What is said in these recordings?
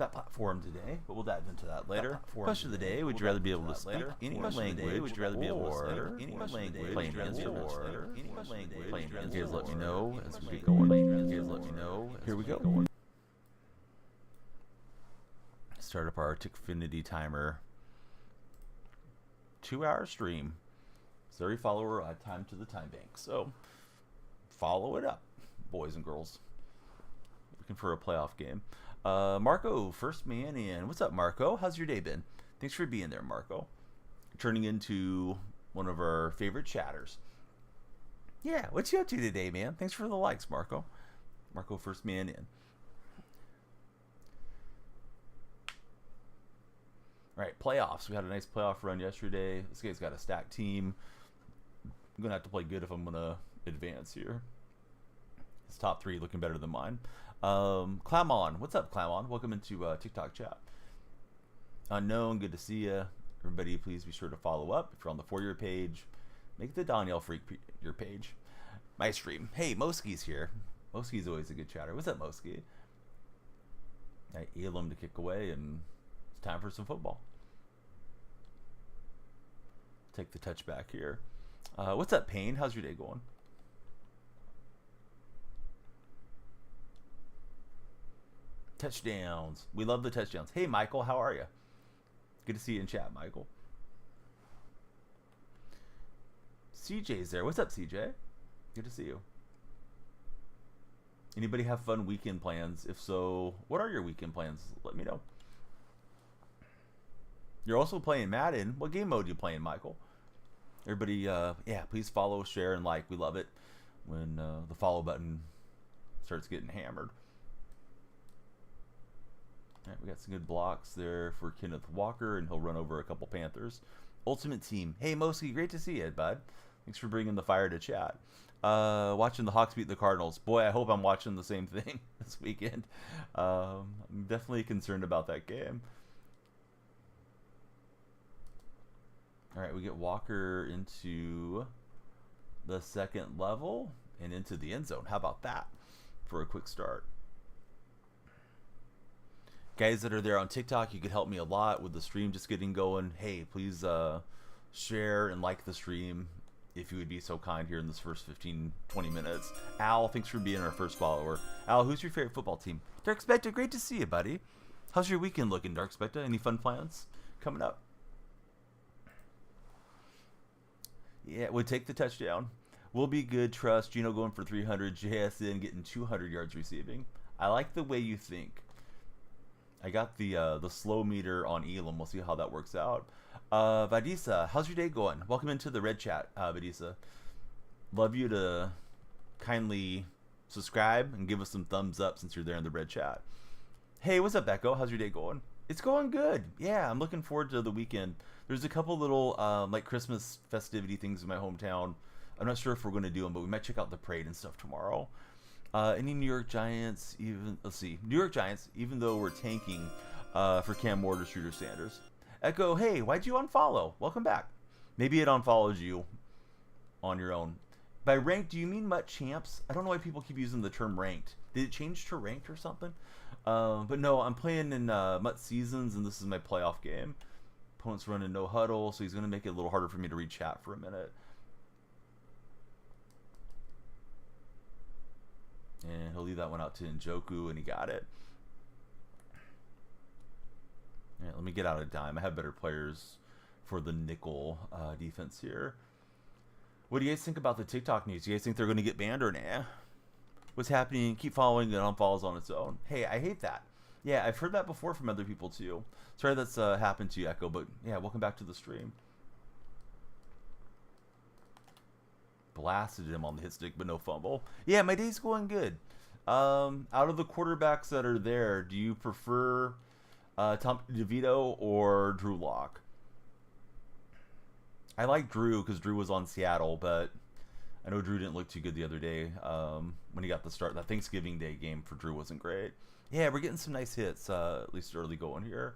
that platform today, but we'll dive into that later. Question of the day: would you rather be able to speak any language, would you rather be able to speak any language, play an instrument, play an instrument? You guys let me know as we get going. You guys let me know. Here we go. Start up our Tickfinity timer. 2-hour stream. So every follower add time to the time bank. So follow it up, boys and girls. Looking for a playoff game. Marco, first man in. What's up, Marco? How's your day been? Thanks for being there, Marco. Turning into one of our favorite chatters. Yeah, what you up to today, man? Thanks for the likes, Marco. Marco, first man in. All right, playoffs. We had a nice playoff run yesterday. This guy's got a stacked team. I'm going to have to play good if I'm going to advance here. His top 3 looking better than mine. Clamon. What's up, Clamon? Welcome into TikTok chat. Unknown, good to see you. Everybody, please be sure to follow up. If you're on the For Your page, make the Danielle Freak your page. My stream. Hey, Moski's here. Moski's always a good chatter. What's up, Moski? I Elam to kick away, and it's time for some football. Take the touchback here. What's up, Payne? How's your day going? Touchdowns. We love the touchdowns. Hey, Michael, how are you? Good to see you in chat, Michael. CJ's there. What's up, CJ? Good to see you. Anybody have fun weekend plans? If so, what are your weekend plans? Let me know. You're also playing Madden. What game mode are you playing, Michael? Everybody, yeah, please follow, share, and like. We love it when the follow button starts getting hammered. All right, we got some good blocks there for Kenneth Walker, and he'll run over a couple Panthers. Ultimate Team. Hey, Moski, great to see you, bud. Thanks for bringing the fire to chat. Watching the Hawks beat the Cardinals. Boy, I hope I'm watching the same thing this weekend. I'm definitely concerned about that game. All right, we get Walker into the second level and into the end zone. How about that for a quick start? Guys that are there on TikTok, you could help me a lot with the stream just getting going. Hey, please share and like the stream if you would be so kind here in this first 15-20 minutes. Al, thanks for being our first follower. Al, who's your favorite football team? Dark Spectre, great to see you, buddy. How's your weekend looking, Dark Spectre? Any fun plans coming up? Yeah, would take the touchdown. We'll be good, trust. Gino going for 300, JSN getting 200 yards receiving. I like the way you think. I got the slow meter on Elam. We'll see how that works out. Vadisa, how's your day going? Welcome into the red chat, Vadisa. Love you to kindly subscribe and give us some thumbs up since you're there in the red chat. Hey, what's up, Echo? How's your day going? It's going good. Yeah, I'm looking forward to the weekend. There's a couple little like Christmas festivity things in my hometown. I'm not sure if we're going to do them, but we might check out the parade and stuff tomorrow. Any New York Giants, even, let's see, New York Giants, even though we're tanking for Cam Ward or Shooter Sanders. Echo, hey, why'd you unfollow? Welcome back. Maybe it unfollowed you on your own. By ranked, do you mean Mutt Champs? I don't know why people keep using the term ranked. Did it change to ranked or something? But no, I'm playing in Mutt Seasons, and this is my playoff game. Opponent's running no huddle, so he's going to make it a little harder for me to read chat for a minute. And he'll leave that one out to Njoku, and he got it. All right, let me get out a dime. I have better players for the nickel defense here. What do you guys think about the TikTok news? Do you guys think they're going to get banned or nah? What's happening? Keep following, it unfollows on its own. Hey, I hate that. Yeah, I've heard that before from other people too. Sorry that's happened to you, Echo, but yeah, welcome back to the stream. Blasted him on the hit stick, but no fumble. Yeah, my day's going good. Out of the quarterbacks that are there, do you prefer Tom DeVito or Drew Lock? I like Drew because Drew was on Seattle, but I know Drew didn't look too good the other day when he got the start. That Thanksgiving Day game for Drew wasn't great. Yeah, we're getting some nice hits, at least early going here.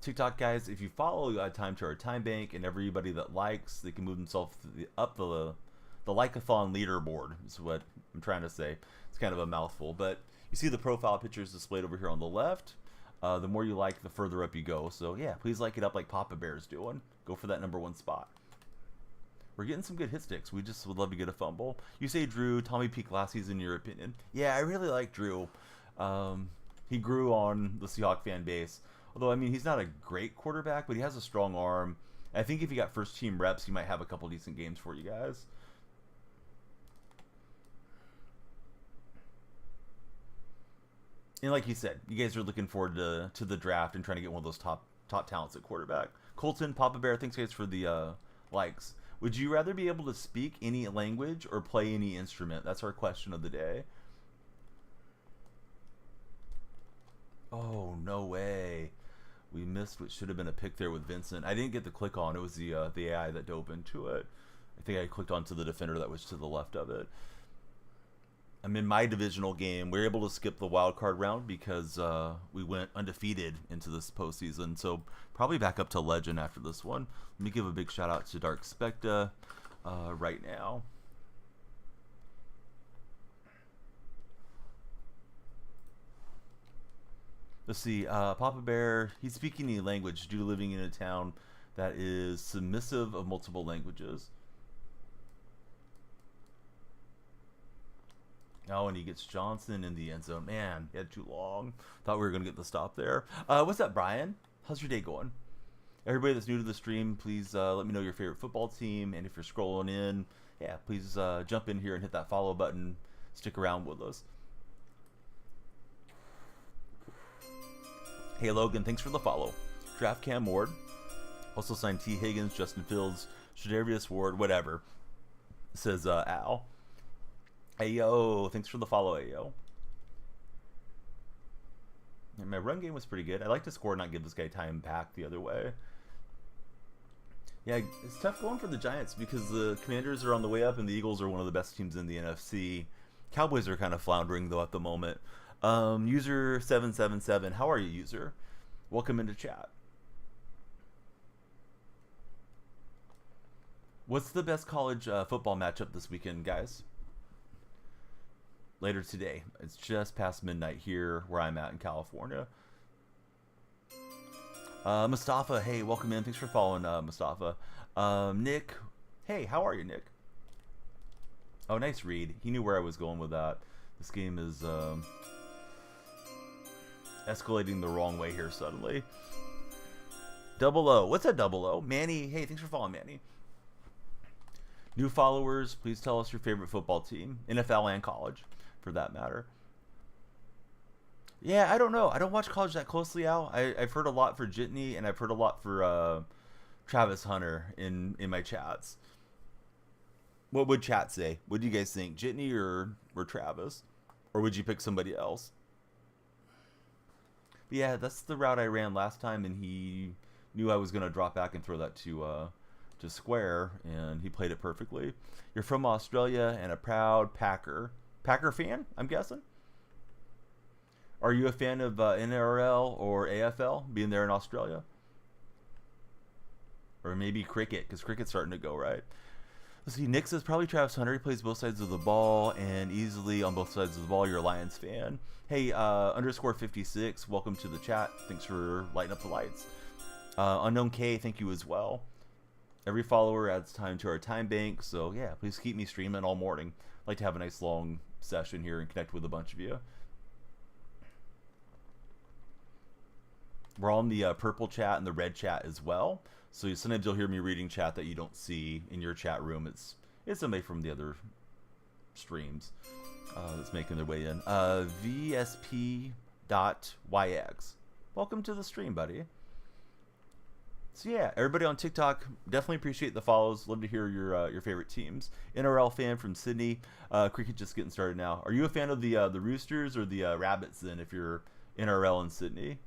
TikTok guys, if you follow Time to Our Time Bank, and everybody that likes, they can move themselves up the like-a-thon leaderboard, is what I'm trying to say. It's kind of a mouthful, but You see the profile pictures displayed over here on the left. The more you like, the further up you go. So yeah, please like it up like Papa Bear's doing. Go for that #1 spot. We're getting some good hit sticks. We just would love to get a fumble. You say Drew, Tommy Peak last season, in your opinion? Yeah, I really like Drew. He grew on the Seahawk fan base. Although, I mean, he's not a great quarterback, but he has a strong arm. I think if he got first team reps, he might have a couple decent games for you guys. And like you said, you guys are looking forward to the draft and trying to get one of those top talents at quarterback. Colton, Papa Bear, thanks guys for the likes. Would you rather be able to speak any language or play any instrument? That's our question of the day. Oh, no way. We missed what should have been a pick there with Vincent. I didn't get the click on. It was the AI that dove into it. I think I clicked onto the defender that was to the left of it. I'm in my divisional game. We were able to skip the wild card round because we went undefeated into this postseason. So probably back up to legend after this one. Let me give a big shout out to Dark Specta right now. Let's see. Papa Bear, he's speaking any language due to living in a town that is submissive of multiple languages. Oh, and he gets Johnson in the end zone. Man, he had too long. Thought we were going to get the stop there. What's up, Brian? How's your day going? Everybody that's new to the stream, please let me know your favorite football team. And if you're scrolling in, yeah, please jump in here and hit that follow button. Stick around with us. Hey, Logan, thanks for the follow. Draft Cam Ward. Also signed T. Higgins, Justin Fields, Shadarius Ward, whatever. Says Al. Ayo, thanks for the follow, Ayo. Yeah, my run game was pretty good. I like to score and not give this guy time back the other way. Yeah, it's tough going for the Giants because the Commanders are on the way up and the Eagles are one of the best teams in the NFC. Cowboys are kind of floundering, though, at the moment. User 777, how are you, user? Welcome into chat. What's the best college football matchup this weekend, guys? Later today. It's just past midnight here where I'm at in California. Mustafa, hey, welcome in. Thanks for following, Mustafa. Nick, hey, how are you, Nick? Oh, nice read. He knew where I was going with that. This game is escalating the wrong way here suddenly. Double O. What's that double O? Manny, hey, thanks for following, Manny. New followers, please tell us your favorite football team. NFL and college, for that matter. Yeah, I don't know. I don't watch college that closely, Al. I've heard a lot for Jitney, and I've heard a lot for Travis Hunter in my chats. What would chat say? What do you guys think? Jitney or Travis? Or would you pick somebody else? But yeah, that's the route I ran last time, and he knew I was going to drop back and throw that to Square, and he played it perfectly. You're from Australia and a proud Packer fan, I'm guessing? Are you a fan of NRL or AFL, being there in Australia? Or maybe cricket, because cricket's starting to go, right? Let's see, Nick says probably Travis Hunter. He plays both sides of the ball and easily on both sides of the ball. You're a Lions fan. Hey, _56, welcome to the chat. Thanks for lighting up the lights. Unknown K, thank you as well. Every follower adds time to our time bank, so yeah, please keep me streaming all morning. I'd like to have a nice long session here and connect with a bunch of you. We're on the purple chat and the red chat as well. So sometimes you'll hear me reading chat that you don't see in your chat room. It's somebody from the other streams that's making their way in. VSP.YX. Welcome to the stream, buddy. So yeah, everybody on TikTok, definitely appreciate the follows. Love to hear your favorite teams. NRL fan from Sydney. Cricket just getting started now. Are you a fan of the Roosters or the Rabbits then? If you're NRL in Sydney,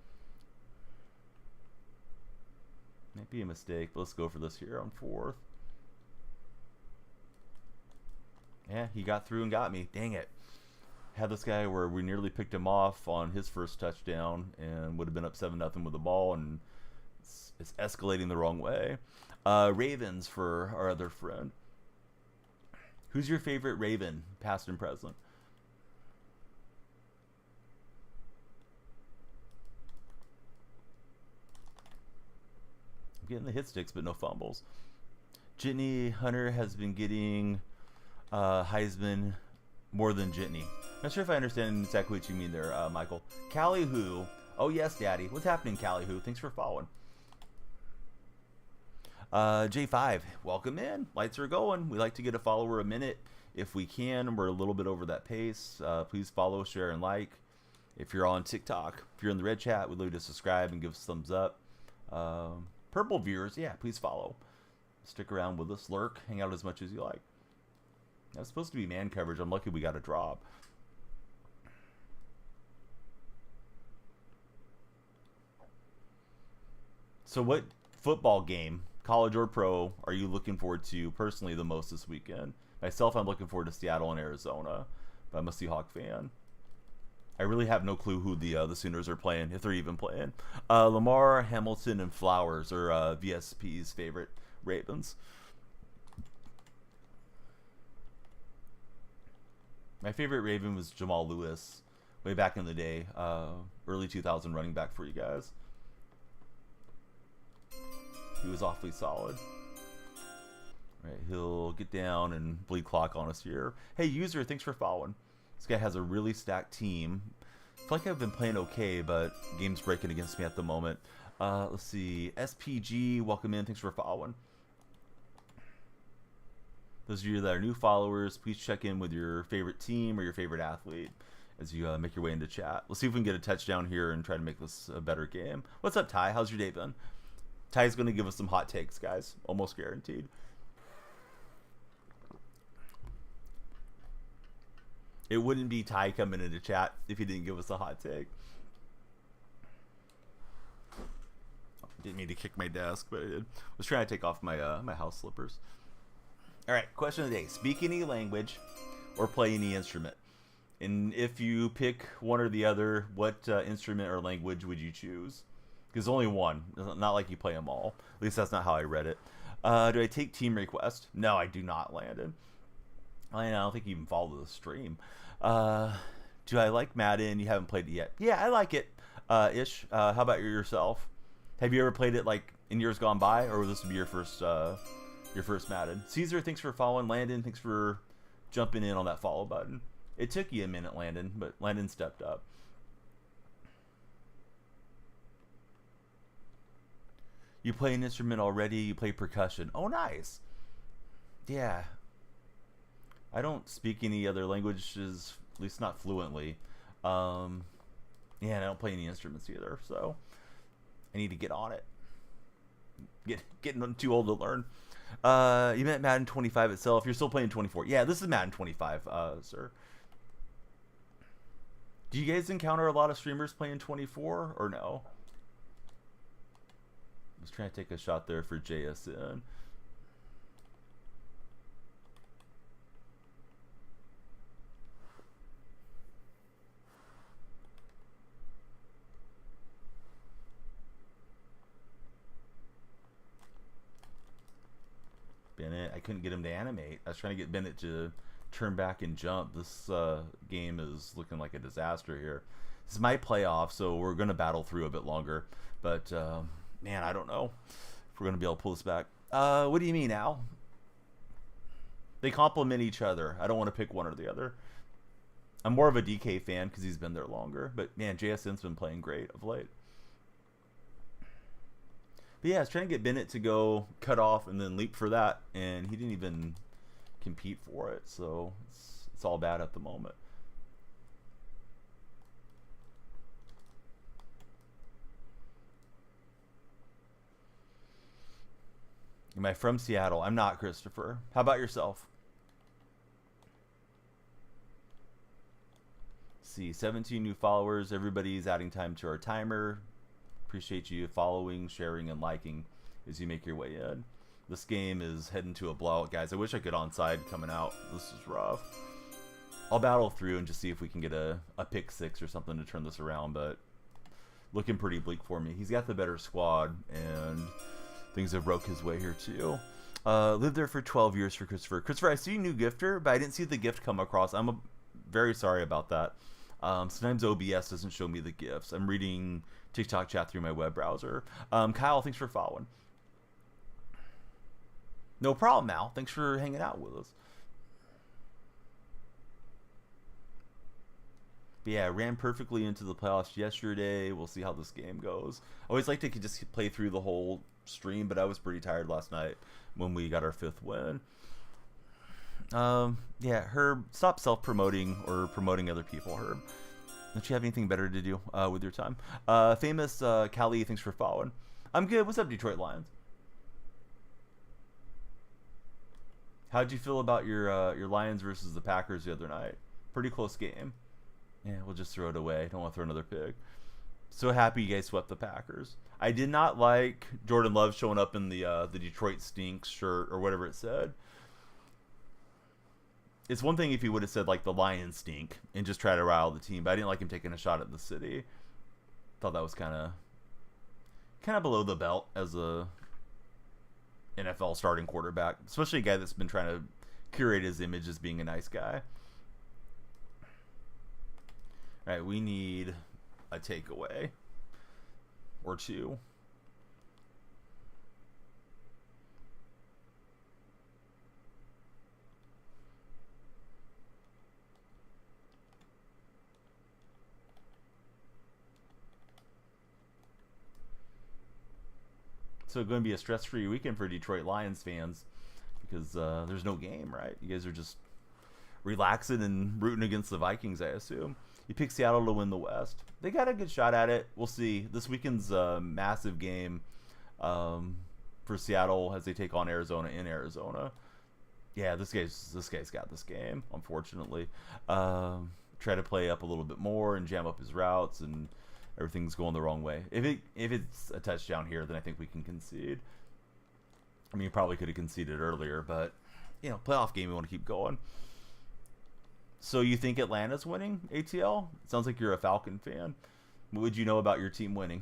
might be a mistake, but let's go for this here on 4th. Yeah, he got through and got me. Dang it. Had this guy where we nearly picked him off on his first touchdown and would have been up 7-0 with the ball, and it's escalating the wrong way. Ravens for our other friend. Who's your favorite Raven, past and present? Getting the hit sticks, but no fumbles. Jitney Hunter has been getting Heisman more than Jitney. Not sure if I understand exactly what you mean there, Michael. Callie Who. Oh, yes, Daddy. What's happening, Callie Who? Thanks for following. J5, welcome in. Lights are going. We like to get a follower a minute if we can. We're a little bit over that pace. Please follow, share, and like. If you're on TikTok, if you're in the red chat, we'd love you to subscribe and give us a thumbs up. Purple viewers, yeah, please follow. Stick around with us, lurk, hang out as much as you like. That's supposed to be man coverage. I'm lucky we got a drop. So what football game, college or pro, are you looking forward to personally the most this weekend? Myself, I'm looking forward to Seattle and Arizona, but I'm a Seahawk fan. I really have no clue who the Sooners are playing, if they're even playing. Lamar, Hamilton, and Flowers are VSP's favorite Ravens. My favorite Raven was Jamal Lewis, way back in the day, early 2000 running back for you guys. He was awfully solid. Right, he'll get down and bleed clock on us here. Hey, user, thanks for following. This guy has a really stacked team. I feel like I've been playing okay, but game's breaking against me at the moment. Let's see. SPG, welcome in. Thanks for following. Those of you that are new followers, please check in with your favorite team or your favorite athlete as you make your way into chat. Let's see if we can get a touchdown here and try to make this a better game. What's up, Ty? How's your day been? Ty's going to give us some hot takes, guys. Almost guaranteed. It wouldn't be Ty coming into chat if he didn't give us a hot take. Didn't mean to kick my desk, but I did. Was trying to take off my my house slippers. All right, question of the day. Speak any language or play any instrument. And if you pick one or the other, what instrument or language would you choose? Because only one. Not like you play them all. At least that's not how I read it. Do I take team request? No, I do not, Landon. I don't think you even follow the stream. Do I like Madden? You haven't played it yet. Yeah, I like it, ish. How about yourself? Have you ever played it like in years gone by, or will this be your first Madden? Caesar, thanks for following. Landon, thanks for jumping in on that follow button. It took you a minute, Landon, but Landon stepped up. You play an instrument already. You play percussion. Oh, nice. Yeah. I don't speak any other languages, at least not fluently. Yeah, and I don't play any instruments either, so I need to get on it. Getting too old to learn. You meant Madden 25 itself. You're still playing 24. Yeah, this is Madden 25, sir. Do you guys encounter a lot of streamers playing 24 or no? I was trying to take a shot there for JSN. Bennett, I couldn't get him to animate. I was trying to get Bennett to turn back and jump. This game is looking like a disaster here. This is my playoff, so we're going to battle through a bit longer. But, man, I don't know if we're going to be able to pull this back. What do you mean, Al? They complement each other. I don't want to pick one or the other. I'm more of a DK fan because he's been there longer. But, man, JSN's been playing great of late. But yeah, I was trying to get Bennett to go cut off and then leap for that, and he didn't even compete for it, so it's all bad at the moment. Am I from Seattle? I'm not, Christopher. How about yourself? Let's see, 17 new followers. Everybody's adding time to our timer. Appreciate you following, sharing, and liking as you make your way in. This game is heading to a blowout, guys. I wish I could onside coming out. This is rough. I'll battle through and just see if we can get a pick six or something to turn this around, but looking pretty bleak for me. He's got the better squad, and things have broke his way here too. Lived there for 12 years for Christopher. Christopher, I see a new gifter, but I didn't see the gift come across. I'm very sorry about that. Sometimes OBS doesn't show me the gifts. I'm reading TikTok chat through my web browser. Kyle, thanks for following. No problem, Al. Thanks for hanging out with us. But yeah, ran perfectly into the playoffs yesterday. We'll see how this game goes. I always like to just play through the whole stream, but I was pretty tired last night when we got our 5th win. Yeah, Herb, stop self-promoting or promoting other people, Herb. Don't you have anything better to do with your time? Famous Callie, thanks for following. I'm good. What's up, Detroit Lions? How'd you feel about your Lions versus the Packers the other night? Pretty close game. Yeah, we'll just throw it away. Don't want to throw another pick. So happy you guys swept the Packers. I did not like Jordan Love showing up in the Detroit Stinks shirt or whatever it said. It's one thing if he would have said like the Lions stink and just try to rile the team, but I didn't like him taking a shot at the city. Thought that was kind of below the belt as a NFL starting quarterback, especially a guy that's been trying to curate his image as being a nice guy. All right, we need a takeaway or two. So going to be a stress-free weekend for Detroit Lions fans because there's no game, right? You guys are just relaxing and rooting against the Vikings, I assume. You pick Seattle to win the West. They got a good shot at it. We'll see. This weekend's a massive game for Seattle as they take on Arizona in Arizona. Yeah, this guy's got this game, unfortunately. Try to play up a little bit more and jam up his routes, and everything's going the wrong way. If it's a touchdown here, then I think we can concede. I mean, you probably could have conceded earlier, but playoff game, we want to keep going. So you think Atlanta's winning, ATL? It sounds like you're a Falcon fan. What would you know about your team winning?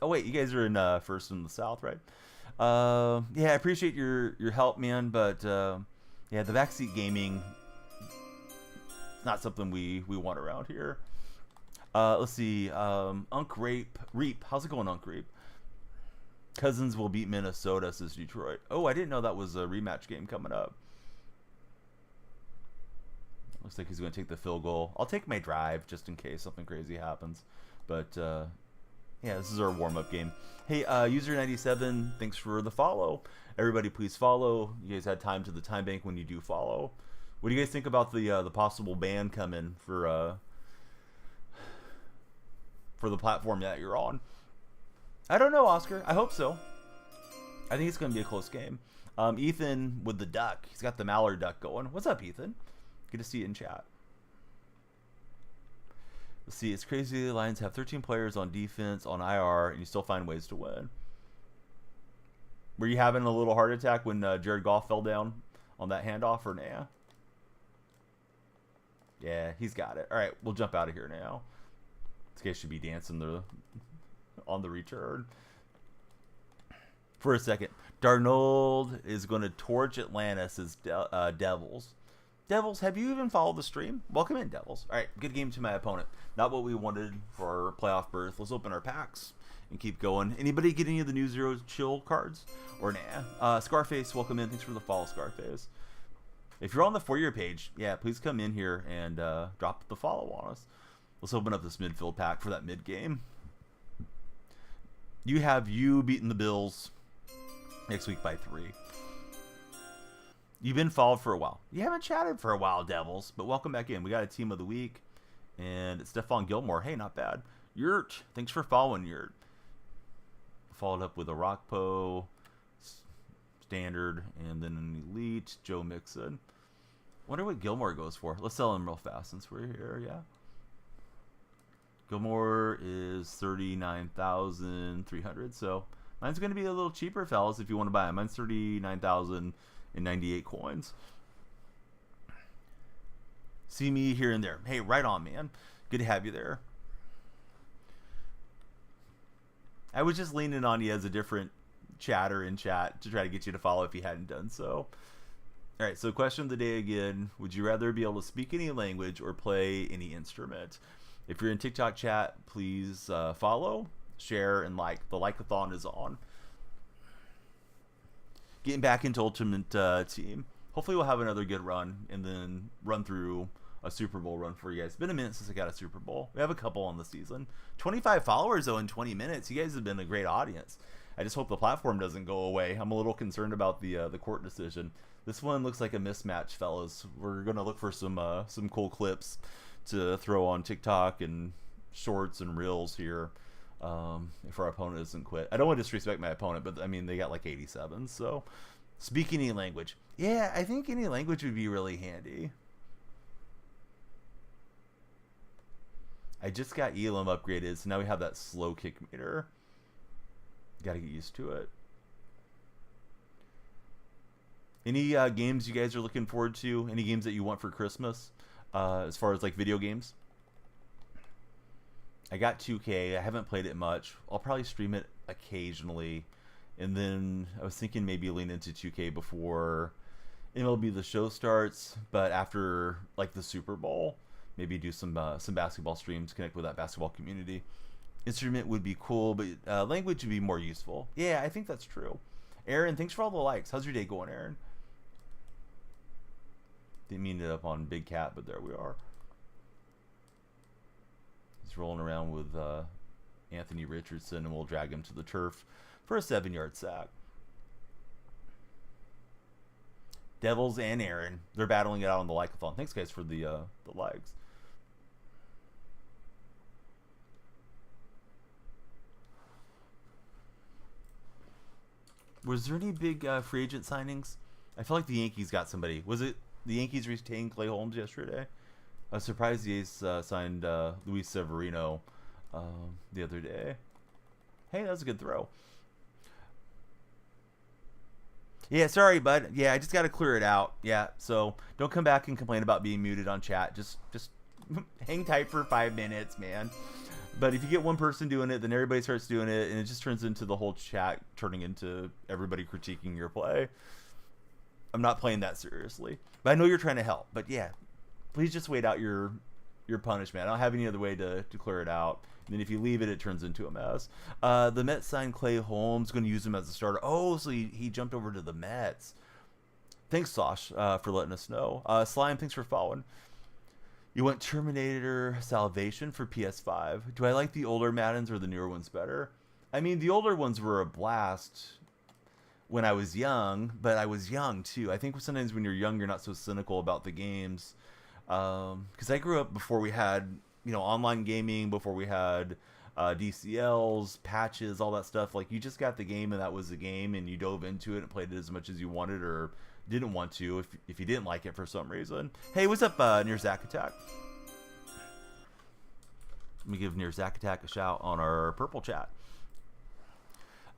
Oh wait, you guys are in first in the South, right? Yeah, I appreciate your help, man, but yeah, the backseat gaming, not something we want around here. Let's see, Reap. How's it going, Unk Reap? Cousins will beat Minnesota, says Detroit. Oh, I didn't know that was a rematch game coming up. Looks like he's going to take the field goal. I'll take my drive just in case something crazy happens. But, yeah, this is our warm-up game. Hey, User97, thanks for the follow. Everybody, please follow. You guys had time to the time bank when you do follow. What do you guys think about the possible ban coming for the platform that you're on? I don't know, Oscar. I hope so. I think it's going to be a close game. Ethan with the duck. He's got the Mallard duck going. What's up, Ethan? Good to see you in chat. Let's see. It's crazy. The Lions have 13 players on defense, on IR, and you still find ways to win. Were you having a little heart attack when Jared Goff fell down on that handoff, or nah? Yeah, he's got it. All right, we'll jump out of here now. This guy should be dancing on the return. For a second, Darnold is going to torch Atlanta, says Devils. Devils, have you even followed the stream? Welcome in, Devils. All right, good game to my opponent. Not what we wanted for our playoff berth. Let's open our packs and keep going. Anybody get any of the New Zero Chill cards? Or nah? Scarface, welcome in. Thanks for the follow, Scarface. If you're on the For Your page, yeah, please come in here and drop the follow on us. Let's open up this midfield pack for that mid game. You have you beating the Bills next week by 3. You've been followed for a while. You haven't chatted for a while, Devils, but welcome back in. We got a team of the week, and it's Stephon Gilmore. Hey, not bad. Yurt, thanks for following, Yurt. Followed up with a Rockpo, standard, and then an elite, Joe Mixon. Wonder what Gilmore goes for. Let's sell him real fast since we're here, yeah. Gilmore is 39,300, so mine's going to be a little cheaper, fellas, if you want to buy him. Mine's 39,098 coins. See me here and there. Hey, right on, man. Good to have you there. I was just leaning on you as a different chatter in chat to try to get you to follow if you hadn't done so. All right, so question of the day again. Would you rather be able to speak any language or play any instrument? If you're in TikTok chat, please follow, share, and like. The like-a-thon is on. getting back into Ultimate Team. Hopefully we'll have another good run and then run through a Super Bowl run for you guys. It's been a minute since I got a Super Bowl. We have a couple on the season. 25 followers, though, in 20 minutes. You guys have been a great audience. I just hope the platform doesn't go away. I'm a little concerned about the court decision. This one looks like a mismatch, fellas. We're going to look for some cool clips to throw on TikTok and shorts and reels here if our opponent doesn't quit. I don't want to disrespect my opponent, but, I mean, they got like 87. So, speak any language. Yeah, I think any language would be really handy. I just got Elam upgraded, so now we have that slow kick meter. Got to get used to it. Any games you guys are looking forward to? Any games that you want for Christmas? As far as like video games? I got 2K. I haven't played it much. I'll probably stream it occasionally. And then I was thinking maybe lean into 2K before MLB The Show starts. But after like the Super Bowl, maybe do some basketball streams, connect with that basketball community. Instrument would be cool, but language would be more useful. Yeah, I think that's true. Aaron, thanks for all the likes. How's your day going, Aaron? Didn't mean it up on Big Cat, but there we are. He's rolling around with Anthony Richardson, and we'll drag him to the turf for a 7-yard sack. Devils and Aaron, they're battling it out on the like-a-thon. Thanks, guys, for the likes. Was there any big free agent signings? I feel like the Yankees got somebody. Was it the Yankees retained Clay Holmes yesterday? I was surprised the A's signed Luis Severino the other day. Hey, that was a good throw. Yeah, sorry, bud. Yeah, I just got to clear it out. Yeah, so don't come back and complain about being muted on chat. Just hang tight for 5 minutes, man. But if you get one person doing it, then everybody starts doing it, and it just turns into the whole chat turning into everybody critiquing your play. I'm not playing that seriously. But I know you're trying to help. But yeah, please just wait out your punishment. I don't have any other way to clear it out. And then if you leave it, it turns into a mess. The Mets signed Clay Holmes, going to use him as a starter. Oh, so he jumped over to the Mets. Thanks, Sosh, for letting us know. Slime, thanks for following. You want Terminator Salvation for PS5. Do I like the older Maddens or the newer ones better? I mean, the older ones were a blast when I was young, but I was young too. I think sometimes when you're young, you're not so cynical about the games. Because I grew up before we had, online gaming, before we had DCLs, patches, all that stuff. Like, you just got the game and that was the game, and you dove into it and played it as much as you wanted or didn't want to if you didn't like it for some reason. Hey, what's up, Near Zack Attack? Let me give Near Zack Attack a shout on our purple chat.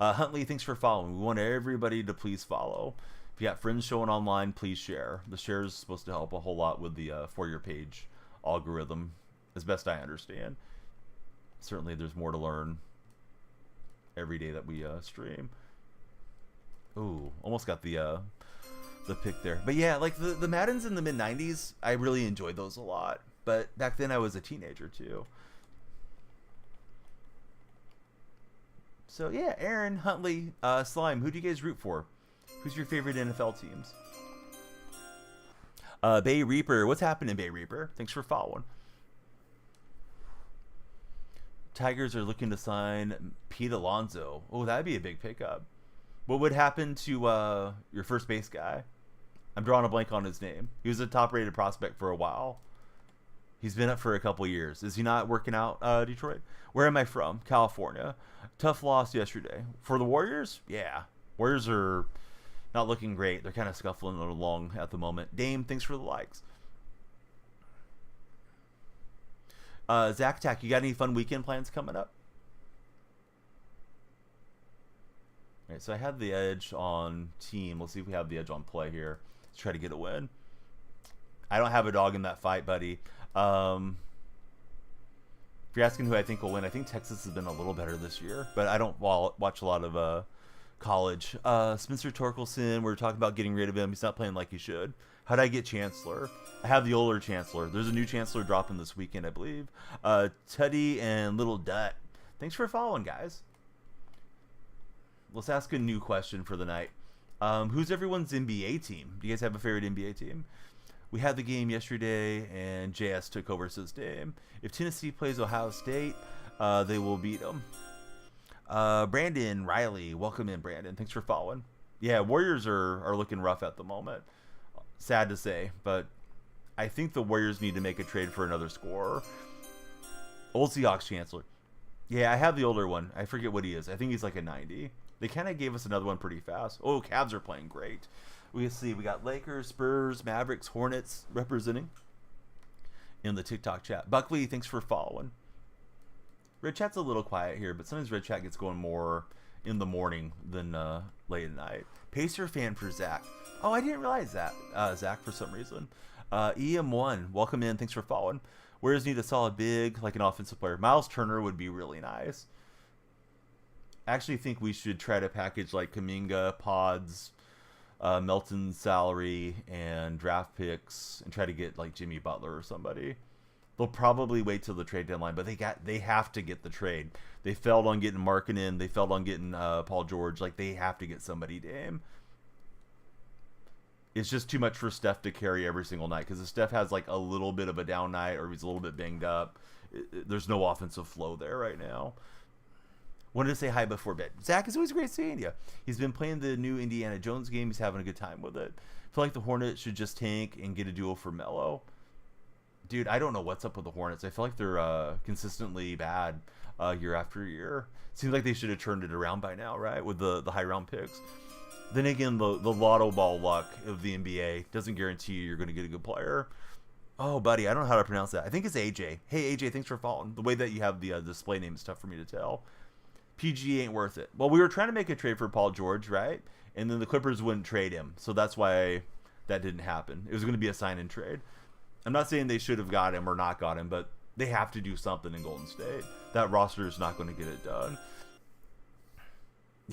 Huntley, thanks for following. We want everybody to please follow. If you got friends showing online, please share. The share is supposed to help a whole lot with the For Your Page algorithm, as best I understand. Certainly there's more to learn every day that we stream. Ooh, almost got the pick there. But yeah, like the Maddens in the mid-90s, I really enjoyed those a lot. But back then I was a teenager too. So yeah, Aaron, Huntley, Slime, who do you guys root for? Who's your favorite NFL teams? Bay Reaper, what's happening, Bay Reaper? Thanks for following. Tigers are looking to sign Pete Alonso. Oh, that'd be a big pickup. What would happen to your first base guy? I'm drawing a blank on his name. He was a top-rated prospect for a while. He's been up for a couple years. Is he not working out, Detroit? Where am I from? California. Tough loss yesterday. For the Warriors? Yeah. Warriors are not looking great. They're kind of scuffling along at the moment. Dame, thanks for the likes. Zack Attack, you got any fun weekend plans coming up? All right, so I have the edge on team. Let's see if we have the edge on play here. Let's try to get a win. I don't have a dog in that fight, buddy. If you're asking who I think will win, I think Texas has been a little better this year, but I don't watch a lot of college. Spencer Torkelson, we were talking about getting rid of him. He's not playing like he should. How do I get Chancellor? I have the older Chancellor. There's a new Chancellor dropping this weekend, I believe. Tuddy and Little Dut. Thanks for following, guys. Let's ask a new question for the night. Who's everyone's NBA team? Do you guys have a favorite NBA team? We had the game yesterday, and JS took over his game. If Tennessee plays Ohio State, they will beat them. Brandon Riley, welcome in, Brandon. Thanks for following. Yeah, Warriors are looking rough at the moment. Sad to say, but I think the Warriors need to make a trade for another scorer. Old Seahawks Chancellor. Yeah, I have the older one. I forget what he is. I think he's like a 90. They kind of gave us another one pretty fast. Oh, Cavs are playing great. We see we got Lakers, Spurs, Mavericks, Hornets representing in the TikTok chat. Buckley, thanks for following. Red Chat's a little quiet here, but sometimes Red Chat gets going more in the morning than late at night. Pacer fan for Zach. Oh, I didn't realize that. Zach, for some reason. EM1, welcome in. Thanks for following. Warriors need a solid big, like an offensive player. Miles Turner would be really nice. I actually think we should try to package like Kuminga, Pods, Melton's salary, and draft picks, and try to get like Jimmy Butler or somebody. They'll probably wait till the trade deadline, but they have to get the trade. They failed on getting Markkanen. They failed on getting Paul George. Like, they have to get somebody, Dame. It's just too much for Steph to carry every single night, because if Steph has like a little bit of a down night or he's a little bit banged up, there's no offensive flow there right now. Wanted to say hi before bed. Zach, it's always great seeing you. He's been playing the new Indiana Jones game. He's having a good time with it. I feel like the Hornets should just tank and get a duo for Melo. Dude, I don't know what's up with the Hornets. I feel like they're consistently bad year after year. Seems like they should have turned it around by now, right? With the high round picks. Then again, the lotto ball luck of the NBA doesn't guarantee you're going to get a good player. Oh, buddy, I don't know how to pronounce that. I think it's AJ. Hey, AJ, thanks for following. The way that you have the display name is tough for me to tell. PG ain't worth it. Well, we were trying to make a trade for Paul George, right? And then the Clippers wouldn't trade him. So that's why that didn't happen. It was going to be a sign and trade. I'm not saying they should have got him or not got him, but they have to do something in Golden State. That roster is not going to get it done.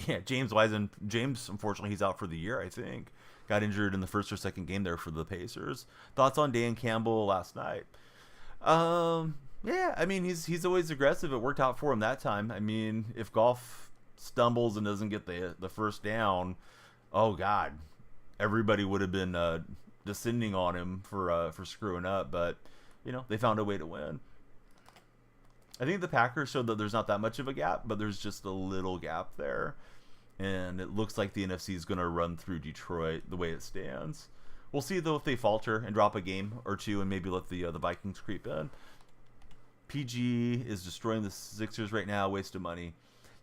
Yeah, James, unfortunately, he's out for the year, I think. Got injured in the first or second game there for the Pacers. Thoughts on Dan Campbell last night? Yeah, I mean, he's always aggressive. It worked out for him that time. I mean, if Golf stumbles and doesn't get the first down, oh, God. Everybody would have been descending on him for screwing up, but, you know, they found a way to win. I think the Packers showed that there's not that much of a gap, but there's just a little gap there. And it looks like the NFC is going to run through Detroit the way it stands. We'll see, though, if they falter and drop a game or two and maybe let the Vikings creep in. PG is destroying the Sixers right now. Waste of money.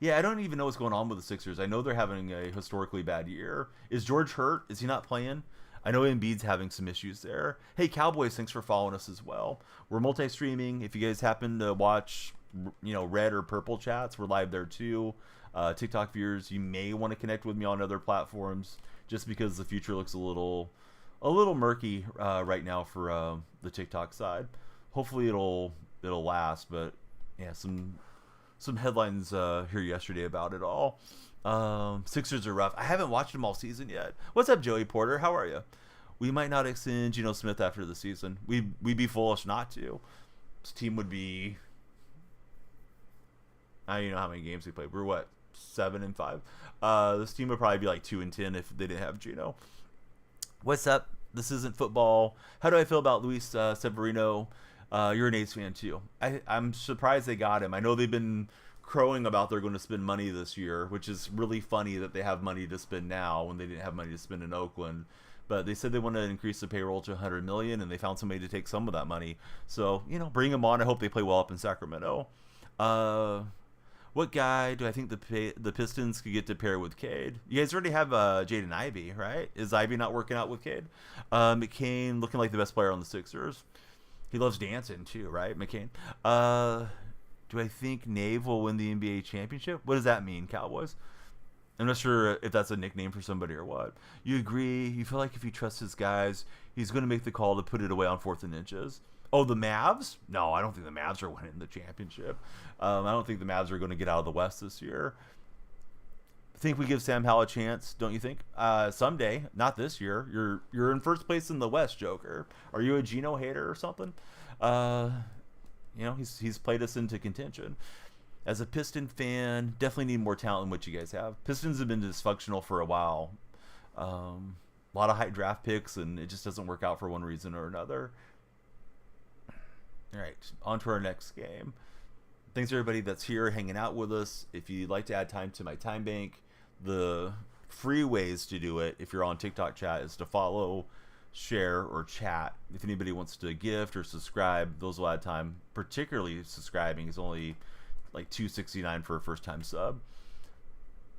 Yeah, I don't even know what's going on with the Sixers. I know they're having a historically bad year. Is George hurt? Is he not playing? I know Embiid's having some issues there. Hey, Cowboys, thanks for following us as well. We're multi-streaming. If you guys happen to watch, red or purple chats, we're live there too. TikTok viewers, you may want to connect with me on other platforms, just because the future looks a little murky right now for the TikTok side. Hopefully it'll last, but yeah, some headlines here yesterday about it all. Sixers are rough. I haven't watched them all season yet. What's up, Joey Porter? How are you? We might not extend Geno Smith after the season. We'd be foolish not to. This team would be, I don't know how many games we played. We're what, 7-5? This team would probably be like 2-10 if they didn't have Geno. What's up? This isn't football. How do I feel about Luis Severino? You're an A's fan too. I'm surprised they got him. I know they've been crowing about they're going to spend money this year, which is really funny that they have money to spend now when they didn't have money to spend in Oakland. But they said they want to increase the payroll to $100 million, and they found somebody to take some of that money. So, bring them on. I hope they play well up in Sacramento. What guy do I think the Pistons could get to pair with Cade? You guys already have Jaden Ivey, right? Is Ivey not working out with Cade? McCain looking like the best player on the Sixers. He loves dancing too, right, McCain? Do I think Nave will win the NBA championship? What does that mean, Cowboys? I'm not sure if that's a nickname for somebody or what. You agree? You feel like if he trusts his guys, he's going to make the call to put it away on 4th and inches? Oh, the Mavs? No, I don't think the Mavs are winning the championship. I don't think the Mavs are going to get out of the West this year. I think we give Sam Howell a chance, don't you think? Someday, not this year. You're in first place in the West, Joker. Are you a Geno hater or something? He's played us into contention. As a Piston fan, definitely need more talent than what you guys have. Pistons have been dysfunctional for a while. A lot of high draft picks, and it just doesn't work out for one reason or another. All right, on to our next game. Thanks everybody that's here hanging out with us. If you'd like to add time to my time bank, the free ways to do it, if you're on TikTok chat, is to follow, share, or chat. If anybody wants to gift or subscribe, those will add time. Particularly subscribing is only like $2.69 for a first time sub.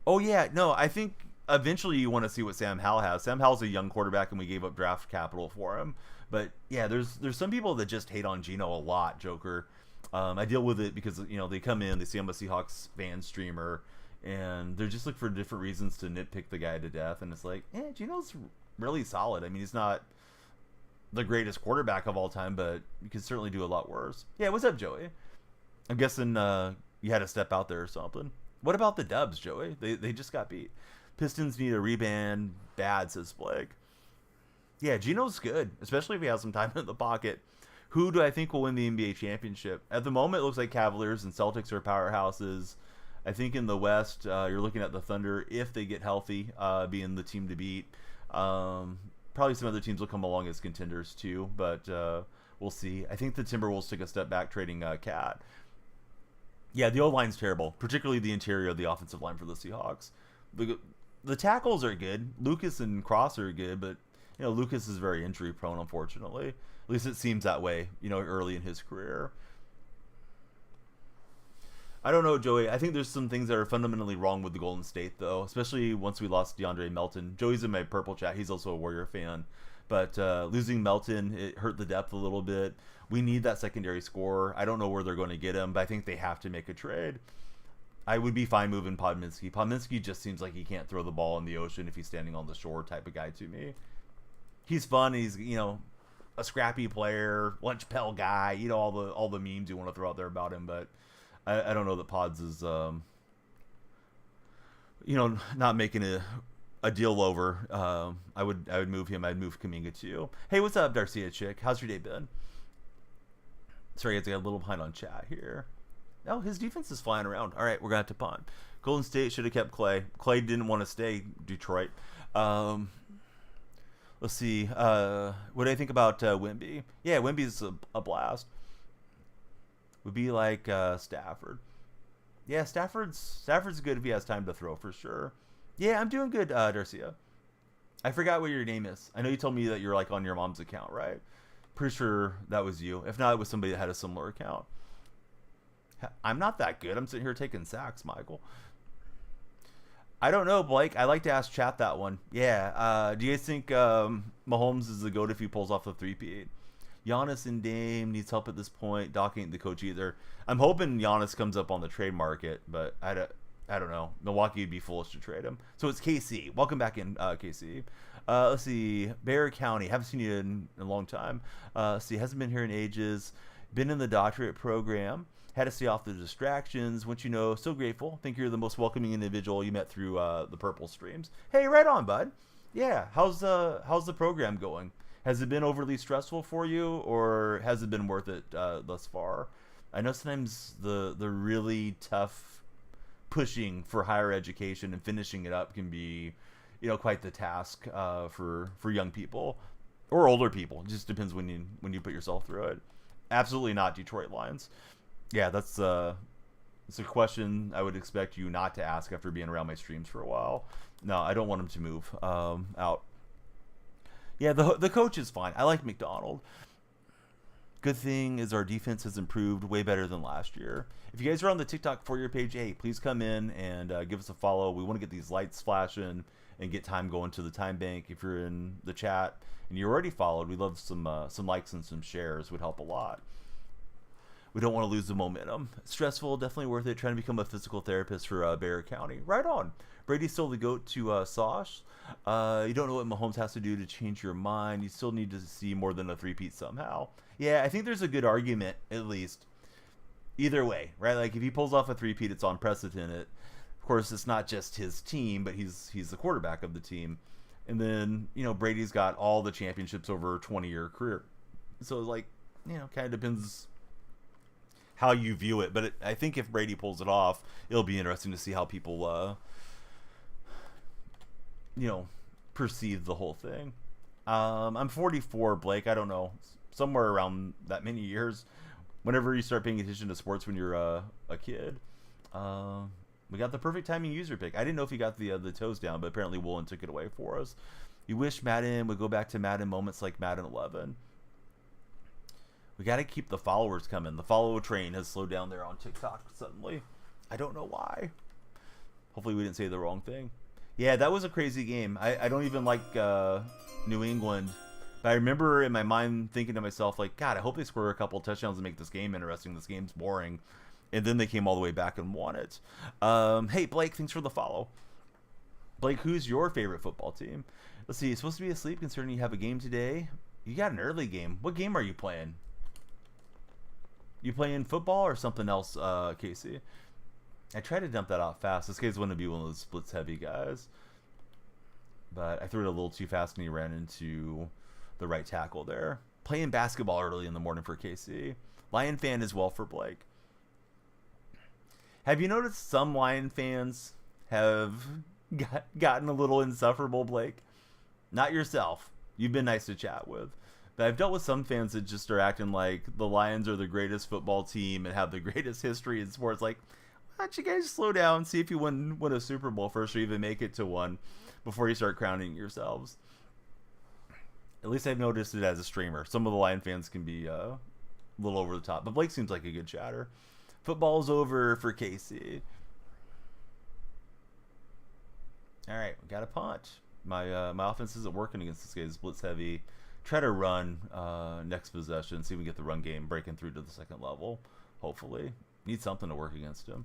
Oh yeah, no, I think eventually you want to see what Sam Howell has. Sam Howell's a young quarterback, and we gave up draft capital for him. But yeah, there's some people that just hate on Geno a lot, Joker. I deal with it because, you know, they come in, they see I'm a Seahawks fan streamer, and they're just looking for different reasons to nitpick the guy to death. And it's like, Geno's really solid. I mean, he's not the greatest quarterback of all time, but you can certainly do a lot worse. Yeah, what's up, Joey? I'm guessing you had to step out there or something. What about the Dubs, Joey? They just got beat. Pistons need a reband bad, says Blake. Yeah, Geno's good, especially if he has some time in the pocket. Who do I think will win the NBA championship? At the moment, it looks like Cavaliers and Celtics are powerhouses. I think in the West, you're looking at the Thunder, if they get healthy, being the team to beat. Probably some other teams will come along as contenders too, but we'll see. I think the Timberwolves took a step back trading Cat. Yeah, the O-line's terrible, particularly the interior of the offensive line for the Seahawks. The tackles are good. Lucas and Cross are good, but you know, Lucas is very injury prone, unfortunately. At least it seems that way, you know, early in his career. I don't know, Joey. I think there's some things that are fundamentally wrong with the Golden State, though, especially once we lost DeAndre Melton. Joey's in my purple chat. He's also a Warrior fan. But losing Melton, it hurt the depth a little bit. We need that secondary scorer. I don't know where they're going to get him, but I think they have to make a trade. I would be fine moving Podminski. Podminski just seems like he can't throw the ball in the ocean if he's standing on the shore type of guy to me. He's fun. He's, you know, a scrappy player, lunch pail guy, you know, all the memes you want to throw out there about him, but I don't know that Pods is, you know, not making a deal over. I would move him. I'd move Kuminga too. Hey, what's up, Darcia Chick? How's your day been? Sorry, guys, I got a little behind on chat here. No, his defense is flying around. All right, we're going to have to punt. Golden State should have kept Clay. Clay didn't want to stay Detroit. Let's see. What do I think about Wemby? Yeah, Wemby's a blast. Would be like Stafford. Yeah, Stafford's good if he has time to throw, for sure. Yeah, I'm doing good, Darcia. I forgot what your name is. I know you told me that you're like on your mom's account, right? Pretty sure that was you. If not, it was somebody that had a similar account. I'm not that good. I'm sitting here taking sacks, Michael. I don't know, Blake. I like to ask chat that one. Yeah. Do you guys think Mahomes is the GOAT if he pulls off the three-peat? Giannis and Dame needs help at this point. Doc ain't the coach either. I'm hoping Giannis comes up on the trade market, but I don't know. Milwaukee would be foolish to trade him. So it's KC. Welcome back in, KC. Let's see. Bexar County. Haven't seen you in a long time. Let's see. Hasn't been here in ages. Been in the doctorate program. Had to stay off the distractions. Once you know, so grateful. Think you're the most welcoming individual you met through the purple streams. Hey, right on, bud. Yeah. How's the program going? Has it been overly stressful for you, or has it been worth it thus far? I know sometimes the really tough pushing for higher education and finishing it up can be, you know, quite the task for young people or older people. It just depends when you put yourself through it. Absolutely not Detroit Lions. Yeah, it's a question I would expect you not to ask after being around my streams for a while. No, I don't want him to move out. Yeah, the coach is fine. I like McDonald. Good thing is our defense has improved way better than last year. If you guys are on the TikTok For Your page, hey, please come in and give us a follow. We want to get these lights flashing and get time going to the time bank. If you're in the chat and you're already followed, we love some likes and some shares. Would help a lot. We don't want to lose the momentum. Stressful, definitely worth it. Trying to become a physical therapist for Bexar County. Right on. Brady's still the GOAT to Sauce. You don't know what Mahomes has to do to change your mind. You still need to see more than a three-peat somehow. Yeah, I think there's a good argument, at least. Either way, right? Like, if he pulls off a three-peat, it's unprecedented. Of course, it's not just his team, but he's the quarterback of the team. And then, you know, Brady's got all the championships over a 20-year career. So, like, you know, kind of depends how you view it. But I think if Brady pulls it off, it'll be interesting to see how people, you know, perceived the whole thing. I'm 44, Blake. I don't know, somewhere around that many years. Whenever you start paying attention to sports when you're a kid, we got the perfect timing user pick. I didn't know if he got the toes down, but apparently Woolen took it away for us. You wish Madden would go back to Madden moments like Madden 11. We got to keep the followers coming. The follow train has slowed down there on TikTok suddenly. I don't know why. Hopefully we didn't say the wrong thing. Yeah, that was a crazy game. I don't even like New England. But I remember in my mind thinking to myself, like, God, I hope they score a couple touchdowns and make this game interesting. This game's boring. And then they came all the way back and won it. Hey, Blake, thanks for the follow. Blake, who's your favorite football team? Let's see, you're supposed to be asleep considering you have a game today. You got an early game. What game are you playing? You playing football or something else, Casey? I tried to dump that out fast. This guy's going to be one of those splits heavy guys. But I threw it a little too fast and he ran into the right tackle there. Playing basketball early in the morning for Casey. Lion fan as well for Blake. Have you noticed some Lion fans have gotten a little insufferable, Blake? Not yourself. You've been nice to chat with. But I've dealt with some fans that just are acting like the Lions are the greatest football team and have the greatest history in sports. Like, why don't you guys slow down, see if you win a Super Bowl first or even make it to one before you start crowning yourselves. At least I've noticed it as a streamer. Some of the Lion fans can be a little over the top. But Blake seems like a good chatter. Football's over for Casey. All right, we got a punt. My offense isn't working against this guy. It's blitz heavy. Try to run next possession. See if we get the run game breaking through to the second level. Hopefully. Need something to work against him.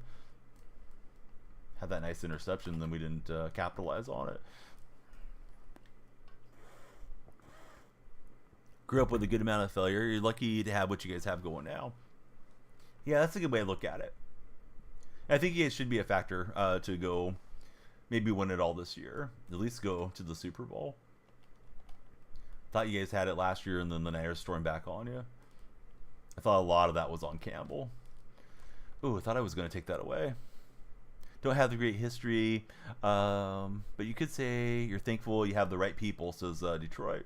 Had that nice interception, then we didn't capitalize on it. Grew up with a good amount of failure. You're lucky to have what you guys have going now. Yeah, that's a good way to look at it. I think you guys should be a factor to go maybe win it all this year. At least go to the Super Bowl. Thought you guys had it last year and then the Niners stormed back on you. I thought a lot of that was on Campbell. Ooh, I thought I was going to take that away. Don't have the great history, but you could say you're thankful you have the right people, says Detroit.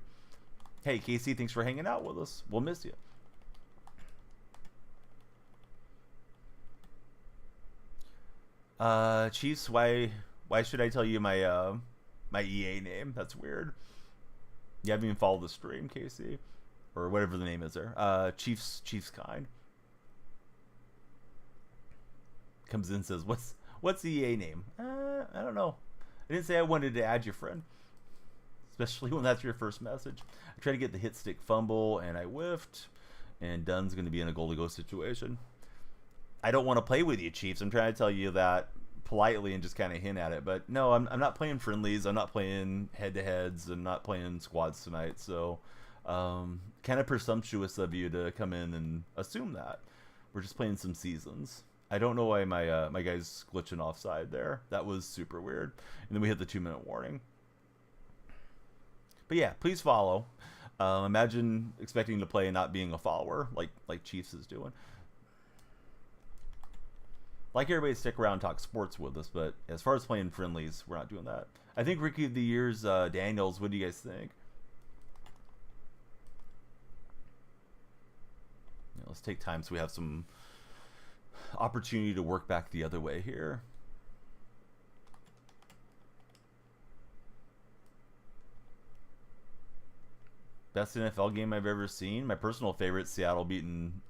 Hey, Casey, thanks for hanging out with us. We'll miss you. Chiefs, why should I tell you my my EA name? That's weird. You haven't even followed the stream, Casey, or whatever the name is there. Chiefs kind comes in and says, "What's the EA name?" I don't know. I didn't say I wanted to add your friend, especially when that's your first message. I tried to get the hit stick fumble and I whiffed, and Dunn's going to be in a goal to go situation. I don't want to play with you, Chiefs. I'm trying to tell you that politely and just kind of hint at it. But no, I'm not playing friendlies. I'm not playing head-to-heads. I'm not playing squads tonight. So kind of presumptuous of you to come in and assume that. We're just playing some seasons. I don't know why my guy's glitching offside there. That was super weird. And then we hit the 2-minute warning. But yeah, please follow. Imagine expecting to play and not being a follower like Chiefs is doing. Like everybody to stick around and talk sports with us, but as far as playing friendlies, we're not doing that. I think Rookie of the Year's Daniels. What do you guys think? Yeah, let's take time so we have some opportunity to work back the other way here. Best NFL game I've ever seen. My personal favorite, Seattle beating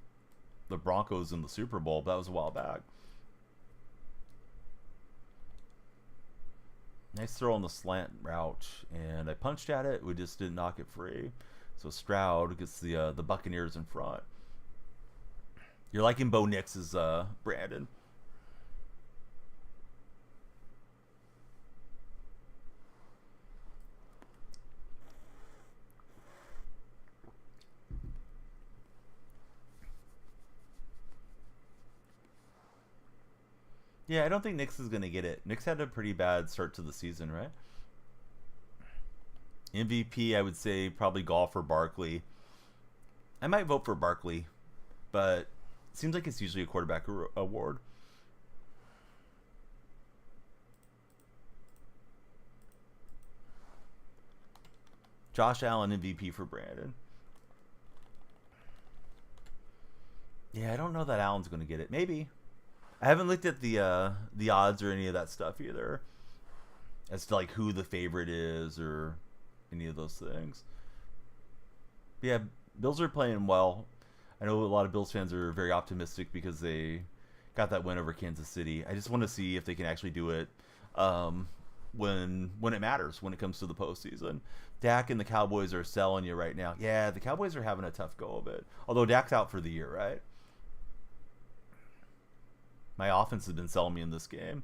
the Broncos in the Super Bowl. That was a while back. Nice throw on the slant route, and I punched at it. We just didn't knock it free. So Stroud gets the Buccaneers in front. You're liking Bo Nix's Brandon. Yeah, I don't think Knicks is going to get it. Knicks had a pretty bad start to the season, right? MVP, I would say probably golf or Barkley. I might vote for Barkley, but it seems like it's usually a quarterback award. Josh Allen MVP for Brandon. Yeah, I don't know that Allen's going to get it. Maybe. I haven't looked at the odds or any of that stuff either, as to like who the favorite is or any of those things. But yeah, Bills are playing well. I know a lot of Bills fans are very optimistic because they got that win over Kansas City. I just want to see if they can actually do it when it matters, when it comes to the postseason. Dak and the Cowboys are selling you right now. Yeah, the Cowboys are having a tough go of it. Although Dak's out for the year, right? My offense has been selling me in this game.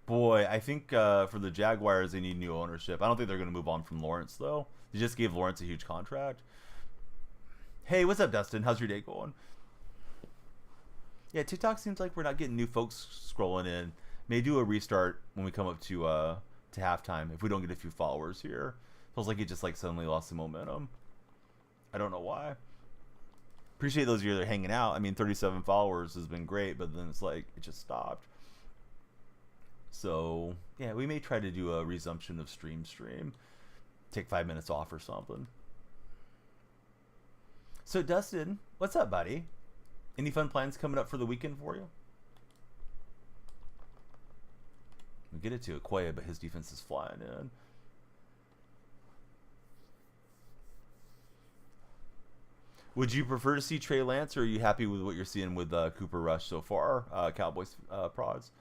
Boy, I think for the Jaguars, they need new ownership. I don't think they're going to move on from Lawrence, though. They just gave Lawrence a huge contract. Hey, what's up, Dustin? How's your day going? Yeah, TikTok seems like we're not getting new folks scrolling in. May do a restart when we come up to halftime if we don't get a few followers here. Feels like it just like suddenly lost some momentum. I don't know why. Appreciate those of you that are hanging out. I mean, 37 followers has been great, but then it's like it just stopped. So yeah, we may try to do a resumption of stream. Take 5 minutes off or something. So Dustin, what's up, buddy? Any fun plans coming up for the weekend for you? We get it to Okoye, but his defense is flying in. Would you prefer to see Trey Lance, or are you happy with what you're seeing with Cooper Rush so far, Cowboys prods?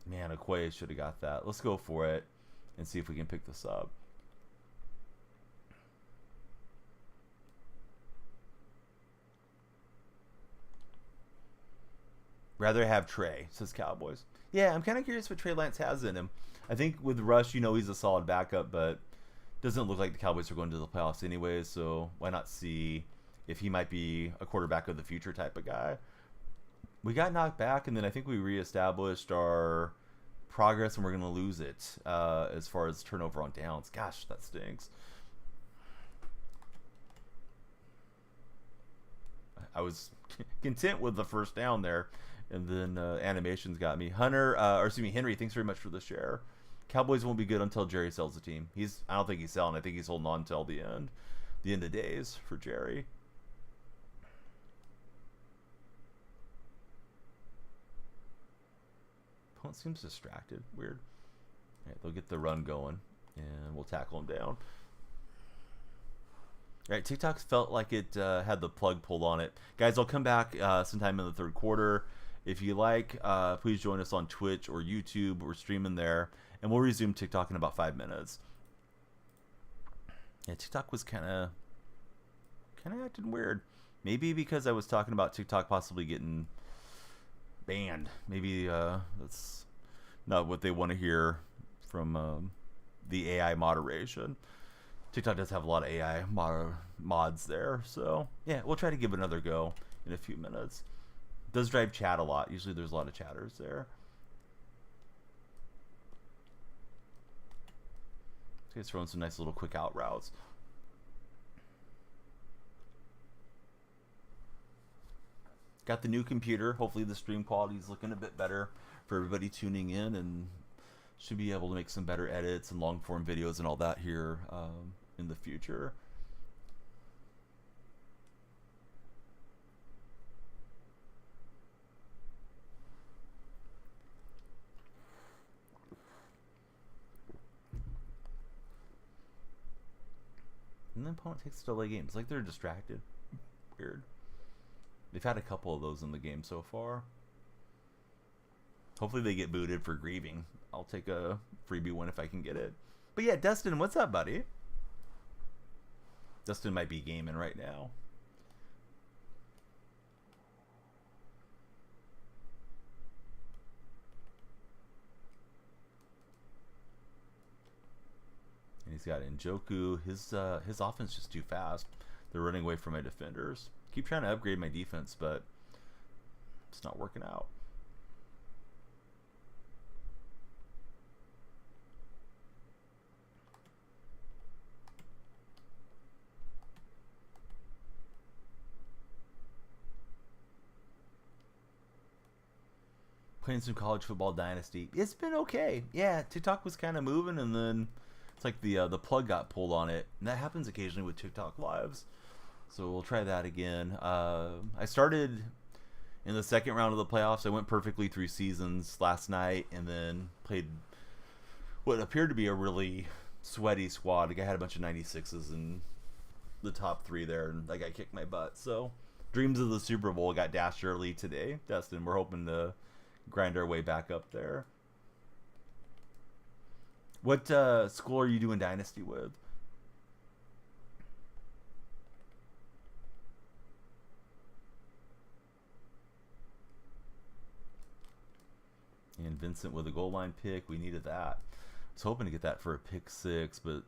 Man, Okoye should have got that. Let's go for it and see if we can pick this up. Rather have Trey, says Cowboys. Yeah, I'm kind of curious what Trey Lance has in him. I think with Rush, you know, he's a solid backup, but doesn't look like the Cowboys are going to the playoffs anyways, so why not see if he might be a quarterback of the future type of guy. We got knocked back, and then I think we reestablished our progress, and we're going to lose it as far as turnover on downs. Gosh, that stinks. I was content with the first down there, and then animations got me. Henry, thanks very much for the share. Cowboys won't be good until Jerry sells the team. I don't think he's selling. I think he's holding on until the end of days for Jerry. Opponent seems distracted. Weird. All right, they'll get the run going, and we'll tackle him down. All right, TikTok felt like it had the plug pulled on it. Guys, I'll come back sometime in the third quarter. If you like, please join us on Twitch or YouTube. We're streaming there. And we'll resume TikTok in about 5 minutes. Yeah, TikTok was kind of acting weird. Maybe because I was talking about TikTok possibly getting banned. Maybe that's not what they want to hear from the AI moderation. TikTok does have a lot of AI mods there. So, yeah, we'll try to give it another go in a few minutes. It does drive chat a lot. Usually there's a lot of chatters there. It's throwing some nice little quick out routes. Got the new computer. Hopefully the stream quality is looking a bit better for everybody tuning in, and should be able to make some better edits and long form videos and all that here in the future. And then opponent takes delay games. Like they're distracted. Weird. They've had a couple of those in the game so far. Hopefully they get booted for grieving. I'll take a freebie one if I can get it. But yeah, Dustin, what's up, buddy? Dustin might be gaming right now. And he's got Njoku. His offense is just too fast. They're running away from my defenders. Keep trying to upgrade my defense, but it's not working out. Playing some college football dynasty. It's been okay. Yeah, TikTok was kind of moving, and then it's like the plug got pulled on it, and that happens occasionally with TikTok lives. So we'll try that again. I started in the second round of the playoffs. I went perfectly through seasons last night, and then played what appeared to be a really sweaty squad. The guy had a bunch of 96s in the top three there, and that guy kicked my butt. So dreams of the Super Bowl got dashed early today, Dustin. We're hoping to grind our way back up there. What school are you doing dynasty with? And Vincent with a goal line pick. We needed that. I was hoping to get that for a pick 6, but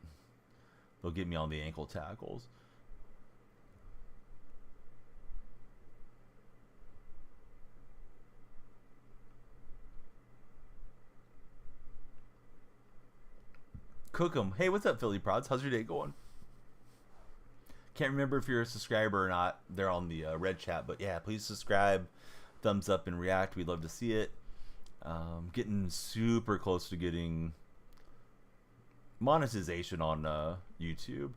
they'll get me on the ankle tackles. Cook 'em. Hey, what's up, Philly Prods? How's your day going? Can't remember if you're a subscriber or not. They're on the red chat, but yeah, please subscribe, thumbs up, and react. We'd love to see it. Getting super close to getting monetization on YouTube.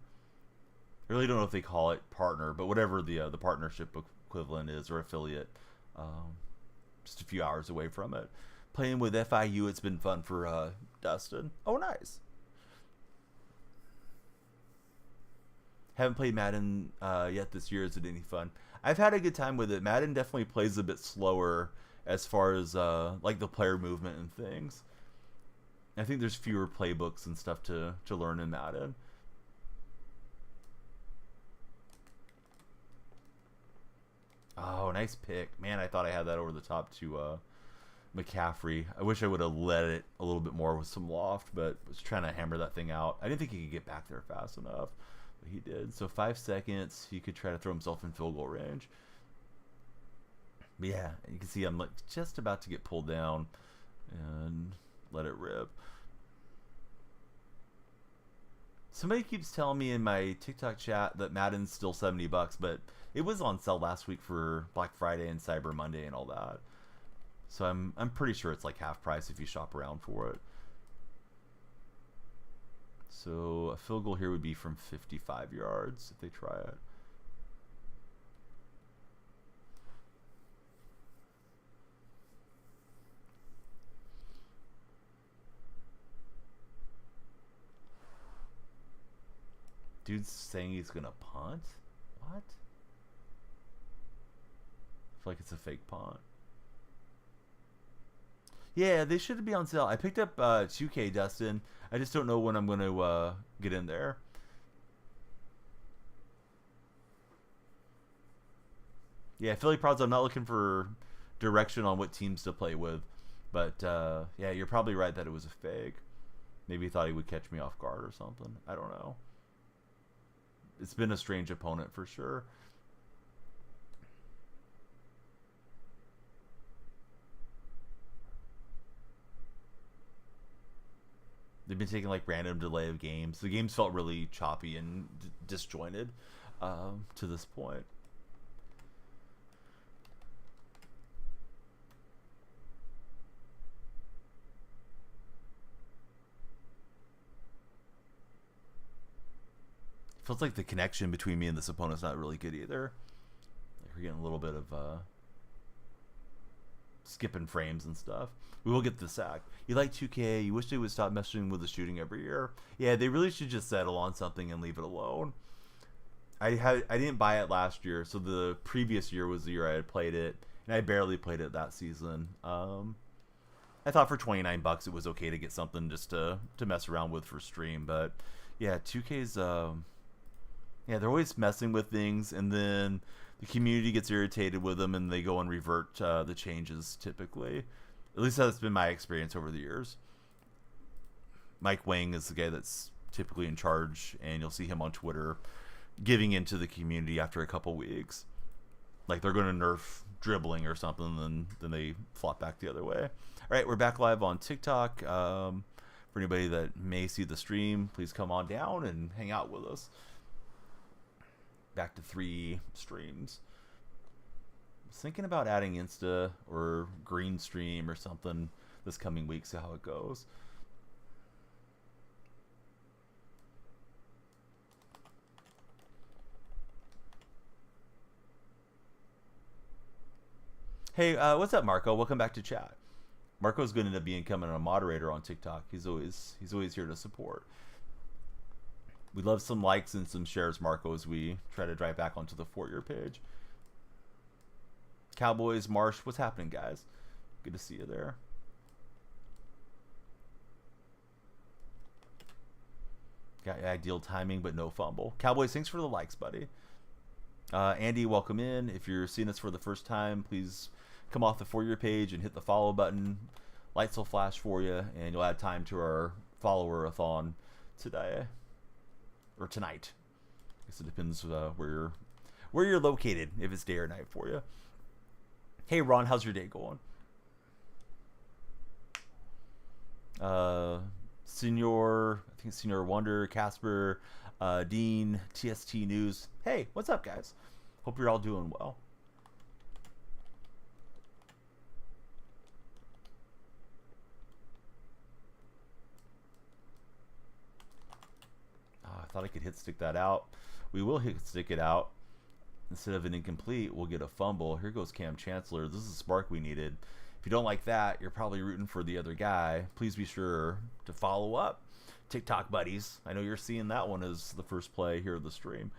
I really don't know if they call it partner, but whatever the partnership equivalent is, or affiliate. Just a few hours away from it. Playing with FIU, it's been fun for Dustin. Oh, nice. Haven't played Madden yet this year. Is it any fun? I've had a good time with it. Madden definitely plays a bit slower as far as like the player movement and things. I think there's fewer playbooks and stuff to learn in Madden. Oh, nice pick. Man, I thought I had that over the top to McCaffrey. I wish I would have let it a little bit more with some loft, but was trying to hammer that thing out. I didn't think he could get back there fast enough, but he did. So 5 seconds, he could try to throw himself in field goal range. But yeah, you can see I'm like just about to get pulled down and let it rip. Somebody keeps telling me in my TikTok chat that Madden's still $70, but it was on sale last week for Black Friday and Cyber Monday and all that. So I'm pretty sure it's like half price if you shop around for it. So a field goal here would be from 55 yards if they try it. Dude's saying he's gonna punt? What? I feel like it's a fake punt. Yeah, they should be on sale. I picked up 2K, Dustin. I just don't know when I'm going to get in there. Yeah, Philly Prods, I'm not looking for direction on what teams to play with. But, yeah, you're probably right that it was a fake. Maybe he thought he would catch me off guard or something. I don't know. It's been a strange opponent for sure. They've been taking like random delay of games. The games felt really choppy and disjointed to this point. Feels like the connection between me and this opponent's not really good either. Like we're getting a little bit of skipping frames and stuff. We will get the sack. You like 2K. You wish they would stop messing with the shooting every year. Yeah, they really should just settle on something and leave it alone. I didn't buy it last year, so the previous year was the year I had played it, and I barely played it that season. I thought for $29 it was okay to get something just to mess around with for stream, but yeah, 2K's yeah, they're always messing with things, and then the community gets irritated with them, and they go and revert the changes typically. At least that's been my experience over the years. Mike Wang is the guy that's typically in charge, and you'll see him on Twitter giving into the community after a couple weeks. Like they're going to nerf dribbling or something, and then they flop back the other way. All right, we're back live on TikTok. For anybody that may see the stream, please come on down and hang out with us. Back to 3 streams. thinking about adding Insta or Green Stream or something this coming week, see how it goes. Hey, what's up, Marco? Welcome back to chat. Marco's going to end up becoming a moderator on TikTok. He's always here to support. We love some likes and some shares, Marco, as we try to drive back onto the For-Your page. Cowboys, Marsh, what's happening, guys? Good to see you there. Got ideal timing, but no fumble. Cowboys, thanks for the likes, buddy. Andy, welcome in. If you're seeing us for the first time, please come off the For Your page and hit the follow button. Lights will flash for you, and you'll add time to our follower-a-thon today. Or tonight. I guess it depends where you're located, if it's day or night for you. Hey, Ron, how's your day going? Senior Wonder, Casper, Dean, TST News. Hey, what's up, guys? Hope you're all doing well. I thought I could hit stick that out. We will hit stick it out. Instead of an incomplete, we'll get a fumble. Here goes Cam Chancellor. This is the spark we needed. If you don't like that, you're probably rooting for the other guy. Please be sure to follow up. TikTok buddies. I know you're seeing that one as the first play here of the stream.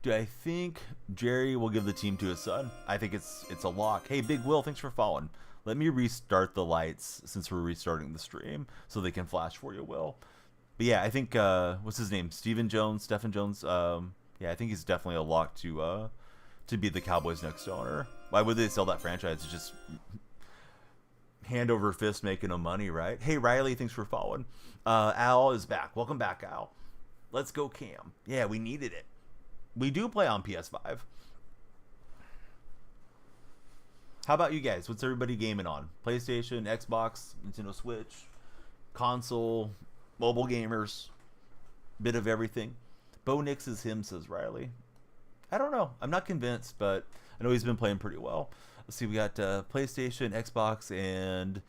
Do I think Jerry will give the team to his son? I think it's a lock. Hey, Big Will, thanks for following. Let me restart the lights since we're restarting the stream so they can flash for you, Will. But yeah, I think, what's his name? Stephen Jones? Yeah, I think he's definitely a lock to be the Cowboys' next owner. Why would they sell that franchise? It's just hand over fist making them money, right? Hey, Riley, thanks for following. Al is back. Welcome back, Al. Let's go, Cam. Yeah, we needed it. We do play on PS5. How about you guys? What's everybody gaming on? PlayStation, Xbox, Nintendo Switch, console, mobile gamers, bit of everything. Bo Nix is him, says Riley. I don't know. I'm not convinced, but I know he's been playing pretty well. Let's see. We got PlayStation, Xbox, and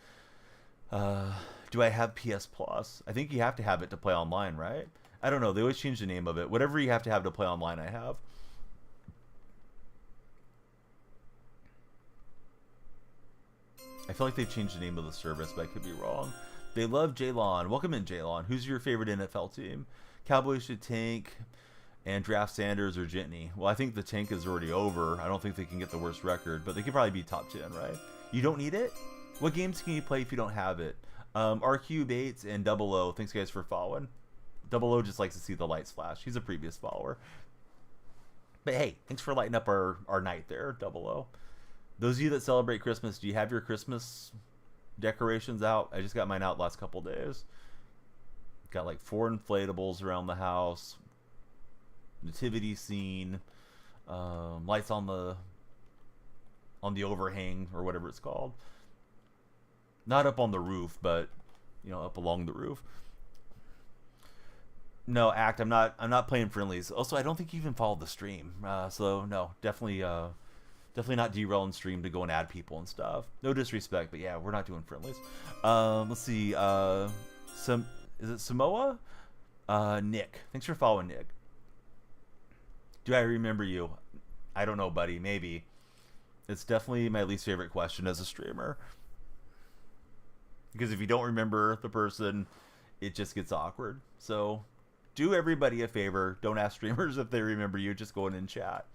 do I have PS Plus? I think you have to have it to play online, right? I don't know. They always change the name of it. Whatever you have to play online, I have. I feel like they've changed the name of the service, but I could be wrong. They love Jaylon. Welcome in, Jaylon. Who's your favorite NFL team? Cowboys should tank and draft Sanders or Jitney. Well, I think the tank is already over. I don't think they can get the worst record, but they could probably be top 10, right? You don't need it? What games can you play if you don't have it? RQ Bates and Double O. Thanks, guys, for following. Double O just likes to see the lights flash. He's a previous follower. But hey, thanks for lighting up our night there, Double O. Those of you that celebrate Christmas, do you have your Christmas decorations out? I just got mine out last couple days. Got like 4 inflatables around the house, nativity scene, lights on the overhang or whatever it's called. Not up on the roof, but up along the roof. No, I'm not playing friendlies. Also, I don't think you even followed the stream. So no, definitely not derailing stream to go and add people and stuff. No disrespect, but yeah, we're not doing friendlies. Let's see. Is it Samoa? Nick. Thanks for following, Nick. Do I remember you? I don't know, buddy. Maybe. It's definitely my least favorite question as a streamer. Because if you don't remember the person, it just gets awkward. So, do everybody a favor. Don't ask streamers if they remember you. Just go in and chat.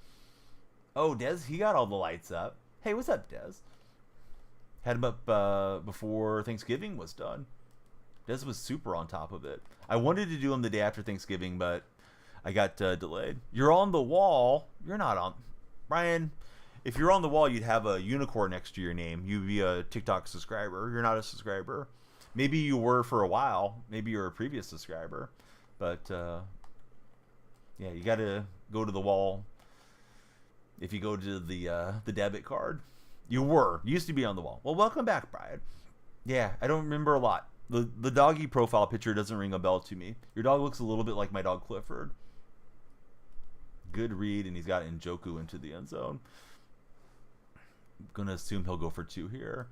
Oh, Dez, he got all the lights up. Hey, what's up, Dez? Had him up before Thanksgiving was done. Dez was super on top of it. I wanted to do him the day after Thanksgiving, but I got delayed. You're on the wall. You're not on. Brian, if you're on the wall, you'd have a unicorn next to your name. You'd be a TikTok subscriber. You're not a subscriber. Maybe you were for a while. Maybe you're a previous subscriber. But, yeah, you got to go to the wall. If you go to the debit card. You used to be on the wall. Well, welcome back, Brian. Yeah, I don't remember a lot. The doggy profile picture doesn't ring a bell to me. Your dog looks a little bit like my dog Clifford. Good read, and he's got Njoku into the end zone. I'm going to assume he'll go for 2 here.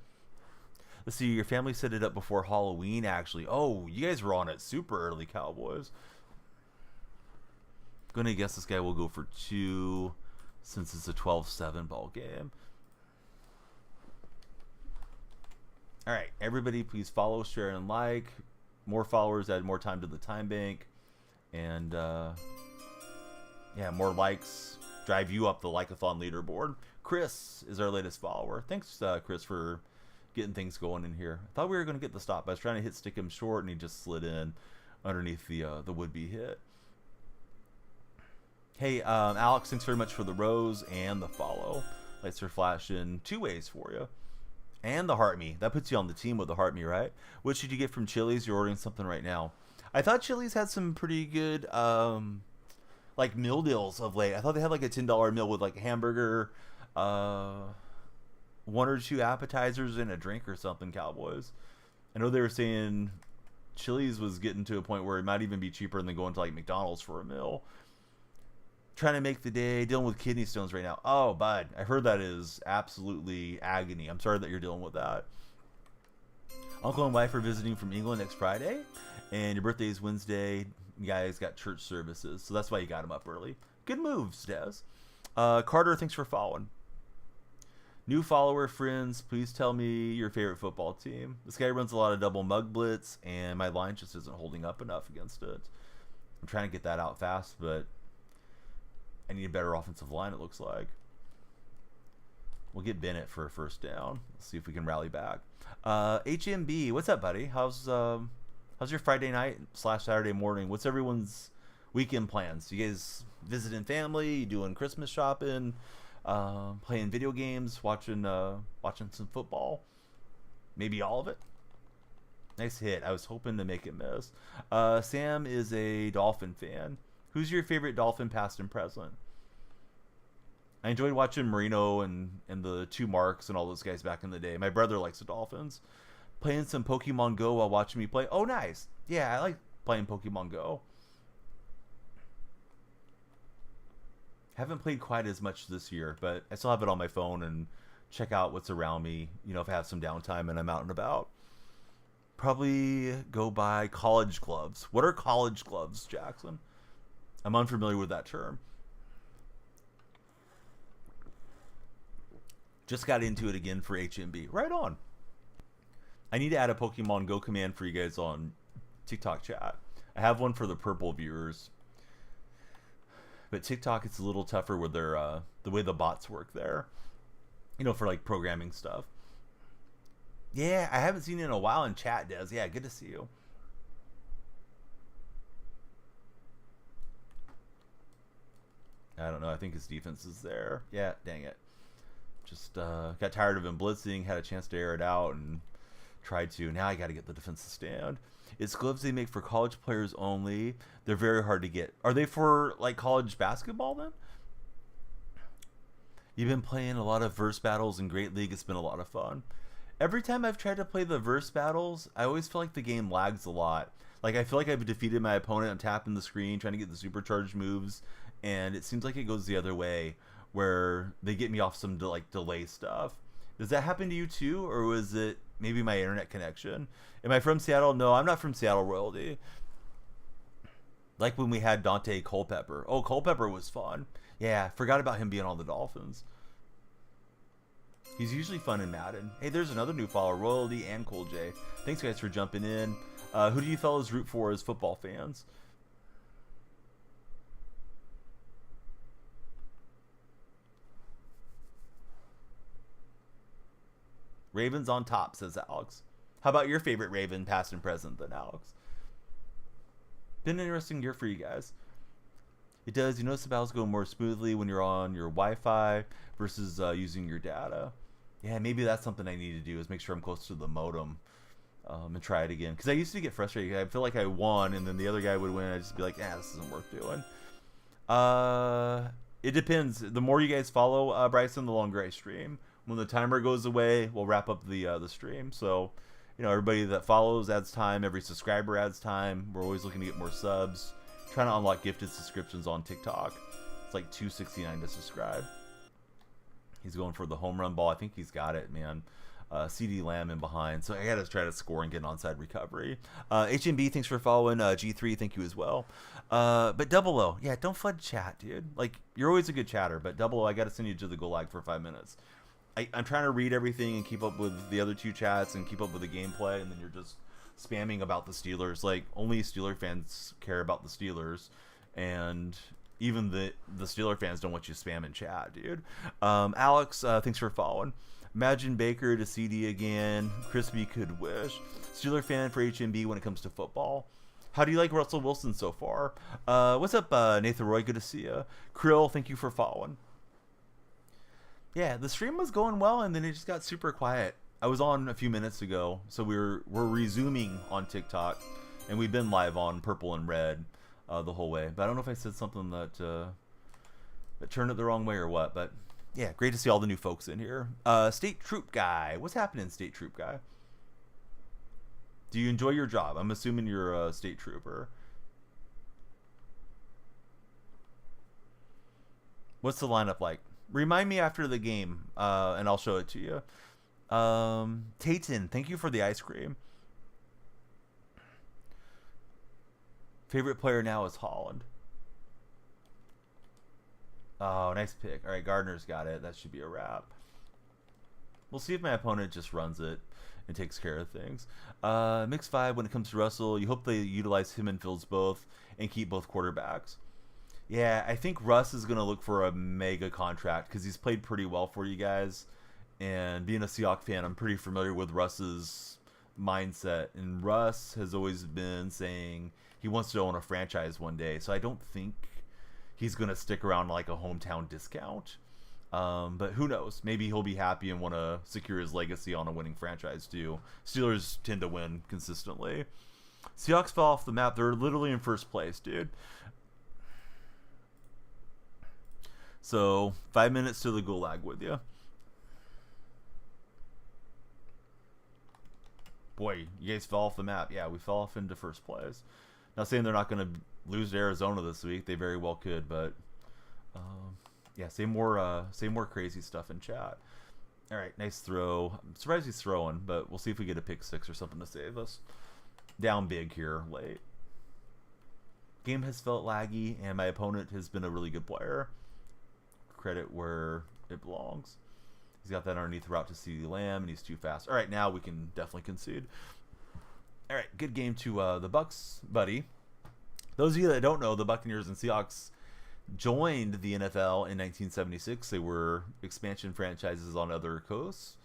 Let's see, your family set it up before Halloween, actually. Oh, you guys were on it super early, Cowboys. Going to guess this guy will go for 2 since it's a 12-7 ball game. All right, everybody, please follow, share, and like. More followers add more time to the time bank. And, yeah, more likes drive you up the like-a-thon leaderboard. Chris is our latest follower. Thanks, Chris, for getting things going in here. I thought we were going to get the stop. I was trying to hit stick him short, and he just slid in underneath the would-be hit. Hey, Alex, thanks very much for the rose and the follow. Lights are flashing 2 ways for you. And the Heart Me. That puts you on the team with the Heart Me, right? What should you get from Chili's? You're ordering something right now. I thought Chili's had some pretty good like meal deals of late. I thought they had like a $10 meal with like a hamburger, 1 or 2 appetizers and a drink or something, Cowboys. I know they were saying Chili's was getting to a point where it might even be cheaper than going to like McDonald's for a meal. Trying to make the day, dealing with kidney stones right now. Oh, bud, I heard that is absolutely agony. I'm sorry that you're dealing with that. Uncle and wife are visiting from England next Friday, and your birthday is Wednesday. You guys got church services, so that's why you got him up early. Good moves, Des. Carter, thanks for following. New follower, friends, please tell me your favorite football team. This guy runs a lot of double mug blitz, and my line just isn't holding up enough against it. I'm trying to get that out fast, but I need a better offensive line, it looks like. We'll get Bennett for a first down. Let's see if we can rally back. HMB, what's up, buddy? How's your Friday night / Saturday morning? What's everyone's weekend plans? You guys visiting family? You doing Christmas shopping? Playing video games? Watching some football? Maybe all of it? Nice hit. I was hoping to make it miss. Sam is a Dolphin fan. Who's your favorite Dolphin, past and present? I enjoyed watching Marino and the 2 Marks and all those guys back in the day. My brother likes the Dolphins. Playing some Pokemon Go while watching me play. Oh, nice. Yeah, I like playing Pokemon Go. Haven't played quite as much this year, but I still have it on my phone and check out what's around me, you know, if I have some downtime and I'm out and about. Probably go buy college gloves. What are college gloves, Jackson? I'm unfamiliar with that term. Just got into it again for HMB. Right on. I need to add a Pokemon Go command for you guys on TikTok chat. I have one for the purple viewers. But TikTok, it's a little tougher with their the way the bots work there. You know, for like programming stuff. Yeah, I haven't seen you in a while in chat, Des. Yeah, good to see you. I don't know. I think his defense is there. Yeah, dang it. Just got tired of him blitzing, had a chance to air it out, and tried to. Now I got to get the defense to stand. It's gloves they make for college players only. They're very hard to get. Are they for, like, college basketball, then? You've been playing a lot of verse battles in Great League. It's been a lot of fun. Every time I've tried to play the verse battles, I always feel like the game lags a lot. Like, I feel like I've defeated my opponent. I'm tapping the screen, trying to get the supercharged moves, and it seems like it goes the other way, where they get me off some delay stuff. Does that happen to you too, or was it maybe my internet connection? Am I from Seattle? No, I'm not from Seattle royalty. Like when we had Dante Culpepper. Oh, Culpepper was fun. Yeah, forgot about him being on the Dolphins. He's usually fun in Madden. Hey, there's another new follower, Royalty and Cole J. Thanks, guys, for jumping in. Who do you fellas root for as football fans? Ravens on top, says Alex. How about your favorite Raven, past and present, then, Alex? Been an interesting year for you guys. It does. You notice the battles go more smoothly when you're on your Wi-Fi versus using your data. Yeah, maybe that's something I need to do, is make sure I'm close to the modem and try it again. Because I used to get frustrated. I feel like I won, and then the other guy would win. I'd just be like, this isn't worth doing. It depends. The more you guys follow Bryson, the longer I stream. When the timer goes away, we'll wrap up the stream. So, you know, everybody that follows adds time. Every subscriber adds time. We're always looking to get more subs. Trying to unlock gifted subscriptions on TikTok. It's like 269 to subscribe. He's going for the home run ball. I think he's got it, man. CD Lamb in behind. So I got to try to score and get an onside recovery. HMB, thanks for following. G3, thank you as well. But Double O, yeah, don't flood chat, dude. Like, you're always a good chatter, but Double O, I got to send you to the Gulag for 5 minutes. I'm trying to read everything and keep up with the other two chats and keep up with the gameplay, and then you're just spamming about the Steelers. Like, only Steeler fans care about the Steelers, and even the Steeler fans don't want you spamming chat, dude. Alex, thanks for following. Imagine Baker to CD again. Crispy could wish. Steeler fan for HMB when it comes to football. How do you like Russell Wilson so far? What's up, Nathan Roy? Good to see you. Krill, thank you for following. Yeah, the stream was going well, and then it just got super quiet. I was on a few minutes ago, so we're resuming on TikTok, and we've been live on Purple and Red the whole way. But I don't know if I said something that turned it the wrong way or what. But yeah, great to see all the new folks in here. State Troop Guy, what's happening, State Troop Guy? Do you enjoy your job? I'm assuming you're a state trooper. What's the lineup like? Remind me after the game, and I'll show it to you. Tayton, thank you for the ice cream. Favorite player now is Holland. Oh, nice pick. All right, Gardner's got it. That should be a wrap. We'll see if my opponent just runs it and takes care of things. Mixed vibe when it comes to Russell. You hope they utilize him and Fields both and keep both quarterbacks. Yeah, I think Russ is going to look for a mega contract because he's played pretty well for you guys. And being a Seahawks fan, I'm pretty familiar with Russ's mindset. And Russ has always been saying he wants to own a franchise one day. So I don't think he's going to stick around like a hometown discount. But who knows? Maybe he'll be happy and want to secure his legacy on a winning franchise too. Steelers tend to win consistently. Seahawks fell off the map. They're literally in first place, dude. So 5 minutes to the Gulag with you. Boy, you guys fell off the map. Yeah, we fell off into first place. Not saying they're not going to lose to Arizona this week. They very well could, but yeah, say more crazy stuff in chat. All right, nice throw. I'm surprised he's throwing, but we'll see if we get a pick six or something to save us. Down big here late. Game has felt laggy, and my opponent has been a really good player. Credit where it belongs. He's got that underneath route to CD Lamb, and he's too fast. All right, now we can definitely concede. All right, good game to the Bucks, buddy. Those of you that don't know, the Buccaneers and Seahawks joined the NFL in 1976. They were expansion franchises on other coasts.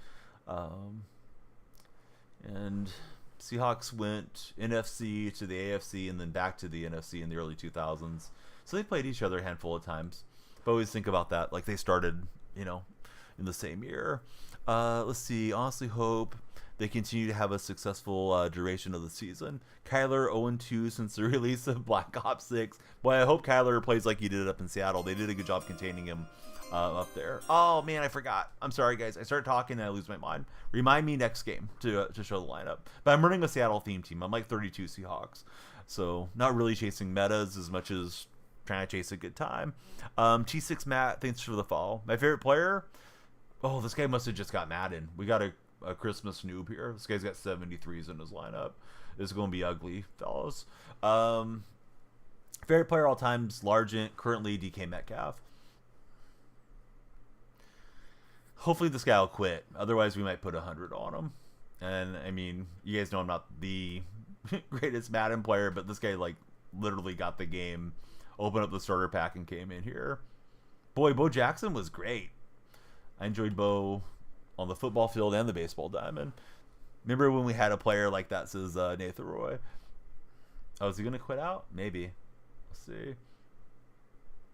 And Seahawks went NFC to the AFC and then back to the NFC in the early 2000s. So they played each other a handful of times. But always think about that. Like they started, in the same year. Let's see. Honestly hope they continue to have a successful duration of the season. Kyler 0-2 since the release of Black Ops 6. Boy, I hope Kyler plays like he did up in Seattle. They did a good job containing him up there. Oh, man, I forgot. I'm sorry, guys. I start talking and I lose my mind. Remind me next game to show the lineup. But I'm running a Seattle theme team. I'm like 32 Seahawks. So not really chasing metas as much as trying to chase a good time. T6 Matt, thanks for the follow. My favorite player? Oh, this guy must have just got Madden. We got a Christmas noob here. This guy's got 73s in his lineup. This is going to be ugly, fellas. Favorite player all times, Largent, currently DK Metcalf. Hopefully this guy will quit. Otherwise, we might put 100 on him. And, I mean, you guys know I'm not the greatest Madden player, but this guy, like, literally got the game, opened up the starter pack, and came in here. Boy, Bo Jackson was great. I enjoyed Bo on the football field and the baseball diamond. Remember when we had a player like that, says Nathan Roy. Oh, is he going to quit out? Maybe. Let's see.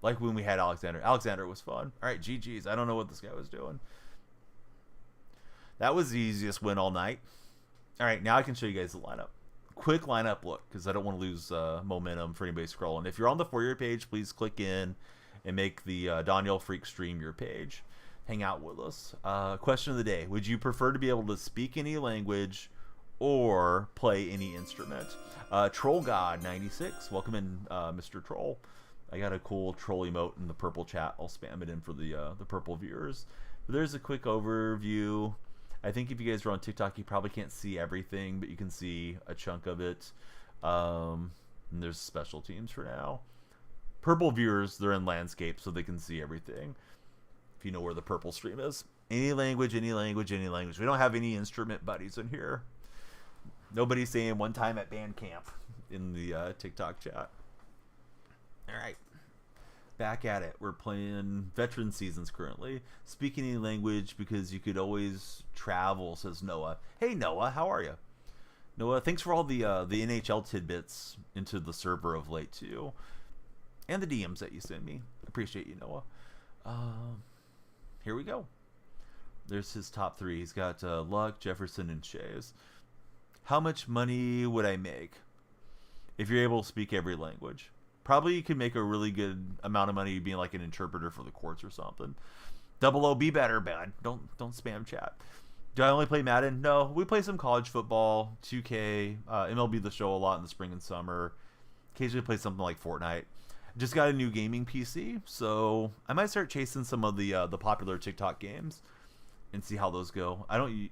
Like when we had Alexander. Alexander was fun. All right, GG's. I don't know what this guy was doing. That was the easiest win all night. All right, now I can show you guys the lineup. Quick lineup look, because I don't want to lose momentum for anybody scrolling. If you're on the For Your page, please click in and make the Daniel Freak stream your page. Hang out with us. Question of the day. Would you prefer to be able to speak any language or play any instrument? Troll God 96. Welcome in, Mr. Troll. I got a cool troll emote in the purple chat. I'll spam it in for the purple viewers. But there's a quick overview. I think if you guys are on TikTok, you probably can't see everything, but you can see a chunk of it. And there's special teams for now. Purple viewers, they're in landscape, so they can see everything. If you know where the purple stream is. Any language, any language, any language. We don't have any instrument buddies in here. Nobody's saying one time at band camp in the TikTok chat. All right. Back at it. We're playing veteran seasons currently. Speaking any language because you could always travel, says Noah. Hey, Noah, how are you? Noah, thanks for all the NHL tidbits into the server of late, too. And the DMs that you send me. Appreciate you, Noah. Here we go. There's his top three. He's got Luck, Jefferson, and Shays. How much money would I make if you're able to speak every language? Probably you could make a really good amount of money being like an interpreter for the courts or something. Double O, be better, bad. Don't spam chat. Do I only play Madden? No, we play some college football, 2K, MLB The Show a lot in the spring and summer. Occasionally play something like Fortnite. Just got a new gaming PC, so I might start chasing some of the popular TikTok games and see how those go. I don't,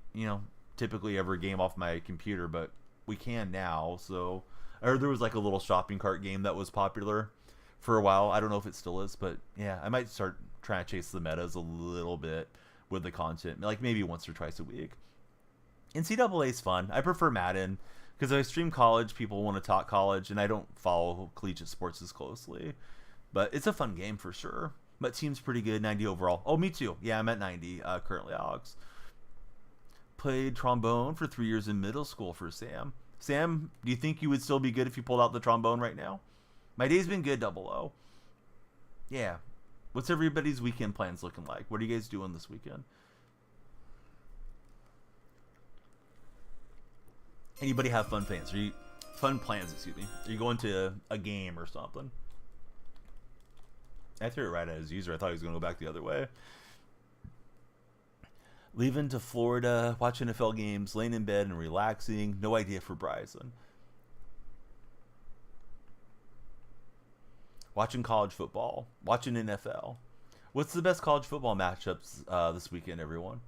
typically ever game off my computer, but we can now. So, or there was like a little shopping cart game that was popular for a while. I don't know if it still is, but yeah, I might start trying to chase the metas a little bit with the content, like maybe once or twice a week. NCAA is fun. I prefer Madden because I stream college. People want to talk college, and I don't follow collegiate sports as closely. But it's a fun game for sure. But team's pretty good, 90 overall. Oh, me too. Yeah, I'm at 90 currently, Alex. Played trombone for 3 years in middle school for Sam. Sam, do you think you would still be good if you pulled out the trombone right now? My day's been good, Double O. Yeah. What's everybody's weekend plans looking like? What are you guys doing this weekend? Anybody have fun plans? Excuse me. Are you going to a game or something? I threw it right at his user. I thought he was going to go back the other way. Leaving to Florida, watching NFL games, laying in bed and relaxing. No idea for Bryson. Watching college football. Watching NFL. What's the best college football matchups this weekend, everyone?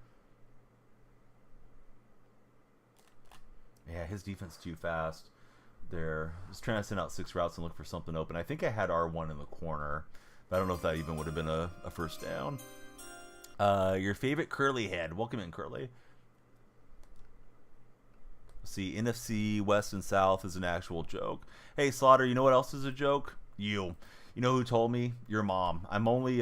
Yeah, his defense too fast. There. Just trying to send out 6 routes and look for something open. I think I had R1 in the corner. But I don't know if that even would have been a first down. Your favorite curly head. Welcome in, Curly. Let's see, NFC West and South is an actual joke. Hey, Slaughter, you know what else is a joke? You. You know who told me? Your mom. I'm only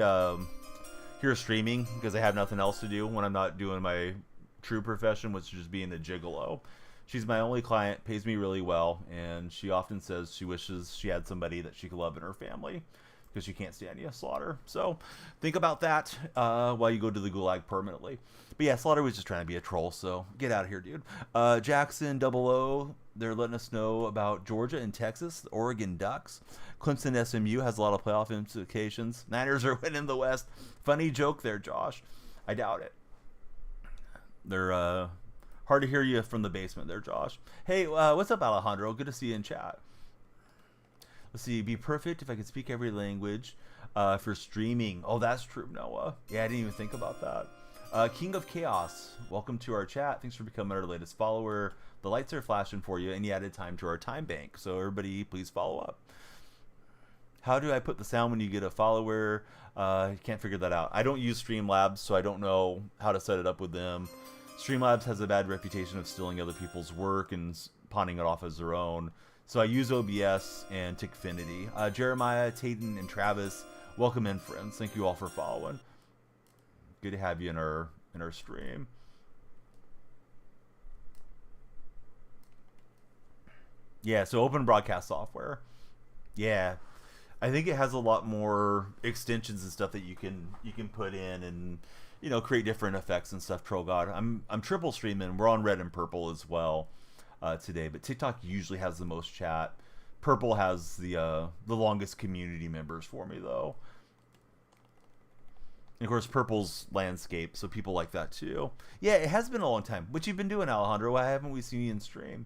here streaming because I have nothing else to do when I'm not doing my true profession, which is just being a gigolo. She's my only client, pays me really well, and she often says she wishes she had somebody that she could love in her family because she can't stand you, Slaughter. So think about that while you go to the gulag permanently. But yeah, Slaughter was just trying to be a troll, so get out of here, dude. Jackson, Double O, they're letting us know about Georgia and Texas, the Oregon Ducks. Clemson SMU has a lot of playoff implications. Niners are winning the West. Funny joke there, Josh. I doubt it. They're hard to hear you from the basement there, Josh. Hey, what's up, Alejandro? Good to see you in chat. Let's see. Be perfect if I could speak every language for streaming. Oh, that's true, Noah. Yeah, I didn't even think about that. King of Chaos, welcome to our chat. Thanks for becoming our latest follower. The lights are flashing for you, and you added time to our time bank. So everybody, please follow up. How do I put the sound when you get a follower? Can't figure that out. I don't use Streamlabs, so I don't know how to set it up with them. Streamlabs has a bad reputation of stealing other people's work and pawning it off as their own. So I use OBS and Tickfinity. Jeremiah, Tayton, and Travis, welcome in, friends. Thank you all for following. Good to have you in our stream. Yeah, so open broadcast software. Yeah, I think it has a lot more extensions and stuff that you can put in and create different effects and stuff. Troll God, I'm triple streaming. We're on red and purple as well today, but TikTok usually has the most chat. Purple has the longest community members for me though. And of course, purple's landscape, so people like that too. Yeah, it has been a long time. What you've been doing, Alejandro? Why haven't we seen you in stream?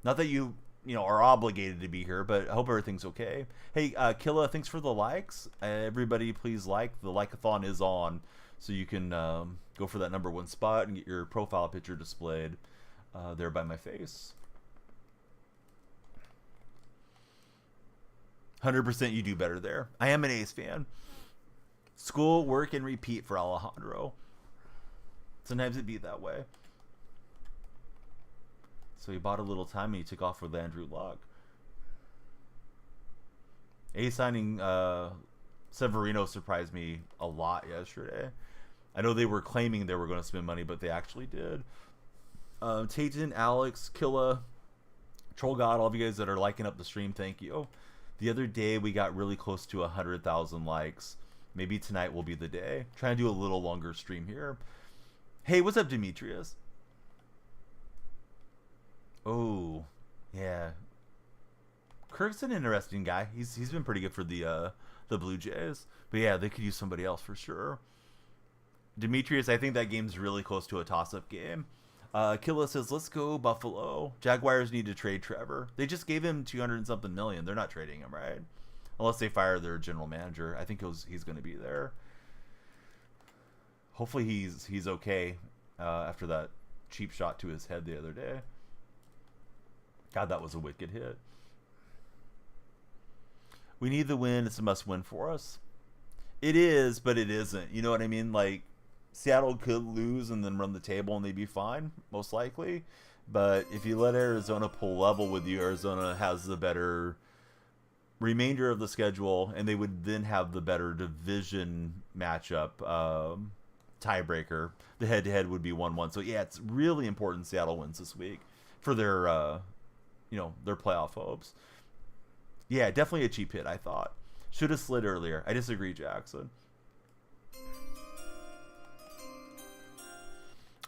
Not that you are obligated to be here, but I hope everything's okay. Hey, Killa, thanks for the likes. Everybody, please like. The like-a-thon is on, so you can go for that #1 spot and get your profile picture displayed there by my face. 100% you do better there. I am an A's fan. School, work, and repeat for Alejandro. Sometimes it be that way. So he bought a little time and he took off with Andrew Luck. A signing Severino surprised me a lot yesterday. I know they were claiming they were going to spend money, but they actually did. Tajan, Alex, Killa, Troll God, all of you guys that are liking up the stream, thank you. The other day we got really close to 100,000 likes. Maybe tonight will be the day. Trying to do a little longer stream here. Hey, what's up, Demetrius? Oh, yeah. Kirk's an interesting guy. He's been pretty good for the Blue Jays. But yeah, they could use somebody else for sure. Demetrius, I think that game's really close to a toss-up game. Killa says, let's go Buffalo. Jaguars need to trade Trevor. They just gave him 200-something million. They're not trading him, right? Unless they fire their general manager. I think he's going to be there. Hopefully he's okay after that cheap shot to his head the other day. God, that was a wicked hit. We need the win. It's a must-win for us. It is, but it isn't. You know what I mean? Like, Seattle could lose and then run the table and they'd be fine, most likely. But if you let Arizona pull level with you, Arizona has the better remainder of the schedule, and they would then have the better division matchup tiebreaker. The head-to-head would be 1-1. So, yeah, it's really important Seattle wins this week for their, their playoff hopes. Yeah, definitely a cheap hit, I thought. Should have slid earlier. I disagree, Jackson.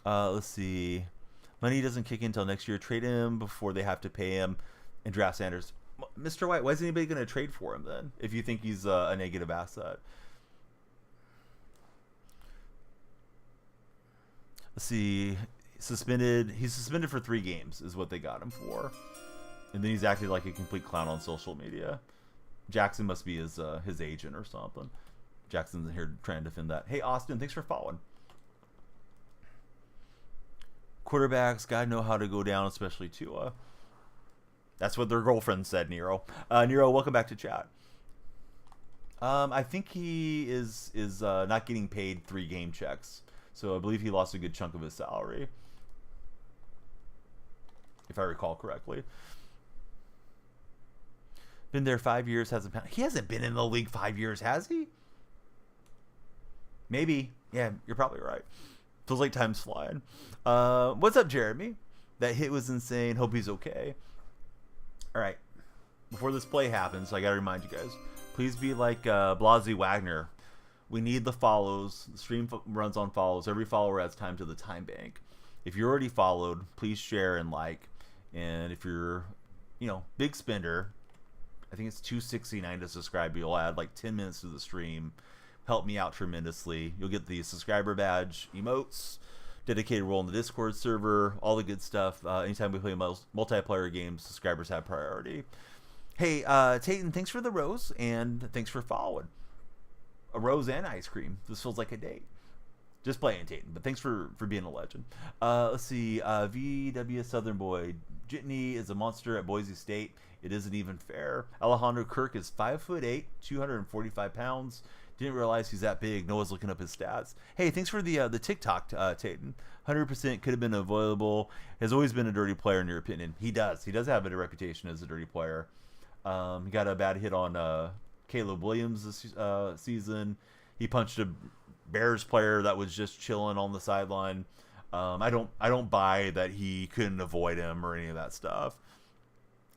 Let's see. Money doesn't kick in until next year. Trade him before they have to pay him and draft Sanders. Mr. White, why is anybody going to trade for him then if you think he's a negative asset? Let's see. He's suspended for 3 games is what they got him for. And then he's acted like a complete clown on social media. Jackson must be his agent or something. Jackson's here trying to defend that. Hey, Austin, thanks for following. Quarterbacks gotta know how to go down, especially Tua. That's what their girlfriend said, Nero. Nero, welcome back to chat. I think he is not getting paid 3 game checks, so I believe he lost a good chunk of his salary, if I recall correctly. Been there 5 years, he hasn't been in the league 5 years, has he? Maybe. Yeah, you're probably right. Feels like time's flying. What's up, Jeremy? That hit was insane. Hope he's okay. All right. Before this play happens, I got to remind you guys, please be like Blasey Wagner. We need the follows. The stream runs on follows. Every follower adds time to the time bank. If you're already followed, please share and like. And if you're, big spender, I think it's $2.69 to subscribe. You'll add like 10 minutes to the stream. Help me out tremendously. You'll get the subscriber badge, emotes, dedicated role in the Discord server, all the good stuff. Anytime we play multiplayer games, subscribers have priority. Hey, Tayton, thanks for the rose, and thanks for following. A rose and ice cream. This feels like a date. Just playing, Tayton, but thanks for being a legend. Let's see. VW Southern Boy. Jitney is a monster at Boise State. It isn't even fair. Alejandro Kirk is 5'8", 245 pounds. Didn't realize he's that big. Noah's looking up his stats. Hey, thanks for the TikTok, Tayton. 100% could have been avoidable. Has always been a dirty player, in your opinion. He does. He does have a reputation as a dirty player. He got a bad hit on Caleb Williams this season. He punched a Bears player that was just chilling on the sideline. I don't buy that he couldn't avoid him or any of that stuff.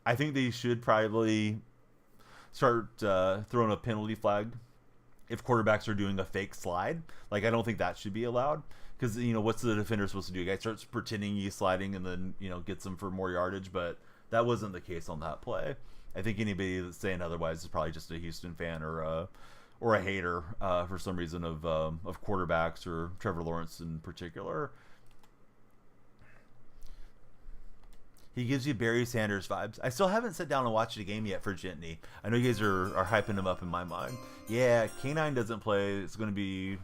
I think they should probably start throwing a penalty flag if quarterbacks are doing a fake slide. Like, I don't think that should be allowed, because what's the defender supposed to do? The guy starts pretending he's sliding and then gets him for more yardage, but that wasn't the case on that play. I think anybody that's saying otherwise is probably just a Houston fan or a hater for some reason of quarterbacks or Trevor Lawrence in particular. He gives you Barry Sanders vibes. I still haven't sat down and watched a game yet for Gentney. I know you guys are hyping him up in my mind. Yeah, K9 doesn't play. It's going to be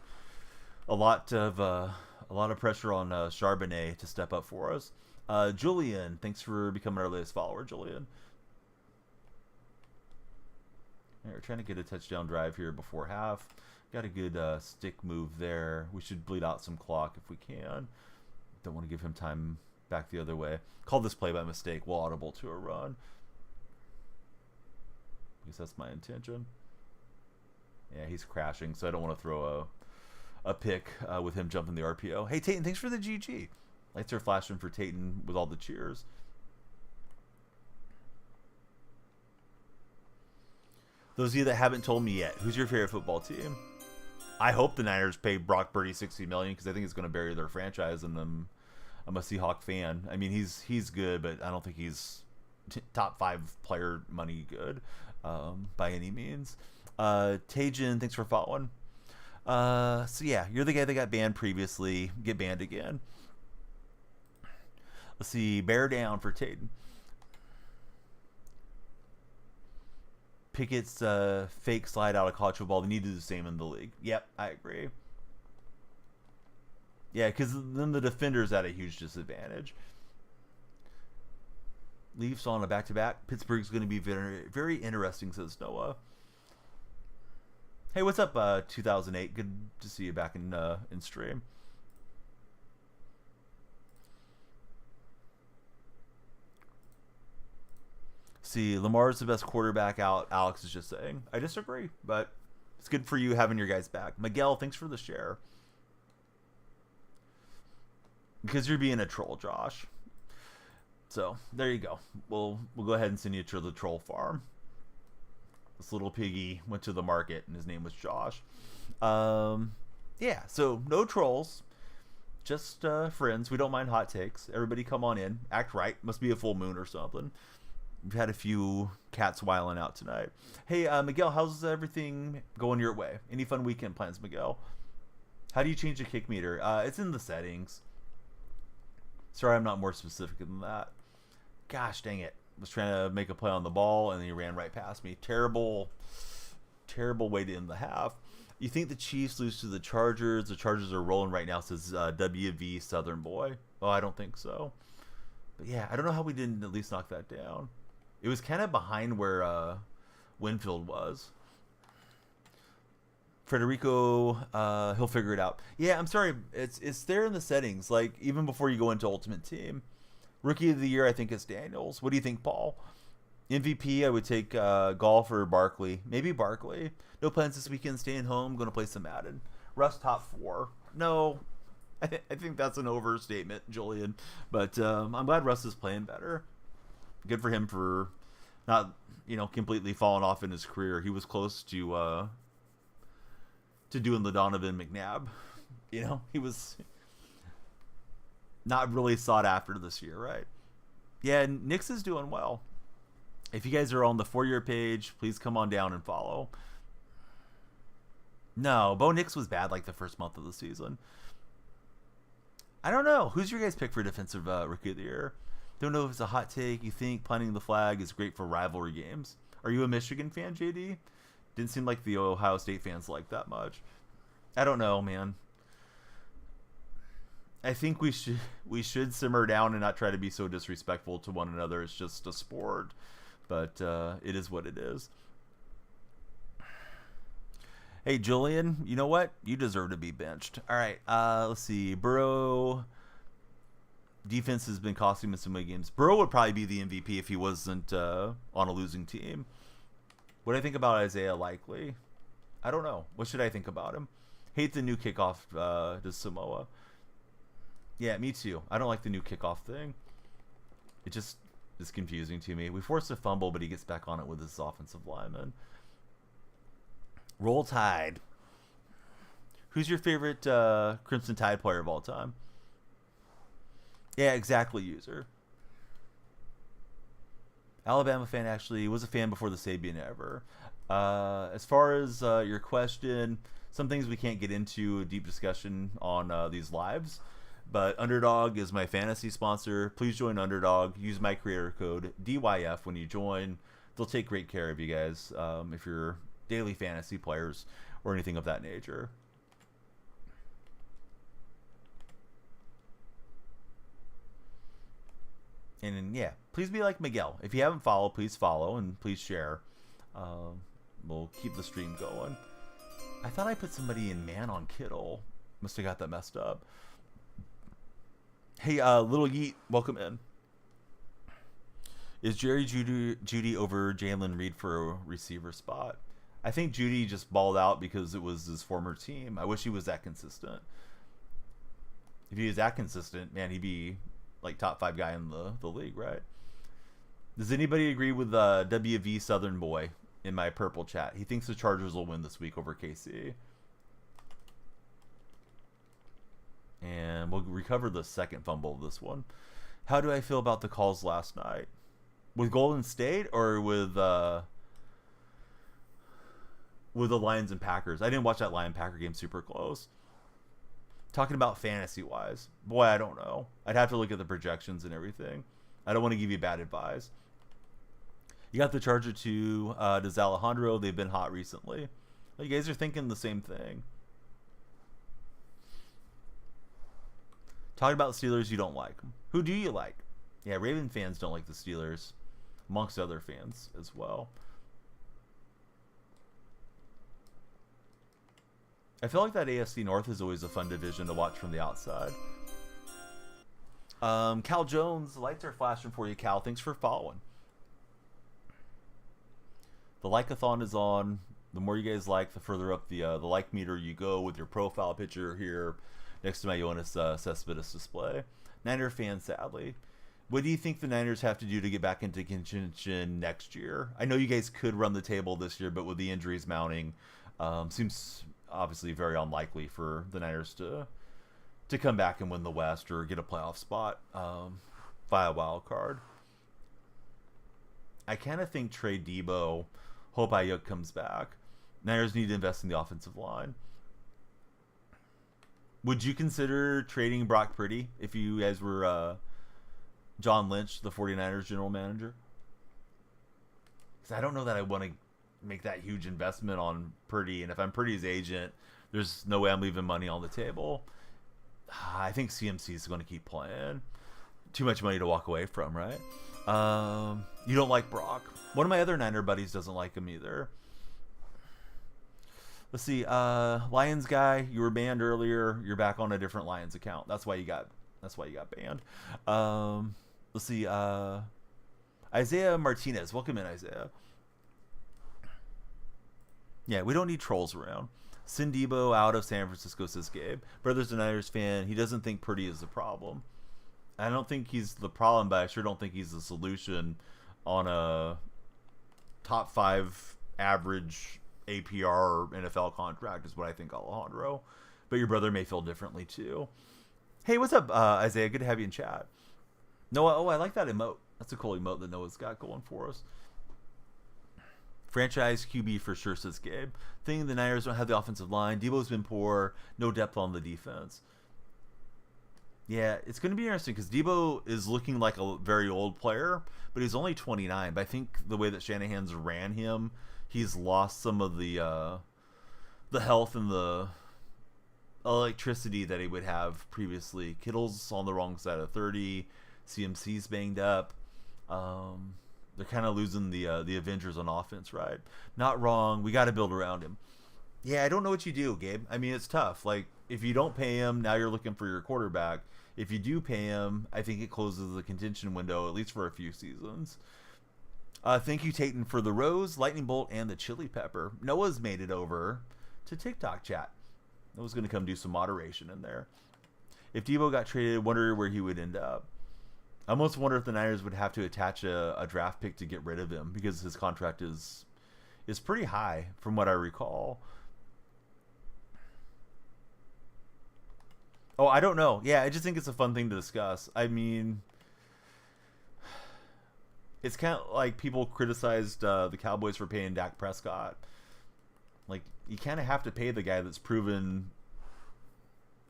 a lot of pressure on Charbonnet to step up for us. Julian, thanks for becoming our latest follower, Julian. We're trying to get a touchdown drive here before half. Got a good stick move there. We should bleed out some clock if we can. Don't want to give him time back the other way. Called this play by mistake. We'll audible to a run. I guess that's my intention. Yeah, he's crashing, so I don't want to throw a pick with him jumping the RPO. Hey, Tayton, thanks for the GG. Lights are flashing for Tayton with all the cheers. Those of you that haven't told me yet, who's your favorite football team? I hope the Niners pay Brock Purdy $60 million because I think it's going to bury their franchise, and I'm a Seahawk fan. I mean, he's good, but I don't think he's top 5 player money good by any means. Tajin, thanks for following. So yeah, you're the guy that got banned previously. Get banned again. Let's see. Bear down for Tatum. Pickett's fake slide out of college football. They need to do the same in the league. Yep, I agree. Yeah, because then the defender's at a huge disadvantage. Leafs on a back-to-back. Pittsburgh's going to be very, very interesting, says Noah. Hey, what's up, 2008? Good to see you back in stream. See, Lamar's the best quarterback out. Alex is just saying. I disagree, but it's good for you having your guys back. Miguel, thanks for the share. Because you're being a troll, Josh. So, there you go. We'll go ahead and send you to the troll farm. This little piggy went to the market, and his name was Josh. Yeah, so no trolls. Just friends. We don't mind hot takes. Everybody come on in. Act right. Must be a full moon or something. We've had a few cats wiling out tonight. Hey, Miguel, how's everything going your way? Any fun weekend plans, Miguel? How do you change the kick meter? It's in the settings. Sorry, I'm not more specific than that. Gosh, dang it. Was trying to make a play on the ball, and then he ran right past me. Terrible way to end the half. You think the Chiefs lose to the Chargers? The Chargers are rolling right now, says WV Southern Boy. Oh, I don't think so. But yeah, I don't know how we didn't at least knock that down. It was kind of behind where Winfield was. Federico, he'll figure it out. Yeah, I'm sorry. It's there in the settings, like even before you go into Ultimate Team. Rookie of the Year, I think it's Daniels. What do you think, Paul? MVP, I would take Golf or Barkley. Maybe Barkley. No plans this weekend. Staying home. Going to play some Madden. Russ top 4. No, I think that's an overstatement, Julian. But I'm glad Russ is playing better. Good for him for not, completely falling off in his career. He was close to doing the Donovan McNabb. He was not really sought after this year, right? Yeah, Nix is doing well. If you guys are on the 4-year page, please come on down and follow. No, Bo Nix was bad like the first month of the season. I don't know. Who's your guys' pick for defensive rookie of the year? Don't know if it's a hot take. You think planting the flag is great for rivalry games? Are you a Michigan fan, JD? Didn't seem like the Ohio State fans liked that much. I don't know, man. I think we should simmer down and not try to be so disrespectful to one another. It's just a sport, but it is what it is. Hey, Julian, you know what? You deserve to be benched. All right, let's see. Burrow defense has been costing him in so many games. Burrow would probably be the MVP if he wasn't on a losing team. What do I think about Isaiah Likely? I don't know. What should I think about him? Hate the new kickoff to Samoa. Yeah, me too. I don't like the new kickoff thing. It just is confusing to me. We forced a fumble, but he gets back on it with his offensive lineman. Roll Tide. Who's your favorite Crimson Tide player of all time? Yeah, exactly, user. Alabama fan, actually was a fan before the Sabian ever. As far as your question, some things we can't get into a deep discussion on these lives, But Underdog is my fantasy sponsor. Please join Underdog. Use my creator code DYF when you join. They'll take great care of you guys if you're daily fantasy players or anything of that nature. And yeah, please be like Miguel. If you haven't followed, please follow and please share. We'll keep the stream going. I thought I put somebody in man on Kittle. Must have got that messed up. Hey, Little Yeet, welcome in. Is Jerry Jeudy over Jalen Reed for a receiver spot? I think Jeudy just balled out because it was his former team. I wish he was that consistent. If he was that consistent, man, he'd be like top 5 guy in the league, right? Does anybody agree with WV Southern Boy in my purple chat? He thinks the Chargers will win this week over KC. And we'll recover the second fumble of this one. How do I feel about the calls last night? With Golden State or with the Lions and Packers? I didn't watch that Lion-Packer game super close. Talking about fantasy-wise. Boy, I don't know. I'd have to look at the projections and everything. I don't want to give you bad advice. You got the Charger to Alejandro. They've been hot recently. You guys are thinking the same thing. Talking about Steelers you don't like. Who do you like? Yeah, Raven fans don't like the Steelers, amongst other fans as well. I feel like that AFC North is always a fun division to watch from the outside. Cal Jones, the lights are flashing for you, Cal. Thanks for following. The like-a-thon is on. The more you guys like, the further up the like meter you go with your profile picture here next to my Jonas Cespedes display. Niner fans, sadly. What do you think the Niners have to do to get back into contention next year? I know you guys could run the table this year, but with the injuries mounting, seems obviously very unlikely for the Niners to come back and win the West or get a playoff spot via wild card. I kind of think trade Debo, hope Ayuk comes back. Niners need to invest in the offensive line. Would you consider trading Brock Purdy if you guys were John Lynch, the 49ers general manager? Because I don't know that I want to make that huge investment on Purdy, and if I'm Purdy's agent, there's no way I'm leaving money on the table. I think CMC is going to keep playing. Too much money to walk away from, right? You don't like Brock. One of my other Niner buddies doesn't like him either. Let's see. Lions guy, you were banned earlier. You're back on a different Lions account. That's why you got banned. Let's see. Isaiah Martinez, welcome in, Isaiah. Yeah, we don't need trolls around. Send Debo out of San Francisco, says Gabe. Brother's a Niners fan. He doesn't think Purdy is the problem. I don't think he's the problem, but I sure don't think he's the solution on a top 5 average APR NFL contract is what I think, Alejandro. But your brother may feel differently too. Hey, what's up, Isaiah? Good to have you in chat. Noah, I like that emote. That's a cool emote that Noah's got going for us. Franchise QB for sure, says Gabe. Thinking the Niners don't have the offensive line. Debo's been poor. No depth on the defense. Yeah, it's going to be interesting because Debo is looking like a very old player, but he's only 29. But I think the way that Shanahan's ran him, he's lost some of the health and the electricity that he would have previously. Kittle's on the wrong side of 30. CMC's banged up. They're kind of losing the Avengers on offense, right? Not wrong. We got to build around him. Yeah, I don't know what you do, Gabe. I mean, it's tough. Like, if you don't pay him, now you're looking for your quarterback. If you do pay him, I think it closes the contention window, at least for a few seasons. Thank you, Tayton, for the rose, lightning bolt, and the chili pepper. Noah's made it over to TikTok chat. Noah's going to come do some moderation in there. If Debo got traded, wonder where he would end up. I almost wonder if the Niners would have to attach a draft pick to get rid of him because his contract is pretty high from what I recall. Oh, I don't know. Yeah, I just think it's a fun thing to discuss. I mean, it's kind of like people criticized the Cowboys for paying Dak Prescott. Like, you kind of have to pay the guy that's proven,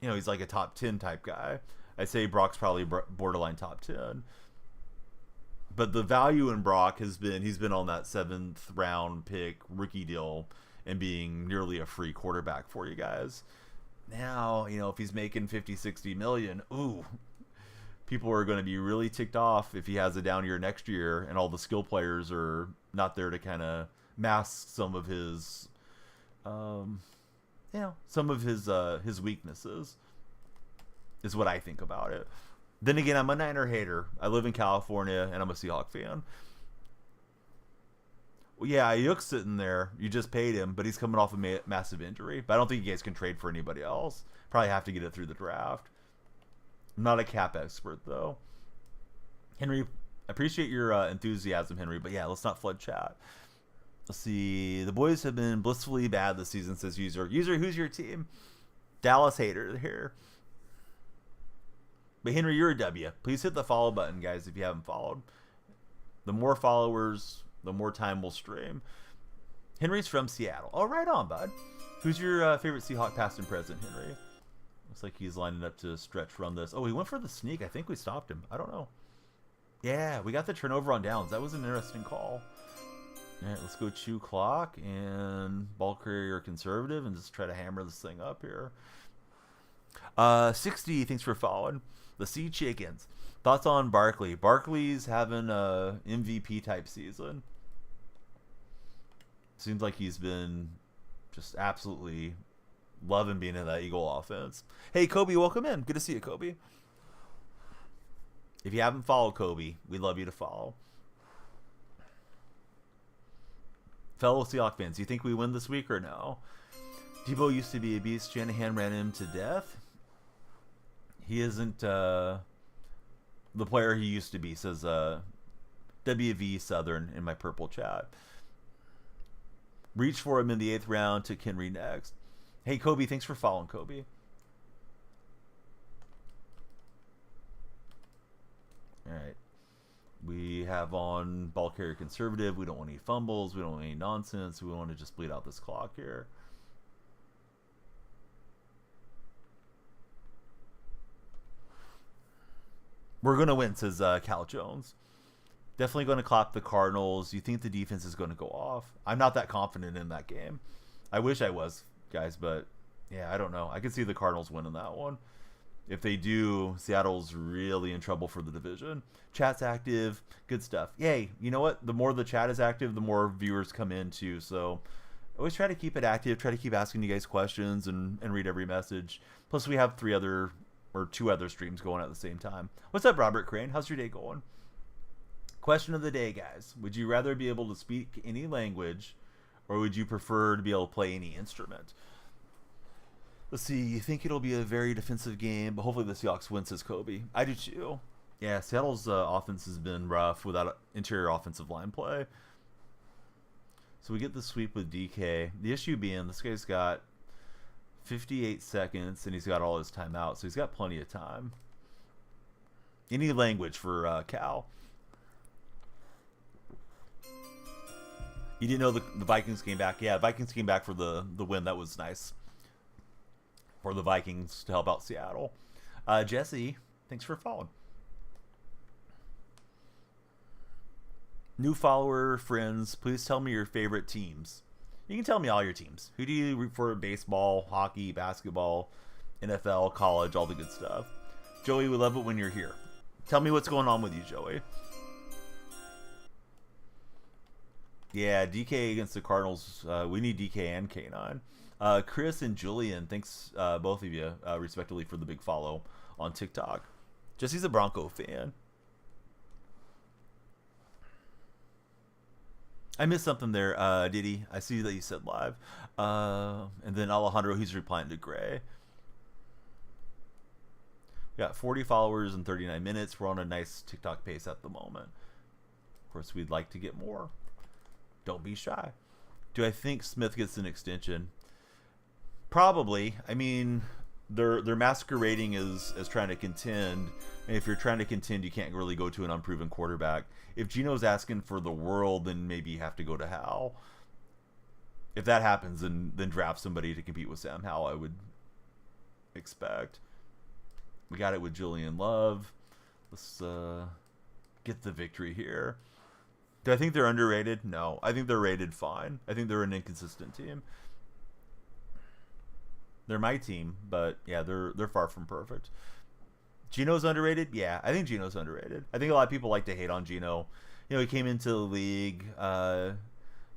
he's like a top 10 type guy. I say Brock's probably borderline top 10. But the value in Brock has been, he's been on that 7th round pick rookie deal and being nearly a free quarterback for you guys. Now, you know, if he's making 50, 60 million, ooh, people are going to be really ticked off if he has a down year next year and all the skill players are not there to kind of mask some of his, some of his weaknesses, is what I think about it. Then again, I'm a Niner hater. I live in California, and I'm a Seahawk fan. Well, yeah, Ayuk's sitting there. You just paid him, but he's coming off a massive injury. But I don't think you guys can trade for anybody else. Probably have to get it through the draft. I'm not a cap expert, though. Henry, appreciate your enthusiasm, Henry. But yeah, let's not flood chat. Let's see. The boys have been blissfully bad this season, says User. User, who's your team? Dallas hater here. But Henry, you're a W. Please hit the follow button, guys, if you haven't followed. The more followers, the more time we'll stream. Henry's from Seattle. Oh, right on, bud. Who's your favorite Seahawk past and present, Henry? Looks like he's lining up to stretch run this. Oh, he went for the sneak. I think we stopped him. I don't know. Yeah, we got the turnover on downs. That was an interesting call. All right, let's go chew clock and ball carrier conservative and just try to hammer this thing up here. 60, thanks for following. The Sea Chickens. Thoughts on Barkley? Barkley's having a MVP type season. Seems like he's been just absolutely loving being in that Eagle offense. Hey, Kobe, welcome in. Good to see you, Kobe. If you haven't followed Kobe, we'd love you to follow. Fellow Seahawk fans, do you think we win this week or no? Debo used to be a beast. Shanahan ran him to death. He isn't the player he used to be, says WV Southern in my purple chat. Reach for him in the 8th round, took Henry next. Hey, Kobe, thanks for following, Kobe. All right. We have on ball carrier conservative. We don't want any fumbles. We don't want any nonsense. We want to just bleed out this clock here. We're going to win, says Cal Jones. Definitely going to clap the Cardinals. You think the defense is going to go off? I'm not that confident in that game. I wish I was, guys, but yeah, I don't know. I could see the Cardinals winning that one. If they do, Seattle's really in trouble for the division. Chat's active. Good stuff. Yay. You know what? The more the chat is active, the more viewers come in too. So always try to keep it active. Try to keep asking you guys questions and read every message. Plus, we have 2 other streams going at the same time. What's up, Robert Crane? How's your day going? Question of the day, guys. Would you rather be able to speak any language, or would you prefer to be able to play any instrument? Let's see. You think it'll be a very defensive game, but hopefully the Seahawks win, says Kobe. I do too. Yeah, Seattle's offense has been rough without interior offensive line play. So we get the sweep with DK. The issue being this guy's got 58 seconds, and he's got all his time out, so he's got plenty of time. Any language for Cal. You didn't know the Vikings came back. Yeah, Vikings came back for the win. That was nice for the Vikings to help out Seattle. Jesse, thanks for following. New follower, friends, please tell me your favorite teams. You can tell me all your teams. Who do you root for? Baseball, hockey, basketball, NFL, college, all the good stuff. Joey, we love it when you're here. Tell me what's going on with you, Joey. Yeah, DK against the Cardinals. We need DK and K9. Chris and Julian, thanks both of you, respectively, for the big follow on TikTok. Jesse's a Bronco fan. I missed something there, Diddy. I see that you said live. And then Alejandro, he's replying to Gray. We got 40 followers in 39 minutes. We're on a nice TikTok pace at the moment. Of course, we'd like to get more. Don't be shy. Do I think Smith gets an extension? Probably. I mean, they're masquerading as trying to contend. And if you're trying to contend, you can't really go to an unproven quarterback. If Gino's asking for the world, then maybe you have to go to Hal. If that happens, then draft somebody to compete with Sam Howell, I would expect. We got it with Julian Love. Let's get the victory here. Do I think they're underrated? No. I think they're rated fine. I think they're an inconsistent team. They're my team, but yeah, they're far from perfect. Gino's underrated? Yeah, I think Gino's underrated. I think a lot of people like to hate on Gino. You know, he came into the league. I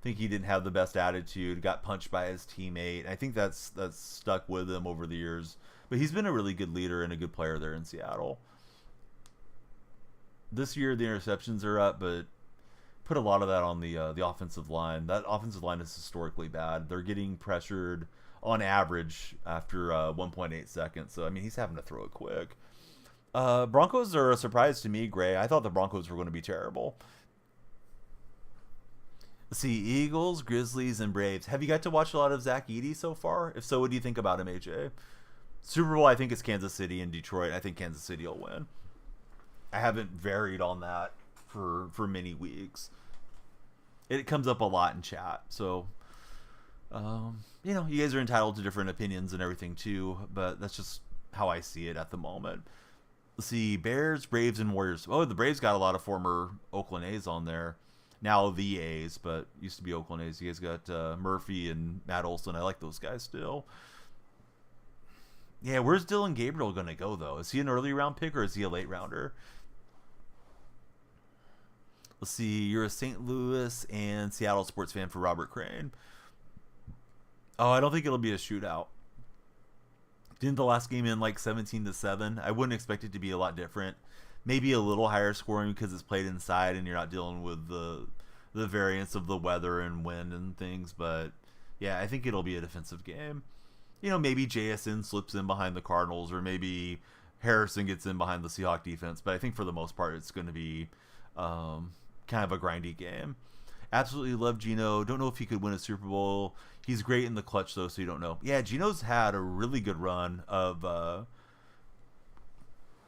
think he didn't have the best attitude. Got punched by his teammate. I think that's stuck with him over the years. But he's been a really good leader and a good player there in Seattle. This year the interceptions are up, but put a lot of that on the offensive line. That offensive line is historically bad. They're getting pressured on average after 1.8 seconds. So I mean, he's having to throw it quick. Broncos are a surprise to me, Gray. I thought the Broncos were going to be terrible. Let's see, Eagles, Grizzlies, and Braves. Have you got to watch a lot of Zach Edey so far? If so, what do you think about him, AJ? Super Bowl, I think it's Kansas City and Detroit. I think Kansas City will win. I haven't varied on that for many weeks. It comes up a lot in chat, so you know, you guys are entitled to different opinions and everything too, but that's just how I see it at the moment. Let's see, Bears, Braves, and Warriors. Oh, the Braves got a lot of former Oakland A's on there. Now the A's, but used to be Oakland A's. You guys got Murphy and Matt Olson. I like those guys still. Yeah, where's Dylan Gabriel going to go, though? Is he an early round pick or is he a late rounder? Let's see, you're a St. Louis and Seattle sports fan for Robert Crane. Oh, I don't think it'll be a shootout. Didn't the last game end like 17-7? I wouldn't expect it to be a lot different. Maybe a little higher scoring because it's played inside and you're not dealing with the variance of the weather and wind and things. But yeah, I think it'll be a defensive game. You know, maybe JSN slips in behind the Cardinals, or maybe Harrison gets in behind the Seahawks defense. But I think for the most part, it's going to be kind of a grindy game. Absolutely love Gino. Don't know if he could win a Super Bowl. He's great in the clutch, though, so you don't know. Yeah, Gino's had a really good run of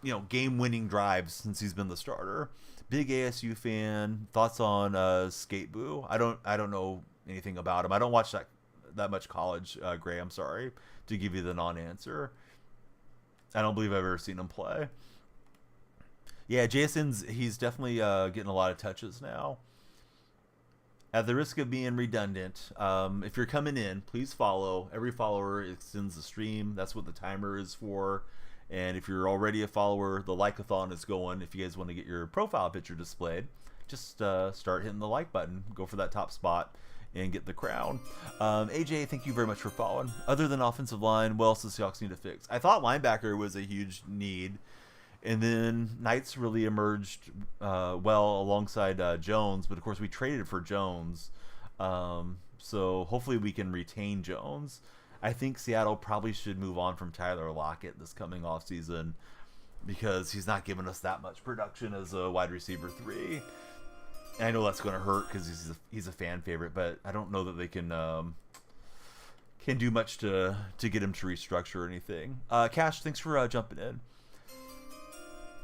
you know, game-winning drives since he's been the starter. Big ASU fan. Thoughts on Skate Boo? I don't know anything about him. I don't watch that much college, Gray. I'm sorry to give you the non-answer. I don't believe I've ever seen him play. Yeah, he's definitely getting a lot of touches now. At the risk of being redundant, if you're coming in, please follow. Every follower extends the stream. That's what the timer is for. And if you're already a follower, the like-a-thon is going. If you guys want to get your profile picture displayed, just start hitting the like button. Go for that top spot and get the crown. AJ, thank you very much for following. Other than offensive line, what else does Seahawks need to fix? I thought linebacker was a huge need. And then Knights really emerged well alongside Jones. But, of course, we traded for Jones. So hopefully we can retain Jones. I think Seattle probably should move on from Tyler Lockett this coming offseason because he's not giving us that much production as a wide receiver 3. And I know that's going to hurt because he's a fan favorite, but I don't know that they can do much to get him to restructure or anything. Cash, thanks for jumping in.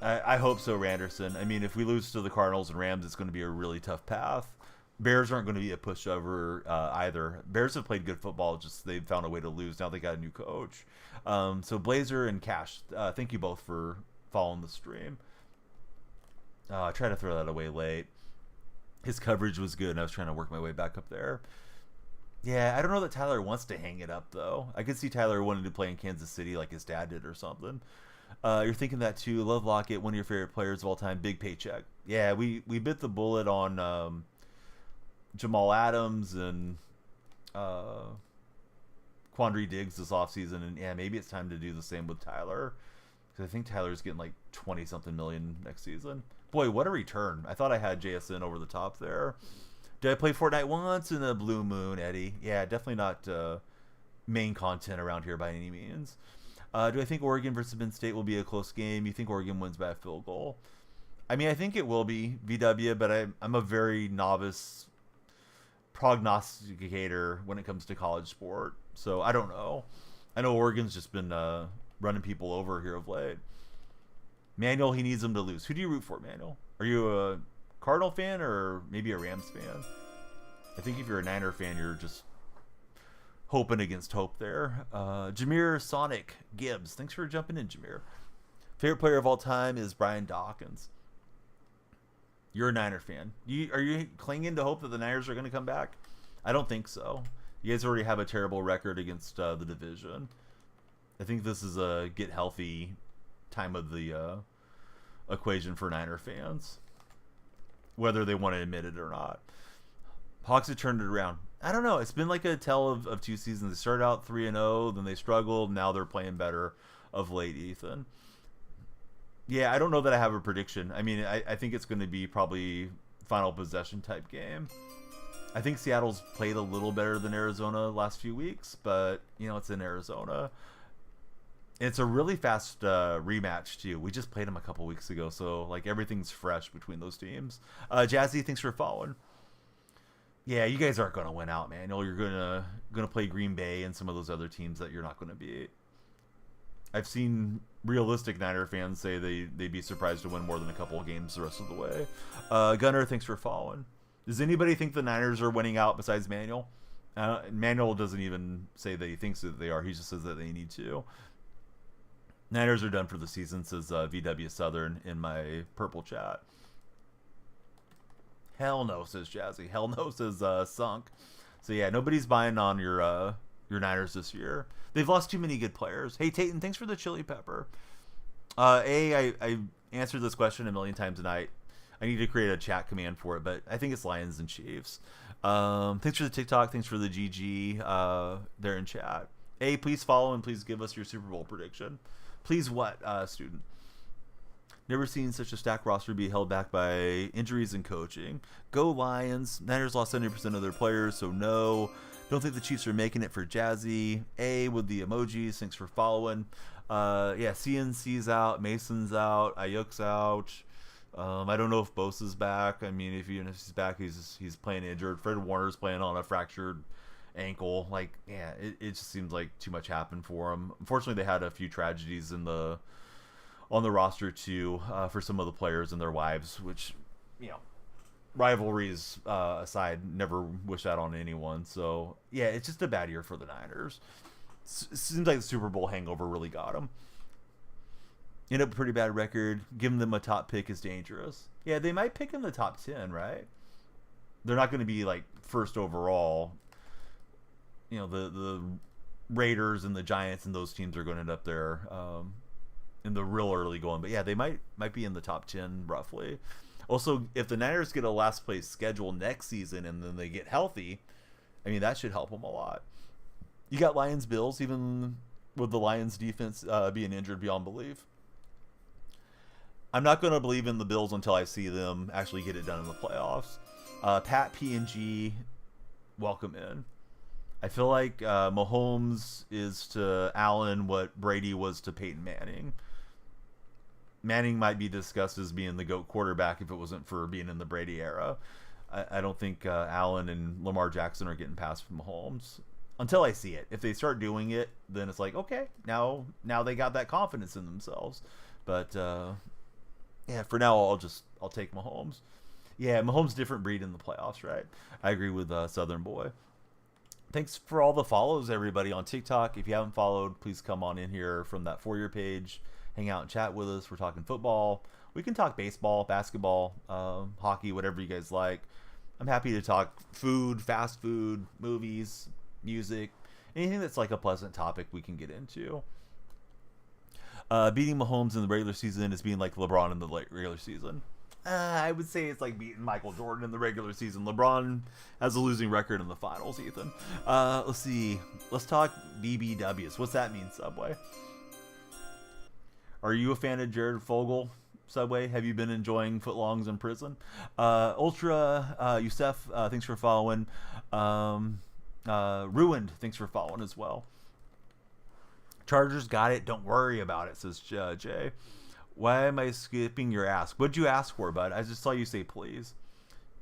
I hope so, Randerson. I mean, if we lose to the Cardinals and Rams, it's going to be a really tough path. Bears aren't going to be a pushover either. Bears have played good football, just they've found a way to lose. Now they got a new coach. So Blazer and Cash, thank you both for following the stream. I tried to throw that away late. His coverage was good, and I was trying to work my way back up there. Yeah, I don't know that Tyler wants to hang it up, though. I could see Tyler wanting to play in Kansas City like his dad did or something. You're thinking that, too. Love Lockett, one of your favorite players of all time. Big paycheck. Yeah, we bit the bullet on Jamal Adams and Quandre Diggs this offseason, and yeah, maybe it's time to do the same with Tyler, because I think Tyler's getting like 20-something million next season. Boy, what a return. I thought I had JSN over the top there. Did I play Fortnite once in a blue moon, Eddie? Yeah, definitely not main content around here by any means. Do I think Oregon versus Penn State will be a close game? You think Oregon wins by a field goal? I mean, I think it will be VW, but I'm a very novice prognosticator when it comes to college sport, so I don't know. I know Oregon's just been running people over here of late. Manuel, he needs them to lose. Who do you root for, Manuel? Are you a Cardinal fan or maybe a Rams fan? I think if you're a Niner fan, you're just hoping against hope there. Jameer Sonic Gibbs, thanks for jumping in, Jameer. Favorite player of all time is Brian Dawkins. You're a Niner fan. Are you clinging to hope that the Niners are going to come back? I don't think so. You guys already have a terrible record against the division. I think this is a get healthy time of the equation for Niner fans, whether they want to admit it or not. Hawks have turned it around. I don't know. It's been like a tale of two seasons. They started out 3-0, then they struggled. Now they're playing better of late, Ethan. Yeah, I don't know that I have a prediction. I mean, I think it's going to be probably final possession type game. I think Seattle's played a little better than Arizona last few weeks, but, you know, it's in Arizona. It's a really fast rematch, too. We just played them a couple weeks ago, so, like, everything's fresh between those teams. Jazzy, thanks for following. Yeah, you guys aren't going to win out, man. You're gonna play Green Bay and some of those other teams that you're not going to beat. I've seen realistic Niner fans say they'd be surprised to win more than a couple of games the rest of the way. Gunner, thanks for following. Does anybody think the Niners are winning out besides Manuel? Manuel doesn't even say that he thinks that they are. He just says that they need to. Niners are done for the season, says VW Southern in my purple chat. Hell no, says Jazzy. Hell no, says Sunk. So yeah, nobody's buying on your Niners this year. They've lost too many good players. Hey, Tayton, thanks for the chili pepper. I answered this question a million times tonight. I need to create a chat command for it, but I think it's Lions and Chiefs. Thanks for the TikTok. Thanks for the GG there in chat. A, please follow and please give us your Super Bowl prediction. Please what, student? Never seen such a stacked roster be held back by injuries and coaching. Go Lions. Niners lost 70% of their players, so no. Don't think the Chiefs are making it for Jazzy. A with the emojis. Thanks for following. Yeah, CNC's out. Mason's out. Ayuk's out. I don't know if Bosa's back. I mean, if he's back, he's playing injured. Fred Warner's playing on a fractured ankle. Like, yeah, it just seems like too much happened for him. Unfortunately, they had a few tragedies on the roster too for some of the players and their wives, which, you know, rivalries aside, never wish that on anyone. So yeah, it's just a bad year for the Niners. It seems like the Super Bowl hangover really got them. End up a pretty bad record. Giving them a top pick is dangerous. Yeah, they might pick in the top 10, right? They're not going to be like first overall. You know, the Raiders and the Giants and those teams are going to end up there in the real early going. But yeah, they might be in the top 10 roughly. Also, if the Niners get a last place schedule next season and then they get healthy, I mean, that should help them a lot. You got Lions Bills, even with the Lions defense being injured beyond belief. I'm not going to believe in the Bills until I see them actually get it done in the playoffs. Pat P&G, welcome in. I feel like Mahomes is to Allen what Brady was to Peyton Manning. Manning might be discussed as being the GOAT quarterback if it wasn't for being in the Brady era. I don't think Allen and Lamar Jackson are getting past Mahomes until I see it. If they start doing it, then it's like, okay, now they got that confidence in themselves. But yeah, for now I'll take Mahomes. Yeah, Mahomes different breed in the playoffs, right? I agree with Southern Boy. Thanks for all the follows, everybody, on TikTok. If you haven't followed, please come on in here from that For You page. Hang out and chat with us. We're talking football. We can talk baseball, basketball, hockey, whatever you guys like. I'm happy to talk food, fast food, movies, music, anything that's like a pleasant topic we can get into. Beating Mahomes in the regular season is being like LeBron in the regular season. I would say it's like beating Michael Jordan in the regular season. LeBron has a losing record in the finals, Ethan. Let's see. Let's talk BBWs. What's that mean, Subway? Are you a fan of Jared Fogle, Subway? Have you been enjoying footlongs in prison? Ultra, Youssef, thanks for following. Ruined, thanks for following as well. Chargers got it. Don't worry about it, says Jay. Why am I skipping your ask? What'd you ask for, bud? I just saw you say please.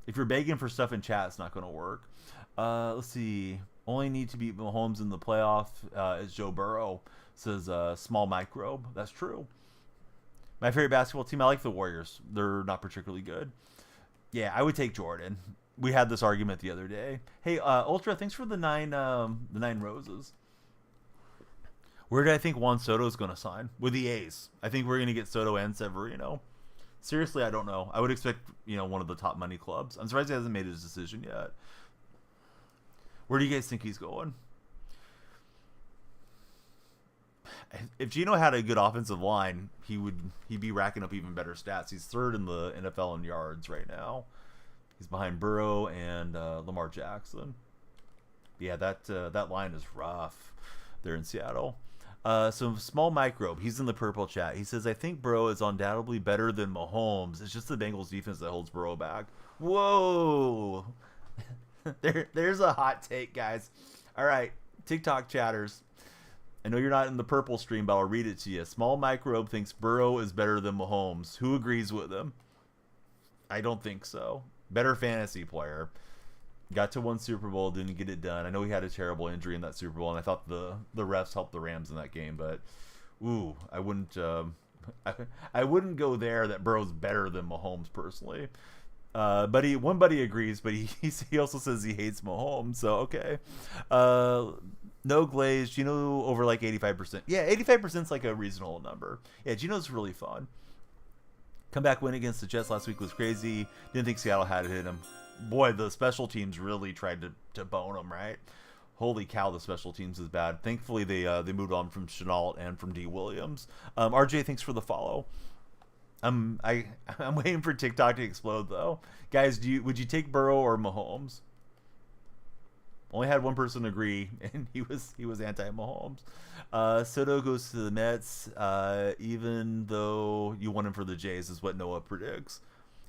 If you're begging for stuff in chat, it's not going to work. Let's see. Only need to beat Mahomes in the playoff is Joe Burrow, says Small Microbe. That's true. My favorite basketball team, I like the Warriors. They're not particularly good. Yeah, I would take Jordan. We had this argument the other day. Hey, Ultra, thanks for the nine roses. Where do I think Juan Soto is going to sign? With the A's. I think we're going to get Soto and Severino. Seriously, I don't know. I would expect, one of the top money clubs. I'm surprised he hasn't made his decision yet. Where do you guys think he's going? If Geno had a good offensive line, he'd be racking up even better stats. He's third in the NFL in yards right now. He's behind Burrow and Lamar Jackson. Yeah, that line is rough there in Seattle. So Small Microbe, he's in the purple chat. He says, I think Burrow is undoubtedly better than Mahomes. It's just the Bengals defense that holds Burrow back. Whoa. There's a hot take, guys. All right, TikTok chatters. I know you're not in the purple stream, but I'll read it to you. Small Microbe thinks Burrow is better than Mahomes. Who agrees with him? I don't think so. Better fantasy player. Got to one Super Bowl, didn't get it done. I know he had a terrible injury in that Super Bowl, and I thought the refs helped the Rams in that game. But, I wouldn't I wouldn't go there that Burrow's better than Mahomes personally. One buddy agrees, but he also says he hates Mahomes. So okay. No Glaze, Geno over like 85%. Yeah, 85% is like a reasonable number. Yeah, Geno's really fun. Comeback win against the Jets last week was crazy. Didn't think Seattle had it in him. Boy, the special teams really tried to bone him, right? Holy cow, the special teams is bad. Thankfully, they moved on from Chenault and from D. Williams. RJ, thanks for the follow. I'm waiting for TikTok to explode though, guys. Would you take Burrow or Mahomes? Only had one person agree, and he was anti-Mahomes. Soto goes to the Mets, even though you want him for the Jays, is what Noah predicts.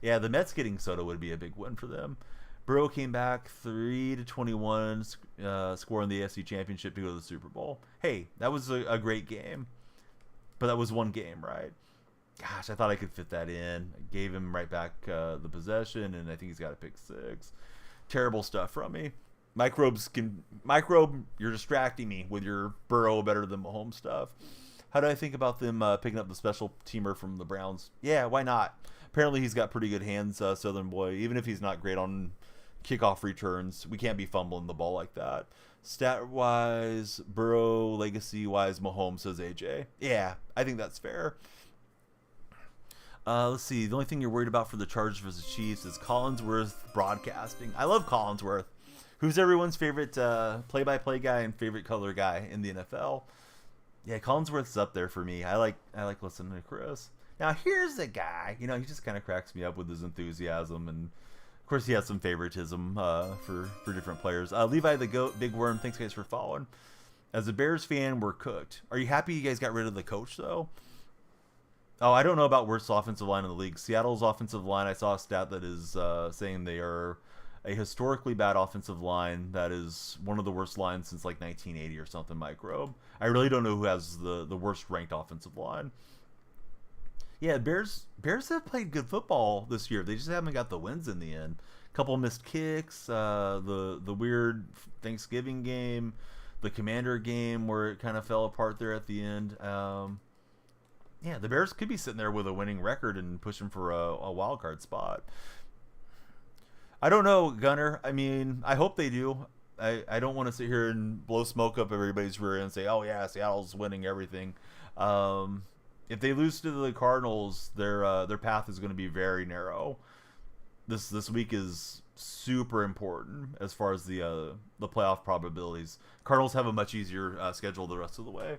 Yeah, the Mets getting Soto would be a big win for them. Burrow came back 3-21, scoring the AFC Championship to go to the Super Bowl. Hey, that was a great game, but that was one game, right? Gosh, I thought I could fit that in. I gave him right back the possession, and I think he's got a pick six. Terrible stuff from me. Microbe, you're distracting me with your Burrow better than Mahomes stuff. How do I think about them picking up the special teamer from the Browns? Yeah, why not? Apparently he's got pretty good hands, Southern boy. Even if he's not great on kickoff returns, we can't be fumbling the ball like that. Stat-wise, Burrow, legacy-wise, Mahomes, says AJ. Yeah, I think that's fair. Let's see. The only thing you're worried about for the Chargers versus Chiefs is Collinsworth broadcasting. I love Collinsworth. Who's everyone's favorite play-by-play guy and favorite color guy in the NFL? Yeah, Collinsworth's up there for me. I like listening to Chris. Now here's the guy. He just kind of cracks me up with his enthusiasm, and of course he has some favoritism for different players. Levi the Goat, Big Worm. Thanks guys for following. As a Bears fan, we're cooked. Are you happy you guys got rid of the coach though? Oh, I don't know about worst offensive line in the league. Seattle's offensive line. I saw a stat that is saying they are a historically bad offensive line that is one of the worst lines since like 1980 or something. Microbe. I really don't know who has the worst ranked offensive line. Yeah, Bears have played good football this year. They just haven't got the wins in the end. Couple missed kicks. The weird Thanksgiving game, the Commander game where it kind of fell apart there at the end. Yeah, the Bears could be sitting there with a winning record and pushing for a wild card spot. I don't know, Gunner. I mean, I hope they do. I don't want to sit here and blow smoke up everybody's rear and say, oh yeah, Seattle's winning everything. If they lose to the Cardinals, their path is going to be very narrow. This week is super important as far as the playoff probabilities. Cardinals have a much easier schedule the rest of the way.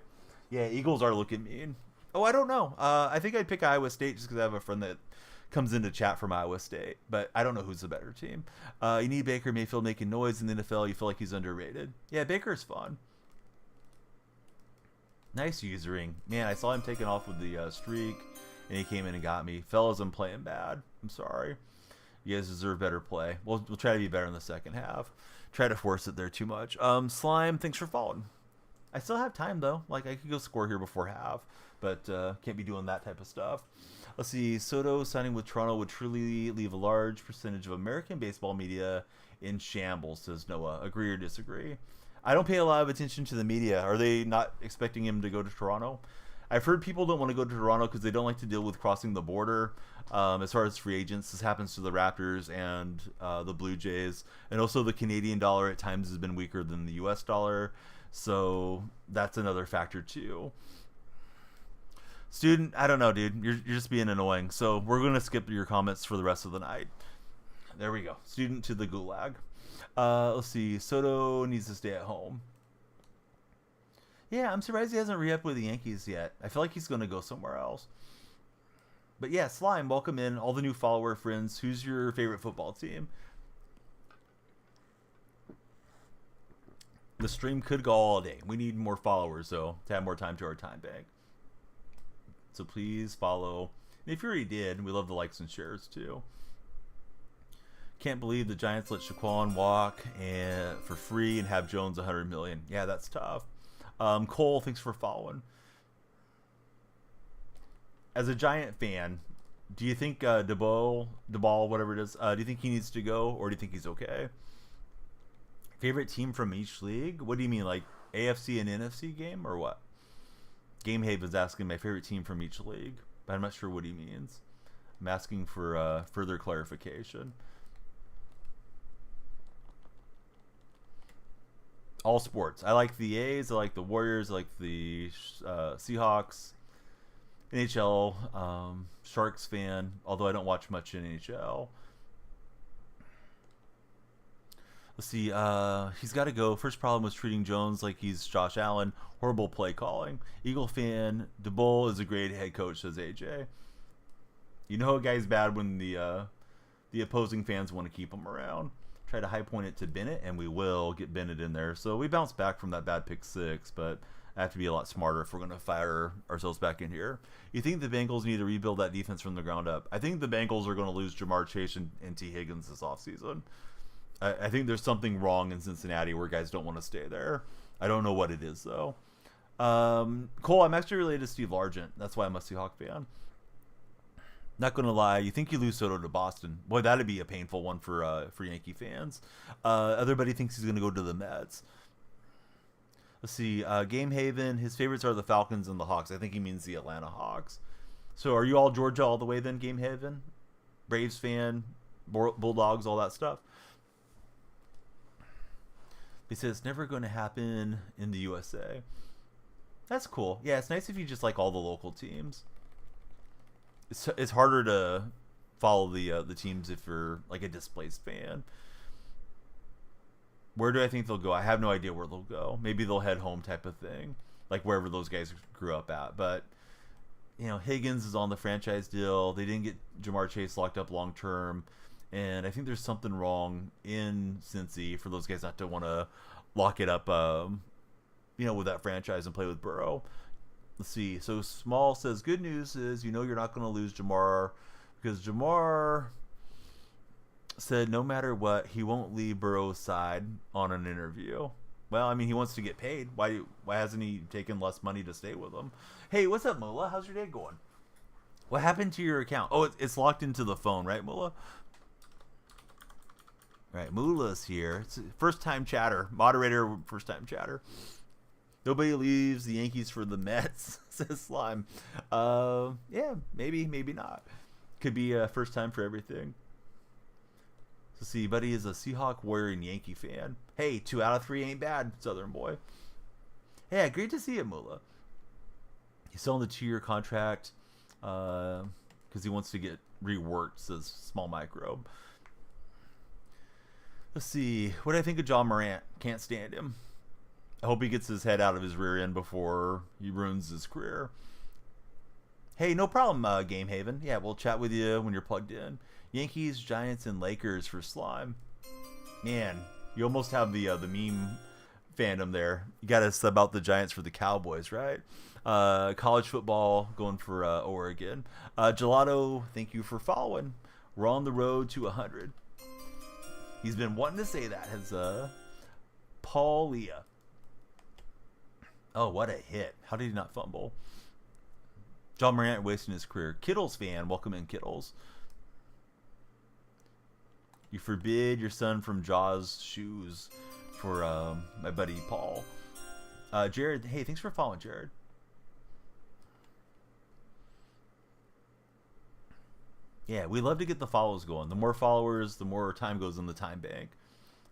Yeah, Eagles are looking mean. Oh, I don't know. I think I'd pick Iowa State just because I have a friend that comes into chat from Iowa State, but I don't know who's the better team. You need Baker Mayfield making noise in the NFL. You feel like he's underrated. Yeah, Baker's fun. Nice usering. Man, I saw him taking off with the streak, and he came in and got me. Fellas, I'm playing bad. I'm sorry. You guys deserve better play. We'll try to be better in the second half. Try to force it there too much. Slime, thanks for following. I still have time, though. Like, I could go score here before half, but can't be doing that type of stuff. Let's see. Soto signing with Toronto would truly leave a large percentage of American baseball media in shambles, says Noah. Agree or disagree? I don't pay a lot of attention to the media. Are they not expecting him to go to Toronto? I've heard people don't want to go to Toronto because they don't like to deal with crossing the border. As far as free agents, this happens to the Raptors and the Blue Jays. And also the Canadian dollar at times has been weaker than the US dollar. So that's another factor too. Student, I don't know, dude. You're just being annoying. So we're going to skip your comments for the rest of the night. There we go. Student to the gulag. Let's see. Soto needs to stay at home. Yeah, I'm surprised he hasn't re-upped with the Yankees yet. I feel like he's going to go somewhere else. But yeah, Slime, welcome in. All the new follower friends. Who's your favorite football team? The stream could go all day. We need more followers, though, to have more time to our time bank. So please follow. And if you already did, we love the likes and shares, too. Can't believe the Giants let Shaquan walk for free and have Jones $100 million. Yeah, that's tough. Cole, thanks for following. As a Giant fan, do you think DeBall, whatever it is, do you think he needs to go, or do you think he's okay? Favorite team from each league? What do you mean, like AFC and NFC game, or what? Game Haven's asking my favorite team from each league, but I'm not sure what he means. I'm asking for further clarification. All sports. I like the A's. I like the Warriors. I like the Seahawks. NHL. Sharks fan, although I don't watch much in NHL. Let's see. He's got to go. First problem was treating Jones like he's Josh Allen. Horrible play calling. Eagle fan. DeBull is a great head coach, says AJ. You know a guy's bad when the opposing fans want to keep him around. Try to high point it to Bennett, and we will get Bennett in there. So we bounced back from that bad pick 6, but I have to be a lot smarter if we're going to fire ourselves back in here. You think the Bengals need to rebuild that defense from the ground up? I think the Bengals are going to lose Jamar Chase and T. Higgins this offseason. I think there's something wrong in Cincinnati where guys don't want to stay there. I don't know what it is, though. Cole, I'm actually related to Steve Largent. That's why I'm a Seahawk fan. Not going to lie, you think you lose Soto to Boston. Boy, that'd be a painful one for Yankee fans. Everybody thinks he's going to go to the Mets. Let's see. Game Haven, his favorites are the Falcons and the Hawks. I think he means the Atlanta Hawks. So are you all Georgia all the way then, Game Haven? Braves fan, Bulldogs, all that stuff? He says it's never going to happen in the USA. That's cool. Yeah, it's nice if you just like all the local teams. It's harder to follow the teams if you're like a displaced fan. Where do I think they'll go? I have no idea where they'll go. Maybe they'll head home type of thing, like wherever those guys grew up at. But you know, Higgins is on the franchise deal. They didn't get Jamar Chase locked up long term, and I think there's something wrong in Cincy for those guys not to want to lock it up, with that franchise and play with Burrow. Let's see. So Small says, good news is you're not going to lose Jamar because Jamar said no matter what, he won't leave Burrow's side on an interview. Well, I mean, he wants to get paid. Why hasn't he taken less money to stay with him? Hey, what's up, Mullah? How's your day going? What happened to your account? Oh, it's locked into the phone, right, Mullah? Right, Mullah's here. It's first-time chatter. Moderator, first-time chatter. Nobody leaves the Yankees for the Mets, says Slime. Yeah, maybe not. Could be a first time for everything. So see, Buddy is a Seahawk, Warrior, and Yankee fan. Hey, 2 out of 3 ain't bad, Southern boy. Yeah, great to see it, Mullah. He's still on the 2-year contract because he wants to get reworked, says Small Microbe. Let's see. What do I think of John Morant? Can't stand him. I hope he gets his head out of his rear end before he ruins his career. Hey, no problem, Game Haven. Yeah, we'll chat with you when you're plugged in. Yankees, Giants, and Lakers for Slime. Man, you almost have the meme fandom there. You got to sub out the Giants for the Cowboys, right? College football going for Oregon. Gelato, thank you for following. We're on the road to 100. He's been wanting to say that. Has Paul Leah. Oh, what a hit. How did he not fumble? John Morant wasting his career. Kittles fan. Welcome in, Kittles. You forbid your son from Jaws shoes for my buddy Paul. Jared, hey, thanks for following, Jared. Yeah, we love to get the follows going. The more followers, the more time goes in the time bank.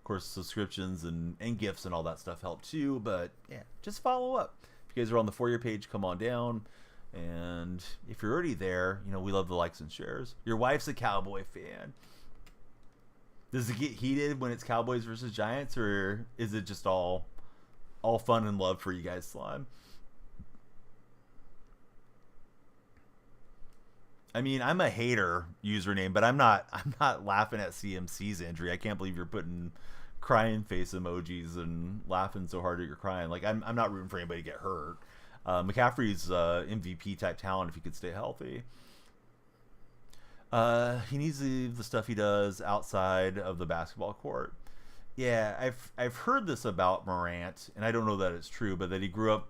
Of course, subscriptions and gifts and all that stuff help too. But yeah, just follow up. If you guys are on the For You page, come on down. And if you're already there, we love the likes and shares. Your wife's a Cowboy fan. Does it get heated when it's Cowboys versus Giants, or is it just all fun and love for you guys, Slime? I mean, I'm a hater username, but I'm not laughing at CMC's injury. I can't believe you're putting crying face emojis and laughing so hard that you're crying. Like, I'm not rooting for anybody to get hurt. McCaffrey's MVP type talent if he could stay healthy. He needs the stuff he does outside of the basketball court. Yeah, I've heard this about Morant, and I don't know that it's true, but that he grew up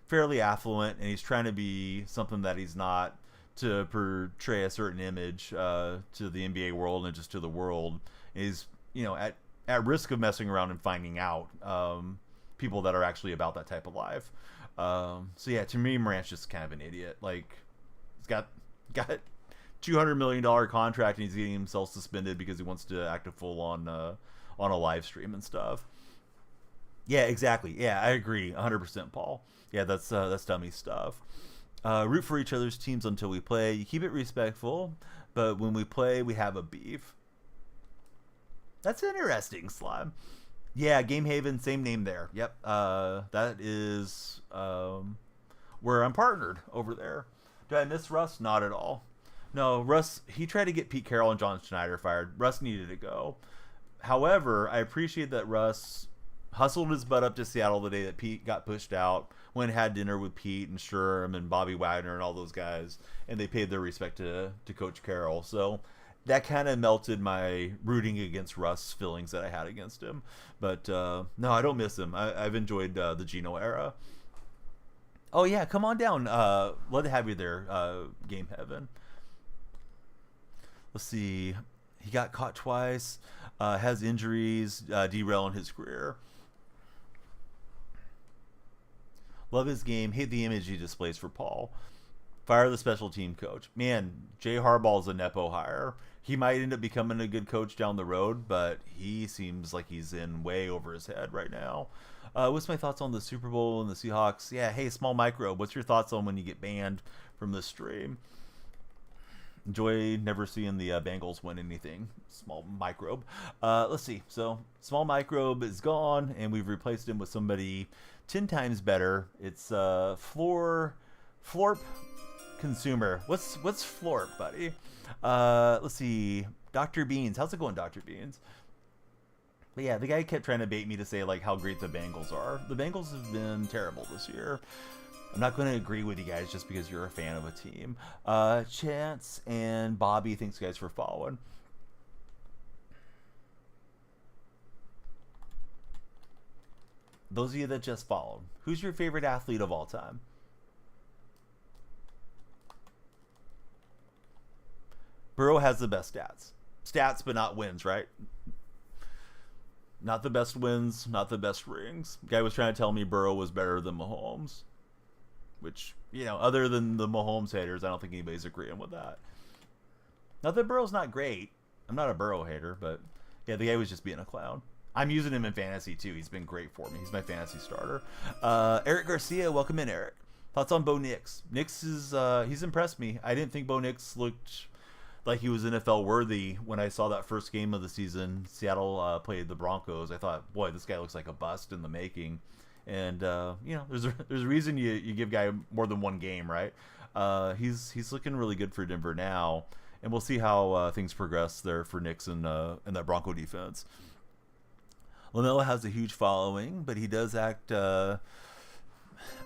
fairly affluent, and he's trying to be something that he's not, to portray a certain image to the NBA world and just to the world. And he's at risk of messing around and finding out people that are actually about that type of life. So yeah, to me, Morant's just kind of an idiot. Like, he's got $200 million contract, and he's getting himself suspended because he wants to act a full on a live stream and stuff. Yeah, exactly. Yeah, I agree 100%, Paul. Yeah, that's dummy stuff. Root for each other's teams until we play. You keep it respectful, but when we play, we have a beef. That's interesting, Slime. Yeah, Game Haven, same name there. Yep. That is where I'm partnered over there. Did I miss Russ? Not at all. No, Russ, he tried to get Pete Carroll and John Schneider fired. Russ needed to go. However, I appreciate that Russ hustled his butt up to Seattle the day that Pete got pushed out, went and had dinner with Pete and Sherm and Bobby Wagner and all those guys, and they paid their respect to Coach Carroll. So that kind of melted my rooting against Russ feelings that I had against him. But no, I don't miss him. I've enjoyed the Geno era. Oh yeah, come on down. Love to have you there, Game Heaven. Let's see. He got caught twice. Has injuries derailing his career. Love his game. Hate the image he displays for Paul. Fire the special team coach. Man, Jay Harbaugh's a Nepo hire. He might end up becoming a good coach down the road, but he seems like he's in way over his head right now. What's my thoughts on the Super Bowl and the Seahawks? Yeah, hey, Small Microbe, what's your thoughts on when you get banned from the stream? Enjoy never seeing the Bengals win anything. Small Microbe. Let's see. So, Small Microbe is gone, and we've replaced him with somebody 10 times better. It's Florp Consumer. What's Florp, buddy? Let's see. Dr. Beans. How's it going, Dr. Beans? But yeah, the guy kept trying to bait me to say like how great the Bengals are. The Bengals have been terrible this year. I'm not going to agree with you guys just because you're a fan of a team. Chance and Bobby, thanks guys for following. Those of you that just followed, who's your favorite athlete of all time? Burrow has the best stats. Stats, but not wins, right? Not the best wins, not the best rings. Guy was trying to tell me Burrow was better than Mahomes. Which, other than the Mahomes haters, I don't think anybody's agreeing with that. Not that Burrow's not great. I'm not a Burrow hater, but yeah, the guy was just being a clown. I'm using him in fantasy too. He's been great for me. He's my fantasy starter. Eric Garcia, welcome in, Eric. Thoughts on Bo Nix? Nix is he's impressed me. I didn't think Bo Nix looked like he was NFL worthy when I saw that first game of the season. Seattle played the Broncos. I thought, boy, this guy looks like a bust in the making. And there's a reason you give guy more than one game, right? He's looking really good for Denver now, and we'll see how things progress there for Nix and that Bronco defense. LaMelo has a huge following, but he does act.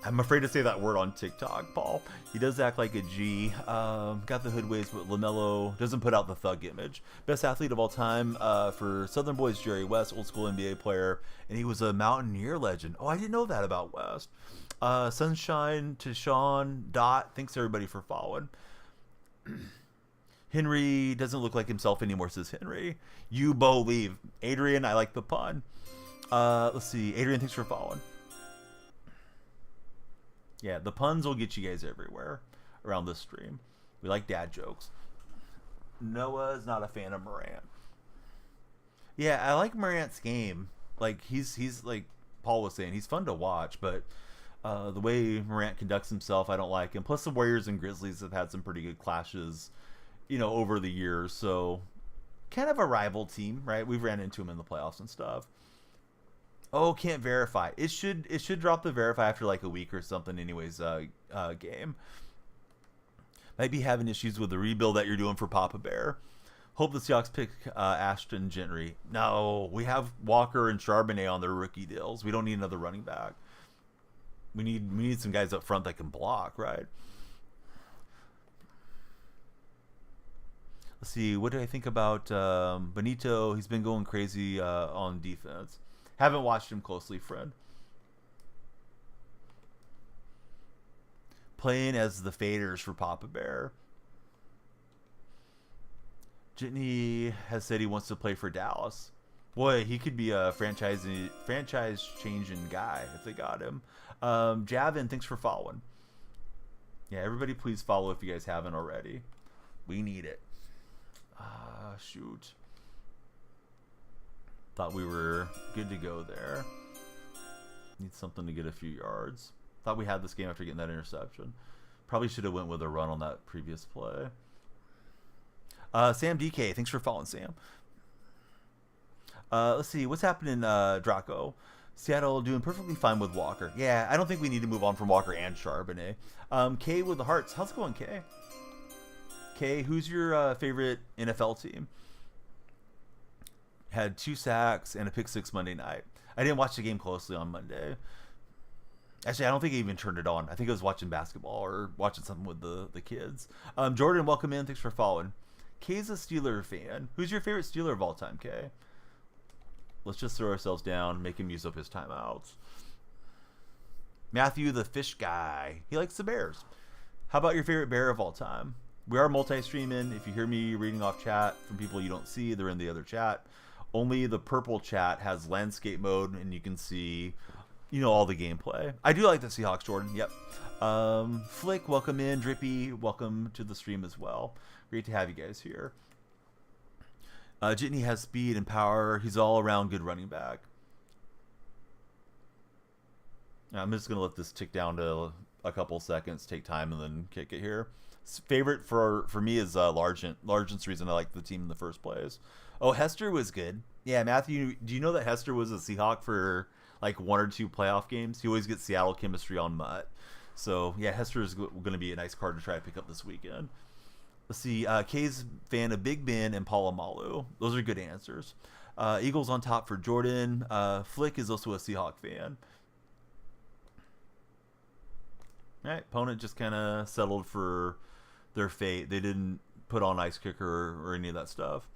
I'm afraid to say that word on TikTok, Paul. He does act like a G. Got the hood ways, but LaMelo doesn't put out the thug image. Best athlete of all time for Southern Boys, Jerry West, old school NBA player, and he was a Mountaineer legend. Oh, I didn't know that about West. Sunshine to Sean Dot. Thanks everybody for following. Henry doesn't look like himself anymore, says Henry. You believe. Adrian, I like the pun. Let's see. Adrian, thanks for following. Yeah, the puns will get you guys everywhere around this stream. We like dad jokes. Noah is not a fan of Morant. Yeah, I like Morant's game. Like he's like Paul was saying, he's fun to watch, but the way Morant conducts himself, I don't like him. Plus, the Warriors and Grizzlies have had some pretty good clashes, over the years. So, kind of a rival team, right? We've ran into them in the playoffs and stuff. Oh, can't verify. It should drop the verify after like a week or something. Anyways, game might be having issues with the rebuild that you're doing for Papa Bear. Hope the Seahawks pick Ashton Gentry. No, we have Walker and Charbonnet on their rookie deals. We don't need another running back. We need some guys up front that can block, right? Let's see. What do I think about Benito? He's been going crazy on defense. Haven't watched him closely, friend. Playing as the faders for Papa Bear. Jitney has said he wants to play for Dallas. Boy, he could be a franchise changing guy if they got him. Javin, thanks for following. Yeah, everybody please follow if you guys haven't already. We need it. Shoot. Thought we were good to go there. Need something to get a few yards. Thought we had this game after getting that interception. Probably should have went with a run on that previous play. Sam DK, thanks for following, Sam. Let's see, what's happening, Draco? Seattle doing perfectly fine with Walker. Yeah, I don't think we need to move on from Walker and Charbonnet. Kay with the Hearts. How's it going, Kay? Kay, who's your favorite NFL team? Had 2 sacks and a pick 6 Monday night. I didn't watch the game closely on Monday. Actually, I don't think I even turned it on. I think I was watching basketball or watching something with the kids. Jordan, welcome in. Thanks for following. Kay's a Steeler fan. Who's your favorite Steeler of all time, Kay? Let's just throw ourselves down, make him use up his timeouts. Matthew, the fish guy. He likes the Bears. How about your favorite Bear of all time? We are multi-streaming. If you hear me reading off chat from people you don't see, they're in the other chat. Only the purple chat has landscape mode, and you can see, all the gameplay. I do like the Seahawks, Jordan. Yep. Flick, welcome in. Drippy, welcome to the stream as well. Great to have you guys here. Jitney has speed and power. He's all around good running back. I'm just going to let this tick down to a couple seconds, take time, and then kick it here. Favorite for me is Largent. Largent's the reason I like the team in the first place. Oh, Hester was good. Yeah, Matthew, do you know that Hester was a Seahawk for like 1 or 2 playoff games? He always gets Seattle chemistry on Mutt. So, yeah, Hester is going to be a nice card to try to pick up this weekend. Let's see. Kay's fan of Big Ben and Palomalu. Those are good answers. Eagles on top for Jordan. Flick is also a Seahawk fan. All right, opponent just kind of settled for their fate. They didn't put on ice kicker or any of that stuff.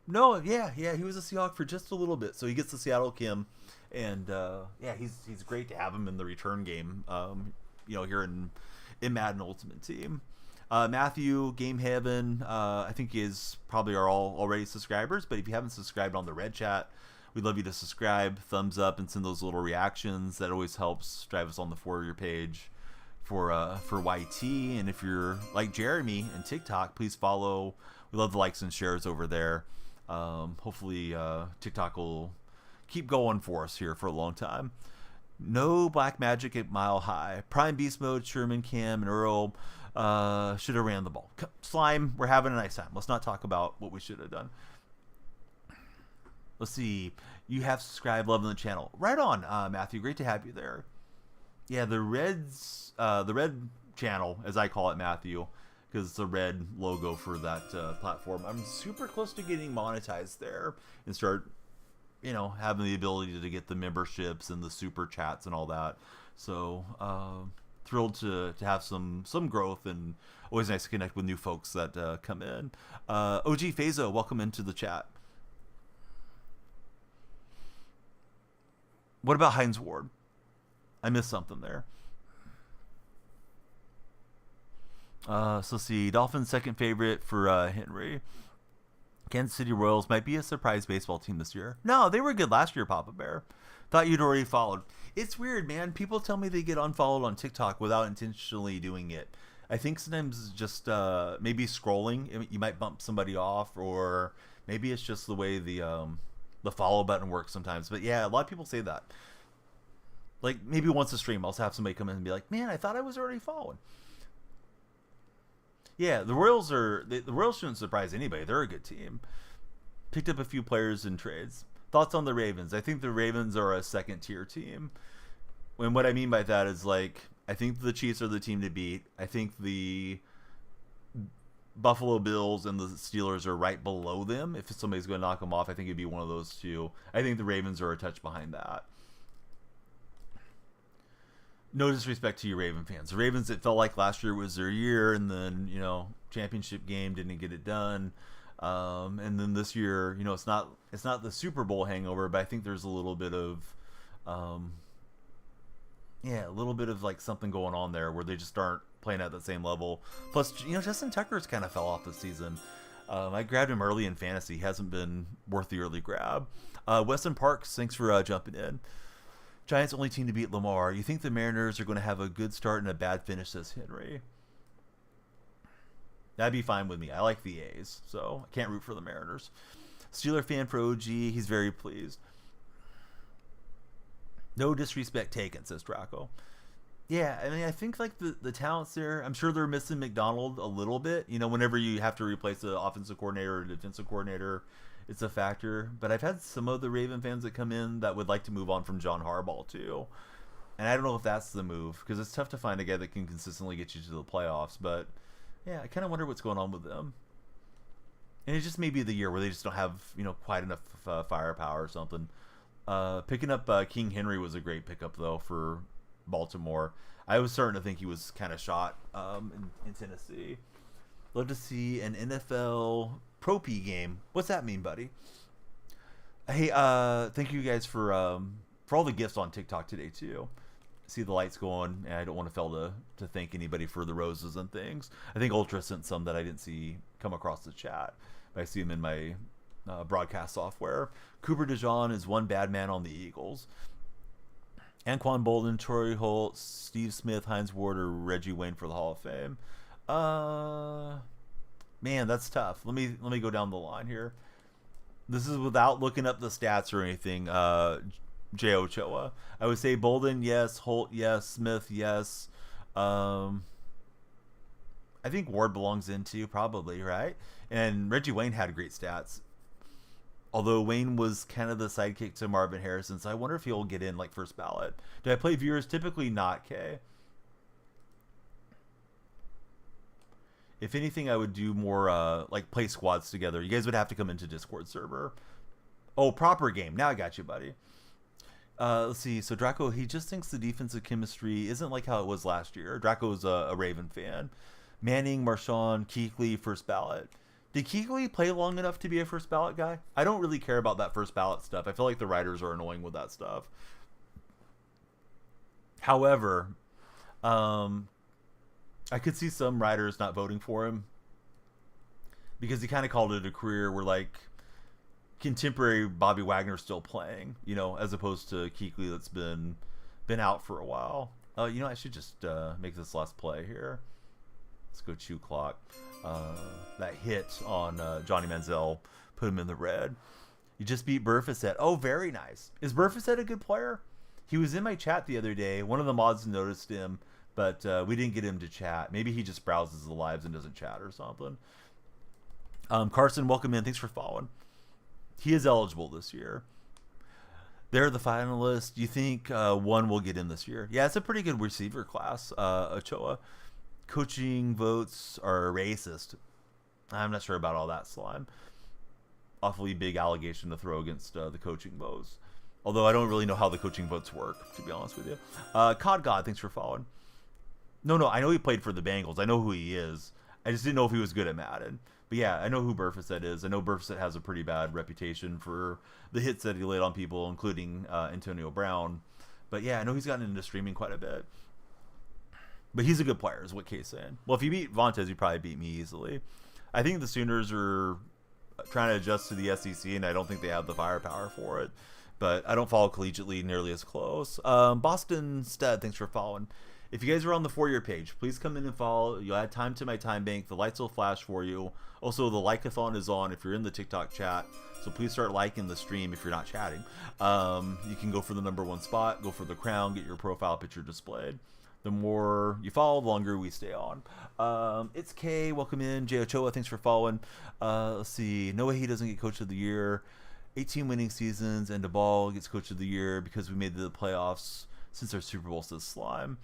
No, yeah, he was a Seahawk for just a little bit, so he gets the Seattle Kim, and he's great to have him in the return game. Here in Madden Ultimate Team. Matthew, Game Heaven, I think is probably are all already subscribers, but if you haven't subscribed on the Red Chat, we'd love you to subscribe, thumbs up, and send those little reactions. That always helps drive us on the For Your page for YT. And if you're like Jeremy and TikTok, please follow. We love the likes and shares over there. Hopefully TikTok will keep going for us here for a long time. No black magic at Mile High. Prime Beast Mode, Sherman, Cam, and Earl should have ran the ball. Slime, we're having a nice time. Let's not talk about what we should have done. Let's see. You have subscribed, loving the channel. Right on, Matthew. Great to have you there. Yeah, the red channel, as I call it, Matthew, because it's the red logo for that platform. I'm super close to getting monetized there and start, having the ability to get the memberships and the super chats and all that. So thrilled to have some growth, and always nice to connect with new folks that come in. OG Fazo, welcome into the chat. What about Hines Ward? I missed something there. So let's see. Dolphins' second favorite for Henry. Kansas City Royals might be a surprise baseball team this year. No, they were good last year, Papa Bear. Thought you'd already followed. It's weird, man. People tell me they get unfollowed on TikTok without intentionally doing it. I think sometimes just maybe scrolling, you might bump somebody off, or maybe it's just the way the the follow button works sometimes. But yeah, a lot of people say that. Like maybe once a stream, I'll have somebody come in and be like, "Man, I thought I was already following." Yeah, the Royals the Royals shouldn't surprise anybody. They're a good team. Picked up a few players in trades. Thoughts on the Ravens? I think the Ravens are a second tier team. And what I mean by that is like I think the Chiefs are the team to beat. I think the Buffalo Bills and the Steelers are right below them. If somebody's going to knock them off, I think it'd be one of those two. I think the Ravens are a touch behind that. No disrespect to you Raven fans. The Ravens, it felt like last year was their year, and then, championship game didn't get it done. And then this year, it's not the Super Bowl hangover, but I think there's a little bit of, like something going on there where they just aren't playing at the same level. Plus, Justin Tucker's kind of fell off this season. I grabbed him early in fantasy. He hasn't been worth the early grab. Weston Parks, thanks for jumping in. Giants only team to beat Lamar. You think the Mariners are going to have a good start and a bad finish, says Henry. That'd be fine with me. I like the A's, so I can't root for the Mariners. Steeler fan for OG. He's very pleased. No disrespect taken, says Draco. Yeah, I mean, I think like the talent's there. I'm sure they're missing McDonald a little bit. Whenever you have to replace the offensive coordinator or defensive coordinator, it's a factor. But I've had some of the Raven fans that come in that would like to move on from John Harbaugh too. And I don't know if that's the move, because it's tough to find a guy that can consistently get you to the playoffs. But yeah, I kind of wonder what's going on with them. And it just may be the year where they just don't have, quite enough firepower or something. Picking up King Henry was a great pickup, though, for Baltimore. I was starting to think he was kind of shot in Tennessee. Love to see an NFL Pro P game. What's that mean, buddy? Hey, thank you guys for all the gifts on TikTok today, too. See the lights going, and I don't want to fail to thank anybody for the roses and things. I think Ultra sent some that I didn't see come across the chat. I see them in my broadcast software. Cooper DeJean is one bad man on the Eagles. Anquan Bolden, Troy Holt, Steve Smith, Hines Ward, or Reggie Wayne for the Hall of Fame. Man, that's tough. Let me go down the line here. This is without looking up the stats or anything. J. Ochoa. I would say Bolden, yes. Holt, yes. Smith, yes. I think Ward belongs in too, probably, right? And Reggie Wayne had great stats. Although Wayne was kind of the sidekick to Marvin Harrison, so I wonder if he'll get in like first ballot. Do I play viewers? Typically not, Kay. If anything, I would do more like play squads together. You guys would have to come into Discord server. Oh, proper game. Now I got you, buddy. Let's see. So Draco, he just thinks the defensive chemistry isn't like how it was last year. Draco's a Raven fan. Manning, Marshawn, Kuechly, first ballot. Did Kuechly play long enough to be a first ballot guy? I don't really care about that first ballot stuff. I feel like the writers are annoying with that stuff. However, I could see some writers not voting for him because he kind of called it a career where like contemporary Bobby Wagner's still playing, as opposed to Kuechly that's been out for a while. I should just make this last play here. Let's go 2 o'clock. That hit on Johnny Manziel put him in the red. You just beat Burfiset. Oh, very nice. Is Burfiset a good player? He was in my chat the other day. One of the mods noticed him, but we didn't get him to chat. Maybe he just browses the lives and doesn't chat or something. Carson, welcome in. Thanks for following. He is eligible this year. They're the finalists. You think one will get in this year? Yeah, it's a pretty good receiver class, Ochoa. Coaching votes are racist. I'm not sure about all that, Slime. Awfully big allegation to throw against the coaching votes. Although I don't really know how the coaching votes work, to be honest with you. Cod God, thanks for following. No, I know he played for the Bengals. I know who he is. I just didn't know if he was good at Madden. But yeah, I know who Burfiset is. I know Burfiset has a pretty bad reputation for the hits that he laid on people, including Antonio Brown. But yeah, I know he's gotten into streaming quite a bit. But he's a good player, is what Kay's saying. Well, if you beat Vontaze, you probably beat me easily. I think the Sooners are trying to adjust to the SEC, and I don't think they have the firepower for it. But I don't follow collegiately nearly as close. Boston Stead, thanks for following. If you guys are on the For Your page, please come in and follow. You'll add time to my time bank. The lights will flash for you. Also, the like-a-thon is on if you're in the TikTok chat. So please start liking the stream if you're not chatting. You can go for the #1 spot, go for the crown, get your profile picture displayed. The more you follow, the longer we stay on. It's Kay. Welcome in. Jay Ochoa, thanks for following. Let's see. No way he doesn't get Coach of the Year. 18 winning seasons, and DeBall gets Coach of the Year because we made the playoffs since our Super Bowl, says Slime.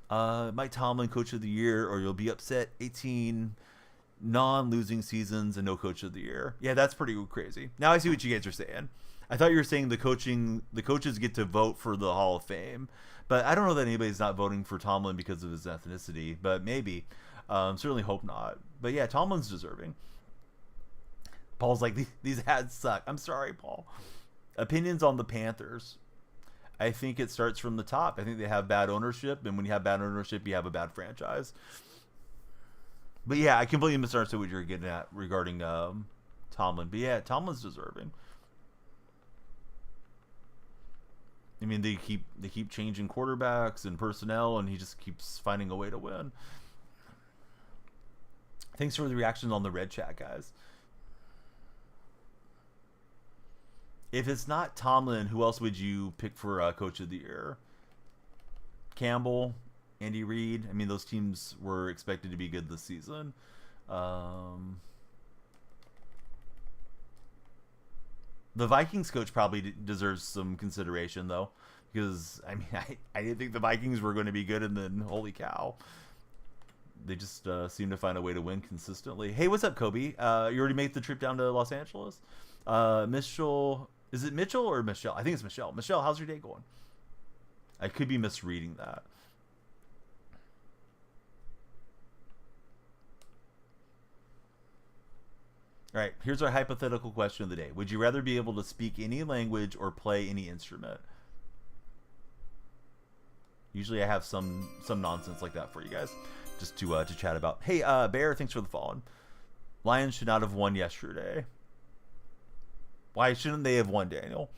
Mike Tomlin, Coach of the Year, or you'll be upset. 18 non-losing seasons and no Coach of the Year. Yeah, that's pretty crazy. Now I see what you guys are saying. I thought you were saying the coaches get to vote for the Hall of Fame, but I don't know that anybody's not voting for Tomlin because of his ethnicity, but maybe. Certainly hope not. But yeah, Tomlin's deserving. Paul's like, these ads suck. I'm sorry, Paul. Opinions on the Panthers. I think it starts from the top. I think they have bad ownership, and when you have bad ownership, you have a bad franchise. But yeah, I completely misunderstood what you're getting at regarding Tomlin. But yeah, Tomlin's deserving. I mean, they keep changing quarterbacks and personnel, and he just keeps finding a way to win. Thanks for the reactions on the red chat, guys. If it's not Tomlin, who else would you pick for Coach of the Year? Campbell, Andy Reid. I mean, those teams were expected to be good this season. The Vikings coach probably deserves some consideration, though, because I mean, I didn't think the Vikings were going to be good, and then holy cow, they just seem to find a way to win consistently. Hey, what's up, Kobe? You already made the trip down to Los Angeles? Mitchell, is it Mitchell or Michelle? I think it's Michelle. Michelle, how's your day going? I could be misreading that. All right, here's our hypothetical question of the day. Would you rather be able to speak any language or play any instrument? Usually I have some nonsense like that for you guys, just to chat about. Hey, Bear, thanks for the follow. Lions should not have won yesterday. Why shouldn't they have won, Daniel?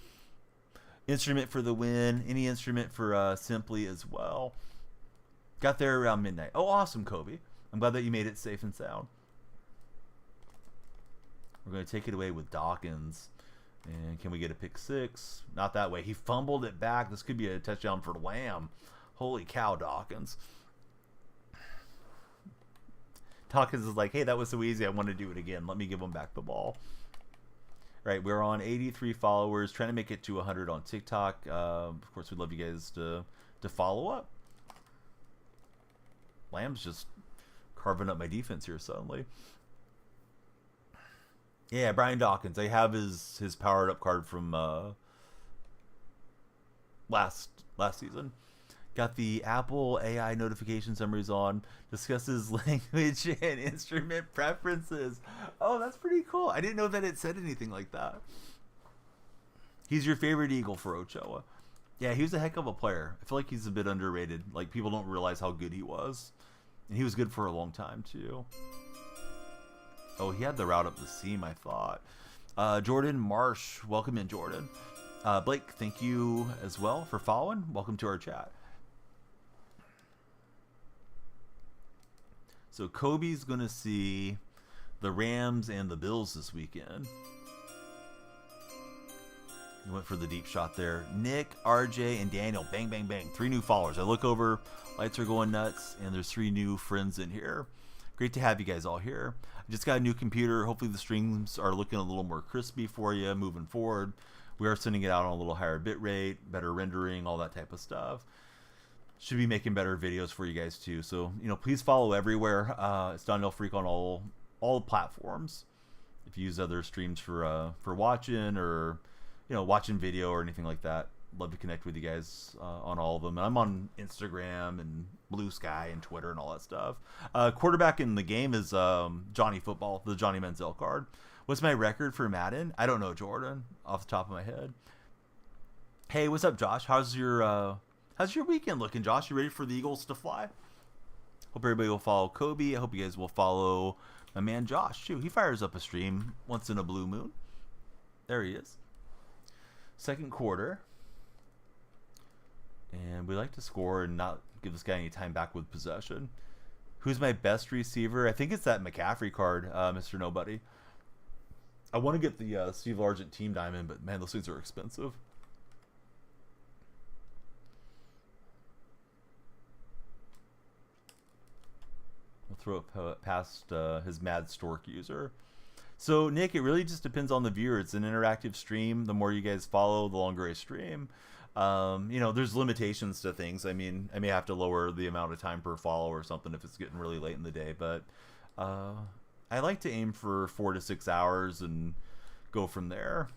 Instrument for the win. Any instrument for Simply as well. Got there around midnight. Oh, awesome, Kobe. I'm glad that you made it safe and sound. We're going to take it away with Dawkins. And can we get a pick six? Not that way. He fumbled it back. This could be a touchdown for Lamb. Holy cow, Dawkins. Dawkins is like, hey, that was so easy. I want to do it again. Let me give him back the ball. Right, we're on 83 followers, trying to make it to 100 on TikTok. Of course, we'd love you guys to follow up. Lamb's just carving up my defense here suddenly. Yeah, Brian Dawkins. I have his powered up card from last season. Got the Apple AI notification summaries on. Discusses language and instrument preferences. Oh, that's pretty cool. I didn't know that it said anything like that. He's your favorite Eagle for Ochoa. Yeah, he was a heck of a player. I feel like he's a bit underrated. Like, people don't realize how good he was. And he was good for a long time, too. Oh, he had the route up the seam, I thought. Jordan Marsh. Welcome in, Jordan. Blake, thank you as well for following. Welcome to our chat. So Kobe's going to see the Rams and the Bills this weekend. He went for the deep shot there. Nick, RJ, and Daniel. Bang, bang, bang. 3 new followers. I look over. Lights are going nuts. And there's 3 new friends in here. Great to have you guys all here. I just got a new computer. Hopefully the streams are looking a little more crispy for you moving forward. We are sending it out on a little higher bit rate, better rendering, all that type of stuff. Should be making better videos for you guys too. So, please follow everywhere. It's Donnell Freak on all the platforms. If you use other streams for watching or, watching video or anything like that, love to connect with you guys on all of them. And I'm on Instagram and Blue Sky and Twitter and all that stuff. Quarterback in the game is Johnny Football, the Johnny Manziel card. What's my record for Madden? I don't know, Jordan, off the top of my head. Hey, what's up, Josh? How's your weekend looking, Josh? You ready for the Eagles to fly? Hope everybody will follow Kobe. I hope you guys will follow my man Josh too. He fires up a stream once in a blue moon. There he is. Second quarter. And we like to score and not give this guy any time back with possession. Who's my best receiver? I think it's that McCaffrey card, Mr. Nobody. I want to get the Steve Largent Team Diamond, but man, those things are expensive. We'll throw it past his Mad Stork user. So, Nick, it really just depends on the viewer. It's an interactive stream. The more you guys follow, the longer I stream. You know, there's limitations to things. I mean, I may have to lower the amount of time per follow or something if it's getting really late in the day. But I like to aim for 4 to 6 hours and go from there.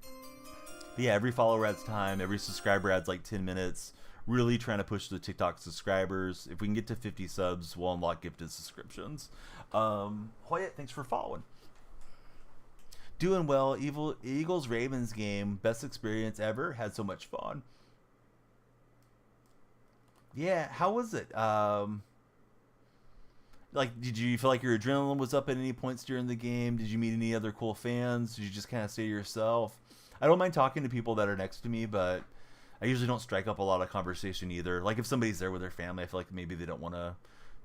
But yeah, every follower adds time. Every subscriber adds like 10 minutes. Really trying to push the TikTok subscribers. If we can get to 50 subs, we'll unlock gifted subscriptions. Hoyt, thanks for following. Doing well. Eagles-Ravens game. Best experience ever. Had so much fun. Yeah, how was it? Like, did you feel like your adrenaline was up at any points during the game? Did you meet any other cool fans? Did you just kind of stay to yourself? I don't mind talking to people that are next to me, but I usually don't strike up a lot of conversation either. Like, if somebody's there with their family, I feel like maybe they don't want to,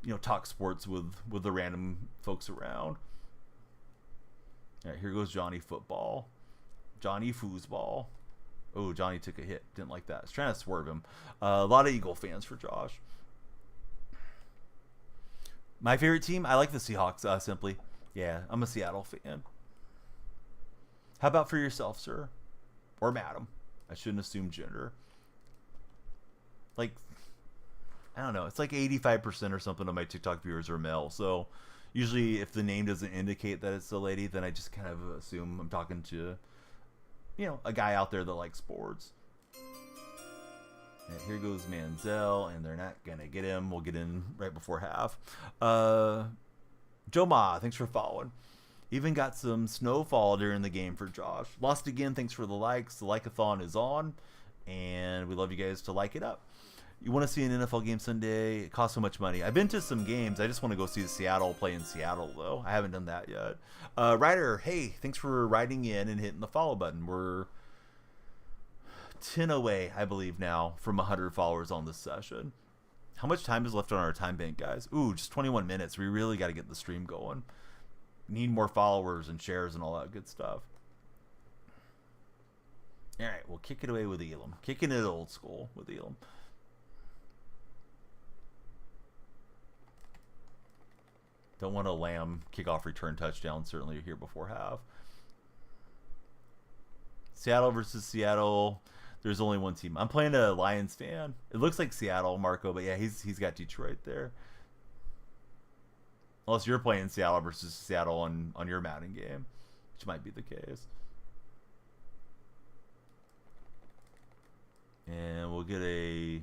you know, talk sports with the random folks around. All right, here goes Johnny Football. Johnny Foosball. Oh, Johnny took a hit. Didn't like that. I was trying to swerve him. A lot of Eagle fans for Josh. My favorite team? I like the Seahawks, simply. Yeah, I'm a Seattle fan. How about for yourself, sir? Or madam? I shouldn't assume gender. Like, I don't know. It's like 85% or something of my TikTok viewers are male. So usually if the name doesn't indicate that it's a lady, then I just kind of assume I'm talking to, you know, a guy out there that likes sports. And here goes Manziel, and they're not going to get him. We'll get in right before half. Joe Ma, thanks for following. Even got some snowfall during the game for Josh. Lost again, thanks for the likes. The like-a-thon is on, and we love you guys to like it up. You want to see an NFL game Sunday? It costs so much money. I've been to some games. I just want to go see Seattle play in Seattle, though. I haven't done that yet. Ryder, hey, thanks for writing in and hitting the follow button. We're 10 away, I believe, now from 100 followers on this session. How much time is left on our time bank, guys? Ooh, just 21 minutes. We really got to get the stream going. Need more followers and shares and all that good stuff. All right, we'll kick it away with Elam. Kicking it old school with Elam. Don't want a Lamb kickoff return touchdown. Certainly here before half. Seattle versus Seattle. There's only one team. I'm playing a Lions fan. It looks like Seattle, Marco, but yeah, he's got Detroit there. Unless you're playing Seattle versus Seattle on your Madden game, which might be the case. And we'll get a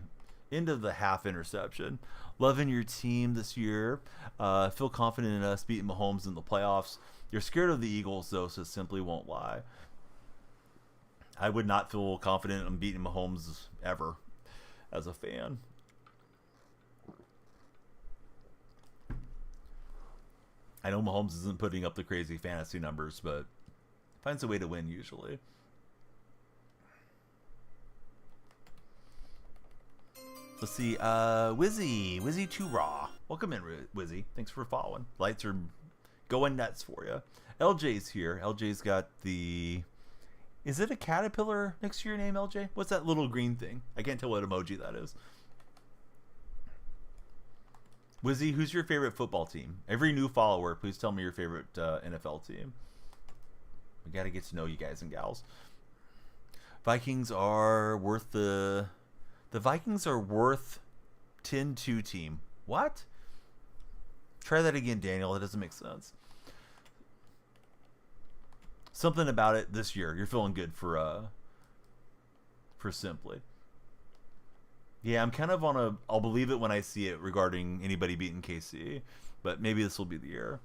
end of the half interception. Loving your team this year. Feel confident in us beating Mahomes in the playoffs. You're scared of the Eagles, though, so simply won't lie. I would not feel confident in beating Mahomes ever as a fan. I know Mahomes isn't putting up the crazy fantasy numbers, but finds a way to win usually. Let's see. Wizzy 2 Raw. Welcome in, Wizzy. Thanks for following. Lights are going nuts for you. LJ's here. LJ's got the... Is it a caterpillar next to your name, LJ? What's that little green thing? I can't tell what emoji that is. Wizzy, who's your favorite football team? Every new follower, please tell me your favorite NFL team. We got to get to know you guys and gals. Vikings are worth the Vikings are worth 10-2 team. What? Try that again, Daniel. That doesn't make sense. Something about it this year. You're feeling good for Simply. Yeah, I'm kind of on a I'll believe it when I see it regarding anybody beating KC, but maybe this will be the year.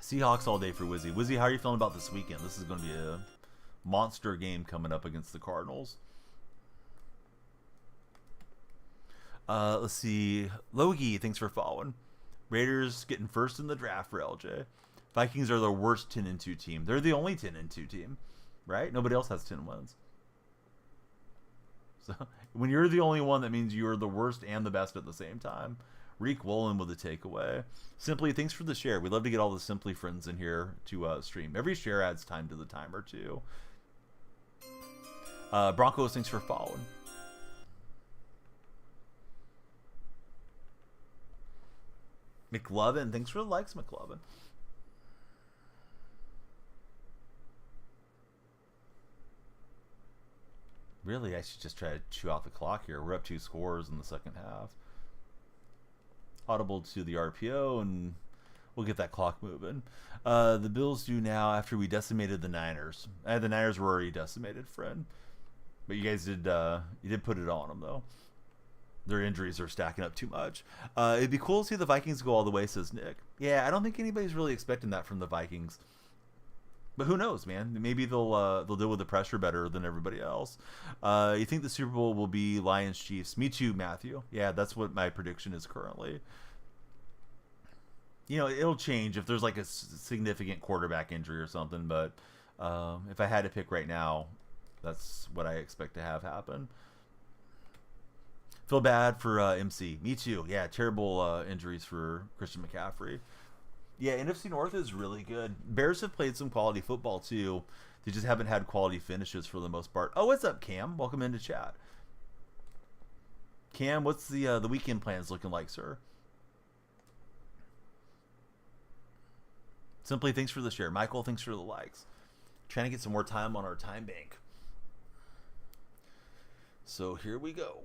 Seahawks all day for Wizzy. Wizzy, how are you feeling about this weekend? This is going to be a monster game coming up against the Cardinals. Let's see. Logie, thanks for following. Raiders getting first in the draft for LJ. Vikings are the worst 10-2 team. They're the only 10-2 team, right? Nobody else has 10 wins. So when you're the only one, that means you're the worst and the best at the same time. Reek Woolen with a takeaway. Simply, thanks for the share. We'd love to get all the Simply friends in here to stream. Every share adds time to the timer, too. Broncos, thanks for following. McLovin, thanks for the likes, McLovin. Really, I should just try to chew out the clock here. We're up 2 scores in the second half. Audible to the RPO, and we'll get that clock moving. The Bills do now after we decimated the Niners. The Niners were already decimated, friend. But you guys did you did put it on them, though. Their injuries are stacking up too much. It'd be cool to see the Vikings go all the way, says Nick. Yeah, I don't think anybody's really expecting that from the Vikings. But who knows, man? Maybe they'll deal with the pressure better than everybody else. You think the Super Bowl will be Lions Chiefs? Me too, Matthew. Yeah, that's what my prediction is currently. You know, it'll change if there's like a significant quarterback injury or something. But if I had to pick right now, that's what I expect to have happen. Feel bad for MC. Me too. Yeah, terrible injuries for Christian McCaffrey. Yeah, NFC North is really good. Bears have played some quality football, too. They just haven't had quality finishes for the most part. Oh, what's up, Cam? Welcome into chat. Cam, what's the weekend plans looking like, sir? Simply, thanks for the share. Michael, thanks for the likes. Trying to get some more time on our time bank. So here we go.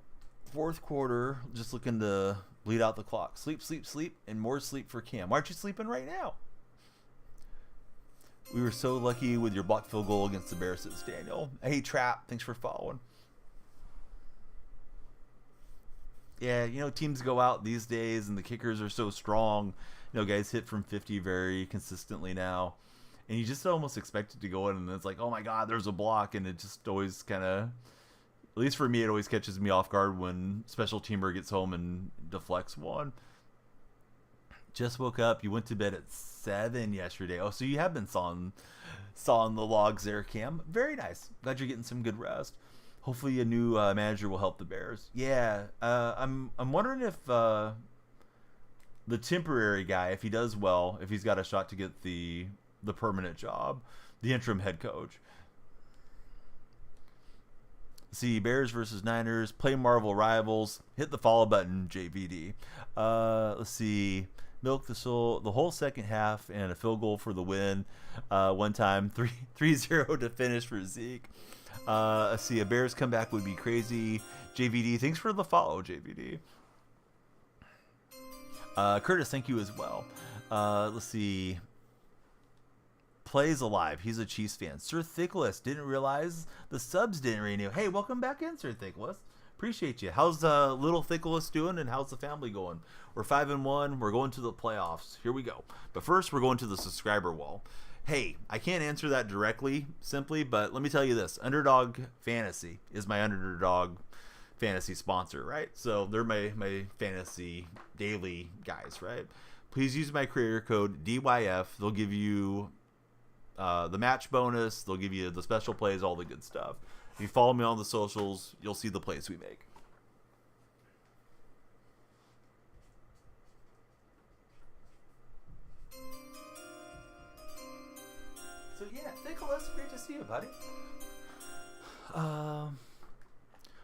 Fourth quarter, just looking to bleed out the clock. Sleep, sleep, sleep, and more sleep for Cam. Why aren't you sleeping right now? We were so lucky with your blocked field goal against the Bears, says Daniel. Hey, Trap, thanks for following. Yeah, you know, teams go out these days, and the kickers are so strong. You know, guys hit from 50 very consistently now. And you just almost expect it to go in, and it's like, oh my God, there's a block, and it just always kind of... At least for me, it always catches me off guard when special teamer gets home and deflects one. Just woke up. You went to bed at 7 yesterday. Oh, so you have been sawing the logs there, Cam. Very nice. Glad you're getting some good rest. Hopefully a new manager will help the Bears. Yeah, I'm wondering if the temporary guy, if he does well, if he's got a shot to get the permanent job, the interim head coach. See, Bears versus Niners, play Marvel Rivals, hit the follow button, JVD. Let's see, milk the whole second half and a field goal for the win. One time, 3-0 to finish for Zeke. Let's see, a Bears comeback would be crazy. JVD, thanks for the follow, JVD. Curtis, thank you as well. Let's see. Plays alive. He's a Chiefs fan. Sir Thickless didn't realize the subs didn't renew. Hey, welcome back in, Sir Thickless. Appreciate you. How's little Thickless doing, and how's the family going? We're 5-1. We're going to the playoffs. Here we go. But first, we're going to the subscriber wall. Hey, I can't answer that directly, simply, but let me tell you this. Underdog Fantasy is my Underdog Fantasy sponsor, right? So they're my fantasy daily guys, right? Please use my creator code DYF. They'll give you the match bonus, they'll give you the special plays, all the good stuff. If you follow me on the socials, you'll see the plays we make. So yeah, Nicholas, great to see you, buddy.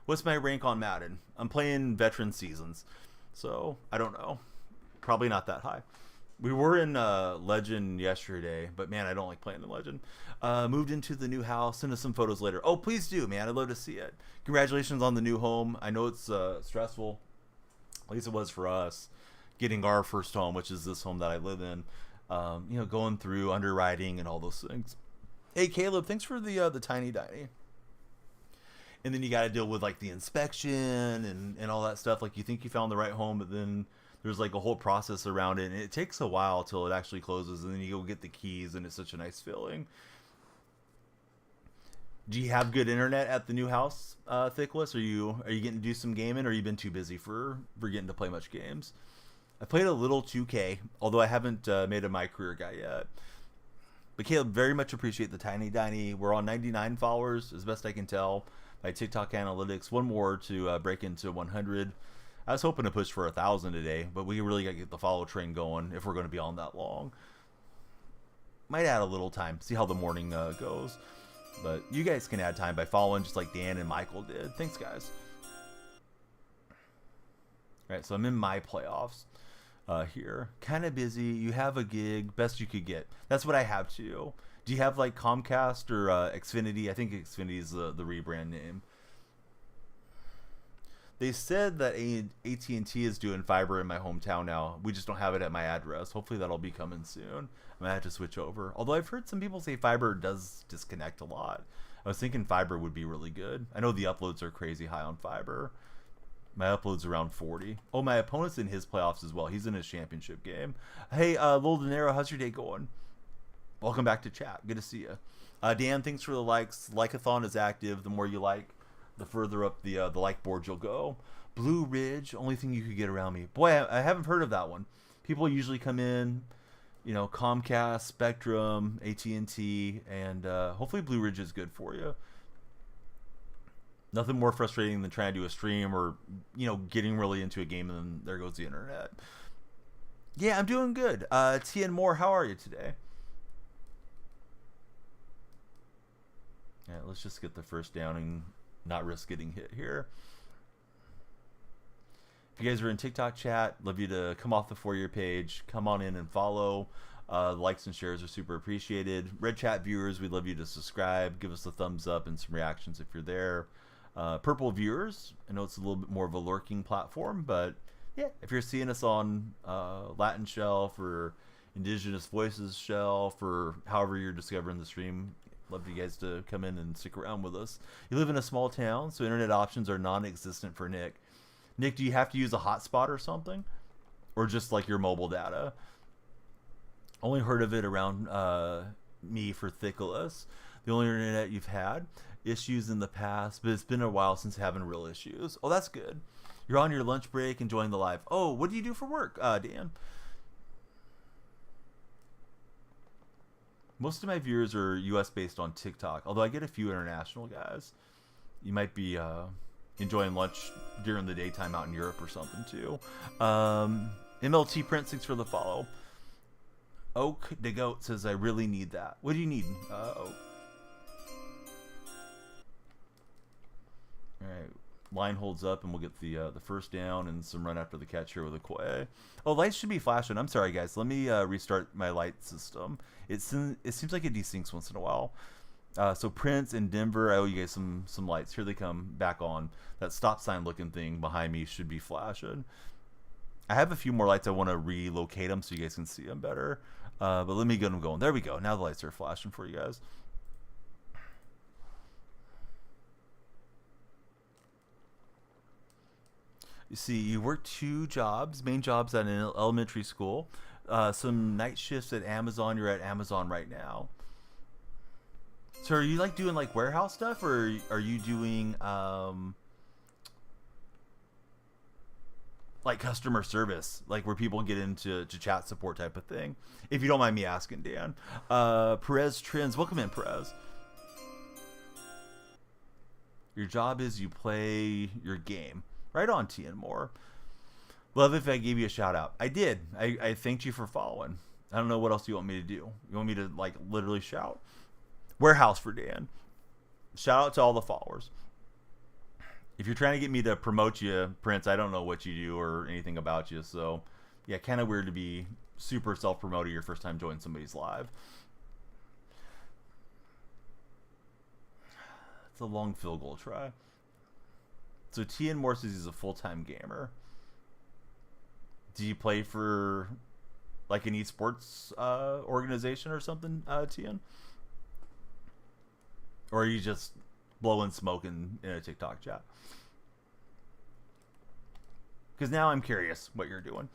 What's my rank on Madden? I'm playing veteran seasons, so I don't know. Probably not that high. We were in Legend yesterday, but man, I don't like playing in Legend. Moved into the new house. Send us some photos later. Oh, please do, man. I'd love to see it. Congratulations on the new home. I know it's stressful. At least it was for us. Getting our first home, which is this home that I live in. You know, going through underwriting and all those things. Hey, Caleb, thanks for the tiny diny. And then you got to deal with like the inspection and all that stuff. Like you think you found the right home, but then there's like a whole process around it, and it takes a while till it actually closes, and then you go get the keys, and it's such a nice feeling. Do you have good internet at the new house, Thickless? Are you getting to do some gaming, or you been too busy for getting to play much games? I played a little 2K, although I haven't made a My Career guy yet. But Caleb, very much appreciate the tiny diny. We're on 99 followers, as best I can tell. by TikTok analytics. One more to break into 100. I was hoping to push for 1,000 today, but we really got to get the follow train going if we're going to be on that long. Might add a little time, see how the morning goes. But you guys can add time by following just like Dan and Michael did. Thanks, guys. All right, so I'm in my playoffs here. Kind of busy. You have a gig, best you could get. That's what I have too. Do you have like Comcast or Xfinity? I think Xfinity is the rebrand name. They said that AT&T is doing fiber in my hometown now. We just don't have it at my address. Hopefully that'll be coming soon. I might have to switch over. Although I've heard some people say fiber does disconnect a lot. I was thinking fiber would be really good. I know the uploads are crazy high on fiber. My upload's around 40. Oh, my opponent's in his playoffs as well. He's in his championship game. Hey, Lil Dinero, how's your day going? Welcome back to chat. Good to see you. Dan, thanks for the likes. Like-a-thon is active. The more you like, the further up the like board you'll go. Blue Ridge, only thing you could get around me. Boy, I haven't heard of that one. People usually come in, you know, Comcast, Spectrum, AT&T, and hopefully Blue Ridge is good for you. Nothing more frustrating than trying to do a stream or, you know, getting really into a game and then there goes the internet. Yeah, I'm doing good. TN Moore, how are you today? Yeah, let's just get the first down and not risk getting hit here. If you guys are in TikTok chat, love you to come off the For You page, come on in and follow. Likes and shares are super appreciated. Red chat viewers, we'd love you to subscribe, give us a thumbs up and some reactions if you're there. Purple viewers, I know it's a little bit more of a lurking platform, but yeah, if you're seeing us on Latin Shelf or Indigenous Voices Shelf or however you're discovering the stream, love you guys to come in and stick around with us. You live in a small town, so internet options are non-existent for Nick. Nick, do you have to use a hotspot or something? Or just like your mobile data? Only heard of it around me for Thickless. The only internet you've had issues in the past, but it's been a while since having real issues. Oh, that's good. You're on your lunch break enjoying the live. Oh, what do you do for work, Dan? Most of my viewers are US based on TikTok, although I get a few international guys. You might be enjoying lunch during the daytime out in Europe or something too. MLT Prince, thanks for the follow. Oak the Goat says, I really need that. What do you need, Oak? All right, line holds up, and we'll get the first down and some run after the catch here with a Koi. Oh, lights should be flashing. I'm sorry, guys. Let me restart my light system. It seems like it desyncs once in a while. So Prince in Denver, I owe you guys some lights. Here they come back on. That stop sign looking thing behind me should be flashing. I have a few more lights. I want to relocate them so you guys can see them better. But let me get them going. There we go. Now the lights are flashing for you guys. You see, you work 2 jobs, main jobs at an elementary school, some night shifts at Amazon. You're at Amazon right now. So are you like doing like warehouse stuff, or are you doing like customer service, like where people get into chat support type of thing? If you don't mind me asking, Dan. Perez Trends, welcome in, Perez. Your job is you play your game. Right on, Tian Moore. Love if I gave you a shout out. I did. I thanked you for following. I don't know what else you want me to do. You want me to like literally shout? Warehouse for Dan. Shout out to all the followers. If you're trying to get me to promote you, Prince, I don't know what you do or anything about you. So yeah, kind of weird to be super self-promoted your first time joining somebody's live. It's a long field goal try. So Tian Moore says he's a full-time gamer. Do you play for like an esports organization or something, Tian? Or are you just blowing smoke in a TikTok chat? Because now I'm curious what you're doing.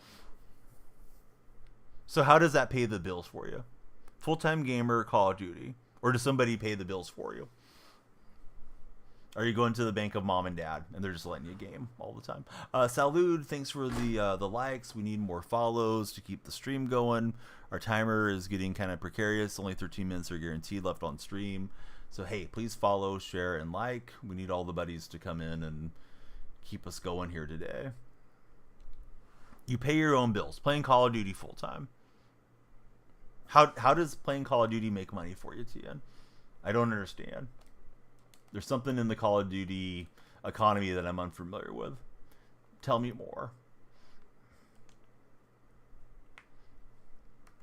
So how does that pay the bills for you? Full-time gamer, Call of Duty. Or does somebody pay the bills for you? Are you going to the bank of mom and dad and they're just letting you game all the time? Salud, thanks for the likes. We need more follows to keep the stream going. Our timer is getting kind of precarious. Only 13 minutes are guaranteed left on stream. So hey, please follow, share, and like. We need all the buddies to come in and keep us going here today. You pay your own bills playing Call of Duty full time. How does playing Call of Duty make money for you, Tian? I don't understand. There's something in the Call of Duty economy that I'm unfamiliar with. Tell me more.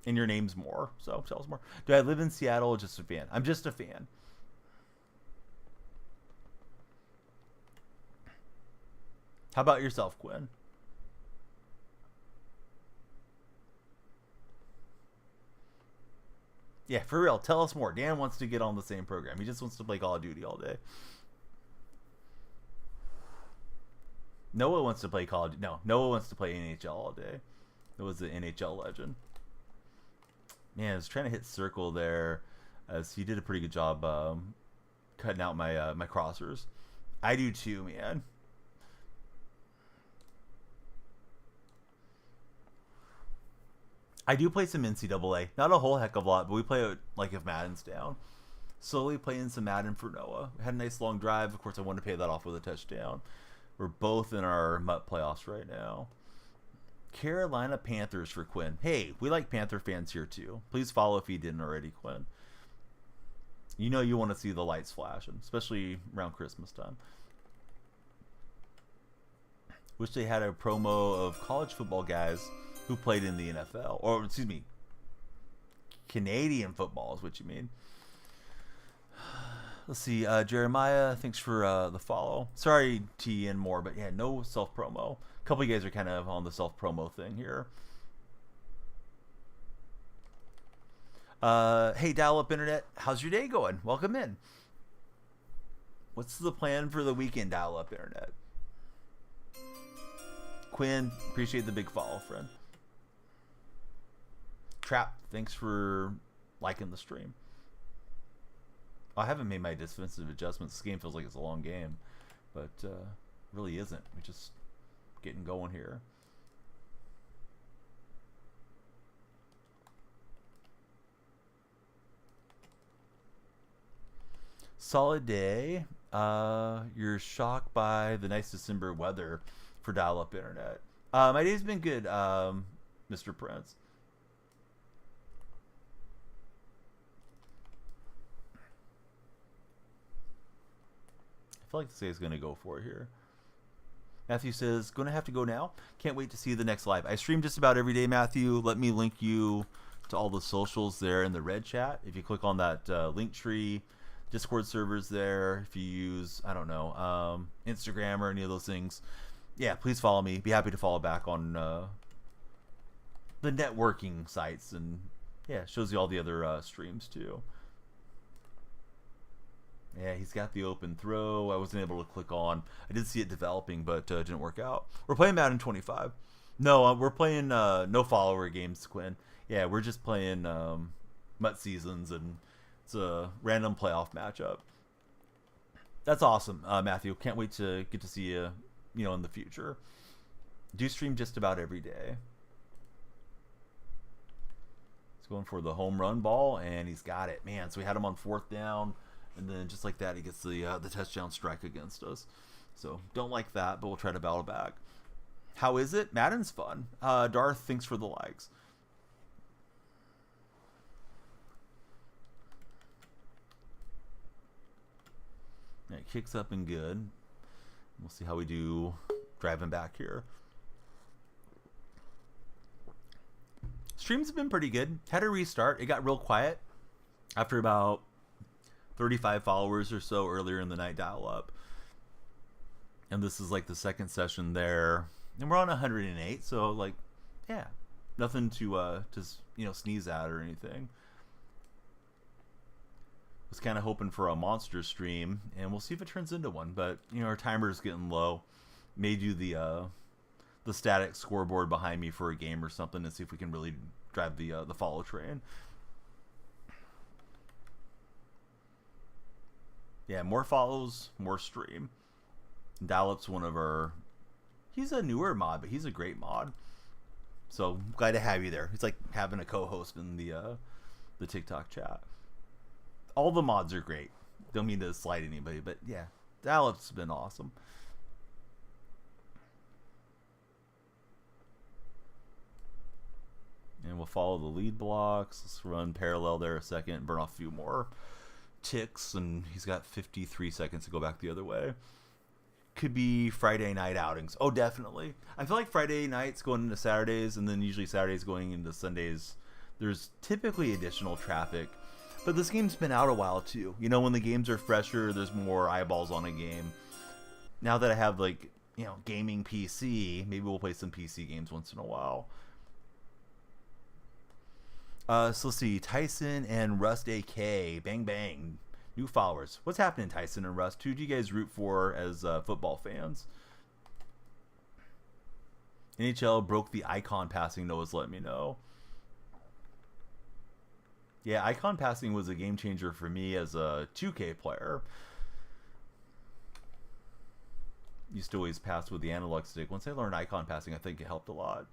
And your name's more, so tell us more. Do I live in Seattle or just a fan? I'm just a fan. How about yourself, Quinn? Yeah, for real, tell us more. Dan wants to get on the same program. He just wants to play Call of Duty all day. Noah wants to play Call of Duty. No, Noah wants to play NHL all day. Noah's the NHL legend. Man, I was trying to hit circle there, as he did a pretty good job cutting out my my crossers. I do too, man. I do play some NCAA. Not a whole heck of a lot, but we play it like if Madden's down. Slowly playing some Madden for Noah. We had a nice long drive. Of course, I wanted to pay that off with a touchdown. We're both in our MUT playoffs right now. Carolina Panthers for Quinn. Hey, we like Panther fans here too. Please follow if you didn't already, Quinn. You know you want to see the lights flashing, especially around Christmas time. Wish they had a promo of college football guys who played in the NFL. Or, excuse me, Canadian football is what you mean. Let's see, Jeremiah, thanks for the follow. Sorry, T and more, but yeah, no self-promo. A couple of you guys are kind of on the self-promo thing here. Hey, dial-up internet, how's your day going? Welcome in. What's the plan for the weekend, dial-up internet? Quinn, appreciate the big follow, friend. Trap, thanks for liking the stream. I haven't made my defensive adjustments. This game feels like it's a long game, but really isn't. We're just getting going here. Solid day. You're shocked by the nice December weather for dial-up internet. My day's been good, Mr. Prince. I feel like this guy's going to go for it here. Matthew says, going to have to go now. Can't wait to see the next live. I stream just about every day, Matthew. Let me link you to all the socials there in the red chat. If you click on that link tree, Discord servers there. If you use, I don't know, Instagram or any of those things. Yeah, please follow me. Be happy to follow back on the networking sites. And yeah, shows you all the other streams too. Yeah, he's got the open throw. I wasn't able to click on. I did see it developing, but didn't work out. We're playing Madden 25. No, we're playing no follower games, Quinn. Yeah, we're just playing MUT seasons, and it's a random playoff matchup. That's awesome, Matthew. Can't wait to get to see you, in the future. Do stream just about every day. He's going for the home run ball, and he's got it. Man, so we had him on 4th down. And then just like that, he gets the touchdown strike against us. So don't like that, but we'll try to battle back. How is it? Madden's fun. Darth, thanks for the likes. Yeah, kicks up and good. We'll see how we do driving back here. Streams have been pretty good. Had a restart. It got real quiet after about 35 followers or so earlier in the night dial up. And this is like the second session there. And we're on 108, so like, yeah, nothing to sneeze at or anything. Was kind of hoping for a monster stream, and we'll see if it turns into one. But our timer's getting low. May do the static scoreboard behind me for a game or something, and see if we can really drive the follow train. Yeah, more follows, more stream. Dial-up's one of our... He's a newer mod, but he's a great mod. So, glad to have you there. It's like having a co-host in the TikTok chat. All the mods are great. Don't mean to slight anybody, but yeah, dial-up's been awesome. And we'll follow the lead blocks. Let's run parallel there a second and burn off a few more ticks. And he's got 53 seconds to go back the other way. Could be Friday night outings. Oh, definitely. I feel like Friday nights going into Saturdays, and then usually Saturdays going into Sundays, there's typically additional traffic. But this game's been out a while too. You know, when the games are fresher, there's more eyeballs on a game. Now that I have, like, you know, gaming PC, maybe we'll play some PC games once in a while. So let's see, Tyson and Rust AK, bang bang, new followers. What's happening, Tyson and Rust? Who do you guys root for as football fans? NHL broke the icon passing. Noah's let me know. Yeah, icon passing was a game changer for me as a 2K player. Used to always pass with the analog stick. Once I learned icon passing, I think it helped a lot.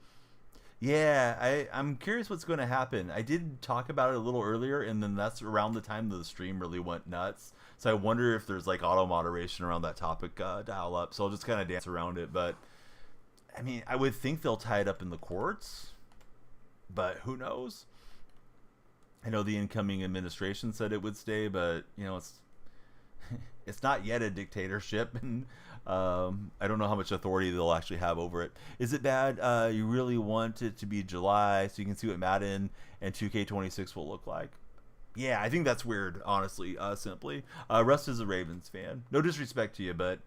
Yeah, I'm curious what's going to happen. I did talk about it a little earlier, and then that's around the time the stream really went nuts. So I wonder if there's like auto moderation around that topic dial up. So I'll just kind of dance around it. But I mean, I would think they'll tie it up in the courts, but who knows? I know the incoming administration said it would stay, but you know, it's not yet a dictatorship, and I don't know how much authority they'll actually have over it. Is it bad? You really want it to be July so you can see what Madden and 2K26 will look like? Yeah, I think that's weird, honestly, simply. Russ is a Ravens fan. No disrespect to you, but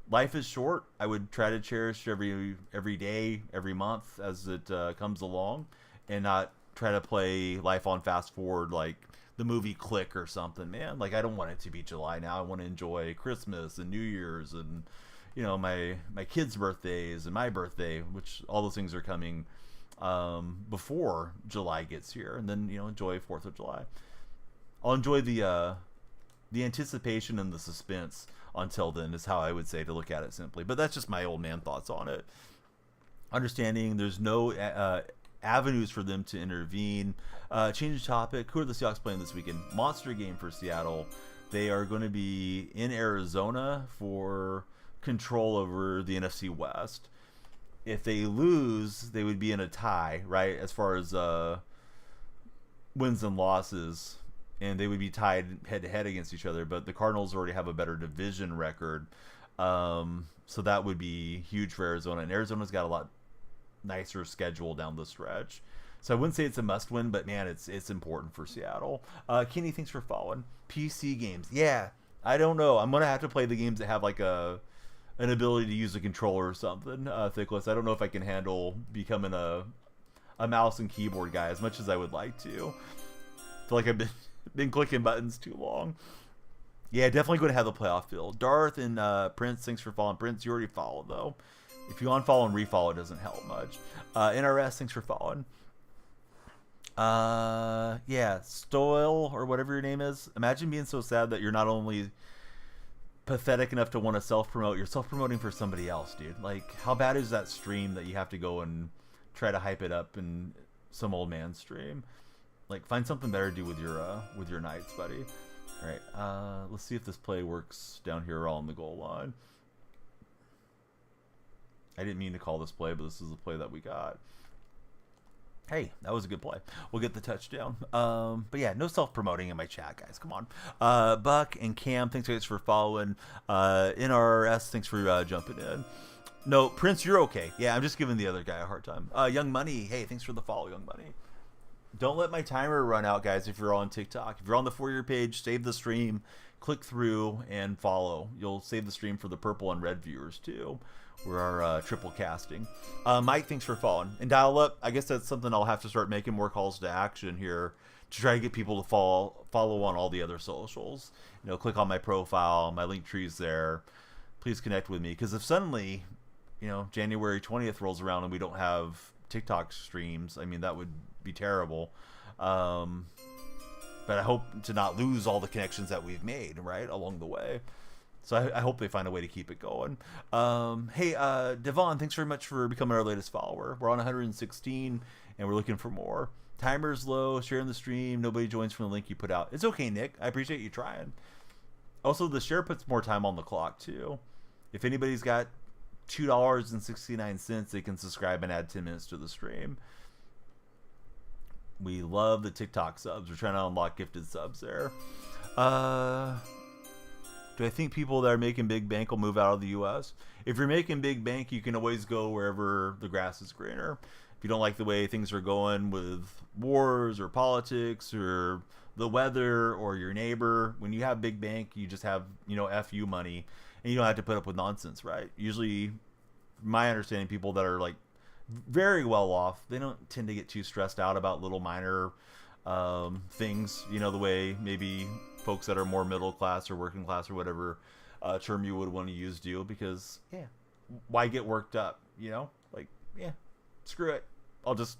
life is short. I would try to cherish every day, every month as it comes along, and not try to play life on fast forward like the movie Click or something, man. Like, I don't want it to be July now. I want to enjoy Christmas and New Year's and, you know, my kids' birthdays and my birthday, which all those things are coming before July gets here, and then, you know, enjoy 4th of July. I'll enjoy the anticipation and the suspense until then, is how I would say to look at it simply. But that's just my old man thoughts on it. Understanding there's no avenues for them to intervene. Change the topic. Who are the Seahawks playing this weekend? Monster game for Seattle. They are going to be in Arizona for control over the NFC West. If they lose, they would be in a tie, right, as far as wins and losses, and they would be tied head-to-head against each other, but the Cardinals already have a better division record, so that would be huge for Arizona, and Arizona's got a lot nicer schedule down the stretch. So I wouldn't say it's a must-win, but man, it's important for Seattle. Kenny, thanks for following. PC games, yeah, I don't know. I'm gonna have to play the games that have like an ability to use a controller or something. Thickless, I don't know if I can handle becoming a mouse and keyboard guy as much as I would like to. I feel like I've been clicking buttons too long. Yeah, definitely going to have the playoff feel. Darth and Prince, thanks for following. Prince, you already followed though. If you unfollow and refollow, it doesn't help much. NRS, thanks for following. Yeah, Stoil or whatever your name is. Imagine being so sad that you're not only pathetic enough to want to self-promote, you're self-promoting for somebody else, dude. Like, how bad is that stream that you have to go and try to hype it up in some old man stream? Like, find something better to do with your nights, buddy. All right, let's see if this play works down here on the goal line. I didn't mean to call this play, but this is the play that we got. Hey, that was a good play. We'll get the touchdown. But yeah, no self-promoting in my chat, guys. Come on. Buck and Cam, thanks guys for following. NRS, thanks for jumping in. No, Prince, you're okay. Yeah, I'm just giving the other guy a hard time. Young Money, hey, thanks for the follow, Young Money. Don't let my timer run out, guys, if you're on TikTok. If you're on the For Your page, save the stream, click through, and follow. You'll save the stream for the purple and red viewers, too. We're our triple casting. Mike, thanks for following. And dial up, I guess that's something I'll have to start making more calls to action here to try to get people to follow on all the other socials. You know, click on my profile, my link tree's there. Please connect with me, because if suddenly, you know, January 20th rolls around and we don't have TikTok streams, I mean, that would be terrible. But I hope to not lose all the connections that we've made, right, along the way. So I hope they find a way to keep it going. Hey, Devon, thanks very much for becoming our latest follower. We're on 116, and we're looking for more. Timer's low, sharing the stream. Nobody joins from the link you put out. It's okay, Nick. I appreciate you trying. Also, the share puts more time on the clock too. If anybody's got $2.69, they can subscribe and add 10 minutes to the stream. We love the TikTok subs. We're trying to unlock gifted subs there. Do I think people that are making big bank will move out of the U.S.? If you're making big bank, you can always go wherever the grass is greener. If you don't like the way things are going with wars or politics or the weather or your neighbor, when you have big bank, you just have, FU money, and you don't have to put up with nonsense, right? Usually, my understanding, people that are like very well off, they don't tend to get too stressed out about little minor things, the way maybe folks that are more middle class or working class or whatever term you would want to use do, because why get worked up, screw it, I'll just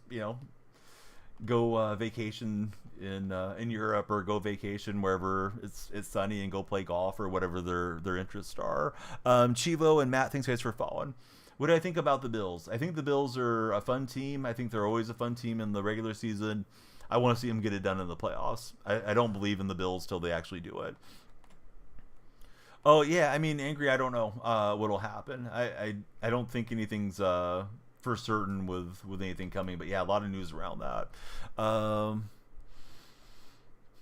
go vacation in Europe, or go vacation wherever it's sunny and go play golf or whatever their interests are. Chivo and Matt, thanks guys for following. What do I think about the Bills? I think the Bills are a fun team. I think they're always a fun team in the regular season. I want to see them get it done in the playoffs. I don't believe in the Bills till they actually do it. Oh, yeah, Angry, I don't know what'll happen. I don't think anything's for certain with anything coming. But, yeah, a lot of news around that.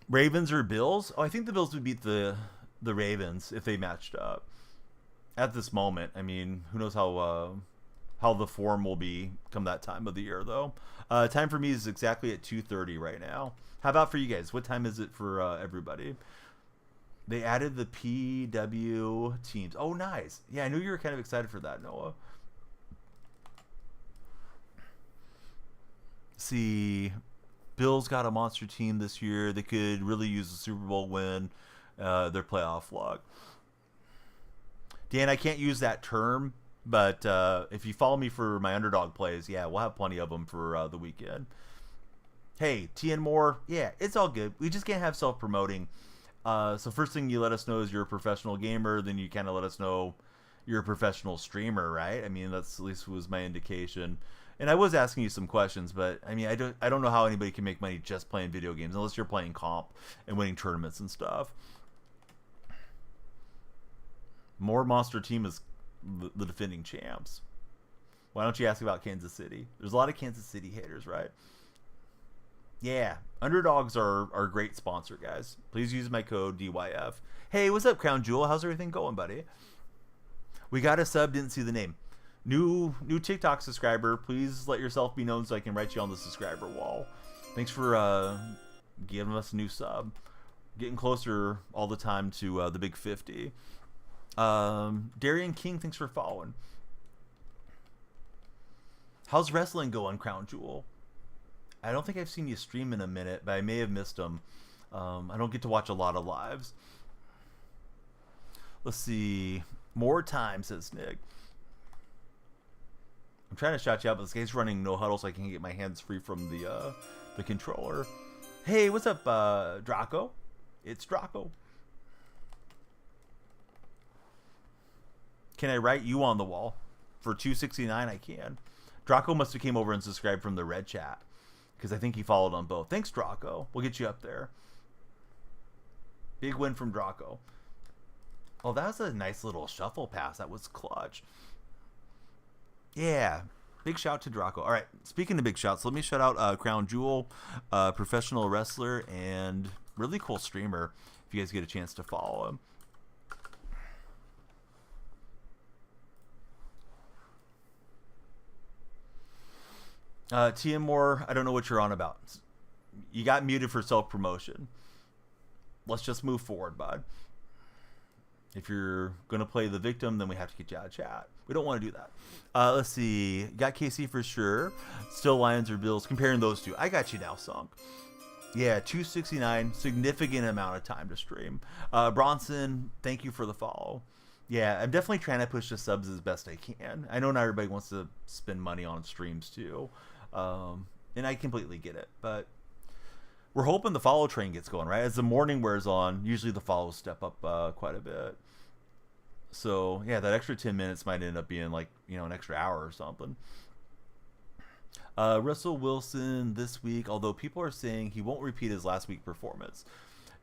Ravens or Bills? Oh, I think the Bills would beat the Ravens if they matched up. At this moment, who knows how the form will be come that time of the year, though. Time for me is exactly at 2:30 right now. How about for you guys? What time is it for everybody? They added the PW teams. Oh, nice. Yeah, I knew you were kind of excited for that, Noah. See, Bills got a monster team this year. They could really use a Super Bowl win, their playoff luck. Dan, I can't use that term, but if you follow me for my underdog plays, we'll have plenty of them for the weekend. Hey, TN Moore, it's all good. We just can't have self-promoting. So first thing you let us know is you're a professional gamer, then you kind of let us know you're a professional streamer, right? That's at least was my indication. And I was asking you some questions, but I don't know how anybody can make money just playing video games unless you're playing comp and winning tournaments and stuff. More monster team is the defending champs. Why don't you ask about Kansas City? There's a lot of Kansas City haters, right? Yeah, underdogs are a great sponsor, guys. Please use my code DYF. Hey, what's up, Crown Jewel? How's everything going, buddy? We got a sub, didn't see the name. New TikTok subscriber. Please let yourself be known so I can write you on the subscriber wall. Thanks for giving us a new sub. Getting closer all the time to the big 50. Darian King, thanks for following. How's wrestling going, Crown Jewel? I don't think I've seen you stream in a minute, but I may have missed them. I don't get to watch a lot of lives. Let's see. More time, says Nick. I'm trying to shout you out, but this guy's running no huddle so I can get my hands free from the controller. Hey, what's up, Draco? It's Draco. Can I write you on the wall? For $2.69, I can. Draco must have came over and subscribed from the red chat, because I think he followed on both. Thanks, Draco. We'll get you up there. Big win from Draco. Oh, that was a nice little shuffle pass. That was clutch. Yeah. Big shout to Draco. All right. Speaking of big shouts, let me shout out Crown Jewel, professional wrestler, and really cool streamer, if you guys get a chance to follow him. TM Moore, I don't know what you're on about. You got muted for self-promotion. Let's just move forward, bud. If you're going to play the victim, then we have to get you out of chat. We don't want to do that. Let's see. Got KC for sure. Still Lions or Bills. Comparing those two. I got you now, Sunk. Yeah, 269. Significant amount of time to stream. Bronson, thank you for the follow. Yeah, I'm definitely trying to push the subs as best I can. I know not everybody wants to spend money on streams too. And I completely get it. But we're hoping the follow train gets going, right? As the morning wears on, usually the follows step up quite a bit. So, yeah, that extra 10 minutes might end up being like, an extra hour or something. Russell Wilson this week, although people are saying he won't repeat his last week performance.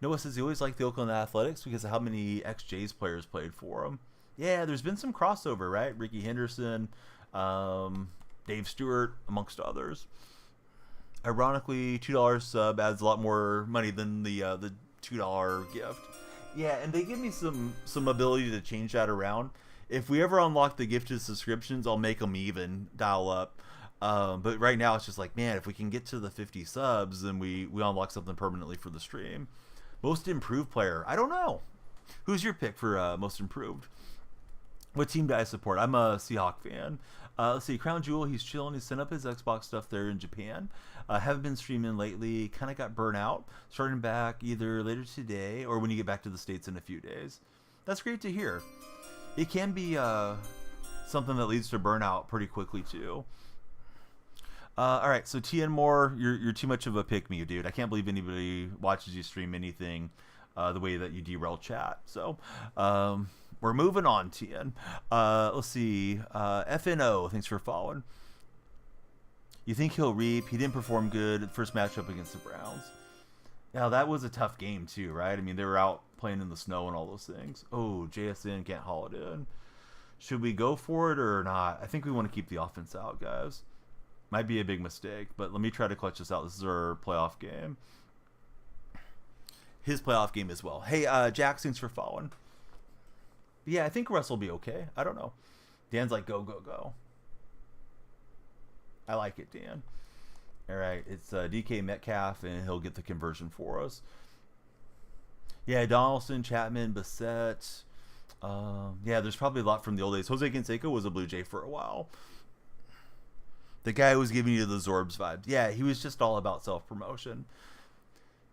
Noah says he always liked the Oakland Athletics because of how many ex-Jays players played for him. Yeah, there's been some crossover, right? Ricky Henderson, Dave Stewart, amongst others. Ironically, $2 sub adds a lot more money than the $2 gift. Yeah, and they give me some ability to change that around. If we ever unlock the gifted subscriptions, I'll make them even, dial up. But right now, it's just like, man, if we can get to the 50 subs, then we unlock something permanently for the stream. Most improved player, I don't know. Who's your pick for most improved? What team do I support? I'm a Seahawk fan. Let's see, Crown Jewel, he's chilling. He sent up his Xbox stuff there in Japan. Haven't been streaming lately. Kind of got burnt out. Starting back either later today or when you get back to the States in a few days. That's great to hear. It can be something that leads to burnout pretty quickly too. All right, so TN Moore, you're too much of a pick-me, dude. I can't believe anybody watches you stream anything the way that you derail chat. So we're moving on, TN. Let's see. FNO, thanks for following. You think he'll reap? He didn't perform good first matchup against the Browns. Now, that was a tough game, too, right? I mean, they were out playing in the snow and all those things. Oh, JSN can't haul it in. Should we go for it or not? I think we want to keep the offense out, guys. Might be a big mistake, but let me try to clutch this out. This is our playoff game. His playoff game as well. Hey, Jack, thanks for following. Yeah, I think Russ will be okay. I don't know. Dan's like, go, go, go. I like it, Dan. All right, it's DK Metcalf, and he'll get the conversion for us. Yeah, Donaldson, Chapman, Bissett. Yeah, there's probably a lot from the old days. Jose Canseco was a Blue Jay for a while. The guy who was giving you the Zorbs vibes. Yeah, he was just all about self-promotion.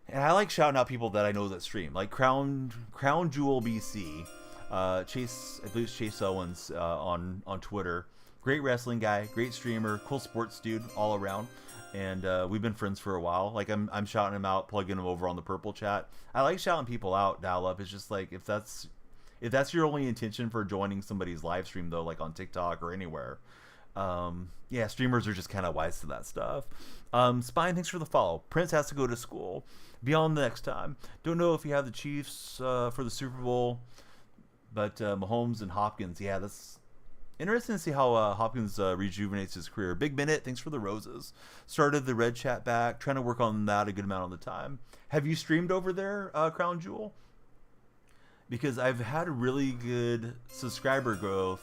And I like shouting out people that I know that stream. Like Crown Jewel BC. Chase, I believe it's Chase Owens on Twitter. Great wrestling guy, great streamer, cool sports dude all around. And we've been friends for a while. Like I'm shouting him out, plugging him over on the purple chat. I like shouting people out, dial up. It's just like if that's your only intention for joining somebody's live stream though, like on TikTok or anywhere. Yeah, streamers are just kind of wise to that stuff. Spine, thanks for the follow. Prince has to go to school. Be on the next time. Don't know if you have the Chiefs for the Super Bowl, but Mahomes and Hopkins, yeah, that's interesting to see how Hopkins rejuvenates his career. Big Bennett, thanks for the roses. Started the red chat back, trying to work on that a good amount of the time. Have you streamed over there, Crown Jewel? Because I've had really good subscriber growth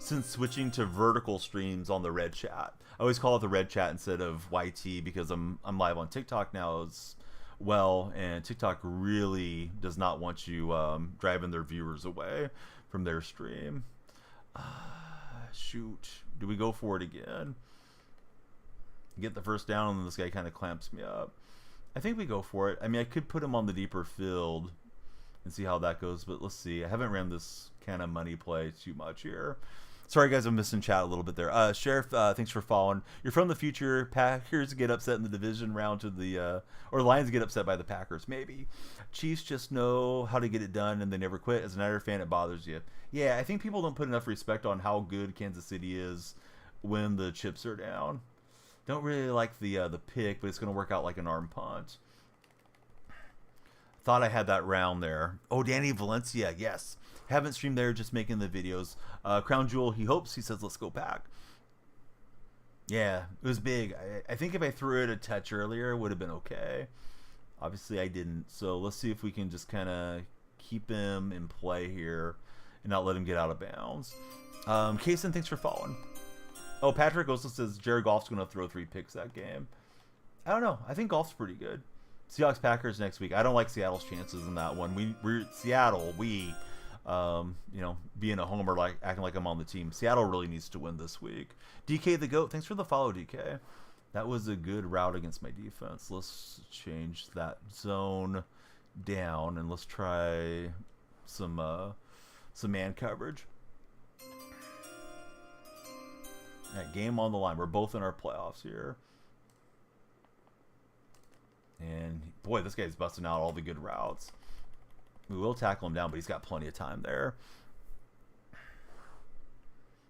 since switching to vertical streams on the red chat. I always call it the red chat instead of YT because I'm live on TikTok now as well, and TikTok really does not want you driving their viewers away from their stream. Shoot, do we go for it again? Get the first down, and then this guy kind of clamps me up. I think we go for it. I mean, I could put him on the deeper field and see how that goes, but let's see. I haven't ran this kind of money play too much here. Sorry, guys, I'm missing chat a little bit there. Sheriff, thanks for following. You're from the future. Packers get upset in the division round to the or Lions get upset by the Packers, maybe. Chiefs just know how to get it done, and they never quit. As an Niner fan, it bothers you. Yeah, I think people don't put enough respect on how good Kansas City is when the chips are down. Don't really like the pick, but it's going to work out like an arm punt. Thought I had that round there. Oh, Danny Valencia, yes. Haven't streamed there, just making the videos. Crown Jewel, he hopes. He says, let's go back. Yeah, it was big. I think if I threw it a touch earlier, it would have been okay. Obviously, I didn't. So let's see if we can just kind of keep him in play here and not let him get out of bounds. Kaysen, thanks for following. Oh, Patrick also says Jared Goff's going to throw 3 picks that game. I don't know. I think Goff's pretty good. Seahawks Packers next week. I don't like Seattle's chances in that one. We're Seattle. Being a homer, like acting like I'm on the team. Seattle really needs to win this week. DK the GOAT, thanks for the follow, DK. That was a good route against my defense. Let's change that zone down and let's try some man coverage. That game on the line. We're both in our playoffs here. And boy, this guy's busting out all the good routes. We will tackle him down, but he's got plenty of time there.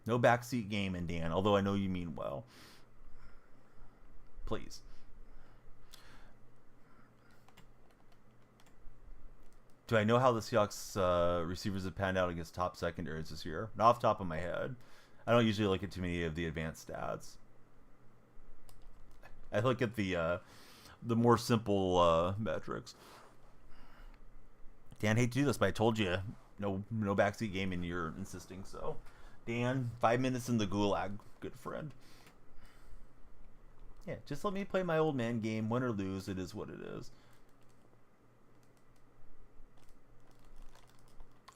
No backseat game in Dan, although I know you mean well. Please. Do I know how the Seahawks receivers have panned out against top secondaries this year? Not off the top of my head. I don't usually look at too many of the advanced stats. I look at the more simple metrics. Dan, hate to do this, but I told you no backseat game, and you're insisting so. Dan, 5 minutes in the gulag, good friend. Yeah, just let me play my old man game. Win or lose, it is what it is.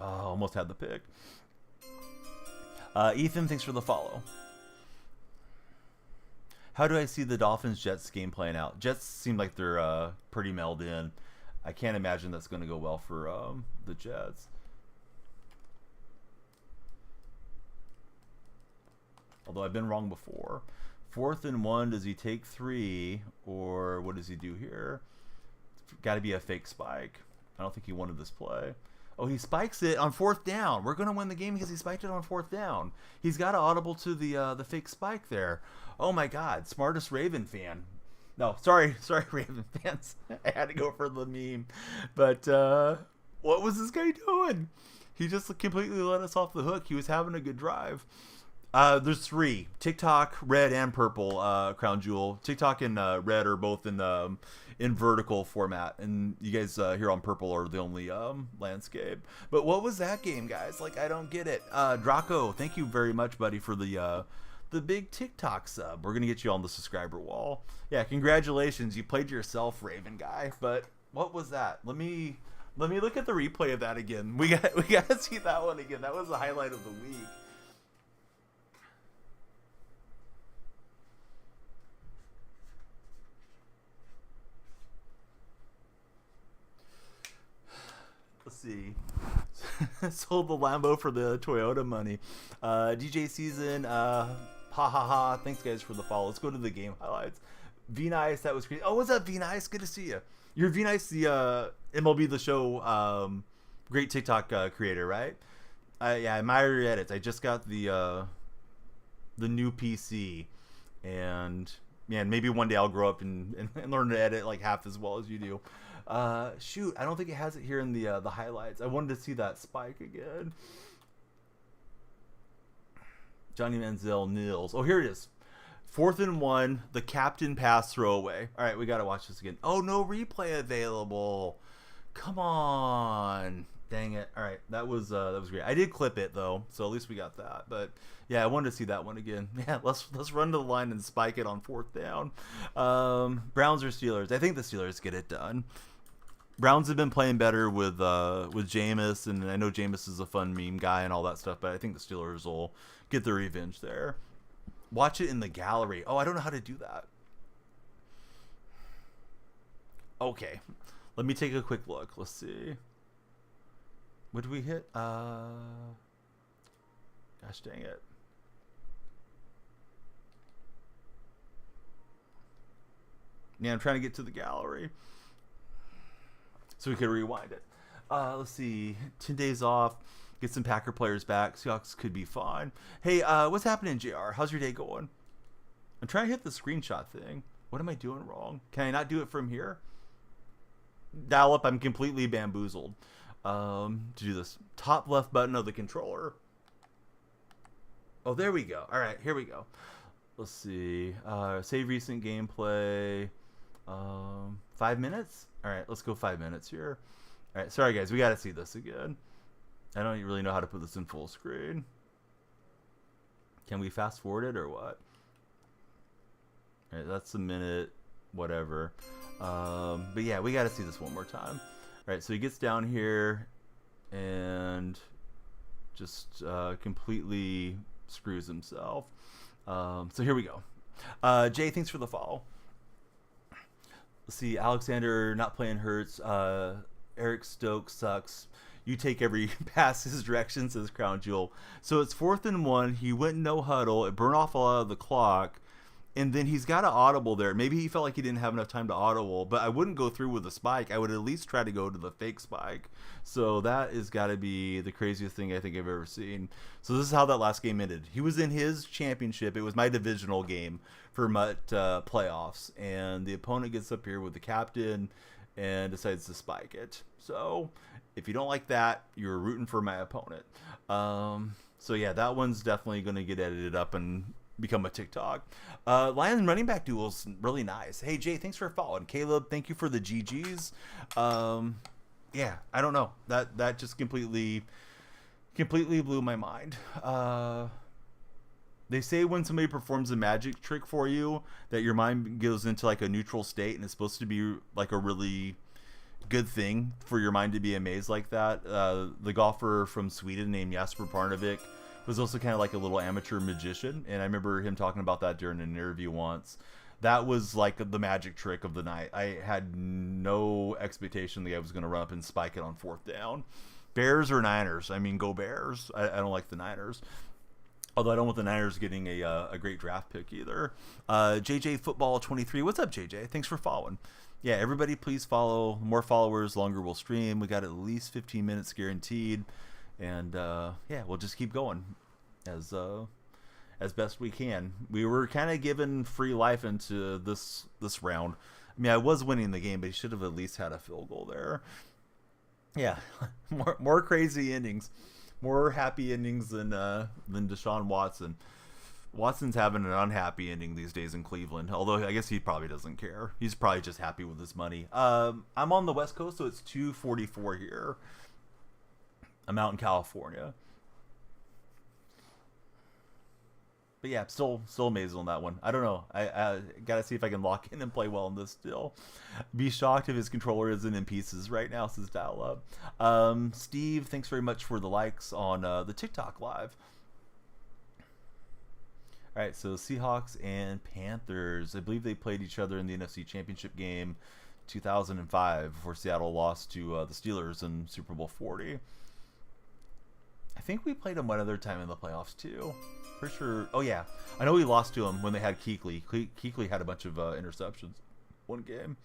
Oh, almost had the pick. Ethan, thanks for the follow. How do I see the Dolphins-Jets game playing out? Jets seem like they're pretty melded in. I can't imagine that's going to go well for the Jets. Although I've been wrong before. 4th and 1, does he take 3? Or what does he do here? It's got to be a fake spike. I don't think he wanted this play. Oh, he spikes it on 4th down. We're going to win the game because he spiked it on 4th down. He's got to audible to the fake spike there. Oh my God, smartest Raven fan. No, sorry, Raven fans. I had to go for the meme. But what was this guy doing? He just completely let us off the hook. He was having a good drive. There's 3. TikTok, red, and purple, Crown Jewel. TikTok and red are both in vertical format. And you guys here on purple are the only landscape. But what was that game, guys? Like, I don't get it. Draco, thank you very much, buddy, for the big TikTok sub. We're going to get you on the subscriber wall. Yeah, congratulations. You played yourself, Raven guy. But what was that? Let me look at the replay of that again. We got to see that one again. That was the highlight of the week. Let's see. Sold the Lambo for the Toyota money. DJ Season, ha ha ha. Thanks guys for the follow. Let's go to the game highlights. V-Nice, that was crazy. Oh, what's up, V-Nice? Good to see you. You're V-Nice, the MLB The Show great TikTok creator, right? Yeah, I admire your edits. I just got the new PC, and man, maybe one day I'll grow up and learn to edit like half as well as you do. Shoot, I don't think it has it here in the highlights. I wanted to see that spike again. Johnny Manziel, Nils. Oh, here it is. 4th and 1, the captain pass throwaway. All right, we got to watch this again. Oh, no replay available. Come on. Dang it. All right, that was great. I did clip it though, so at least we got that. But yeah, I wanted to see that one again. Yeah, let's run to the line and spike it on 4th down. Browns or Steelers? I think the Steelers get it done. Browns have been playing better with Jameis, and I know Jameis is a fun meme guy and all that stuff, but I think the Steelers will get their revenge there. Watch it in the gallery. Oh, I don't know how to do that. Okay, let me take a quick look. Let's see. What did we hit? Gosh dang it. Yeah, I'm trying to get to the gallery so we could rewind it. Let's see. 10 days off. Get some Packer players back. Seahawks could be fine. Hey, what's happening, JR? How's your day going? I'm trying to hit the screenshot thing. What am I doing wrong? Can I not do it from here? Dial up. I'm completely bamboozled. To do this. Top left button of the controller. Oh, there we go. All right, here we go. Let's see. Save recent gameplay. 5 minutes? All right, let's go 5 minutes here. All right, sorry guys, we got to see this again. I don't really know how to put this in full screen. Can we fast forward it or what? All right, that's a minute, whatever. But yeah, we got to see this one more time. All right, so he gets down here and just completely screws himself. So here we go. Jay, thanks for the follow. Let's see, Alexander not playing hurts. Eric Stokes sucks. You take every pass his direction, says Crown Jewel. So it's 4th and 1. He went no huddle. It burned off a lot of the clock. And then he's got an audible there. Maybe he felt like he didn't have enough time to audible, but I wouldn't go through with the spike. I would at least try to go to the fake spike. So that has got to be the craziest thing I think I've ever seen. So this is how that last game ended. He was in his championship. It was my divisional game for MUT playoffs. And the opponent gets up here with the captain and decides to spike it. So if you don't like that, you're rooting for my opponent. So yeah, that one's definitely going to get edited up and become a TikTok. Lions running back duel's really nice. Hey Jay, thanks for following. Caleb, thank you for the GGs. Yeah, I don't know. That just completely blew my mind. They say when somebody performs a magic trick for you that your mind goes into like a neutral state, and it's supposed to be like a really good thing for your mind to be amazed like that. The golfer from Sweden named Jasper Parnevik was also kind of like a little amateur magician, and I remember him talking about that during an interview once. That was like the magic trick of the night. I had no expectation the guy was going to run up and spike it on 4th down. Bears or Niners? I mean, go Bears. I don't like the Niners. Although I don't want the Niners getting a great draft pick either. JJ Football 23. What's up, JJ? Thanks for following. Yeah, everybody please follow. The more followers, longer we'll stream. We got at least 15 minutes guaranteed. And yeah, we'll just keep going as best we can. We were kind of given free life into this round. I mean, I was winning the game, but he should have at least had a field goal there. Yeah, more crazy endings. More happy endings than Deshaun Watson. Watson's having an unhappy ending these days in Cleveland, although I guess he probably doesn't care. He's probably just happy with his money. I'm on the West Coast, so it's 2:44 here. I'm out in California. But yeah, still amazed on that one. I don't know. I gotta see if I can lock in and play well in this still. Be shocked if his controller isn't in pieces right now, says Dial Up. Steve, thanks very much for the likes on the TikTok live. All right, so Seahawks and Panthers. I believe they played each other in the NFC Championship game 2005 before Seattle lost to the Steelers in Super Bowl 40. I think we played them one other time in the playoffs too. For sure. Oh yeah, I know we lost to them when they had Kuechly. Kuechly had a bunch of interceptions one game.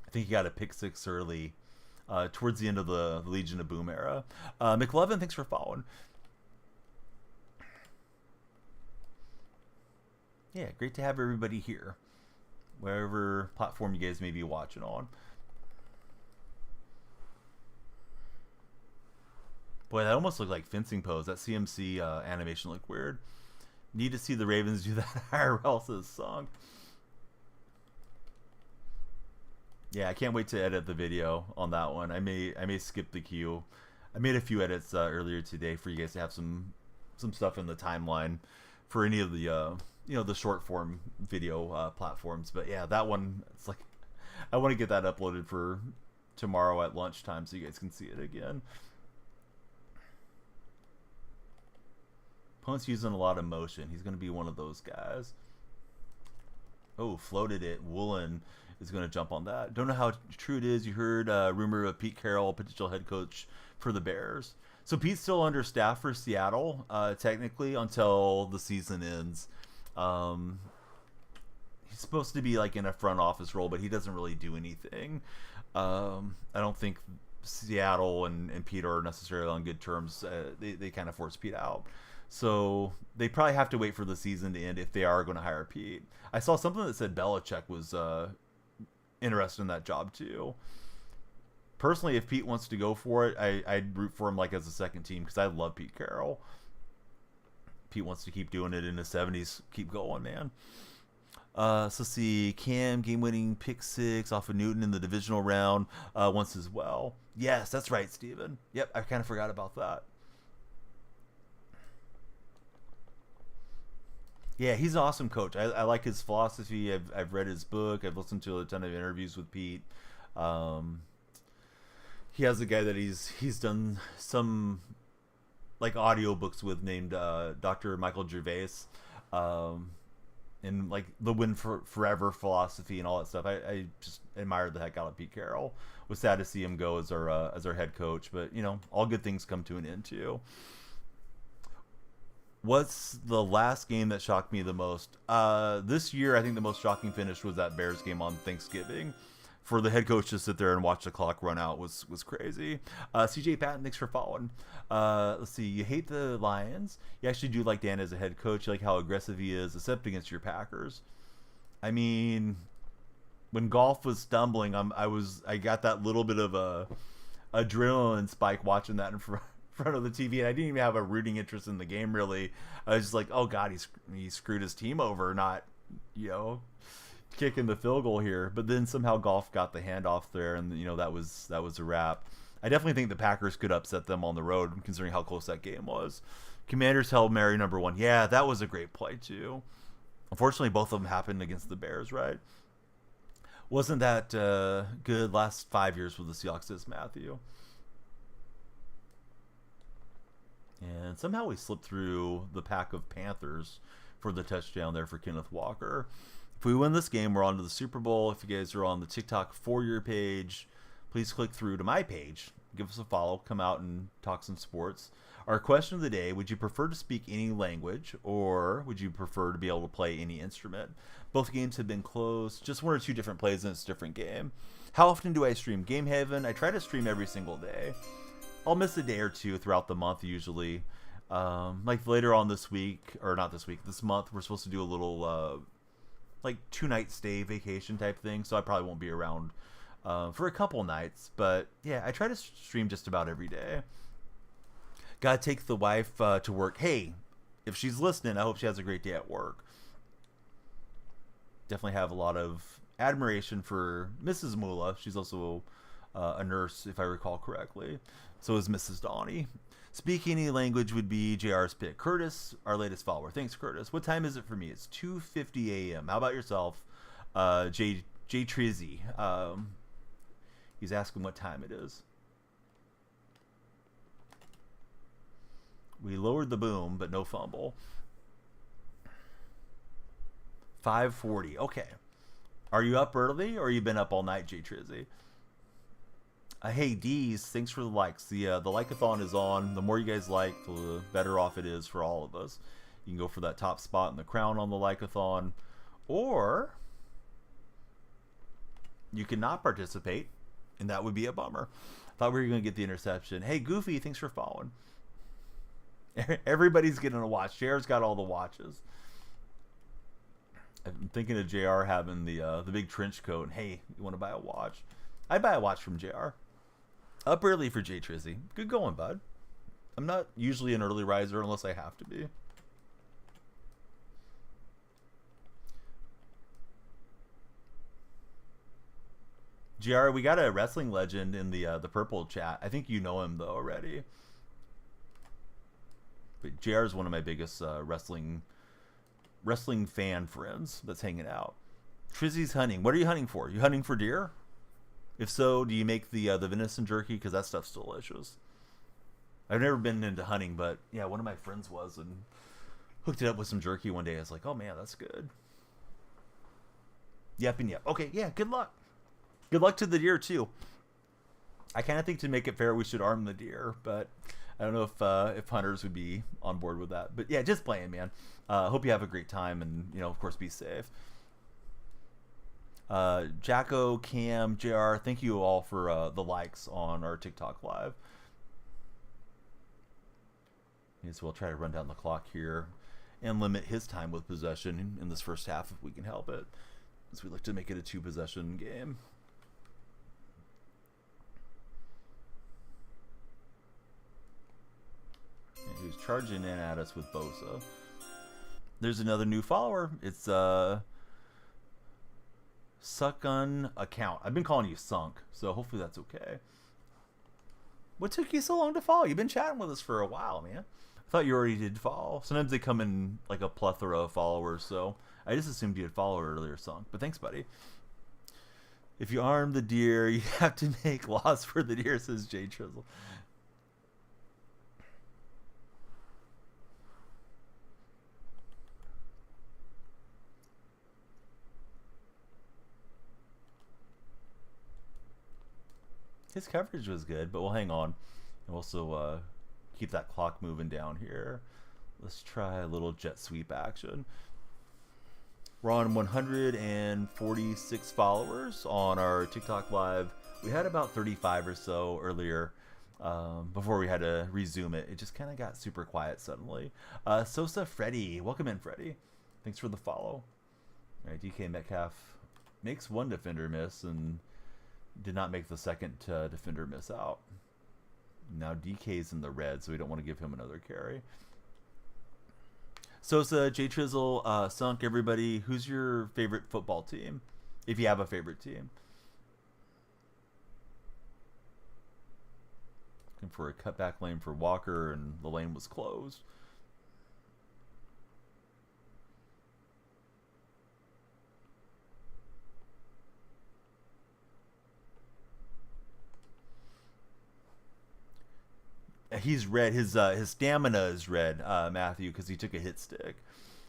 I think he got a pick 6 early, towards the end of the Legion of Boom era. McLovin, thanks for following. Yeah, great to have everybody here, wherever platform you guys may be watching on. Boy, that almost looked like fencing pose. That CMC animation looked weird. Need to see the Ravens do that IRL, says Song. Yeah, I can't wait to edit the video on that one. I may skip the queue. I made a few edits earlier today for you guys to have some stuff in the timeline for any of the the short form video platforms. But yeah, that one, it's like I want to get that uploaded for tomorrow at lunchtime so you guys can see it again. Opponent's using a lot of motion. He's going to be one of those guys. Oh, floated it. Woolen is going to jump on that. Don't know how true it is. You heard rumor of Pete Carroll, potential head coach for the Bears. So Pete's still understaffed for Seattle, technically, until the season ends. He's supposed to be like in a front office role, but he doesn't really do anything. I don't think Seattle and Pete are necessarily on good terms. They kind of force Pete out. So they probably have to wait for the season to end if they are going to hire Pete. I saw something that said Belichick was interested in that job too. Personally, if Pete wants to go for it, I'd root for him like as a second team because I love Pete Carroll. Pete wants to keep doing it in his 70s. Keep going, man. So see, Cam game-winning pick 6 off of Newton in the divisional round once as well. Yes, that's right, Steven. Yep, I kind of forgot about that. Yeah, he's an awesome coach. I like his philosophy. I've read his book. I've listened to a ton of interviews with Pete. He has a guy that he's done some like audiobooks with named Dr. Michael Gervais. And like the win for forever philosophy and all that stuff. I just admired the heck out of Pete Carroll. Was sad to see him go as our head coach, but all good things come to an end too. What's the last game that shocked me the most? This year, I think the most shocking finish was that Bears game on Thanksgiving. For the head coach to sit there and watch the clock run out was crazy. CJ Patton, thanks for following. Let's see. You hate the Lions. You actually do like Dan as a head coach. You like how aggressive he is, except against your Packers. I mean, when golf was stumbling, I got that little bit of a adrenaline spike watching that in front of the TV, and I didn't even have a rooting interest in the game really. I was just like, oh god, he screwed his team over, not, you know, kicking the field goal here. But then somehow golf got the handoff there, and you know, that was a wrap. I definitely think the Packers could upset them on the road, considering how close that game was. Commanders Hail Mary #1. Yeah, that was a great play too. Unfortunately, both of them happened against the Bears, right? Wasn't that good last 5 years with the Seahawks, says Matthew. And somehow we slipped through the pack of Panthers for the touchdown there for Kenneth Walker. If we win this game, we're on to the Super Bowl. If you guys are on the TikTok For Your page, please click through to my page. Give us a follow. Come out and talk some sports. Our question of the day, would you prefer to speak any language, or would you prefer to be able to play any instrument? Both games have been close. Just one or two different plays and it's a different game. How often do I stream? Game Haven, I try to stream every single day. I'll miss a day or two throughout the month usually. Like later on this week, or not this week, this month, we're supposed to do a little like 2-night stay vacation type thing, so I probably won't be around for a couple nights. But yeah, I try to stream just about every day. Gotta take the wife to work. Hey, if she's listening, I hope she has a great day at work. Definitely have a lot of admiration for Mrs. Mula. She's also a nurse, if I recall correctly. So is Mrs. Donnie. Speaking any language would be JR's pick. Curtis, our latest follower. Thanks, Curtis. What time is it for me? It's 2:50 a.m. How about yourself, J Trizzy? He's asking what time it is. We lowered the boom, but no fumble. 5:40. Okay. Are you up early, or you been up all night, J Trizzy? Hey, D's, thanks for the likes. The like-a-thon is on. The more you guys like, the better off it is for all of us. You can go for that top spot in the crown on the like-a-thon, or you can not participate, and that would be a bummer. Thought we were going to get the interception. Hey, Goofy, thanks for following. Everybody's getting a watch. JR's got all the watches. I'm thinking of JR having the big trench coat. And, hey, you want to buy a watch? I'd buy a watch from JR. Up early for J Trizzy. Good going, bud. I'm not usually an early riser unless I have to be. JR, we got a wrestling legend in the purple chat. I think you know him though already. But JR is one of my biggest wrestling fan friends that's hanging out. Trizzy's hunting. What are you hunting for? You hunting for deer? If so, do you make the venison jerky? Because that stuff's delicious. I've never been into hunting, but yeah, one of my friends was and hooked it up with some jerky one day. I was like, oh man, that's good. Yep and yep. Okay, yeah, good luck. Good luck to the deer too. I kind of think to make it fair, we should arm the deer, but I don't know if hunters would be on board with that. But yeah, just playing, man. Hope you have a great time, and of course, be safe. Jacko, Cam, JR, thank you all for the likes on our TikTok live. So we'll try to run down the clock here and limit his time with possession in this first half if we can help it, as we look to make it a 2-possession game. And who's charging in at us with Bosa? There's another new follower. It's Suck on account. I've been calling you Sunk, so hopefully that's okay. What took you so long to follow? You've been chatting with us for a while, man. I thought you already did follow. Sometimes they come in like a plethora of followers, so I just assumed you had followed earlier, Sunk. But thanks, buddy. If you arm the deer, you have to make laws for the deer, says Jay Trizzle. His coverage was good, but we'll hang on. And also keep that clock moving down here. Let's try a little jet sweep action. We're on 146 followers on our TikTok live. We had about 35 or so earlier before we had to resume it. It just kind of got super quiet suddenly. Sosa Freddy. Welcome in, Freddy. Thanks for the follow. All right, DK Metcalf makes one defender miss and did not make the second defender miss out. Now DK's in the red, so we don't want to give him another carry. Sosa, J Trizzle, Sunk, everybody. Who's your favorite football team? If you have a favorite team. Looking for a cutback lane for Walker, and the lane was closed. He's red. His stamina is red, Matthew, because he took a hit stick.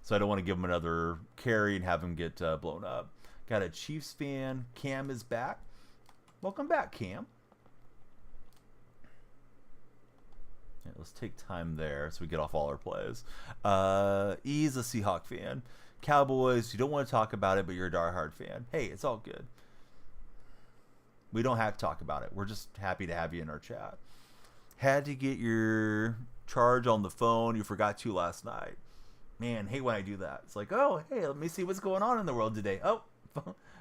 So I don't want to give him another carry and have him get blown up. Got a Chiefs fan. Cam is back. Welcome back, Cam. Yeah, let's take time there so we get off all our plays. E's a Seahawk fan. Cowboys, you don't want to talk about it, but you're a diehard fan. Hey, it's all good. We don't have to talk about it. We're just happy to have you in our chat. Had to get your charge on the phone. You forgot to last night. Man, hate when I do that. It's like, oh, hey, let me see what's going on in the world today. Oh,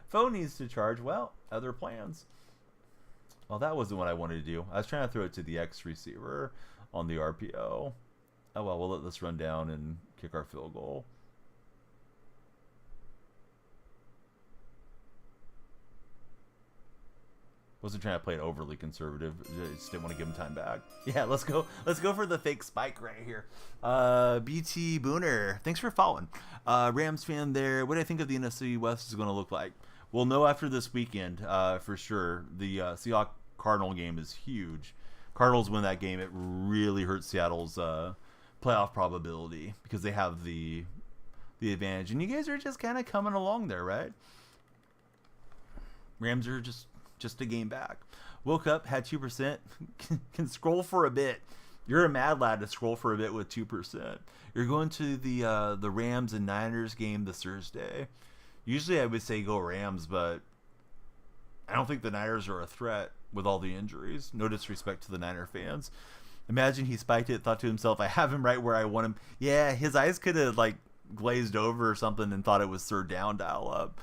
phone needs to charge. Well, other plans. Well, that wasn't what I wanted to do. I was trying to throw it to the X receiver on the RPO. Oh, well, we'll let this run down and kick our field goal. Wasn't trying to play it overly conservative. Just didn't want to give him time back. Yeah, let's go. Let's go for the fake spike right here. BT Booner, thanks for following. Rams fan there. What do I think of the NFC West is going to look like? We'll know after this weekend for sure. The Seahawks Cardinal game is huge. Cardinals win that game. It really hurts Seattle's playoff probability because they have the advantage. And you guys are just kind of coming along there, right? Rams are just a game back. Woke up, had 2%. Can scroll for a bit. You're a mad lad to scroll for a bit with 2%. You're going to the Rams and Niners game this Thursday. Usually I would say go Rams, but I don't think the Niners are a threat with all the injuries. No disrespect to the Niner fans. Imagine he spiked it, thought to himself, I have him right where I want him. Yeah, his eyes could have like glazed over or something and thought it was third down dial up.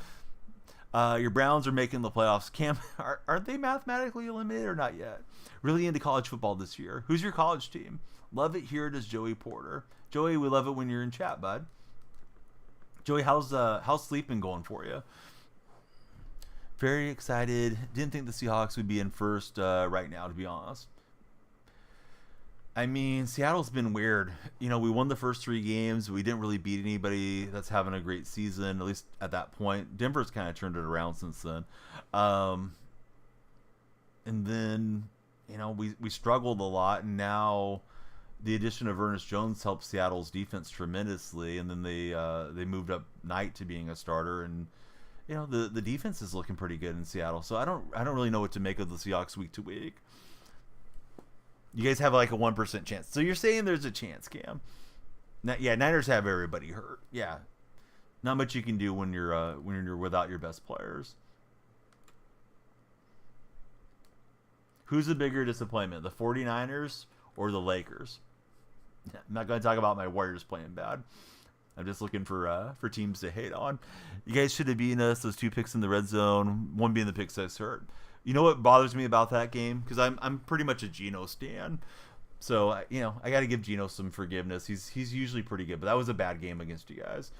Your Browns are making the playoffs. Cam, aren't they mathematically eliminated or not yet? Really into college football this year. Who's your college team? Love it here, does Joey Porter. Joey, we love it when you're in chat, bud. Joey, how's sleeping going for you? Very excited. Didn't think the Seahawks would be in first right now, to be honest. I mean, Seattle's been weird. You know, we won the first 3 games. We didn't really beat anybody that's having a great season, at least at that point. Denver's kind of turned it around since then. And then, you know, we struggled a lot, and now the addition of Ernest Jones helped Seattle's defense tremendously, and then they moved up Knight to being a starter, and you know, the defense is looking pretty good in Seattle. So I don't really know what to make of the Seahawks week to week. You guys have like a 1% chance. So you're saying there's a chance, Cam? Yeah, Niners have everybody hurt. Yeah, not much you can do when you're without your best players. Who's the bigger disappointment, the 49ers or the Lakers? I'm not going to talk about my Warriors playing bad. I'm just looking for teams to hate on. You guys should have beaten us. Those 2 picks in the red zone, one being the pick six hurt. You know what bothers me about that game? Because I'm pretty much a Geno stan. So, you know, I got to give Geno some forgiveness. He's usually pretty good, but that was a bad game against you guys.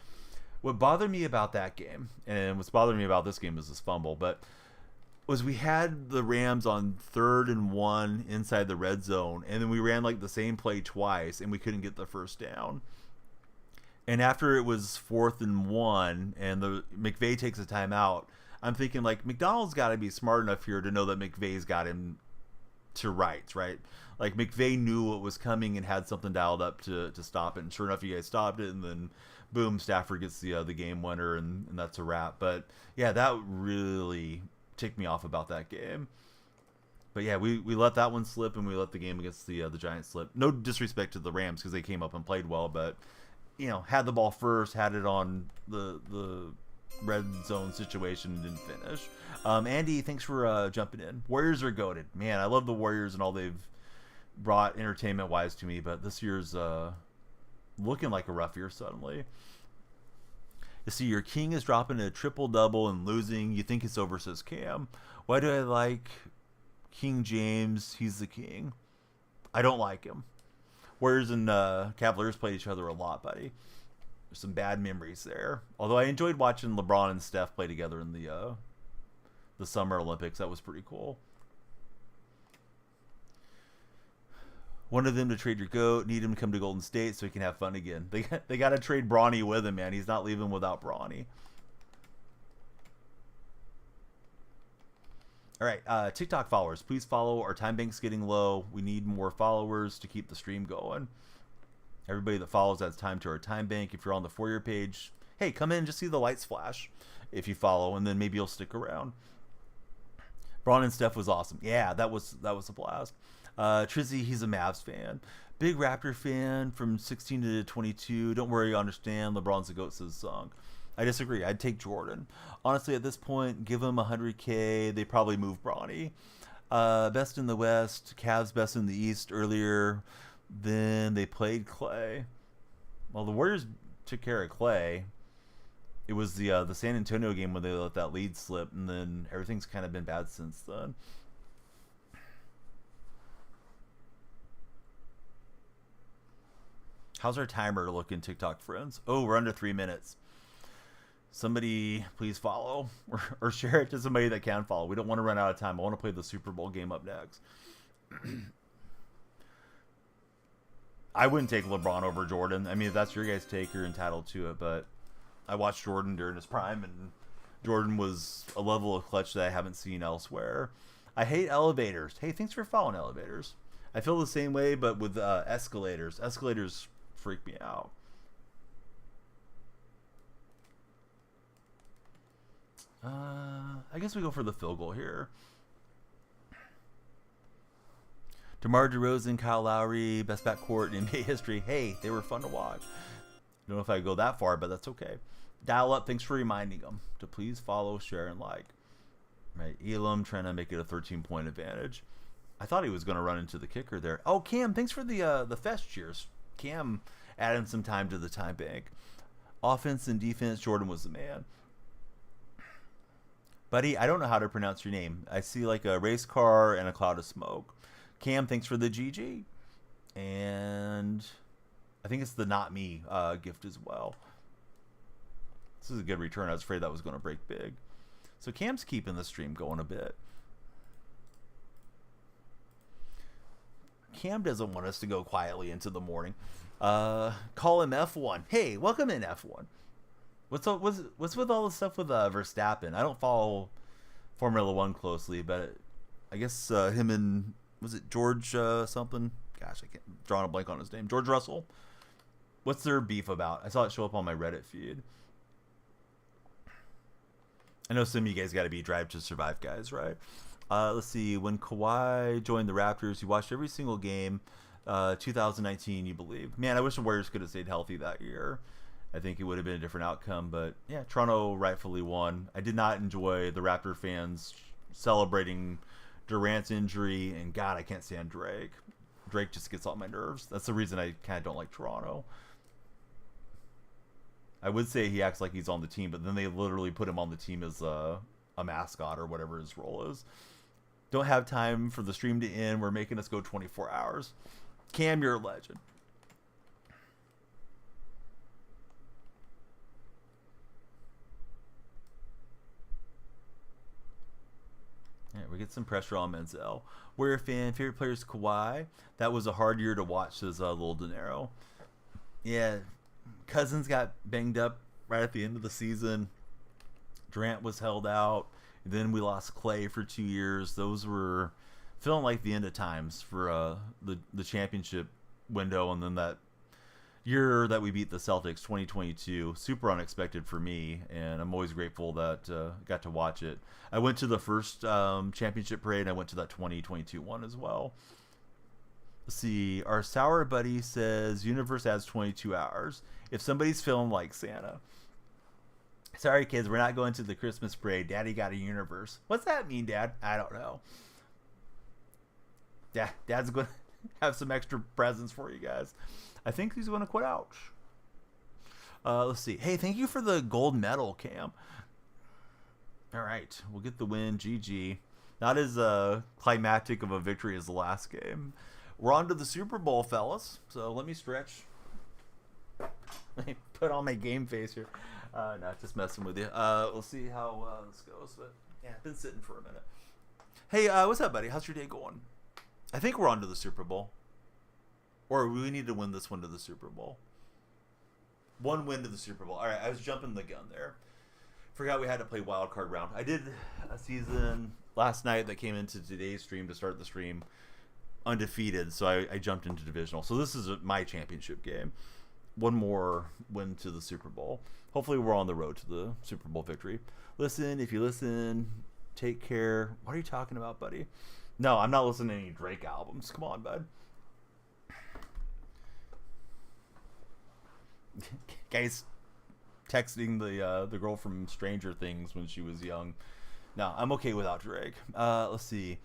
What bothered me about that game, and what's bothering me about this game is this fumble, but was we had the Rams on 3rd and 1 inside the red zone, and then we ran like the same play twice, and we couldn't get the first down. And after it was 4th and 1, and the McVay takes a timeout, I'm thinking, like, McDonald's got to be smart enough here to know that McVay's got him to rights, right? Like, McVay knew what was coming and had something dialed up to stop it. And sure enough, you guys stopped it, and then, boom, Stafford gets the game winner, and that's a wrap. But, yeah, that really ticked me off about that game. But, yeah, we let that one slip, and we let the game against the Giants slip. No disrespect to the Rams because they came up and played well, but, you know, had the ball first, had it on the red zone situation, didn't finish. Andy, thanks for jumping in. Warriors are goated. Man, I love the Warriors and all they've brought entertainment wise to me, but this year's looking like a rough year suddenly. You see, your king is dropping a triple-double and losing. You think it's over, says Cam. Why do I like King James? He's the king. I don't like him. Warriors and Cavaliers played each other a lot, buddy. There's some bad memories there. Although I enjoyed watching LeBron and Steph play together in the Summer Olympics. That was pretty cool. One of them to trade your GOAT. Need him to come to Golden State so he can have fun again. They got to trade Bronny with him, man. He's not leaving without Bronny. All right, TikTok followers, please follow. Our time bank's getting low. We need more followers to keep the stream going. Everybody that follows adds time to our time bank. If you're on the For Your page, hey, come in and just see the lights flash if you follow, and then maybe you'll stick around. Braun and Steph was awesome. Yeah, that was a blast. Trizzy, he's a Mavs fan. Big Raptor fan from 16 to 22. Don't worry, I understand. LeBron's the GOAT, says Song. I disagree. I'd take Jordan. Honestly, at this point, give him $100K. They probably move Bronny. Best in the West. Cavs best in the East earlier. Then they played Clay. Well, the Warriors took care of Clay. It was the San Antonio game when they let that lead slip, and then everything's kind of been bad since then. How's our timer looking, TikTok friends? Oh, we're under 3 minutes. Somebody please follow or share it to somebody that can follow. We don't want to run out of time. I want to play the Super Bowl game up next. I wouldn't take LeBron over Jordan. I mean, if that's your guys' take, you're entitled to it. But I watched Jordan during his prime, and Jordan was a level of clutch that I haven't seen elsewhere. I hate elevators. Hey, thanks for following elevators. I feel the same way, but with escalators. Escalators freak me out. I guess we go for the field goal here. DeMar DeRozan, Kyle Lowry, best backcourt in NBA history. Hey, they were fun to watch. Don't know if I go that far, but that's okay. Dial up. Thanks for reminding them to please follow, share, and like. Right, Elam trying to make it a 13-point advantage. I thought he was going to run into the kicker there. Oh, Cam, thanks for the fest cheers. Cam adding some time to the time bank. Offense and defense, Jordan was the man. Buddy, I don't know how to pronounce your name. I see like a race car and a cloud of smoke. Cam, thanks for the GG. And I think it's the not me gift as well. This is a good return. I was afraid that was going to break big. So Cam's keeping the stream going a bit. Cam doesn't want us to go quietly into the morning. Call him F1. Hey, welcome in F1. What's with all the stuff with Verstappen? I don't follow Formula One closely, but I guess him and was it George something? Gosh, I can't draw a blank on his name. George Russell. What's their beef about? I saw it show up on my Reddit feed. I know some of you guys got to be Drive to Survive guys, right? Let's see. When Kawhi joined the Raptors, you watched every single game. 2019, you believe. Man, I wish the Warriors could have stayed healthy that year. I think it would have been a different outcome. But, yeah, Toronto rightfully won. I did not enjoy the Raptor fans celebrating Durant's injury. And, God, I can't stand Drake. Drake just gets on my nerves. That's the reason I kind of don't like Toronto. I would say he acts like he's on the team, but then they literally put him on the team as a mascot or whatever his role is. Don't have time for the stream to end. We're making us go 24 hours. Cam, you're a legend. All right, we get some pressure on Menzel. Warrior fan, favorite player is Kawhi. That was a hard year to watch, says Lil Dinero. Yeah, Cousins got banged up right at the end of the season. Durant was held out. Then we lost Clay for 2 years. Those were feeling like the end of times for the championship window. And then that year that we beat the Celtics, 2022, super unexpected for me. And I'm always grateful that got to watch it. I went to the first championship parade. And I went to that 2022 one as well. Let's see. Our sour buddy says universe adds 22 hours. If somebody's feeling like Santa. Sorry, kids, we're not going to the Christmas parade. Daddy got a universe. What's that mean, Dad? I don't know. Dad's going to have some extra presents for you guys. I think he's going to quit out. Let's see. Hey, thank you for the gold medal, Cam. All right, we'll get the win. GG. Not as climactic of a victory as the last game. We're on to the Super Bowl, fellas. So let me stretch. Let me put on my game face here. Not just messing with you. We'll see how this goes. But yeah, been sitting for a minute. Hey, what's up, buddy? How's your day going? I think we're on to the Super Bowl. Or we need to win this one to the Super Bowl. One win to the Super Bowl. All right, I was jumping the gun there. Forgot we had to play wild card round. I did a season last night that came into today's stream to start the stream undefeated, so I jumped into Divisional. So this is my championship game. One more win to the Super Bowl. Hopefully we're on the road to the Super Bowl victory. Listen, if you listen, take care. What are you talking about, buddy? No, I'm not listening to any Drake albums. Come on, bud. Guys texting the girl from Stranger Things when she was young. No, I'm okay without Drake. Let's see.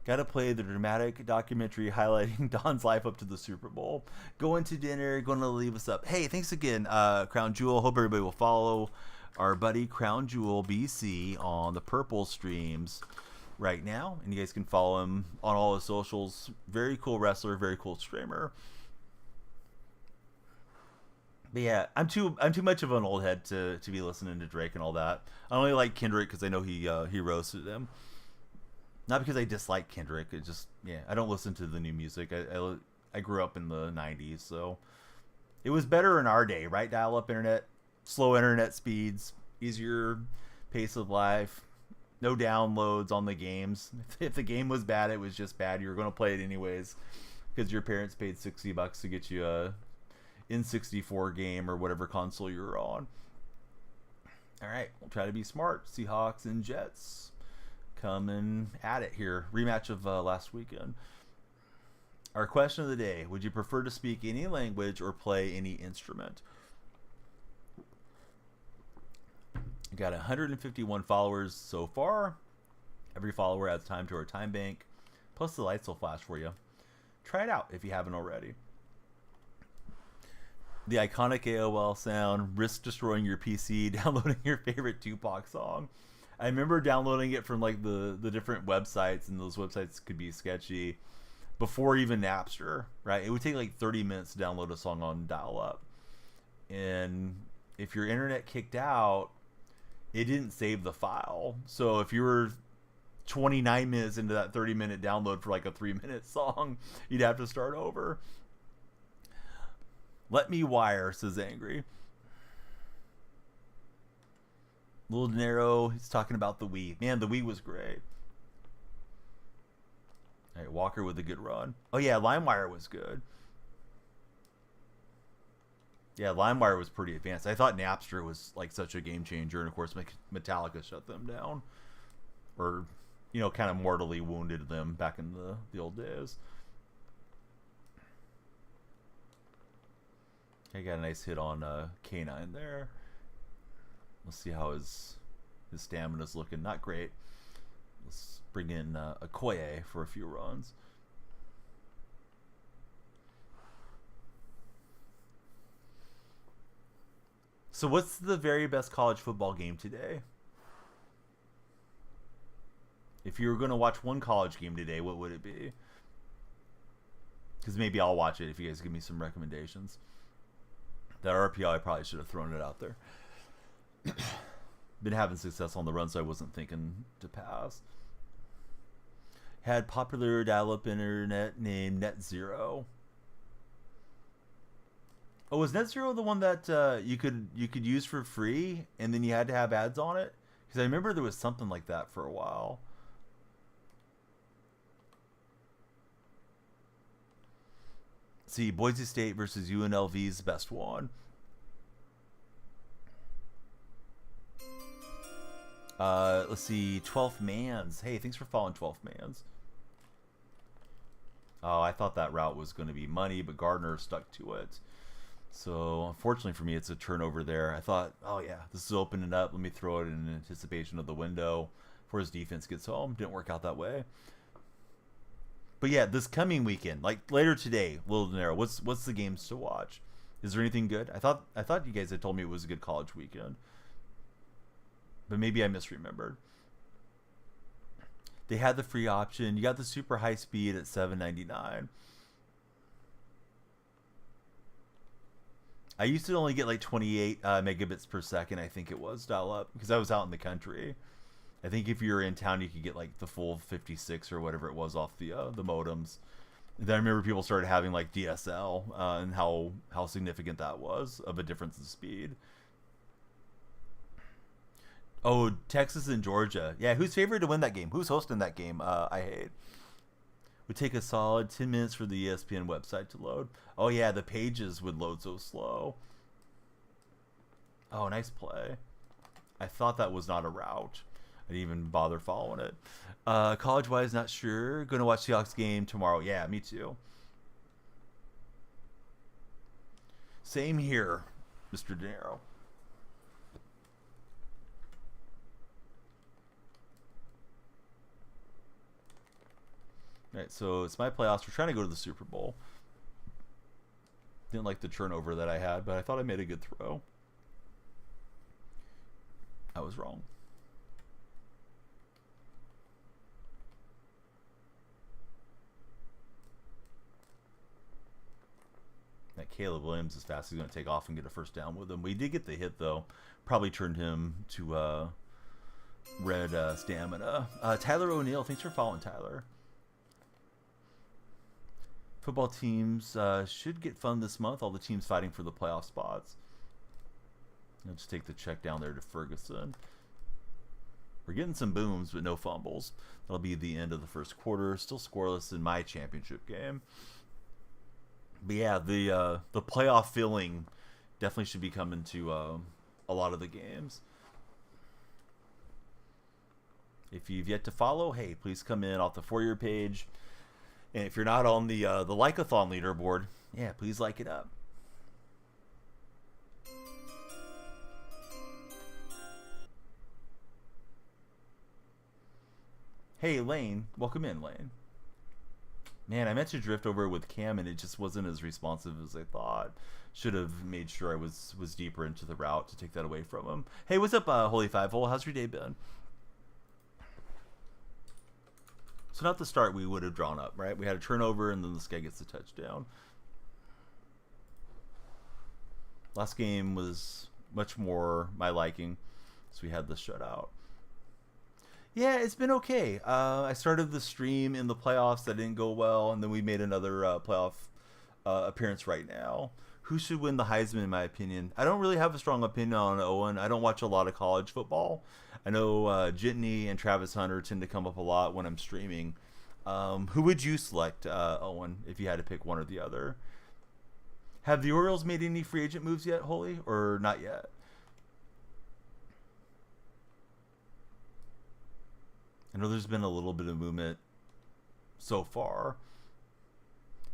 Got to play the dramatic documentary highlighting Don's life up to the Super Bowl. Going to dinner, going to leave us up. Hey, thanks again, Crown Jewel. Hope everybody will follow our buddy Crown Jewel BC on the Purple streams right now. And you guys can follow him on all his socials. Very cool wrestler, very cool streamer. But yeah, I'm too much of an old head to be listening to Drake and all that. I only like Kendrick because I know he roasted him. Not because I dislike Kendrick. It just, yeah, I don't listen to the new music. I grew up in the 90s, so it was better in our day, right? Dial-up internet, slow internet speeds, easier pace of life, no downloads on the games. If the game was bad, it was just bad. You were going to play it anyways because your parents paid $60 to get you a N64 game or whatever console you were on. All right, we'll try to be smart. Seahawks and Jets coming at it here. Rematch of last weekend. Our question of the day: would you prefer to speak any language or play any instrument? We got 151 followers so far. Every follower adds time to our time bank. Plus the lights will flash for you. Try it out if you haven't already. The iconic AOL sound, risk destroying your PC, downloading your favorite Tupac song. I remember downloading it from like the different websites, and those websites could be sketchy before even Napster, right? It would take like 30 minutes to download a song on dial-up. And if your internet kicked out, it didn't save the file. So if you were 29 minutes into that 30-minute download for like a 3-minute song, you'd have to start over. Let me wire, says Angry. Little De Niro, he's talking about the Wii. Man, the Wii was great. All right, Walker with a good run. Oh yeah, LimeWire was good. Yeah, LimeWire was pretty advanced. I thought Napster was like such a game changer, and of course Metallica shut them down. Or, you know, kind of mortally wounded them back in the old days. I got a nice hit on K9 there. Let's see how his stamina's looking. Not great. Let's bring in Okoye for a few runs. So what's the very best college football game today? If you were going to watch one college game today, what would it be? Because maybe I'll watch it if you guys give me some recommendations. That RPO, I probably should have thrown it out there. Been having success on the run, so I wasn't thinking to pass. Had popular dial-up internet named NetZero. Oh, was NetZero the one that you could use for free, and then you had to have ads on it? Because I remember there was something like that for a while. See, Boise State versus UNLV's best one. Let's see, 12th Mans. Hey, thanks for following 12th Mans. Oh, I thought that route was going to be money, but Gardner stuck to it. So, unfortunately for me, it's a turnover there. I thought, oh yeah, this is opening up. Let me throw it in anticipation of the window before his defense gets home. Didn't work out that way. But yeah, this coming weekend, like later today, Little De Niro, what's the games to watch? Is there anything good? I thought you guys had told me it was a good college weekend, but maybe I misremembered. They had the free option. You got the super high speed at $7.99. I used to only get like 28 megabits per second, I think it was, dial up, because I was out in the country. I think if you were in town, you could get like the full 56 or whatever it was off the modems. And then I remember people started having like DSL and how significant that was of a difference in speed. Oh, Texas and Georgia. Yeah, who's favored to win that game? Who's hosting that game? I hate. Would take a solid 10 minutes for the ESPN website to load. Oh yeah, the pages would load so slow. Oh, nice play. I thought that was not a route. I didn't even bother following it. College-wise, not sure. Going to watch Seahawks game tomorrow. Yeah, me too. Same here, Mr. De Niro. All right, so it's my playoffs. We're trying to go to the Super Bowl. Didn't like the turnover that I had, but I thought I made a good throw. I was wrong. That Caleb Williams is fast. He's going to take off and get a first down with him. We did get the hit, though. Probably turned him to red stamina. Tyler O'Neill, thanks for following, Tyler. Football teams should get fun this month. All the teams fighting for the playoff spots. I'll just take the check down there to Ferguson. We're getting some booms, but no fumbles. That'll be the end of the first quarter. Still scoreless in my championship game. But yeah, the playoff feeling definitely should be coming to a lot of the games. If you've yet to follow, hey, please come in off the For Your page. And if you're not on the like-a-thon leaderboard, yeah, please like it up. Hey, Lane. Welcome in, Lane. Man, I meant to drift over with Cam, and it just wasn't as responsive as I thought. Should have made sure I was deeper into the route to take that away from him. Hey, what's up, Holy Fivehole? How's your day been? So not the start we would have drawn up, right? We had a turnover, and then this guy gets the touchdown. Last game was much more my liking, so we had the shutout. Yeah, it's been okay. I started the stream in the playoffs. That didn't go well, and then we made another playoff appearance right now. Who should win the Heisman, in my opinion? I don't really have a strong opinion on Owen. I don't watch a lot of college football. I know Jitney and Travis Hunter tend to come up a lot when I'm streaming. Who would you select, Owen, if you had to pick one or the other? Have the Orioles made any free agent moves yet, Holy, or not yet? I know there's been a little bit of movement so far.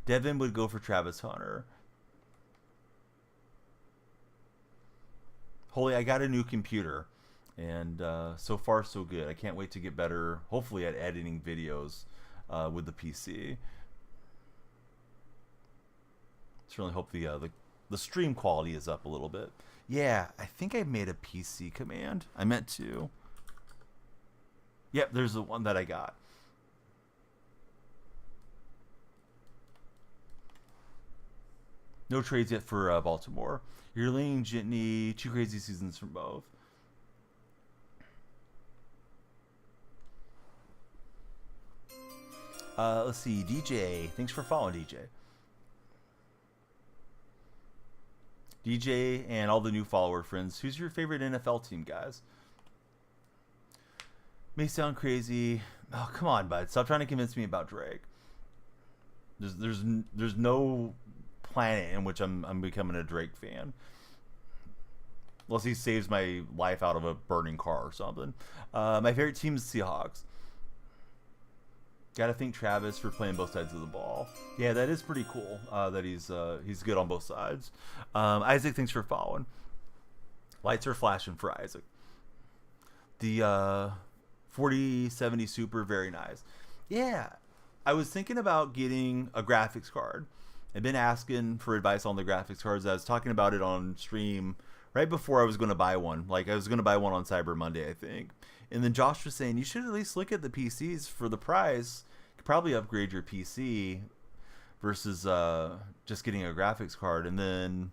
Devin would go for Travis Hunter. Holy, I got a new computer, and so far so good. I can't wait to get better, hopefully, at editing videos with the PC. Certainly hope the stream quality is up a little bit. Yeah, I think I made a PC command. I meant to. Yep, there's the one that I got. No trades yet for Baltimore. You're leaning Jitney. 2 crazy seasons from both. Let's see. DJ. Thanks for following, DJ. DJ and all the new follower friends. Who's your favorite NFL team, guys? May sound crazy. Oh, come on, bud. Stop trying to convince me about Drake. There's no planet in which I'm becoming a Drake fan. Unless he saves my life out of a burning car or something. My favorite team is Seahawks. Gotta thank Travis for playing both sides of the ball. Yeah, that is pretty cool that he's good on both sides. Isaac, thanks for following. Lights are flashing for Isaac. The 4070 Super, very nice. Yeah, I was thinking about getting a graphics card. I've been asking for advice on the graphics cards. I was talking about it on stream right before I was going to buy one. Like, I was going to buy one on Cyber Monday, I think. And then Josh was saying, you should at least look at the PCs for the price. You could probably upgrade your PC versus just getting a graphics card. And then,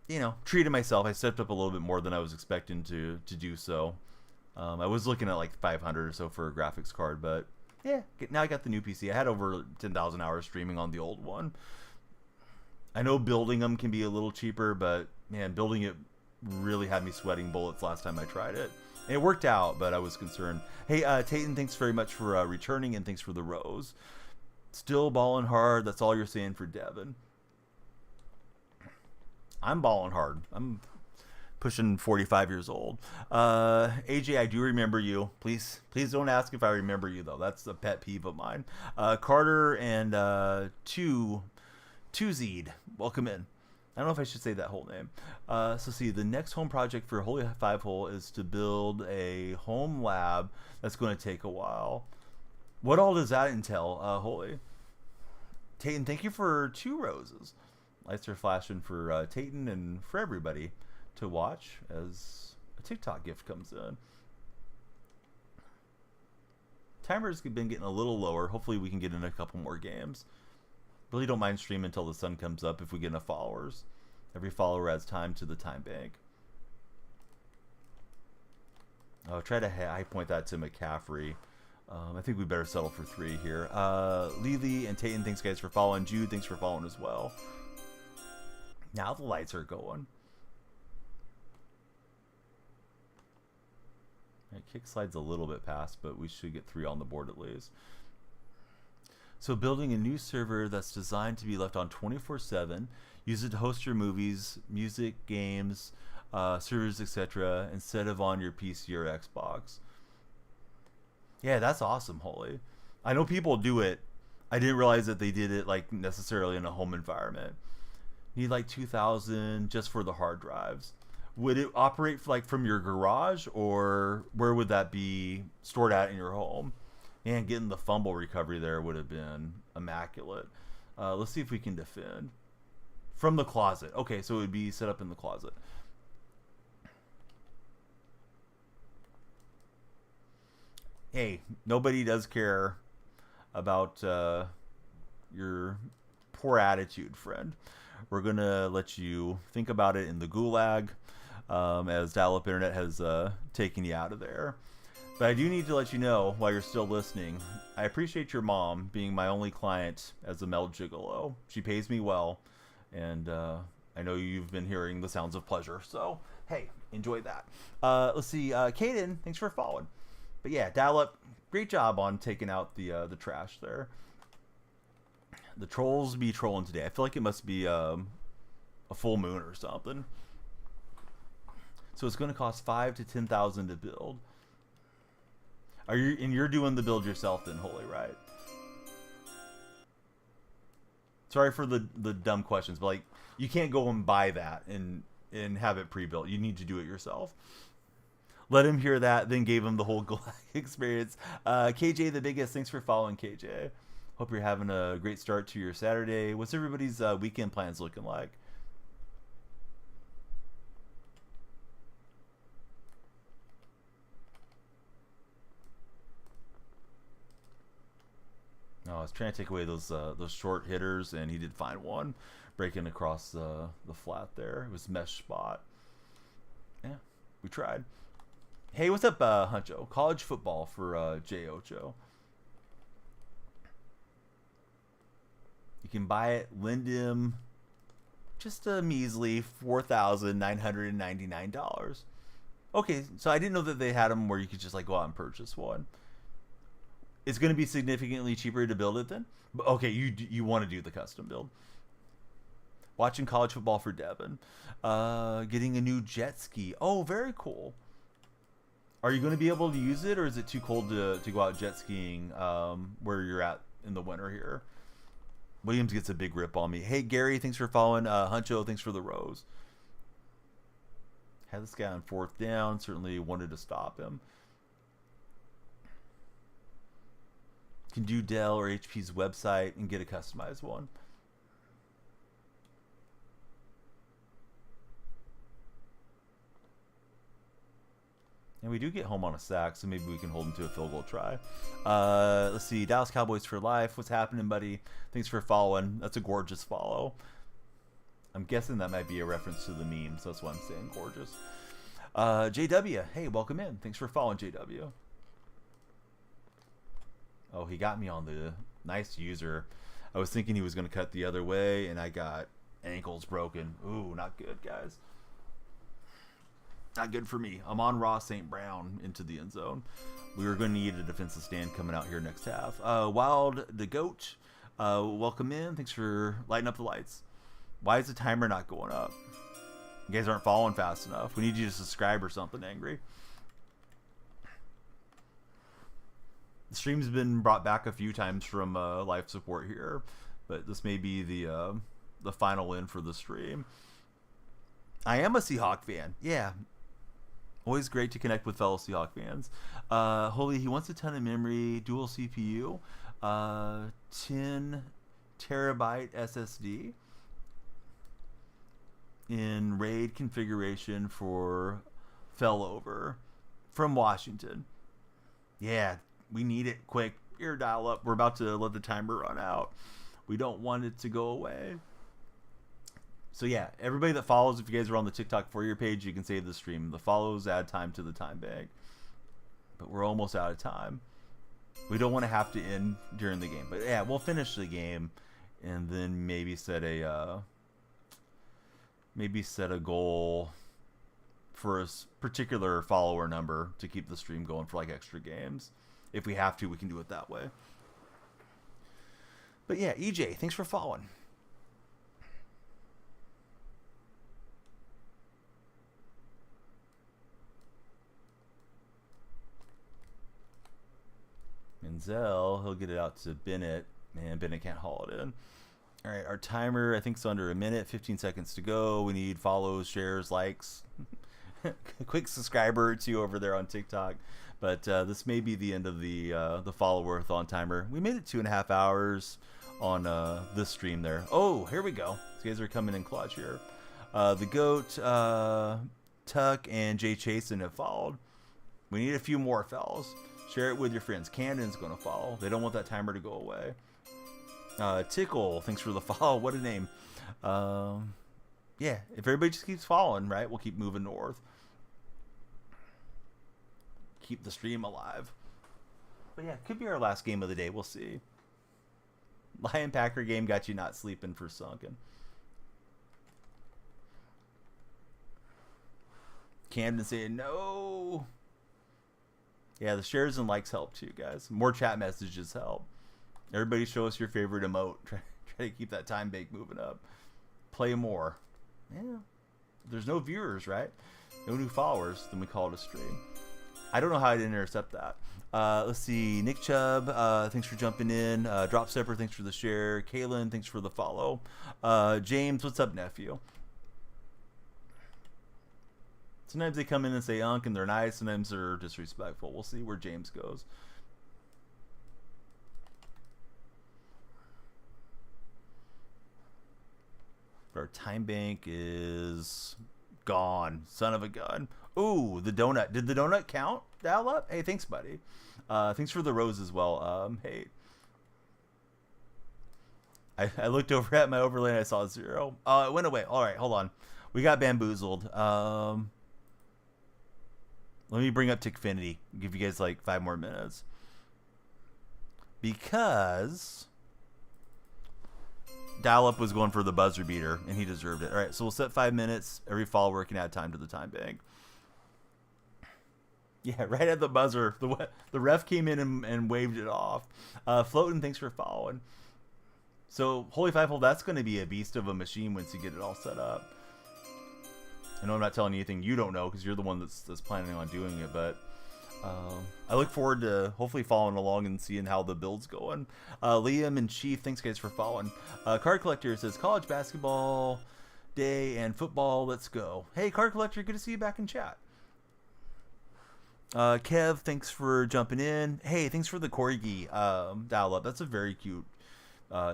you know, treated myself. I stepped up a little bit more than I was expecting to do so. I was looking at like 500 or so for a graphics card, but yeah, now I got the new PC. I had over 10,000 hours streaming on the old one. I know building them can be a little cheaper, but man, building it really had me sweating bullets last time I tried it. And it worked out, but I was concerned. Hey, Tayton, thanks very much for returning, and thanks for the rose. Still balling hard. That's all you're saying for Devin. I'm balling hard. I'm pushing 45 years old. AJ, I do remember you. Please don't ask if I remember you, though. That's a pet peeve of mine. Carter and Tuzid, welcome in. I don't know if I should say that whole name. So see, the next home project for Holy Five Hole is to build a home lab. That's going to take a while. What all does that entail, Holy? Tayton, thank you for 2 roses. Lights are flashing for Tayton and for everybody to watch as a TikTok gift comes in. Timer's been getting a little lower. Hopefully we can get in a couple more games. Really don't mind streaming until the sun comes up if we get enough followers. Every follower adds time to the time bank. I'll try to high point that to McCaffrey. I think we better settle for 3 here. Lily and Tayton, thanks guys for following. Jude, thanks for following as well. Now the lights are going. Kick slides a little bit past, but we should get 3 on the board at least. So building a new server that's designed to be left on 24/7. Use it to host your movies, music, games, servers, etc. instead of on your PC or Xbox. Yeah, that's awesome, Holy. I know people do it. I didn't realize that they did it like necessarily in a home environment. Need like 2,000 just for the hard drives. Would it operate like from your garage, or where would that be stored at in your home? And getting the fumble recovery there would have been immaculate. Let's see if we can defend. From the closet. Okay, so it would be set up in the closet. Hey, nobody does care about your poor attitude, friend. We're going to let you think about it in the gulag as dial-up internet has taken you out of there. But I do need to let you know, while you're still listening, I appreciate your mom being my only client as a melt gigolo. She pays me well, and I know you've been hearing the sounds of pleasure. So, hey, enjoy that. Let's see. Kaden, thanks for following. But yeah, dial-up, great job on taking out the trash there. The trolls be trolling today. I feel like it must be a full moon or something. So it's going to cost $5,000 to $10,000 to build. You're doing the build yourself then, Holy, right? Sorry for the dumb questions, but like, you can't go and buy that and have it pre-built. You need to do it yourself. Let him hear that, then gave him the whole experience. KJ the biggest, thanks for following, KJ. Hope you're having a great start to your Saturday. What's everybody's weekend plans looking like? No, I was trying to take away those short hitters, and he did find one breaking across the flat there. It was mesh spot. Yeah, we tried. Hey, what's up, Huncho? College football for J Ocho. You can buy it, lend him just a measly $4,999. Okay, so I didn't know that they had them where you could just like go out and purchase one. It's going to be significantly cheaper to build it then? But okay, you want to do the custom build. Watching college football for Devin. Getting a new jet ski. Oh, very cool. Are you going to be able to use it, or is it too cold to go out jet skiing where you're at in the winter here? Williams gets a big rip on me. Hey, Gary, thanks for following. Huncho, thanks for the rose. Had this guy on 4th down. Certainly wanted to stop him. Can do Dell or HP's website and get a customized one. And we do get home on a sack, so maybe we can hold them to a field goal try. Let's see. Dallas Cowboys for life. What's happening, buddy? Thanks for following. That's a gorgeous follow. I'm guessing that might be a reference to the meme, so that's why I'm saying gorgeous. JW. Hey, welcome in. Thanks for following, JW. Oh, he got me on the nice user. I was thinking he was going to cut the other way, and I got ankles broken. Ooh, not good, guys. Not good for me. I'm on Ross St. Brown into the end zone. We were going to need a defensive stand coming out here next half. Wild the Goat, welcome in. Thanks for lighting up the lights. Why is the timer not going up? You guys aren't following fast enough. We need you to subscribe or something, Angry. The stream's been brought back a few times from live support here, but this may be the final win for the stream. I am a Seahawk fan. Yeah. Always great to connect with fellow Seahawk fans. Holy, he wants a ton of memory, dual CPU, 10 terabyte SSD in RAID configuration for failover from Washington. Yeah, we need it quick. Ear dial up. We're about to let the timer run out. We don't want it to go away. So yeah, everybody that follows, if you guys are on the TikTok for your page, you can save the stream. The follows add time to the time bank. But we're almost out of time. We don't want to have to end during the game. But yeah, we'll finish the game and then maybe set a goal for a particular follower number to keep the stream going for like extra games. If we have to, we can do it that way. But yeah, EJ, thanks for following. Menzel, he'll get it out to Bennett. Man, Bennett can't haul it in. All right, our timer, I think it's under a minute, 15 seconds to go. We need follows, shares, likes. A quick subscriber or two over there on TikTok. But this may be the end of the follower-a-thon timer. We made it 2.5 hours on this stream there. Oh, here we go. These guys are coming in clutch here. The Goat, Tuck, and Jay Chasen have followed. We need a few more fellas. Share it with your friends. Camden's going to follow. They don't want that timer to go away. Tickle, thanks for the follow. What a name. Yeah, if everybody just keeps following, right, we'll keep moving north. Keep the stream alive. But yeah, could be our last game of the day. We'll see. Lion Packer game got you not sleeping for sunken. Camden saying no. Yeah, the shares and likes help too, guys. More chat messages help. Everybody show us your favorite emote. Try to keep that time bank moving up. Play more. Yeah. There's no viewers, right? No new followers. Then we call it a stream. I don't know how I'd intercept that. Let's see. Nick Chubb, thanks for jumping in. Drop Stepper, thanks for the share. Kaylin, thanks for the follow. James, what's up, nephew? Sometimes they come in and say unk and they're nice. Sometimes they're disrespectful. We'll see where James goes. Our time bank is gone. Son of a gun. Ooh, the donut. Did the donut count? Dial up? Hey, thanks, buddy. Thanks for the rose as well. Hey. I looked over at my overlay and I saw 0. It went away. All right, hold on. We got bamboozled. Let me bring up Tickfinity. Give you guys like 5 more minutes. Because Dial-Up was going for the buzzer beater, and he deserved it. All right, so we'll set 5 minutes. Every follower can add time to the time bank. Yeah, right at the buzzer. The ref came in and waved it off. Floatin', thanks for following. So, Holy Five-Hole, that's going to be a beast of a machine once you get it all set up. I know I'm not telling you anything you don't know because you're the one that's planning on doing it, but I look forward to hopefully following along and seeing how the build's going. Liam and Chief, thanks guys for following. Card Collector says, college basketball day and football, let's go. Hey, Card Collector, good to see you back in chat. Kev, thanks for jumping in. Hey, thanks for the Corgi dial-up. That's a very cute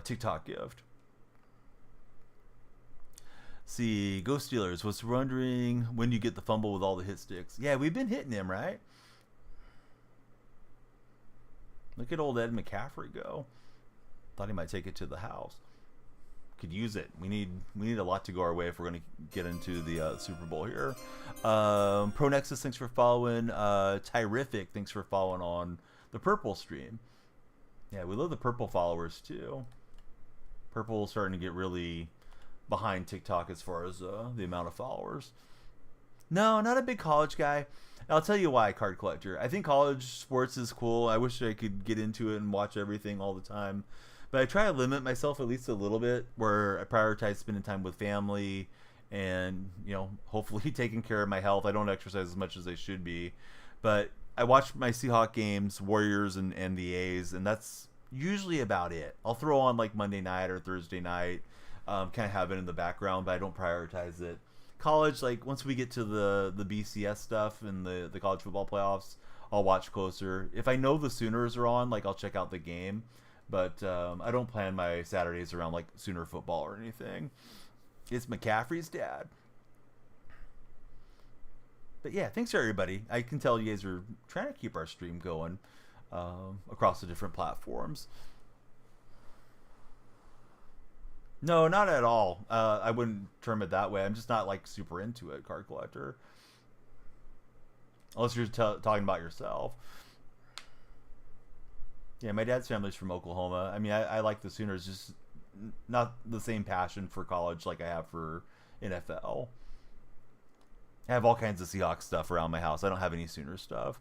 TikTok gift. See, Ghost Steelers was wondering when you get the fumble with all the hit sticks. Yeah, we've been hitting him, right? Look at old Ed McCaffrey go. Thought he might take it to the house. Could use it. We need a lot to go our way if we're going to get into the Super Bowl here. Pro Nexus, thanks for following. Tyrific, thanks for following on the Purple stream. Yeah, we love the Purple followers too. Purple starting to get really behind TikTok as far as the amount of followers. No, not a big college guy. I'll tell you why, card collector. I think college sports is cool. I wish I could get into it and watch everything all the time. But I try to limit myself at least a little bit, where I prioritize spending time with family and, hopefully taking care of my health. I don't exercise as much as I should be. But I watch my Seahawks games, Warriors and the A's, and that's usually about it. I'll throw on like Monday night or Thursday night, kind of have it in the background, but I don't prioritize it. College, like once we get to the BCS stuff and the college football playoffs, I'll watch closer. If I know the Sooners are on, like I'll check out the game, but I don't plan my Saturdays around like Sooner football or anything. It's McCaffrey's dad. But yeah, thanks to everybody. I can tell you guys are trying to keep our stream going across the different platforms. No, not at all. I wouldn't term it that way. I'm just not like super into it, card collector. Unless you're talking about yourself. Yeah, my dad's family's from Oklahoma. I mean, I like the Sooners, just not the same passion for college like I have for NFL. I have all kinds of Seahawks stuff around my house. I don't have any Sooner stuff.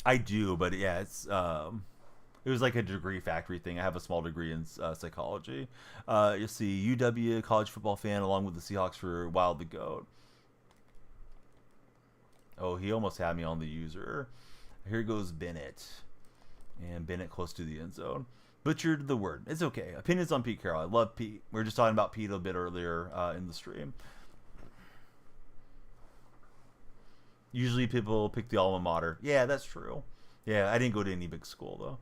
I do, but yeah, it was like a degree factory thing. I have a small degree in psychology. You'll see UW, college football fan, along with the Seahawks for Wild the Goat. Oh, he almost had me on the user. Here goes Bennett. And Bennett close to the end zone. Butchered the word. It's okay. Opinions on Pete Carroll. I love Pete. We were just talking about Pete a bit earlier in the stream. Usually people pick the alma mater. Yeah, that's true. Yeah, I didn't go to any big school, though.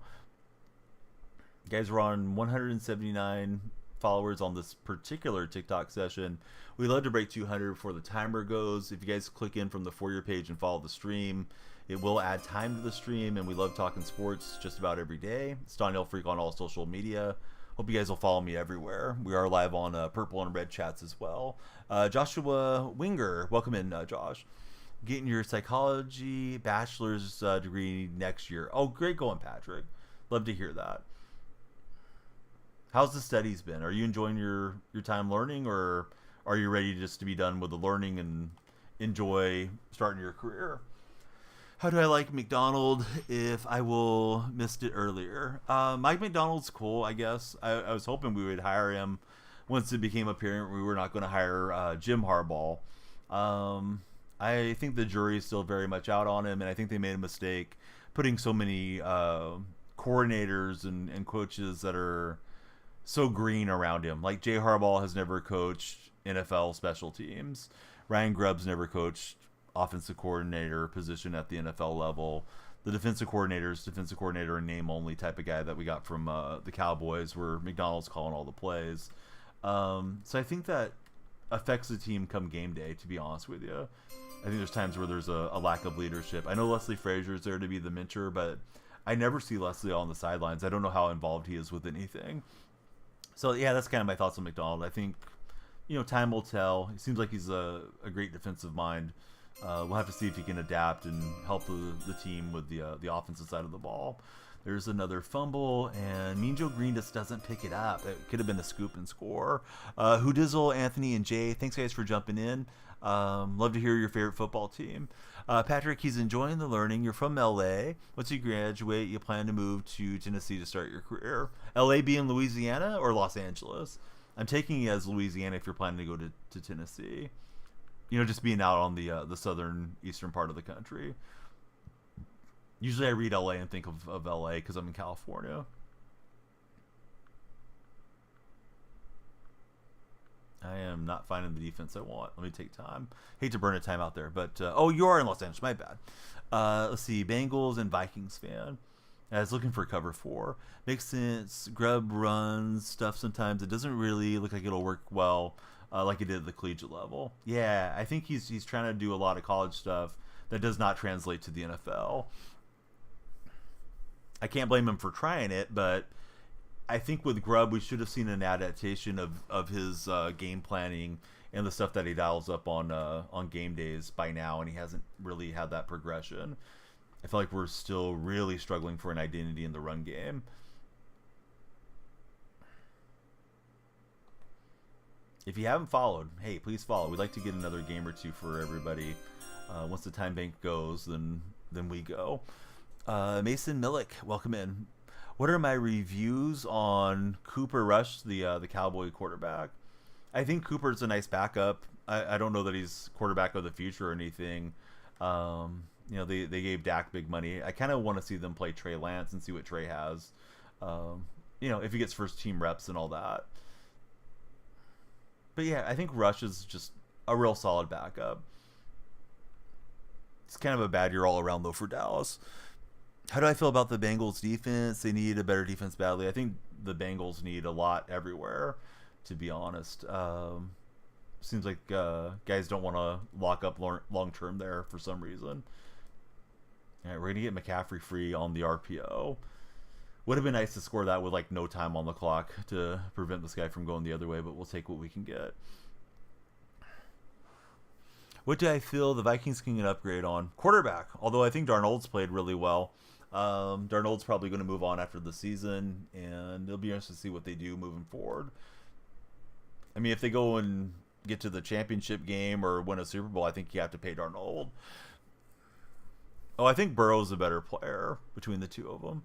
You guys were on 179 followers on this particular TikTok session. We love to break 200 before the timer goes. If you guys click in from the For Your page and follow the stream, it will add time to the stream, and we love talking sports just about every day. It's Daniel Freak on all social media. Hope you guys will follow me everywhere. We are live on Purple and Red chats as well. Joshua Winger, welcome in, Josh. Getting your psychology bachelor's degree next year. Oh, great going, Patrick. Love to hear that. How's the studies been? Are you enjoying your time learning, or are you ready just to be done with the learning and enjoy starting your career? How do I like McDonald if I will missed it earlier? Mike McDonald's cool, I guess. I was hoping we would hire him once it became apparent we were not going to hire Jim Harbaugh. I think the jury is still very much out on him, and I think they made a mistake putting so many coordinators and coaches that are so green around him. Like Jay Harbaugh has never coached NFL special teams. Ryan Grubb's never coached offensive coordinator position at the NFL level. The defensive coordinator in name only type of guy that we got from the Cowboys, where McDonald's calling all the plays. So I think that affects the team come game day, to be honest with you. I think there's times where there's a lack of leadership. I know Leslie Frazier's there to be the mentor, but I never see Leslie on the sidelines. I don't know how involved he is with anything. So yeah, that's kind of my thoughts on McDonald. I think, time will tell. He seems like he's a great defensive mind. We'll have to see if he can adapt and help the team with the offensive side of the ball. There's another fumble, and Mean Joe Green just doesn't pick it up. It could have been a scoop and score. Who Anthony, and Jay, thanks guys for jumping in. Love to hear your favorite football team. Patrick, he's enjoying the learning. You're from LA. Once you graduate, you plan to move to Tennessee to start your career. LA being Louisiana or Los Angeles? I'm taking you as Louisiana if you're planning to go to Tennessee. Just being out on the southern eastern part of the country. Usually I read LA and think of LA because I'm in California. I am not finding the defense I want. Let me take time. Hate to burn a time out there, but you are in Los Angeles. My bad. Let's see. Bengals and Vikings fan. I was looking for cover 4. Makes sense. Grubb runs stuff sometimes. It doesn't really look like it'll work well like he did at the collegiate level. Yeah, I think he's trying to do a lot of college stuff that does not translate to the NFL. I can't blame him for trying it, but I think with Grubb, we should have seen an adaptation of his game planning and the stuff that he dials up on game days by now, and he hasn't really had that progression. I feel like we're still really struggling for an identity in the run game. If you haven't followed, hey, please follow. We'd like to get another game or two for everybody. Once the time bank goes, then we go. Mason Millick, welcome in. What are my reviews on Cooper Rush, the Cowboy quarterback? I think Cooper's a nice backup. I don't know that he's quarterback of the future or anything. They gave Dak big money. I kind of want to see them play Trey Lance and see what Trey has. If he gets first team reps and all that. But yeah, I think Rush is just a real solid backup. It's kind of a bad year all around though for Dallas. How do I feel about the Bengals defense? They need a better defense badly. I think the Bengals need a lot everywhere, to be honest. Seems like guys don't want to lock up long term there for some reason. All right, we're going to get McCaffrey free on the RPO. Would have been nice to score that with like no time on the clock to prevent this guy from going the other way, but we'll take what we can get. What do I feel the Vikings can get an upgrade on? Quarterback, although I think Darnold's played really well. Darnold's probably going to move on after the season, and it'll be interesting to see what they do moving forward. I mean, if they go and get to the championship game or win a Super Bowl, I think you have to pay Darnold. Oh, I think Burrow's a better player between the two of them.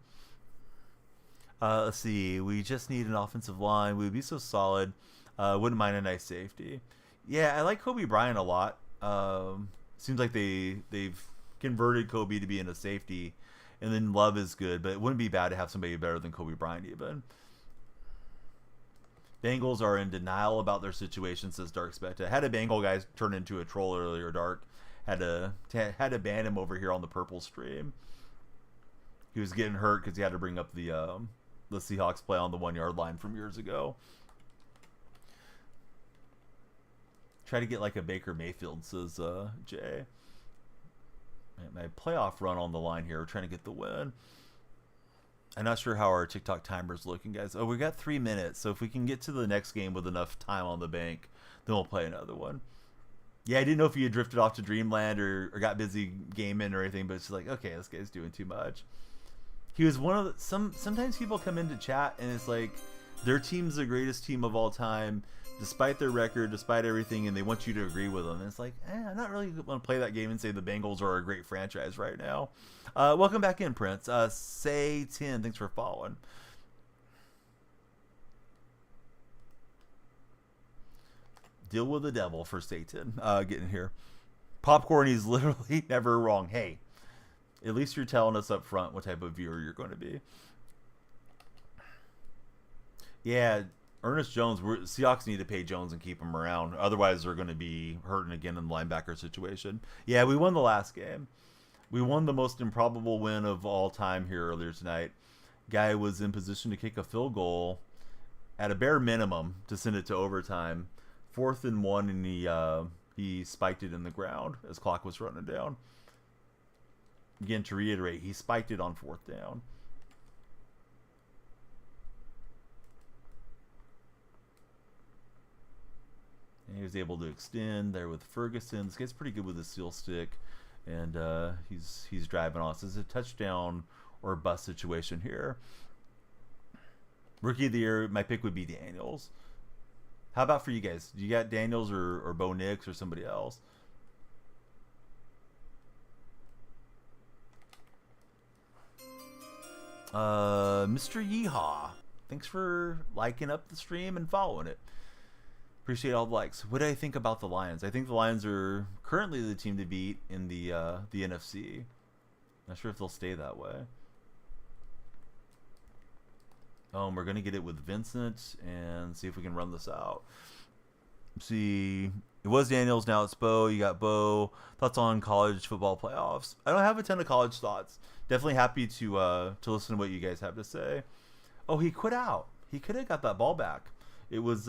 Let's see. We just need an offensive line. We would be so solid. Wouldn't mind a nice safety. Yeah, I like Kobe Bryant a lot. Seems like they've converted Kobe to being a safety, and then Love is good, but it wouldn't be bad to have somebody better than Kobe Bryant even. Bengals are in denial about their situation, says Dark Specta. Had a Bengal guy turn into a troll earlier, Dark. Had to ban him over here on the purple stream. He was getting hurt because he had to bring up the Seahawks play on the 1 yard line from years ago. Try to get like a Baker Mayfield, says Jay. My playoff run on the line here. We're trying to get the win. I'm not sure how our TikTok timer's looking, guys. Oh, we got 3 minutes. So if we can get to the next game with enough time on the bank, then we'll play another one. Yeah, I didn't know if you had drifted off to Dreamland or got busy gaming or anything, but it's like, okay, this guy's doing too much. He was one of the, sometimes people come into chat and it's like their team's the greatest team of all time, despite their record, despite everything, and they want you to agree with them. And it's like, I'm not really want to play that game and say the Bengals are a great franchise right now. Welcome back in, Prince. Say 10, thanks for following. Deal with the devil for Satan. Getting here. Popcorn is literally never wrong. Hey, at least you're telling us up front what type of viewer you're going to be. Yeah, Ernest Jones. Seahawks need to pay Jones and keep him around. Otherwise, they're going to be hurting again in the linebacker situation. Yeah, we won the last game. We won the most improbable win of all time here earlier tonight. Guy was in position to kick a field goal at a bare minimum to send it to overtime. 4th and 1, and he spiked it in the ground as clock was running down. Again, to reiterate, he spiked it on 4th down. And he was able to extend there with Ferguson. This guy's pretty good with his seal stick, and he's driving on. So it's a touchdown or bust situation here. Rookie of the year, my pick would be Daniels. How about for you guys? Do you got Daniels or Bo Nix or somebody else? Mr. Yeehaw, thanks for liking up the stream and following it. Appreciate all the likes. What do I think about the Lions? I think the Lions are currently the team to beat in the NFC. Not sure if they'll stay that way. We're going to get it with Vincent and see if we can run this out. See, it was Daniels, now it's Bo. You got Bo. Thoughts on college football playoffs? I don't have a ton of college thoughts. Definitely happy to listen to what you guys have to say. Oh, he quit out. He could have got that ball back. It was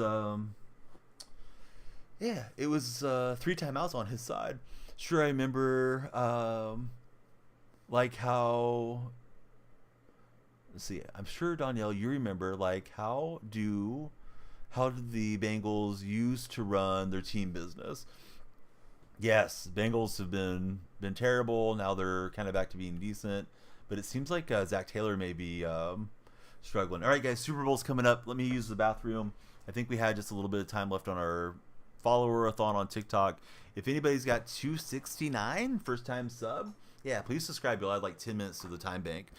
Yeah, it was three timeouts on his side. Sure, I remember like how. Let's see. I'm sure Danielle, you remember like how did the Bengals used to run their team business? Yes, Bengals have been terrible. Now they're kind of back to being decent, but it seems like Zach Taylor may be struggling. All right, guys, Super Bowl's coming up. Let me use the bathroom. I think we had just a little bit of time left on our follower-a-thon on TikTok. If anybody's got 269 first time sub, yeah, please subscribe. You'll add like 10 minutes to the time bank.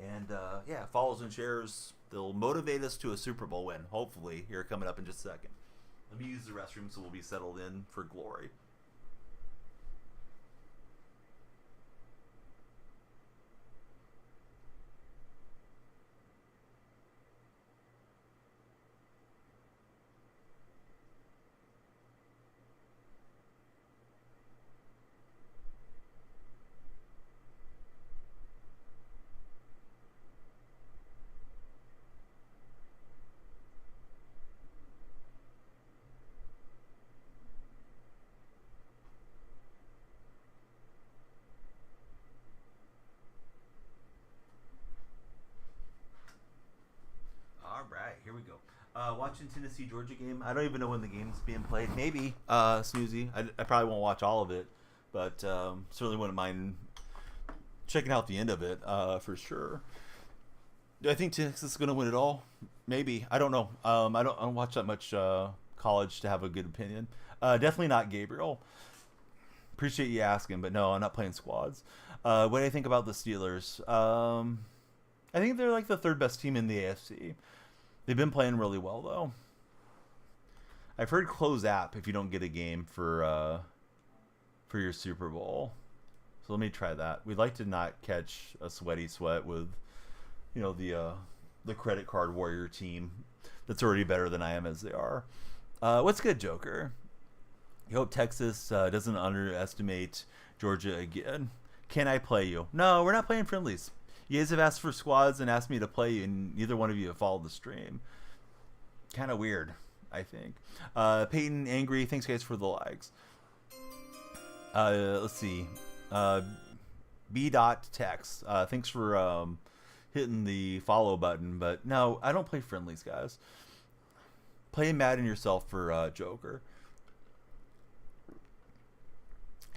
And yeah, follows and shares. They'll motivate us to a Super Bowl win, hopefully, here coming up in just a second. Let me use the restroom so we'll be settled in for glory. All right, here we go. Watching Tennessee Georgia game. I don't even know when the game's being played. Maybe snoozy. I probably won't watch all of it, but certainly wouldn't mind checking out the end of it for sure. Do I think Texas is going to win it all? Maybe. I don't know. I don't watch that much college to have a good opinion. Definitely not Gabriel. Appreciate you asking, but no, I'm not playing squads. What do I think about the Steelers? I think they're like the third best team in the AFC. They've been playing really well though. I've heard close app if you don't get a game for your Super Bowl. So let me try that. We'd like to not catch a sweaty sweat with, you know, the credit card warrior team that's already better than I am as they are. What's good, Joker? You hope Texas doesn't underestimate Georgia again. Can I play you? No, we're not playing friendlies. You guys have asked for squads and asked me to play you, and neither one of you have followed the stream. Kind of weird, I think. Peyton, Angry, thanks guys for the likes. Let's see. B. Text, thanks for hitting the follow button. But no, I don't play friendlies, guys. Play Madden yourself for Joker.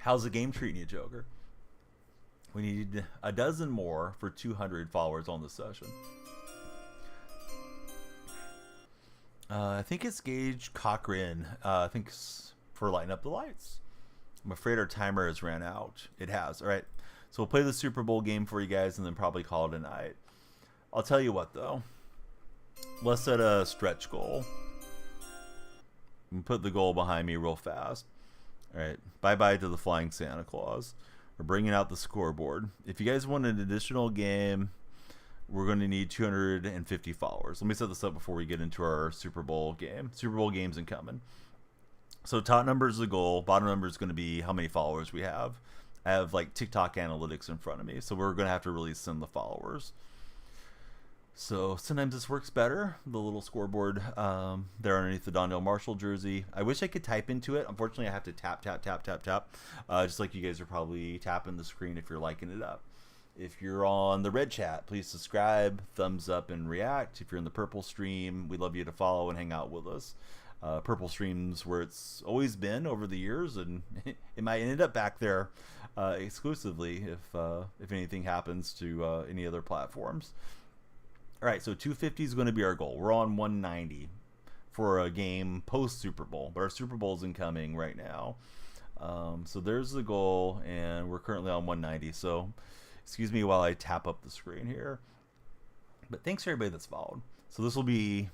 How's the game treating you, Joker? We need a dozen more for 200 followers on the session. I think it's Gage Cochran. I think it's for lighting up the lights. I'm afraid our timer has ran out. It has. All right. So we'll play the Super Bowl game for you guys and then probably call it a night. I'll tell you what, though. Let's set a stretch goal. And put the goal behind me real fast. All right. Bye-bye to the Flying Santa Claus. We're bringing out the scoreboard. If you guys want an additional game, we're going to need 250 followers. Let me set this up before we get into our Super Bowl game. Super Bowl game's incoming. So top number is the goal. Bottom number is going to be how many followers we have. I have like TikTok analytics in front of me, so we're going to have to really send the followers. So sometimes this works better. The little scoreboard there underneath the Donnell Marshall jersey. I wish I could type into it. Unfortunately, I have to tap. Just like you guys are probably tapping the screen if you're liking it up. If you're on the red chat, please subscribe, thumbs up, and react. If you're in the purple stream, we'd love you to follow and hang out with us. Purple streams where it's always been over the years, and it might end up back there exclusively if anything happens to any other platforms. All right, so 250 is going to be our goal. We're on 190 for a game post Super Bowl, but our Super Bowl is incoming right now. So there's the goal, and we're currently on 190. So excuse me while I tap up the screen here. But thanks for everybody that's followed. So this will be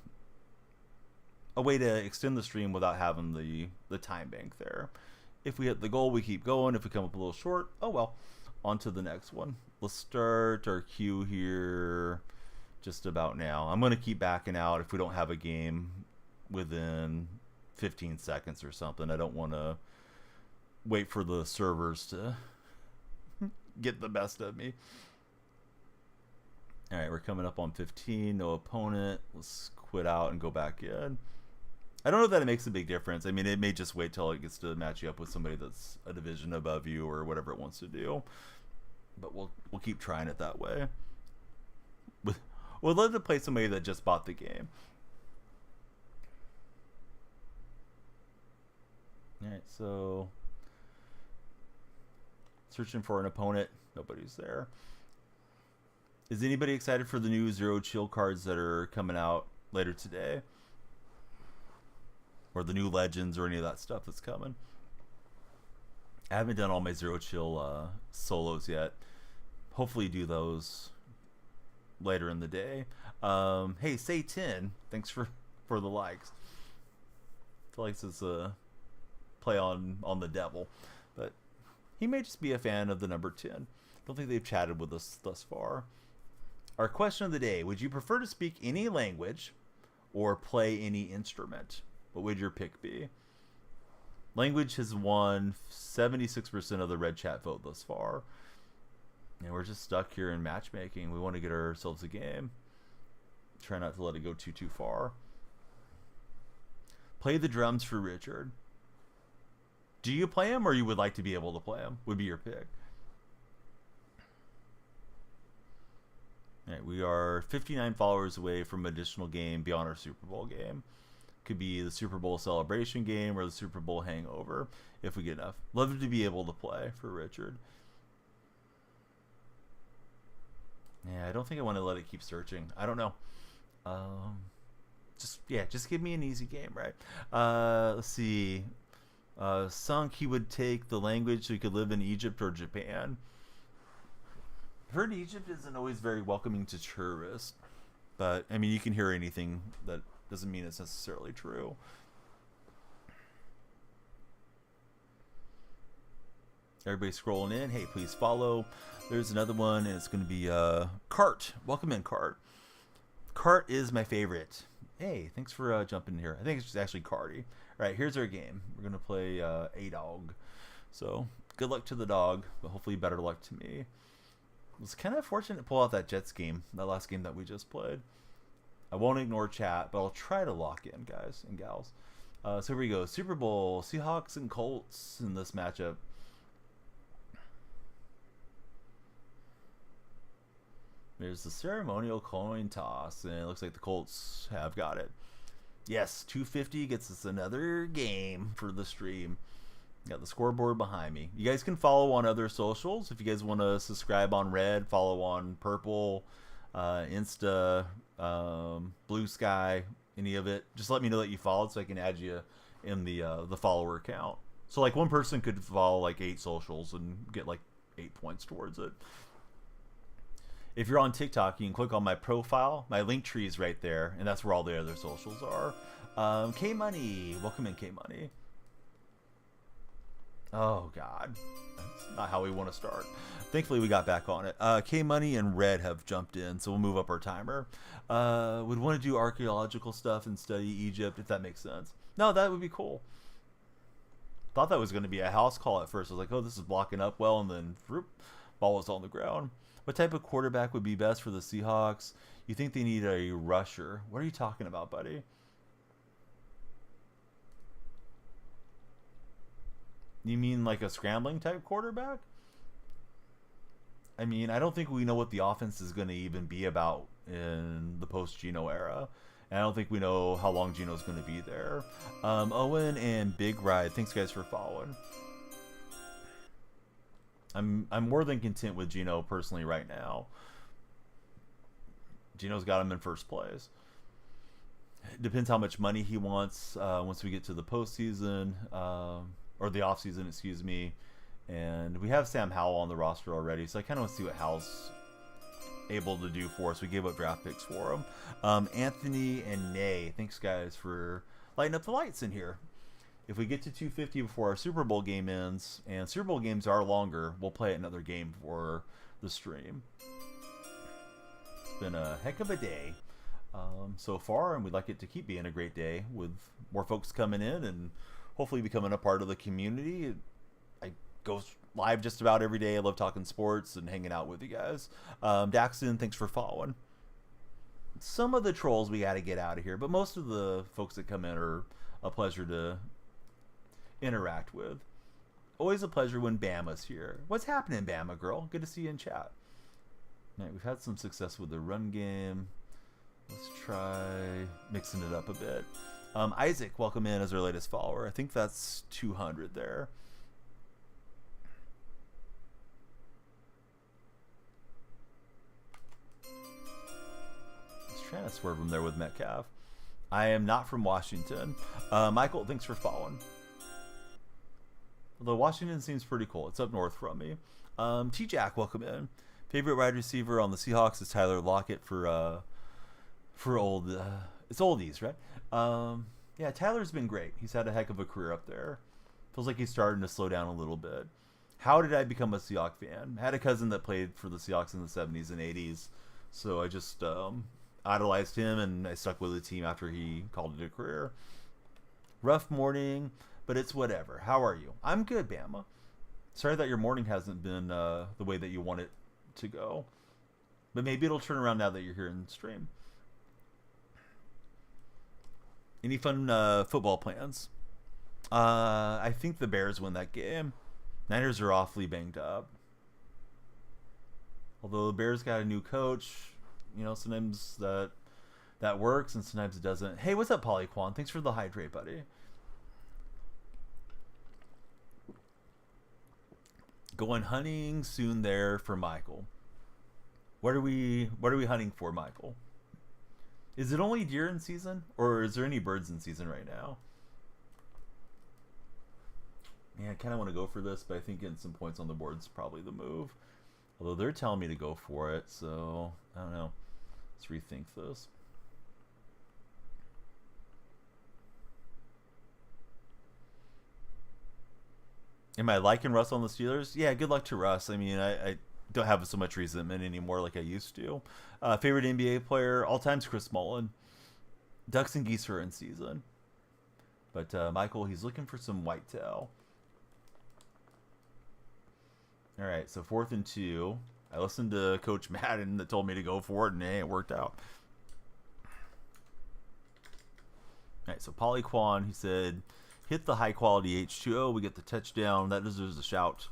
a way to extend the stream without having the time bank there. If we hit the goal, we keep going. If we come up a little short, oh well. On to the next one. Let's start our queue here just about now. I'm going to keep backing out if we don't have a game within 15 seconds or something. I don't want to wait for the servers to get the best of me. All right, we're coming up on 15. No opponent. Let's quit out and go back in. I don't know that it makes a big difference. I mean, it may just wait till it gets to match you up with somebody that's a division above you or whatever it wants to do. But we'll keep trying it that way. We'll let it play somebody that just bought the game. All right, so searching for an opponent. Nobody's there. Is anybody excited for the new Zero Chill cards that are coming out later today? Or the new Legends or any of that stuff that's coming? I haven't done all my Zero Chill solos yet. Hopefully do those later in the day. Hey, say 10. Thanks for the likes. I feel like this is a play on the devil. But he may just be a fan of the number 10. Don't think they've chatted with us thus far. Our question of the day: would you prefer to speak any language or play any instrument? What would your pick be? Language has won 76% of the red chat vote thus far. And we're just stuck here in matchmaking. We want to get ourselves a game. Try not to let it go too far. Play the drums for Richard. Do you play them, or you would like to be able to play them? Would be your pick. All right, we are 59 followers away from an additional game beyond our Super Bowl game. Could be the Super Bowl celebration game or the Super Bowl hangover if we get enough. Love to be able to play for Richard. Yeah, I don't think I want to let it keep searching. I don't know. Just give me an easy game, right? Let's see. Sunk, he would take the language so he could live in Egypt or Japan. I've heard Egypt isn't always very welcoming to tourists, but I mean, you can hear anything. That doesn't mean it's necessarily true. Everybody scrolling in. Hey, please follow. There's another one, and it's going to be Cart. Welcome in, Cart. Cart is my favorite. Hey, thanks for jumping in here. I think it's actually Carty. All right, here's our game. We're going to play a dog. So good luck to the dog, but hopefully better luck to me. It was kind of fortunate to pull out that Jets game, that last game that we just played. I won't ignore chat, but I'll try to lock in, guys and gals. So here we go. Super Bowl, Seahawks and Colts in this matchup. There's the ceremonial coin toss, and it looks like the Colts have got it. Yes, 250 gets us another game for the stream. Got the scoreboard behind me. You guys can follow on other socials. If you guys want to subscribe on Red, follow on Purple, Insta, Blue Sky, any of it. Just let me know that you followed so I can add you in the follower count. So like one person could follow like 8 socials and get like 8 points towards it. If you're on TikTok, you can click on my profile. My link tree is right there, and that's where all the other socials are. K-Money. Welcome in, K-Money. Oh, God. That's not how we want to start. Thankfully, we got back on it. K-Money and Red have jumped in, so we'll move up our timer. Would want to do archaeological stuff and study Egypt, if that makes sense. No, that would be cool. Thought that was going to be a house call at first. I was like, oh, this is blocking up well, and then whoop, ball was on the ground. What type of quarterback would be best for the Seahawks? You think they need a rusher? What are you talking about, buddy? You mean like a scrambling type quarterback? I mean, I don't think we know what the offense is going to even be about in the post-Geno era. And I don't think we know how long Geno's going to be there. Owen and Big Ride, thanks guys for following. I'm more than content with Geno personally right now. Geno's got him in first place. It depends how much money he wants once we get to the postseason, or the offseason, excuse me. And we have Sam Howell on the roster already, so I kind of want to see what Howell's able to do for us. We gave up draft picks for him. Anthony and Nay, thanks guys for lighting up the lights in here. If we get to 250 before our Super Bowl game ends, and Super Bowl games are longer, we'll play another game for the stream. It's been a heck of a day so far, and we'd like it to keep being a great day with more folks coming in and hopefully becoming a part of the community. I go live just about every day. I love talking sports and hanging out with you guys. Daxton, thanks for following. Some of the trolls we got to get out of here, but most of the folks that come in are a pleasure to interact with. Always a pleasure when Bama's here. What's happening, Bama girl? Good to see you in chat. All right, we've had some success with the run game. Let's try mixing it up a bit. Isaac, welcome in as our latest follower. I think that's 200 there. Let's try to swerve him there with Metcalf. I am not from Washington. Michael, thanks for following. Although Washington seems pretty cool. It's up north from me. T-Jack, welcome in. Favorite wide receiver on the Seahawks is Tyler Lockett for old. It's oldies, right? Yeah, Tyler's been great. He's had a heck of a career up there. Feels like he's starting to slow down a little bit. How did I become a Seahawks fan? I had a cousin that played for the Seahawks in the 70s and 80s. So I just idolized him, and I stuck with the team after he called it a career. Rough morning, but it's whatever. How are you? I'm good, Bama. Sorry that your morning hasn't been the way that you want it to go. But maybe it'll turn around now that you're here in stream. Any fun football plans? I think the Bears win that game. Niners are awfully banged up. Although the Bears got a new coach, you know, sometimes that works and sometimes it doesn't. Hey, what's up, Polyquan? Thanks for the hydrate, buddy. Going hunting soon there for Michael. What are we hunting for, Michael? Is it only deer in season, or is there any birds in season right now? Yeah, I kind of want to go for this, but I think getting some points on the board is probably the move. Although they're telling me to go for it, so I don't know. Let's rethink this. Am I liking Russ on the Steelers? Yeah, good luck to Russ. I mean, I don't have so much resentment anymore like I used to. Favorite NBA player, all time's Chris Mullin. Ducks and geese are in season. But Michael, he's looking for some whitetail. All right, so 4th and 2. I listened to Coach Madden that told me to go for it, and it worked out. All right, so Polyquan, he said, hit the high-quality H2O. We get the touchdown. That deserves a shout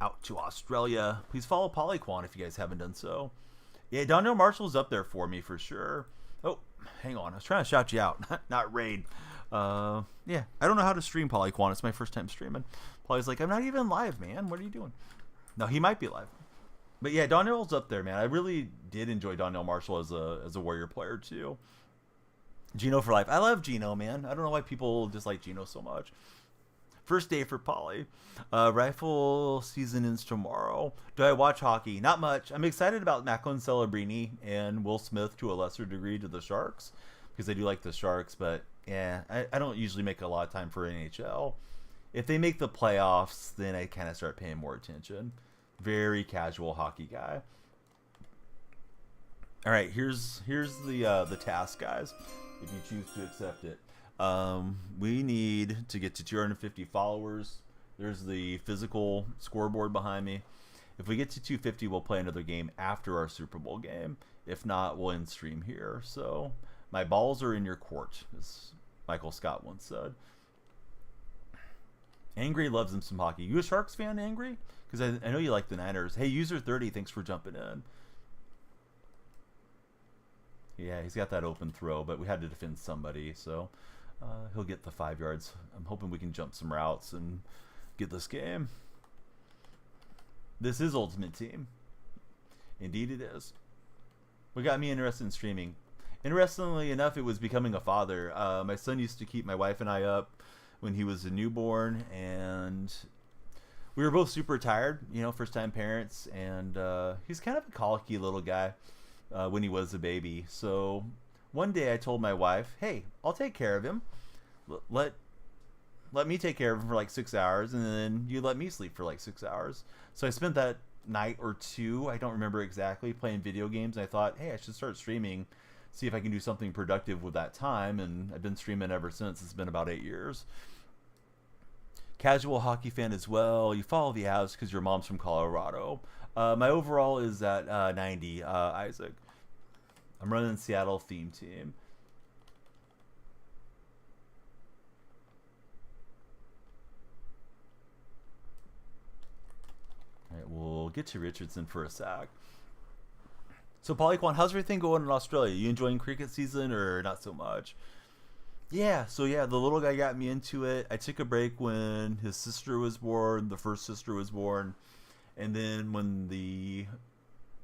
out to Australia. Please follow Polyquan if you guys haven't done so. Yeah, Donnell Marshall's up there for me for sure. Oh, hang on. I was trying to shout you out, not raid. Yeah, I don't know how to stream Polyquan. It's my first time streaming. Poly's like, I'm not even live, man. What are you doing? No, he might be live. But yeah, Donnell's up there, man. I really did enjoy Donnell Marshall as a Warrior player too. Geno for life. I love Geno, man. I don't know why people dislike Geno so much. First day for Poly. Rifle season ends tomorrow. Do I watch hockey? Not much. I'm excited about Macklin Celebrini and Will Smith to a lesser degree to the Sharks because I do like the Sharks, but yeah, I don't usually make a lot of time for NHL. If they make the playoffs, then I kind of start paying more attention. Very casual hockey guy. All right, here's the task, guys. If you choose to accept it, we need to get to 250 followers. There's the physical scoreboard behind me. If we get to 250, we'll play another game after our Super Bowl game. If not, we'll end stream here. So my balls are in your court, as Michael Scott once said. Angry loves him some hockey. You a Sharks fan, Angry? Because I know you like the Niners. Hey, User30, thanks for jumping in. Yeah, he's got that open throw, but we had to defend somebody, so he'll get the 5 yards. I'm hoping we can jump some routes and get this game. This is Ultimate Team. Indeed it is. What got me interested in streaming? Interestingly enough, it was becoming a father. My son used to keep my wife and I up when he was a newborn, and we were both super tired, you know, first-time parents, and he's kind of a colicky little guy. When he was a baby. So one day I told my wife, hey, I'll take care of him. Let me take care of him for like 6 hours, and then you let me sleep for like 6 hours. So I spent that night or two, I don't remember exactly, playing video games. And I thought, hey, I should start streaming, see if I can do something productive with that time. And I've been streaming ever since. It's been about 8 years. Casual hockey fan as well. You follow the Avs because your mom's from Colorado. My overall is at 90, Isaac. I'm running Seattle theme team. All right, we'll get to Richardson for a sec. So, Polyquan, how's everything going in Australia? You enjoying cricket season or not so much? Yeah, so yeah, the little guy got me into it. I took a break when his sister was born, the first sister was born, and then when the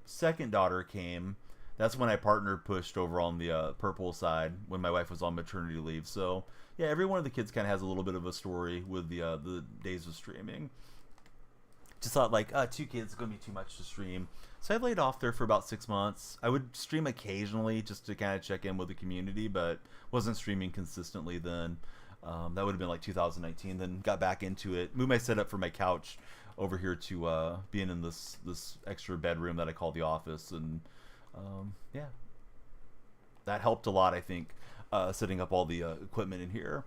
second daughter came, that's when I partner pushed over on the purple side when my wife was on maternity leave. So yeah, every one of the kids kind of has a little bit of a story with the days of streaming. Just thought like, two kids is gonna be too much to stream, so I laid off there for about 6 months. I would stream occasionally just to kind of check in with the community, but wasn't streaming consistently then. That would have been like 2019. Then got back into it, moved my setup for my couch over here to being in this extra bedroom that I call the office, and yeah, that helped a lot. I think setting up all the equipment in here.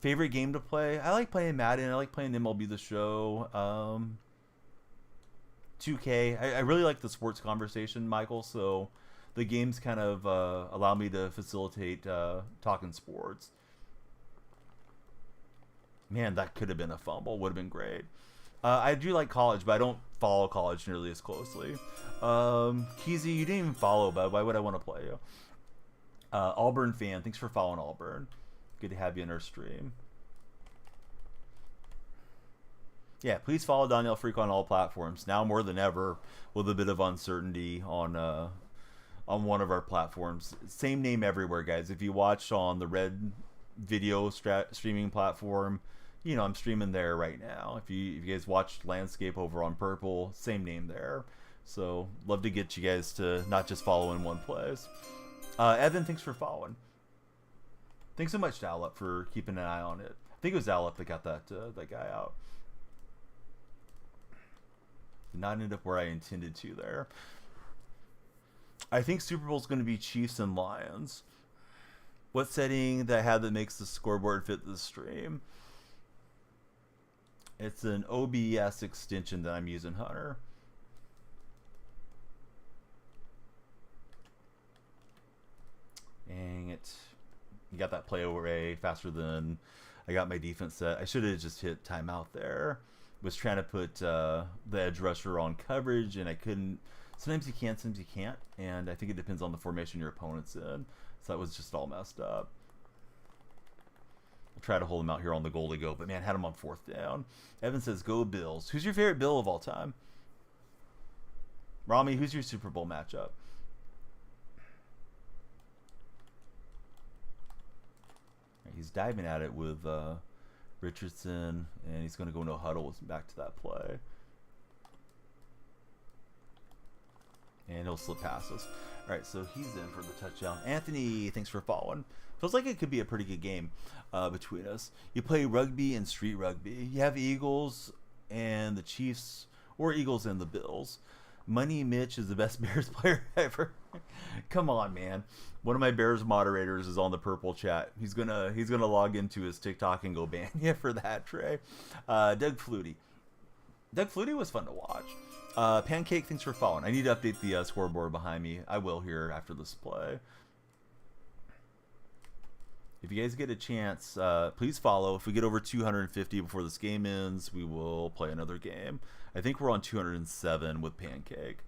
Favorite game to play? I like playing Madden. I like playing MLB The Show. 2K. I really like the sports conversation, Michael. So the games kind of allow me to facilitate talking sports. Man, that could have been a fumble. Would have been great. I do like college, but I don't follow college nearly as closely. Keezy, you didn't even follow, but why would I want to play you? Auburn fan, thanks for following Auburn. Good to have you in our stream. Yeah, please follow Danielle Freak on all platforms. Now more than ever, with a bit of uncertainty on one of our platforms. Same name everywhere, guys. If you watch on the Red video streaming platform, you know I'm streaming there right now. If you guys watched Landscape over on Purple, same name there. So love to get you guys to not just follow in one place. Evan, thanks for following. Thanks so much to Alup for keeping an eye on it. I think it was Alup that got that guy out. Did not end up where I intended to there. I think Super Bowl is going to be Chiefs and Lions. What setting that makes the scoreboard fit the stream? It's an OBS extension that I'm using, Hunter. Dang it. You got that play array faster than I got my defense set. I should have just hit timeout there. Was trying to put the edge rusher on coverage, and I couldn't. Sometimes you can, sometimes you can't, and I think it depends on the formation your opponent's in. So that was just all messed up. I'll try to hold him out here on the goal to go, but man, had him on 4th down. Evan says, go Bills. Who's your favorite Bill of all time? Rami, who's your Super Bowl matchup? He's diving at it with Richardson, and he's going to go no huddle back to that play. And he'll slip past us. All right, so he's in for the touchdown. Anthony, thanks for following. Feels like it could be a pretty good game between us. You play rugby and street rugby. You have Eagles and the Chiefs, or Eagles and the Bills. Money Mitch is the best Bears player ever. Come on, man. One of my Bears moderators is on the purple chat. He's gonna log into his TikTok and go ban you for that, Trey. Doug Flutie. Doug Flutie was fun to watch. Pancake, thanks for following. I need to update the scoreboard behind me. I will here after this play. If you guys get a chance, please follow. If we get over 250 before this game ends, we will play another game. I think we're on 207 with Pancake.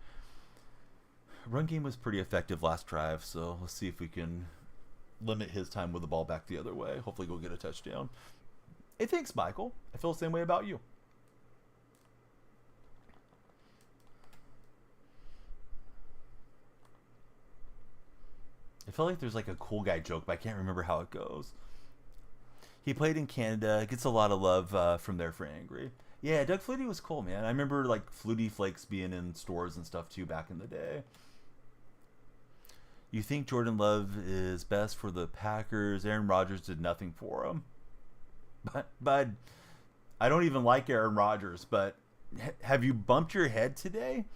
Run game was pretty effective last drive, so let's see if we can limit his time with the ball back the other way. Hopefully go get a touchdown. Hey, thanks, Michael. I feel the same way about you. I feel like there's like a cool guy joke, but I can't remember how it goes. He played in Canada. Gets a lot of love from there for Angry. Yeah, Doug Flutie was cool, man. I remember like Flutie Flakes being in stores and stuff too back in the day. You think Jordan Love is best for the Packers? Aaron Rodgers did nothing for him. But I don't even like Aaron Rodgers, but have you bumped your head today?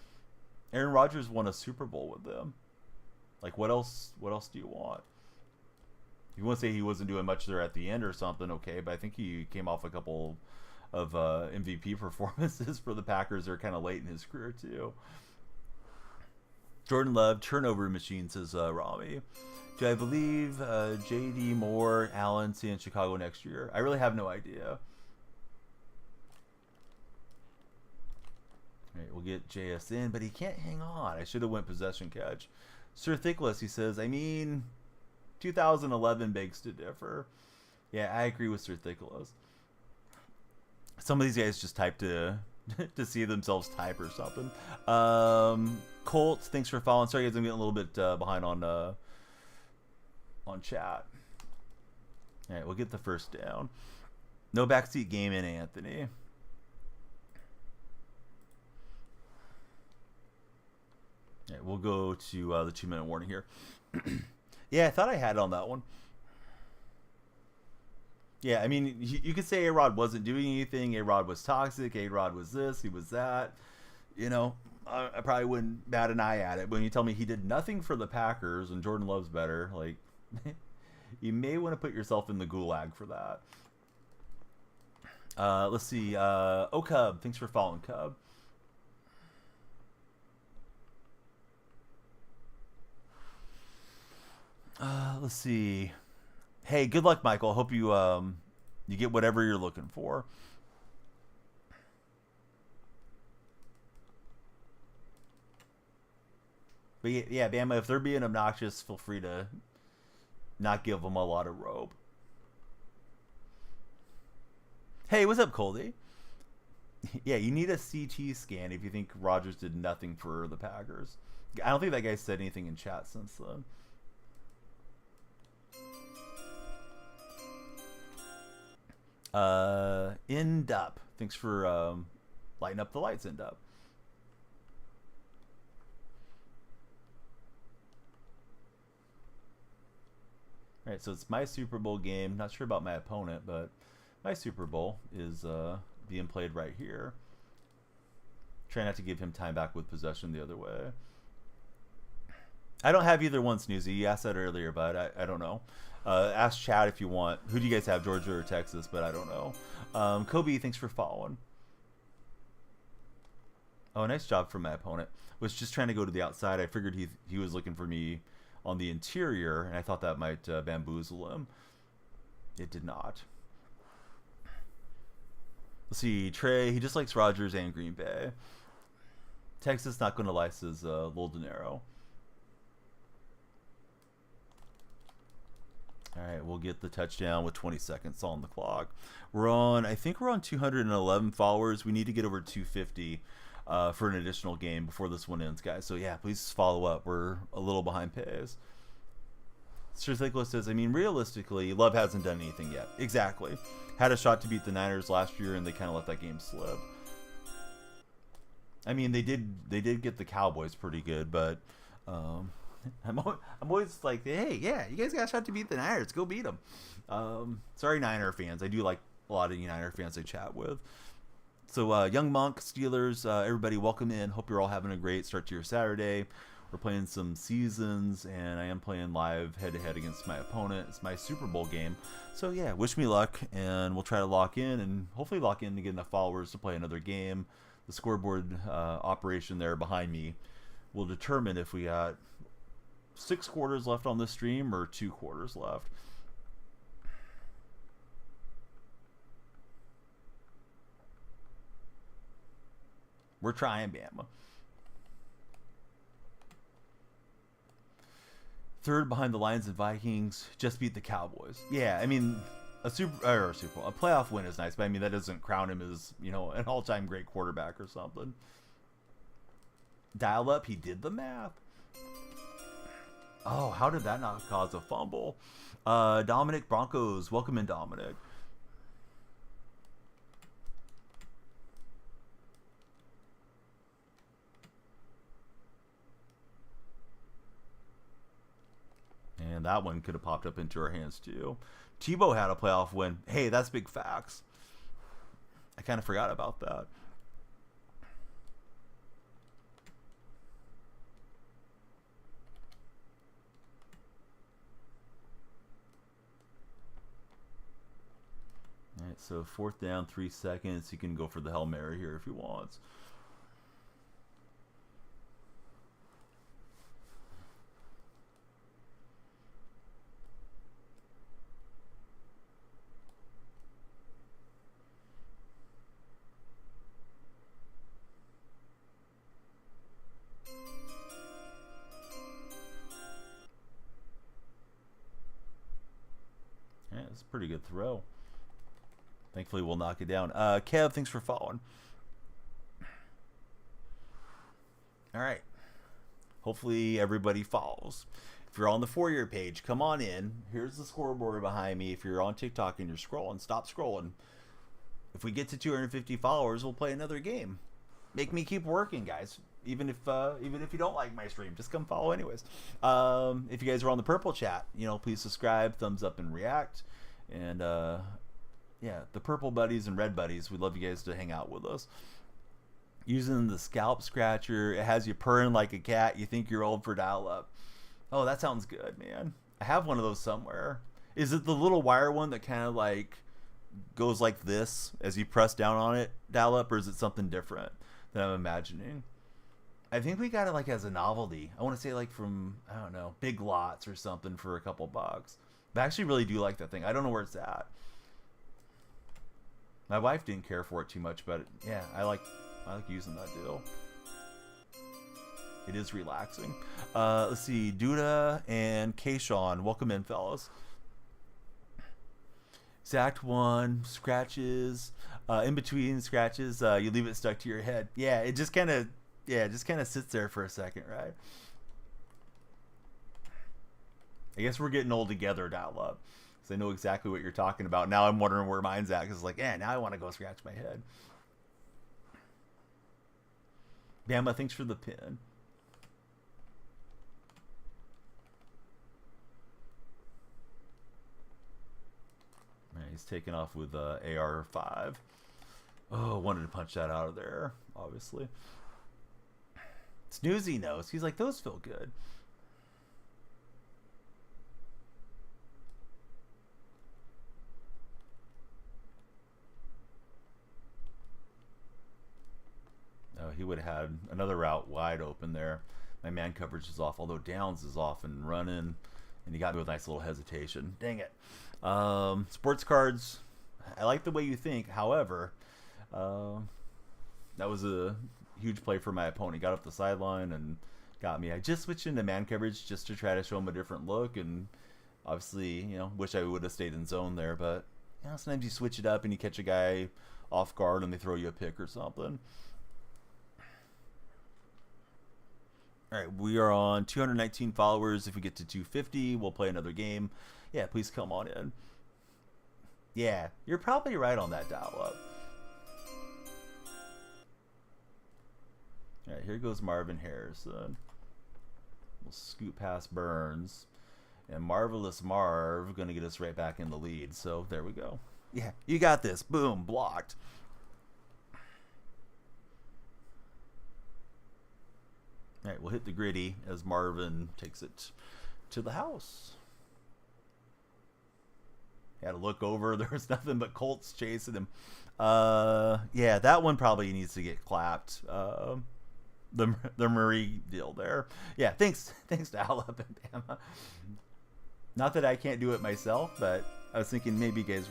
Aaron Rodgers won a Super Bowl with them. Like, what else do you want? You want to say he wasn't doing much there at the end or something, okay, but I think he came off a couple of MVP performances for the Packers. They're kind of late in his career, too. Jordan Love, turnover machine, says Rami. Do I believe J.D. Moore, Allen, see in Chicago next year? I really have no idea. All right, we'll get JS in, but he can't hang on. I should have went possession catch. Sir Thickless, he says, I mean, 2011 begs to differ. Yeah, I agree with Sir Thickless. Some of these guys just type to see themselves type or something. Colt, thanks for following. Sorry guys, I'm getting a little bit behind on chat. All right, we'll get the first down. No backseat game in, Anthony. All right, we'll go to the 2-minute warning here. Yeah, I thought I had it on that one. Yeah, I mean, you could say A-Rod wasn't doing anything. A-Rod was toxic. A-Rod was this. He was that. You know, I probably wouldn't bat an eye at it. But when you tell me he did nothing for the Packers and Jordan Love's better, like, you may want to put yourself in the gulag for that. Let's see. Cub, thanks for following, Cub. Let's see. Hey, good luck, Michael. I hope you you get whatever you're looking for. But yeah, Bama, if they're being obnoxious, feel free to not give them a lot of rope. Hey, what's up, Coldy? Yeah, you need a CT scan if you think Rodgers did nothing for the Packers. I don't think that guy said anything in chat since then. End up. Thanks for lighting up the lights, End up. All right, so it's my Super Bowl game. Not sure about my opponent, but my Super Bowl is being played right here. Try not to give him time back with possession the other way. I don't have either one, Snoozy. You asked that earlier, but I don't know. Ask Chad if you want. Who do you guys have, Georgia or Texas? But I don't know. Kobe, thanks for following. Oh, nice job from my opponent. Was just trying to go to the outside. I figured he was looking for me on the interior, and I thought that might bamboozle him. It did not. Let's see. Trey, he just likes Rodgers and Green Bay. Texas not going to license Lil Dinero. All right, we'll get the touchdown with 20 seconds on the clock. I think we're on 211 followers. We need to get over 250 for an additional game before this one ends, guys. So yeah, please follow up. We're a little behind pace. Sir Thickler says, I mean, realistically, Love hasn't done anything yet. Exactly. Had a shot to beat the Niners last year, and they kind of let that game slip. I mean, they did get the Cowboys pretty good, but I'm always like, hey, yeah, you guys got a shot to beat the Niners. Go beat them. Sorry, Niner fans. I do like a lot of you Niner fans I chat with. So, Young Monk, Steelers, everybody welcome in. Hope you're all having a great start to your Saturday. We're playing some seasons, and I am playing live head-to-head against my opponent. It's my Super Bowl game. So, yeah, wish me luck, and we'll try to lock in, and hopefully lock in to get enough followers to play another game. The scoreboard operation there behind me will determine if we got 6 quarters left on this stream or 2 quarters left. We're trying, Bama. Third behind the Lions and Vikings. Just beat the Cowboys. Yeah, I mean, a playoff win is nice, but I mean that doesn't crown him as, you know, an all-time great quarterback or something. Dial up. He did the math. Oh, how did that not cause a fumble? Dominic Broncos. Welcome in, Dominic. And that one could have popped up into our hands too. Tebow had a playoff win. Hey, that's big facts. I kind of forgot about that. All right, so 4th down, 3 seconds. He can go for the Hail Mary here if he wants. Pretty good throw. Thankfully, we'll knock it down. Kev, thanks for following. All right. Hopefully, everybody follows. If you're on the For-Year page, come on in. Here's the scoreboard behind me. If you're on TikTok and you're scrolling, stop scrolling. If we get to 250 followers, we'll play another game. Make me keep working, guys. Even if you don't like my stream, just come follow anyways. If you guys are on the purple chat, please subscribe, thumbs up, and react. And yeah, the purple buddies and red buddies, we'd love you guys to hang out with us. Using the scalp scratcher, it has you purring like a cat. You think you're old for dial-up. Oh, that sounds good, man. I have one of those somewhere. Is it the little wire one that kind of like goes like this as you press down on it, dial-up, or is it something different that I'm imagining? I think we got it like as a novelty. I want to say like from, I don't know, Big Lots or something for a couple bucks. But I actually really do like that thing. I don't know where it's at. My wife didn't care for it too much, but yeah, I like using that deal. It is relaxing. Let's see, Duda and Kayshawn, welcome in, fellas. Exact one, scratches. In between scratches, you leave it stuck to your head. Yeah, it just kind of sits there for a second, right? I guess we're getting old together, dial-up. Because I know exactly what you're talking about. Now I'm wondering where mine's at. Because it's like, now I want to go scratch my head. Bama, thanks for the pin. Man, he's taking off with AR-5. Oh, wanted to punch that out of there, obviously. Snoozy knows. He's like, those feel good. Oh, he would have had another route wide open there. My man coverage is off, although Downs is off and running, and he got me with a nice little hesitation. Dang it. Sports cards, I like the way you think. However, that was a huge play for my opponent. He got up the sideline and got me. I just switched into man coverage just to try to show him a different look, and obviously, wish I would have stayed in zone there, but sometimes you switch it up and you catch a guy off guard and they throw you a pick or something. All right, we are on 219 followers. If we get to 250, we'll play another game. Yeah, please come on in. Yeah, you're probably right on that dial-up. All right, here goes Marvin Harrison. We'll scoot past Burns. And Marvelous Marv going to get us right back in the lead. So there we go. Yeah, you got this. Boom, blocked. All right, we'll hit the gritty as Marvin takes it to the house. Had to look over. There was nothing but Colts chasing him. Yeah, that one probably needs to get clapped. The Murray deal there. Yeah, thanks to Alabama. Not that I can't do it myself, but I was thinking maybe you guys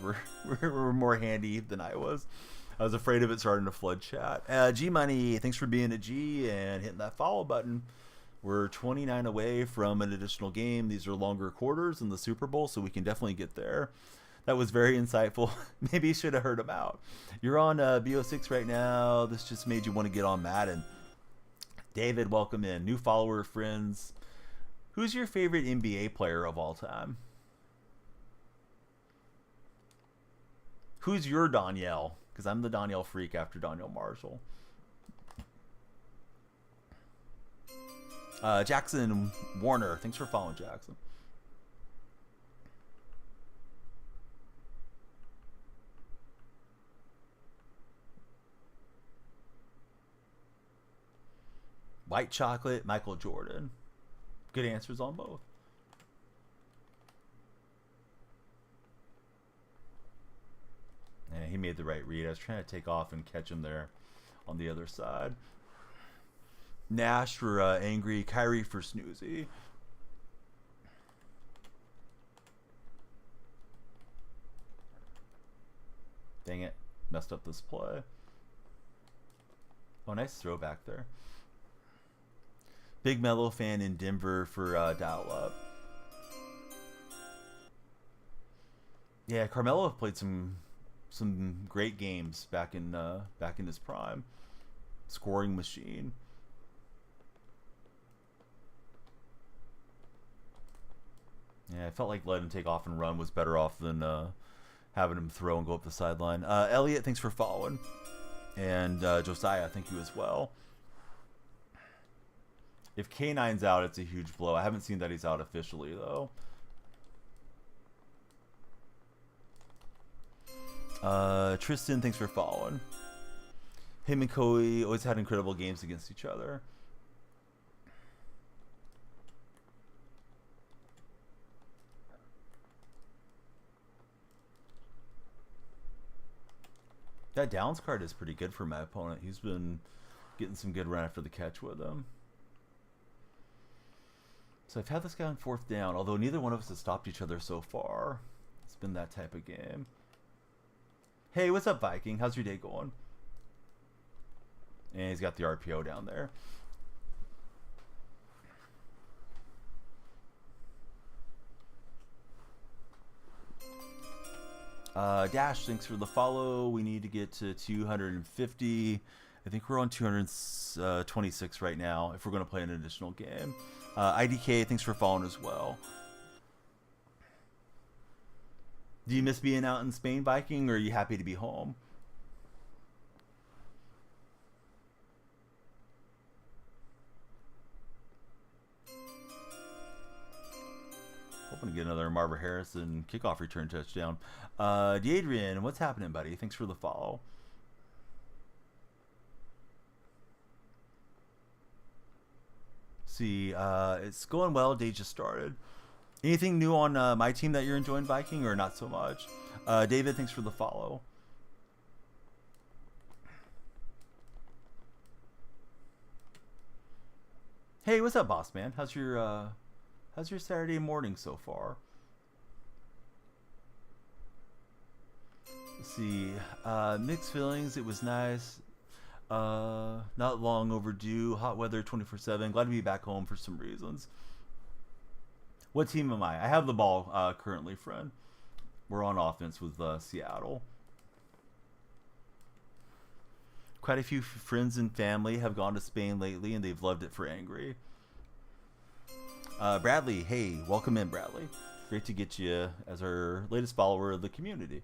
were more handy than I was. I was afraid of it starting to flood chat. G Money, thanks for being a G and hitting that follow button. We're 29 away from an additional game. These are longer quarters in the Super Bowl, so we can definitely get there. That was very insightful. Maybe you should have heard him out. You're on BO6 right now. This just made you want to get on Madden. David, welcome in. New follower, friends. Who's your favorite NBA player of all time? Who's your Danielle? Because I'm the Danielle freak after Danielle Marshall. Jackson Warner. Thanks for following, Jackson. White chocolate, Michael Jordan. Good answers on both. And he made the right read. I was trying to take off and catch him there on the other side. Nash for angry. Kyrie for snoozy. Dang it. Messed up this play. Oh, nice throw back there. Big Mellow fan in Denver for dial-up. Yeah, Carmelo played some great games back in his prime. Scoring machine. Yeah, I felt like letting him take off and run was better off than having him throw and go up the sideline. Elliot, thanks for following. And Josiah, thank you as well. If K9's out, it's a huge blow. I haven't seen that he's out officially, though. Tristan, thanks for following. Him and Koei always had incredible games against each other. That Downs card is pretty good for my opponent. He's been getting some good run after the catch with him. So I've had this guy on 4th down, although neither one of us has stopped each other so far. It's been that type of game. Hey, what's up, Viking? How's your day going? And he's got the RPO down there. Dash, thanks for the follow. We need to get to 250. I think we're on 226 right now if we're going to play an additional game. IDK, thanks for following as well. Do you miss being out in Spain, Viking, or are you happy to be home? Hoping to get another Marva Harrison kickoff return touchdown. D'Adrian, what's happening, buddy? Thanks for the follow. See, it's going well. Day just started. Anything new on my team that you're enjoying, Viking, or not so much? David, thanks for the follow. Hey, what's up, boss man? How's your Saturday morning so far? Let's see. Mixed feelings. It was nice. Not long overdue. Hot weather 24/7. Glad to be back home for some reasons. What team am I? I have the ball currently, friend. We're on offense with Seattle. Quite a few friends and family have gone to Spain lately, and they've loved it for Angry. Bradley, hey, welcome in, Bradley. Great to get you as our latest follower of the community.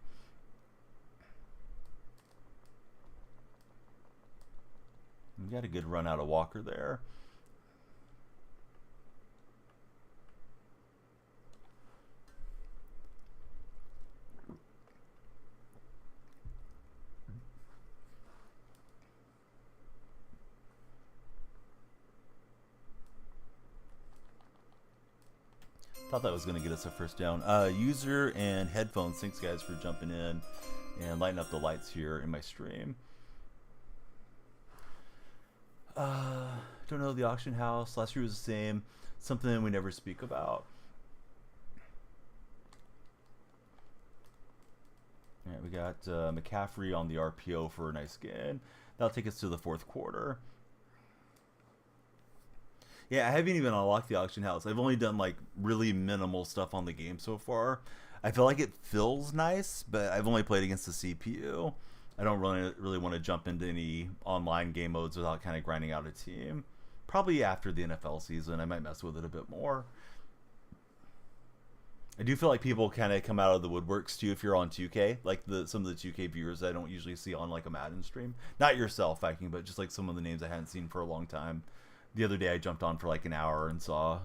We got a good run out of Walker there. Thought that was going to get us a first down. User and headphones, thanks guys for jumping in and lighting up the lights here in my stream. Don't know the auction house. Last year was the same. Something we never speak about. All right, we got McCaffrey on the RPO for a nice gain. That'll take us to the 4th quarter. Yeah, I haven't even unlocked the auction house. I've only done like really minimal stuff on the game so far. I feel like it feels nice, but I've only played against the CPU. I don't really want to jump into any online game modes without kind of grinding out a team. Probably after the NFL season, I might mess with it a bit more. I do feel like people kind of come out of the woodworks too if you're on 2K. Like some of the 2K viewers I don't usually see on like a Madden stream. Not yourself, Viking, but just like some of the names I hadn't seen for a long time. The other day I jumped on for like an hour and saw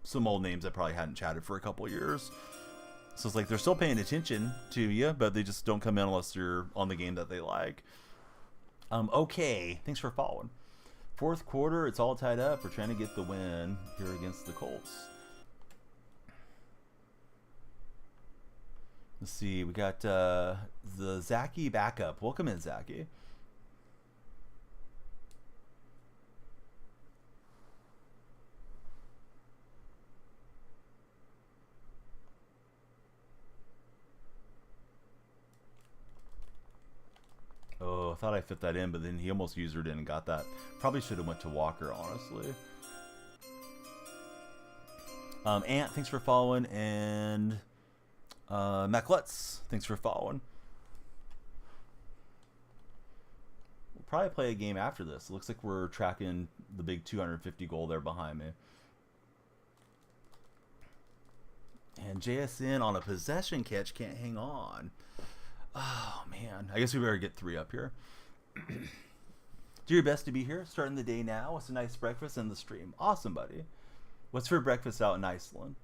some old names I probably hadn't chatted for a couple years. So it's like they're still paying attention to you, but they just don't come in unless you're on the game that they like. Okay, thanks for following. 4th quarter, it's all tied up. We're trying to get the win here against the Colts. Let's see, we got the Zachy backup. Welcome in, Zachy. Oh, I thought I fit that in, but then he almost usered it and got that. Probably should have went to Walker, honestly. Ant, thanks for following. And Mac Lutz, thanks for following. We'll probably play a game after this. It looks like we're tracking the big 250 goal there behind me. And JSN on a possession catch can't hang on. Oh, man. I guess we better get 3 up here. Do your best to be here. Starting the day now. It's a nice breakfast in the stream. Awesome, buddy. What's for breakfast out in Iceland?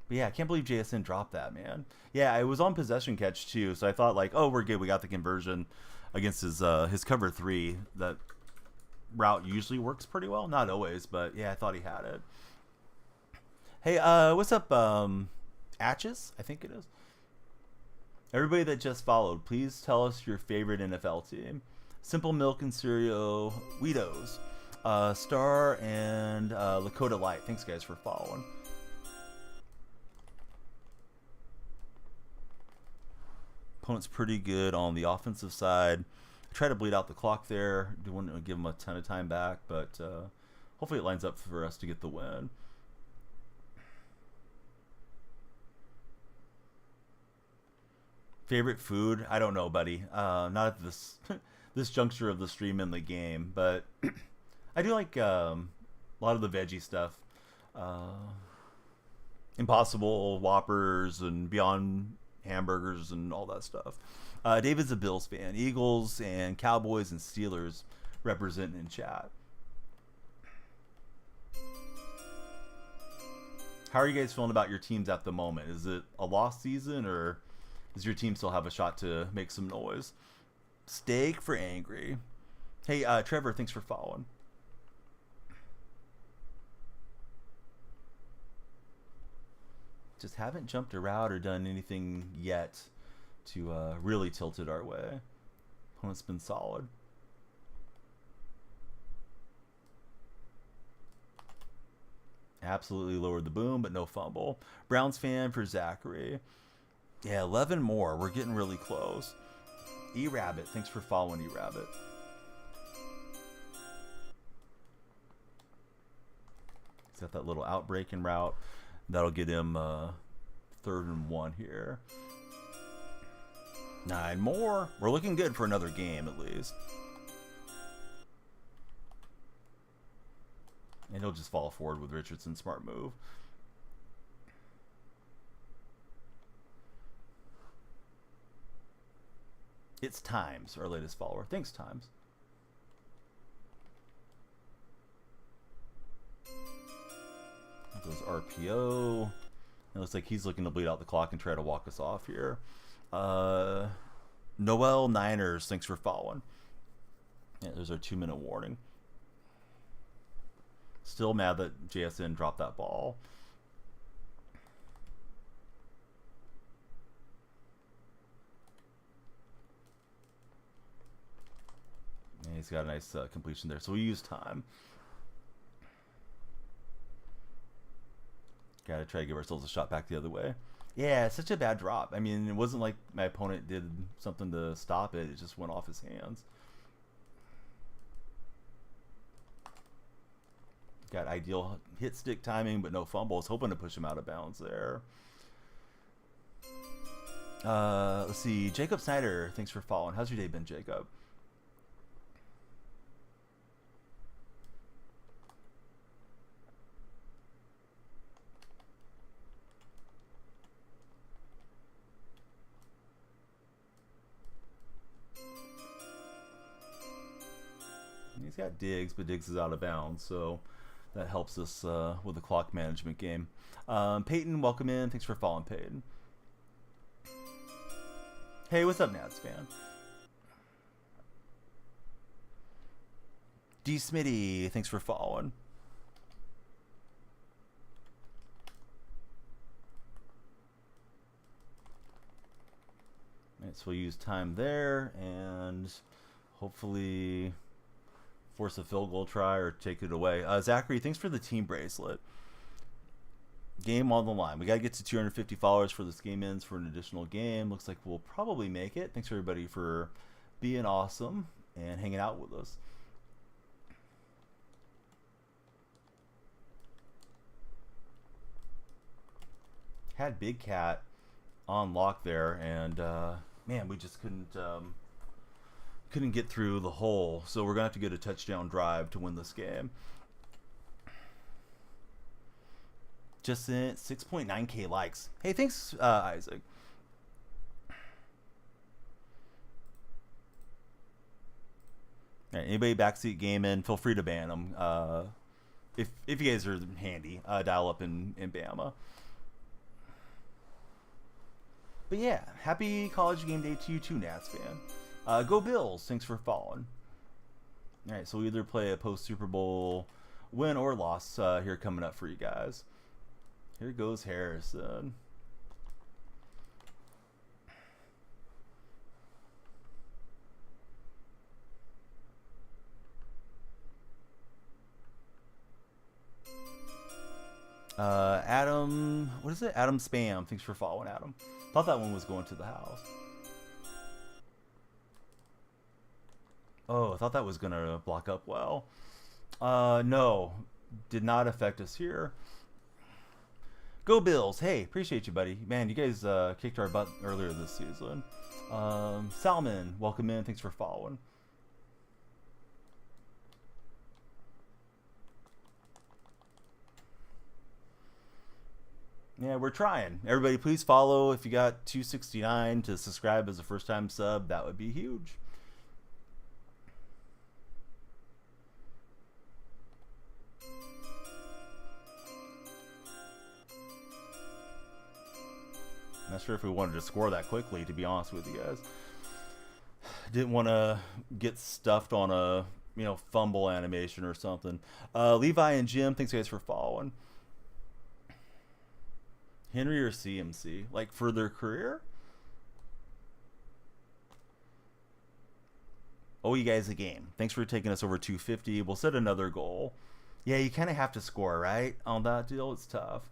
But yeah, I can't believe JSN dropped that, man. Yeah, it was on possession catch too, so I thought like, oh, we're good. We got the conversion against his cover 3. That route usually works pretty well. Not always, but yeah, I thought he had it. Hey, what's up, Atches? I think it is. Everybody that just followed, please tell us your favorite NFL team. Simple Milk and Cereal, Weedos, Star, and Lakota Light. Thanks, guys, for following. Opponent's pretty good on the offensive side. I try to bleed out the clock there. Don't want to give him a ton of time back, but hopefully it lines up for us to get the win. Favorite food? I don't know, buddy. Not at this this juncture of the stream and the game, but I do like a lot of the veggie stuff. Impossible Whoppers and Beyond Hamburgers and all that stuff. David's a Bills fan. Eagles and Cowboys and Steelers representing in chat. How are you guys feeling about your teams at the moment? Is it a lost season, or does your team still have a shot to make some noise? Steak for Angry. Hey, Trevor, thanks for following. Just haven't jumped a route or done anything yet to really tilt it our way. Opponent's been solid. Absolutely lowered the boom, but no fumble. Browns fan for Zachary. Yeah, 11 more. We're getting really close. E-Rabbit, thanks for following, E-Rabbit. He's got that little outbreaking route. That'll get him 3rd and 1 here. 9 more. We're looking good for another game at least. And he'll just fall forward with Richardson. Smart move. It's Times, our latest follower. Thanks, Times. Goes RPO. It looks like he's looking to bleed out the clock and try to walk us off here. Noel Niners, thanks for following. Yeah, there's our 2-minute warning. Still mad that JSN dropped that ball. And he's got a nice completion there. So we use time. Gotta try to give ourselves a shot back the other way. Yeah, it's such a bad drop. I mean, it wasn't like my opponent did something to stop it. It just went off his hands. Got ideal hit stick timing, but no fumbles. Hoping to push him out of bounds there. Let's see. Jacob Snyder, thanks for following. How's your day been, Jacob? He's got Diggs, but Diggs is out of bounds, so that helps us with the clock management game. Peyton, welcome in. Thanks for following, Peyton. Hey, what's up, Nats fan? D. Smitty, thanks for following. All right, so we'll use time there and hopefully force a field goal try or take it away. Zachary, thanks for the team bracelet. Game on the line. We got to get to 250 followers for this game ends for an additional game. Looks like we'll probably make it. Thanks everybody for being awesome and hanging out with us. had Big Cat on lock there, and man, we just couldn't get through the hole. So we're gonna have to get a touchdown drive to win this game. Just in 6.9K likes. Hey, thanks, Isaac. All right, anybody backseat gaming, feel free to ban them. If you guys are handy, dial up in Bama. But yeah, happy college game day to you too, Nats fan. Go Bills! Thanks for following. All right, so we either play a post Super Bowl win or loss here coming up for you guys. Here goes Harrison. Adam, what is it? Adam Spam. Thanks for following, Adam. Thought that one was going to the house. Oh, I thought that was gonna block up well. No, did not affect us here. Go Bills! Hey, appreciate you, buddy. Man, you guys kicked our butt earlier this season. Salmon, welcome in. Thanks for following. Yeah, we're trying. Everybody, please follow. If you got 269 to subscribe as a first-time sub, that would be huge. Not sure if we wanted to score that quickly, to be honest with you guys. Didn't want to get stuffed on a fumble animation or something. Levi and Jim, thanks guys for following. Henry or CMC, like for their career? Oh, you guys a game. Thanks for taking us over 250. We'll set another goal. Yeah, you kind of have to score, right? On that deal, it's tough.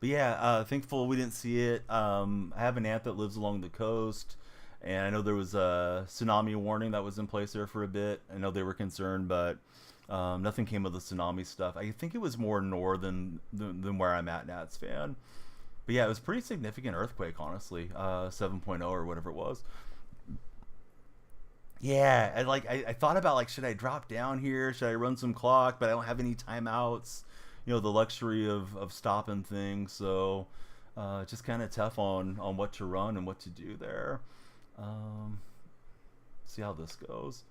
But yeah, thankful we didn't see it. I have an aunt that lives along the coast, and I know there was a tsunami warning that was in place there for a bit. I know they were concerned, but nothing came of the tsunami stuff. I think it was more northern than where I'm at, Nats fan. But yeah, it was pretty significant earthquake, honestly. 7.0 or whatever it was. Yeah, I thought about should I drop down here? Should I run some clock? But I don't have any timeouts. The luxury of stopping things, so just kind of tough on what to run and what to do there. See how this goes.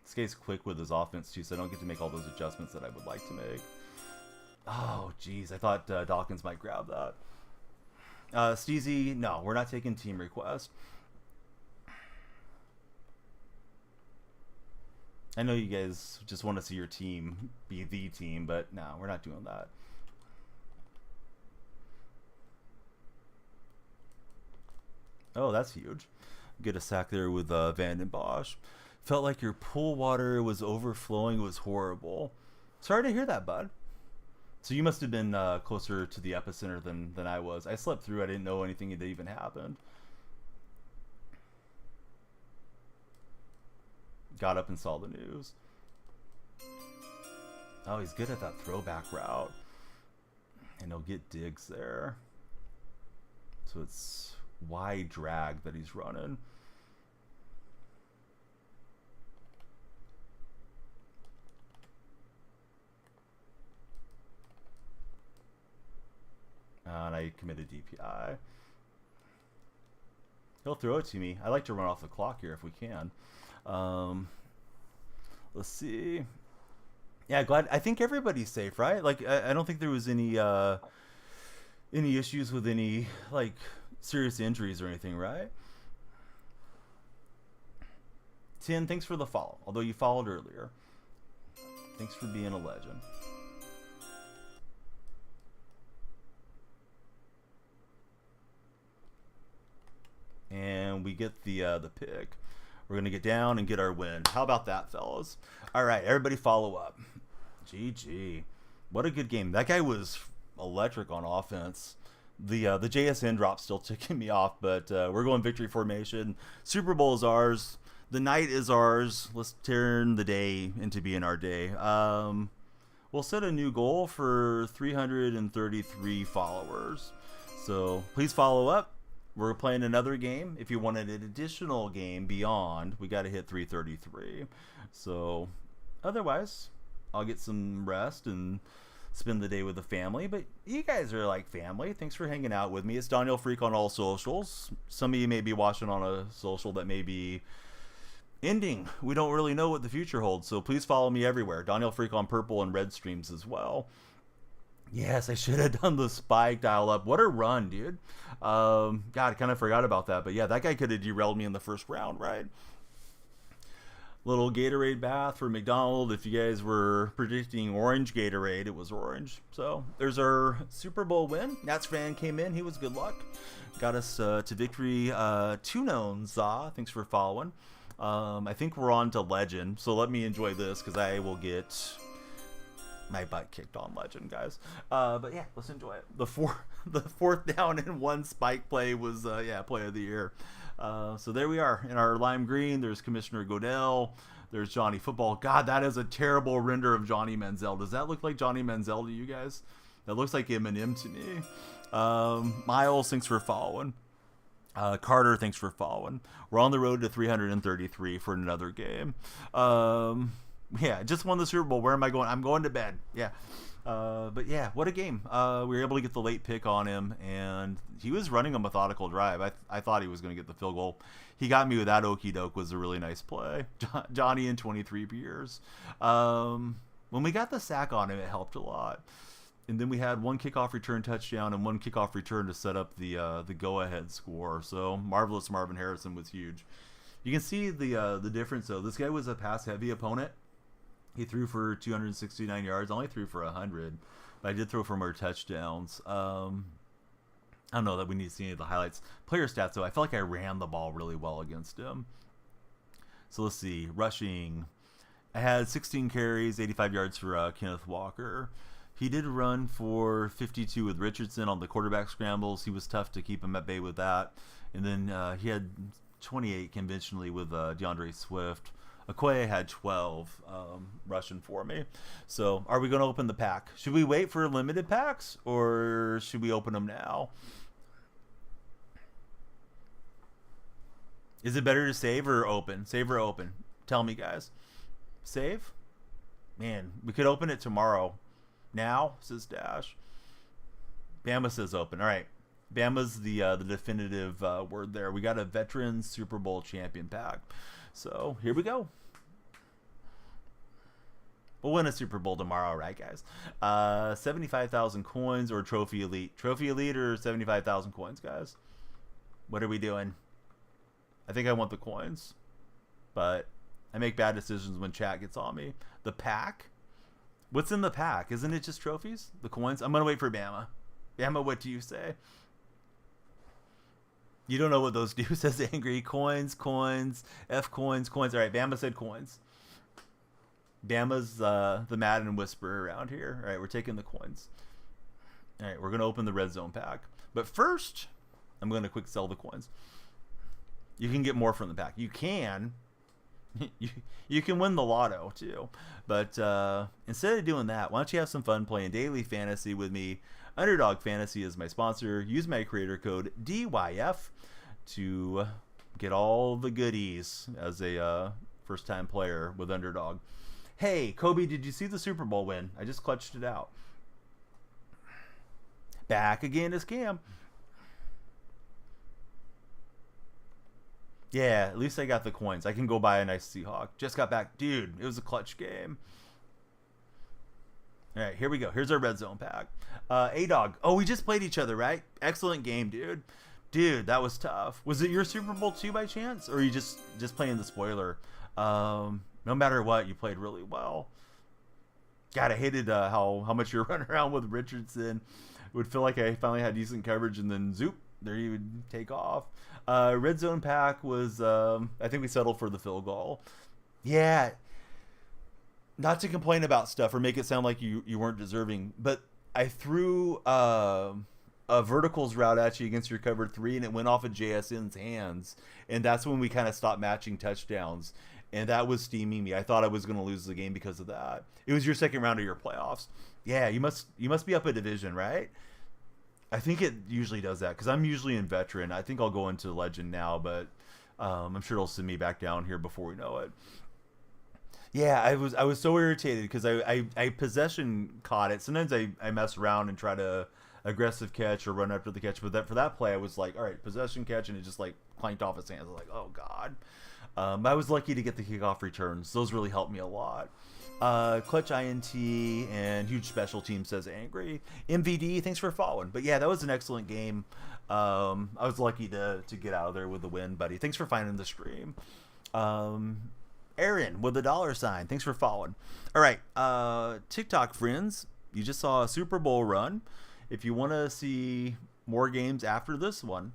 This guy's quick with his offense too, so I don't get to make all those adjustments that I would like to make. Oh, geez, I thought Dawkins might grab that. Steezy, no, we're not taking team request. I know you guys just want to see your team be the team, but no, we're not doing that. Oh, that's huge. Get a sack there with Van den Bosch. Felt like your pool water was overflowing. It was horrible. Sorry to hear that, bud. So you must have been closer to the epicenter than I was. I slept through. I didn't know anything that even happened. Got up and saw the news. Oh, he's good at that throwback route. And he'll get digs there. So it's wide drag that he's running. And I committed DPI. He'll throw it to me. I like to run off the clock here if we can. Let's see. Yeah, glad. I think everybody's safe, right? I don't think there was any issues with any serious injuries or anything, right? Tin, thanks for the follow. Although you followed earlier. Thanks for being a legend. And we get the pick. We're going to get down and get our win. How about that, fellas? All right, everybody follow up. GG. What a good game. That guy was electric on offense. The JSN drop still ticking me off, but we're going victory formation. Super Bowl is ours. The night is ours. Let's turn the day into being our day. we'll set a new goal for 333 followers. So please follow up. We're playing another game. If you wanted an additional game beyond, we got to hit 333. So otherwise, I'll get some rest and spend the day with the family. But you guys are like family. Thanks for hanging out with me. It's Daniel Freak on all socials. Some of you may be watching on a social that may be ending. We don't really know what the future holds. So please follow me everywhere. Daniel Freak on purple and red streams as well. Yes, I should have done the spike dial up. What a run, dude. God, I kind of forgot about that. But yeah, that guy could have derailed me in the first round, right? Little Gatorade bath for McDonald. If you guys were predicting orange Gatorade, it was orange. So there's our Super Bowl win. Nats fan came in. He was good luck. Got us to victory. Two known Za. Thanks for following. I think we're on to Legend. So let me enjoy this because I will get my butt kicked on Legend, guys. But yeah, let's enjoy it. The fourth down and one spike play was play of the year. So there we are in our lime green. There's Commissioner Godell. There's Johnny Football. God, that is a terrible render of Johnny Manziel. Does that look like Johnny Manziel to you guys? That looks like Eminem to me. Miles, thanks for following. Carter, thanks for following. We're on the road to 333 for another game. Yeah, just won the Super Bowl. Where am I going? I'm going to bed. Yeah. But yeah, what a game. We were able to get the late pick on him, and he was running a methodical drive. I thought he was going to get the field goal. He got me with that okey doke. Was a really nice play. Johnny in 23 years. When we got the sack on him, it helped a lot. And then we had one kickoff return touchdown and one kickoff return to set up the go-ahead score. So Marvelous Marvin Harrison was huge. You can see the difference, though. This guy was a pass-heavy opponent. He threw for 269 yards. I only threw for 100, but I did throw for more touchdowns. I don't know that we need to see any of the highlights. Player stats, though, I felt like I ran the ball really well against him. So let's see. Rushing. I had 16 carries, 85 yards for Kenneth Walker. He did run for 52 with Richardson on the quarterback scrambles. He was tough to keep him at bay with that. And then he had 28 conventionally with DeAndre Swift. Okoye had 12 rushing for me. So are we going to open the pack? Should we wait for limited packs or should we open them now? Is it better to save or open? Save or open? Tell me, guys. Save? Man, we could open it tomorrow. Now, says Dash. Bama says open. All right. Bama's the definitive word there. We got a veteran Super Bowl champion pack. So here we go. We'll win a Super Bowl tomorrow, right, guys? 75,000 coins or Trophy Elite. Trophy Elite or 75,000 coins, guys? What are we doing? I think I want the coins. But I make bad decisions when chat gets on me. The pack? What's in the pack? Isn't it just trophies? The coins? I'm going to wait for Bama. Bama, what do you say? You don't know what those do, says Angry. Coins, F coins. All right, Bama said coins. Bama's the Madden whisperer around here. All right, we're taking the coins. All right, we're going to open the red zone pack. But first, I'm going to quick sell the coins. You can get more from the pack. You can. You can win the lotto, too. But instead of doing that, why don't you have some fun playing daily fantasy with me? Underdog Fantasy is my sponsor. Use my creator code DYF to get all the goodies as a first-time player with Underdog. Hey, Kobe, did you see the Super Bowl win? I just clutched it out. Back again is Cam. Yeah, at least I got the coins. I can go buy a nice Seahawk. Just got back. Dude, it was a clutch game. All right, here we go. Here's our red zone pack. A-Dog. Oh, we just played each other, right? Excellent game, dude. Dude, that was tough. Was it your Super Bowl 2 by chance? Or are you just playing the spoiler? No matter what, you played really well. God, I hated how much you were running around with Richardson. It would feel like I finally had decent coverage, and then zoop, there you would take off. Red zone pack was, I think we settled for the field goal. Yeah. Not to complain about stuff or make it sound like you weren't deserving, but I threw a verticals route at you against your cover 3, and it went off of JSN's hands, and that's when we kind of stopped matching touchdowns. and that was steaming me. I thought I was going to lose the game because of that. It was your second round of your playoffs. Yeah, you must be up a division, right? I think it usually does that because I'm usually in veteran. I think I'll go into legend now, but I'm sure it'll send me back down here before we know it. Yeah, I was so irritated because I possession caught it. Sometimes I mess around and try to aggressive catch or run after the catch, but for that play I was like, all right, possession catch, and it just like clanked off his hands. I was like, oh god. I was lucky to get the kickoff returns. Those really helped me a lot. Clutch INT and huge special team, says Angry. MVD, thanks for following. But yeah, that was an excellent game. I was lucky to get out of there with the win, buddy. Thanks for finding the stream. Aaron with the $sign. Thanks for following. All right, TikTok friends, you just saw a Super Bowl run. If you want to see more games after this one,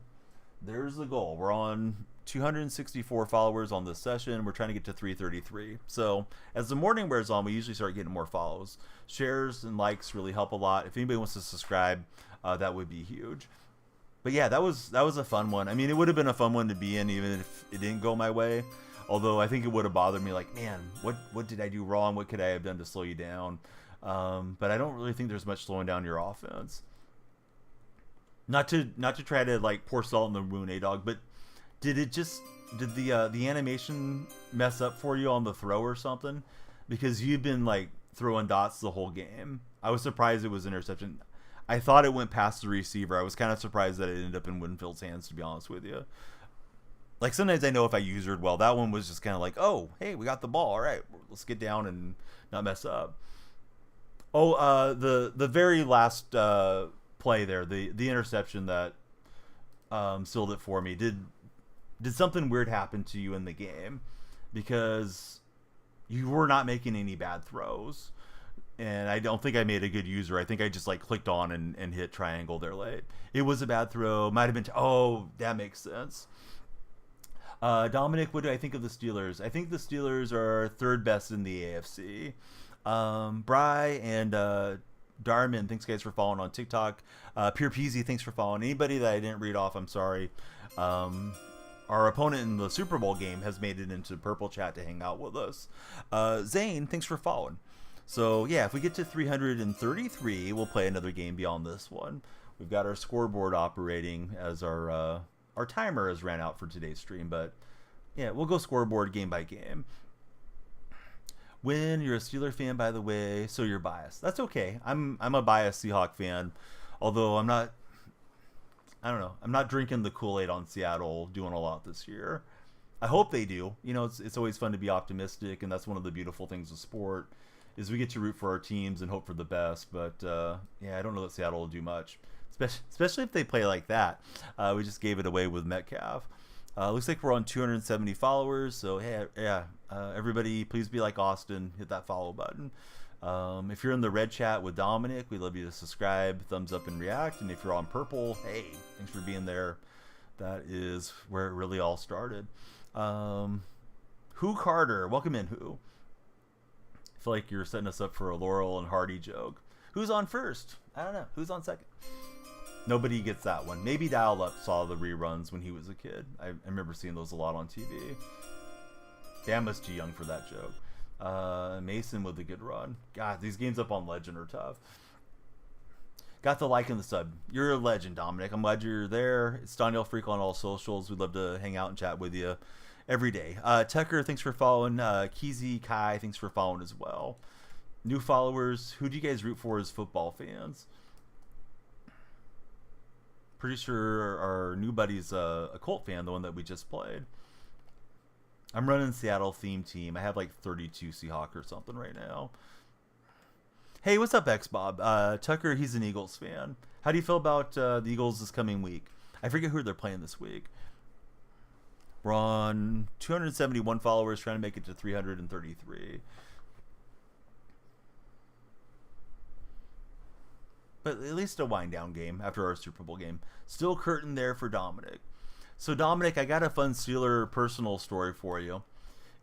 there's the goal. We're on 264 followers on this session. We're trying to get to 333. So as the morning wears on, we usually start getting more follows. Shares and likes really help a lot. If anybody wants to subscribe, that would be huge. But yeah, that was a fun one. I mean, it would have been a fun one to be in even if it didn't go my way. Although I think it would have bothered me, like, man, what did I do wrong? What could I have done to slow you down? But I don't really think there's much slowing down your offense. Not to try to like pour salt in the wound, A-Dog, but did the animation mess up for you on the throw or something? Because you've been like throwing dots the whole game. I was surprised it was interception. I thought it went past the receiver. I was kind of surprised that it ended up in Winfield's hands, to be honest with you. Like, sometimes I know if I usered well. That one was just kind of like, oh, hey, we got the ball. All right, let's get down and not mess up. Oh, the very last play there, the interception that sealed it for me. Did something weird happen to you in the game? Because you were not making any bad throws. And I don't think I made a good user. I think I just like clicked on and hit triangle there late. It was a bad throw. Might have been... oh, that makes sense. Dominic, what do I think of the Steelers? I think the Steelers are third best in the AFC. Bry and Darman, thanks guys for following on TikTok. Pure Peasy, thanks for following. Anybody that I didn't read off, I'm sorry. Our opponent in the Super Bowl game has made it into Purple Chat to hang out with us. Zane, thanks for following. So yeah, if we get to 333, we'll play another game beyond this one. We've got our scoreboard operating as our timer has ran out for today's stream, but yeah, we'll go scoreboard game by game. When you're a Steeler fan, by the way, so you're biased. That's okay. I'm a biased Seahawk fan, although I'm not drinking the Kool-Aid on Seattle doing a lot this year. I hope they do. You know, it's always fun to be optimistic, and that's one of the beautiful things of sport, is we get to root for our teams and hope for the best. But yeah, I don't know that Seattle will do much, especially if they play like that. We just gave it away with Metcalf. Looks like we're on 270 followers, so hey, yeah, everybody please be like Austin, hit that follow button. If you're in the red chat with Dominic, we'd love you to subscribe, thumbs up, and react. And if you're on purple, hey, thanks for being there. That is where it really all started. Who Carter, welcome in, Who. I feel like you're setting us up for a Laurel and Hardy joke. Who's on first? I don't know. Who's on second? Nobody gets that one. Maybe Dial Up saw the reruns when he was a kid. I remember seeing those a lot on TV. Damn, us too young for that joke. Mason with a good run. God, these games up on Legend are tough. Got the like and the sub. You're a legend, Dominic. I'm glad you're there. It's Daniel Freak on all socials. We'd love to hang out and chat with you every day. Tucker, thanks for following. Keezy Kai, thanks for following as well. New followers, who do you guys root for as football fans? Pretty sure our new buddy's a Colt fan, the one that we just played. I'm running Seattle theme team. I have like 32 Seahawk or something right now. Hey, what's up, X-Bob? Tucker, he's an Eagles fan. How do you feel about the Eagles this coming week? I forget who they're playing this week. We're on 271 followers, trying to make it to 333. But at least a wind-down game after our Super Bowl game. Still curtain there for Dominic. So, Dominic, I got a fun Steeler personal story for you.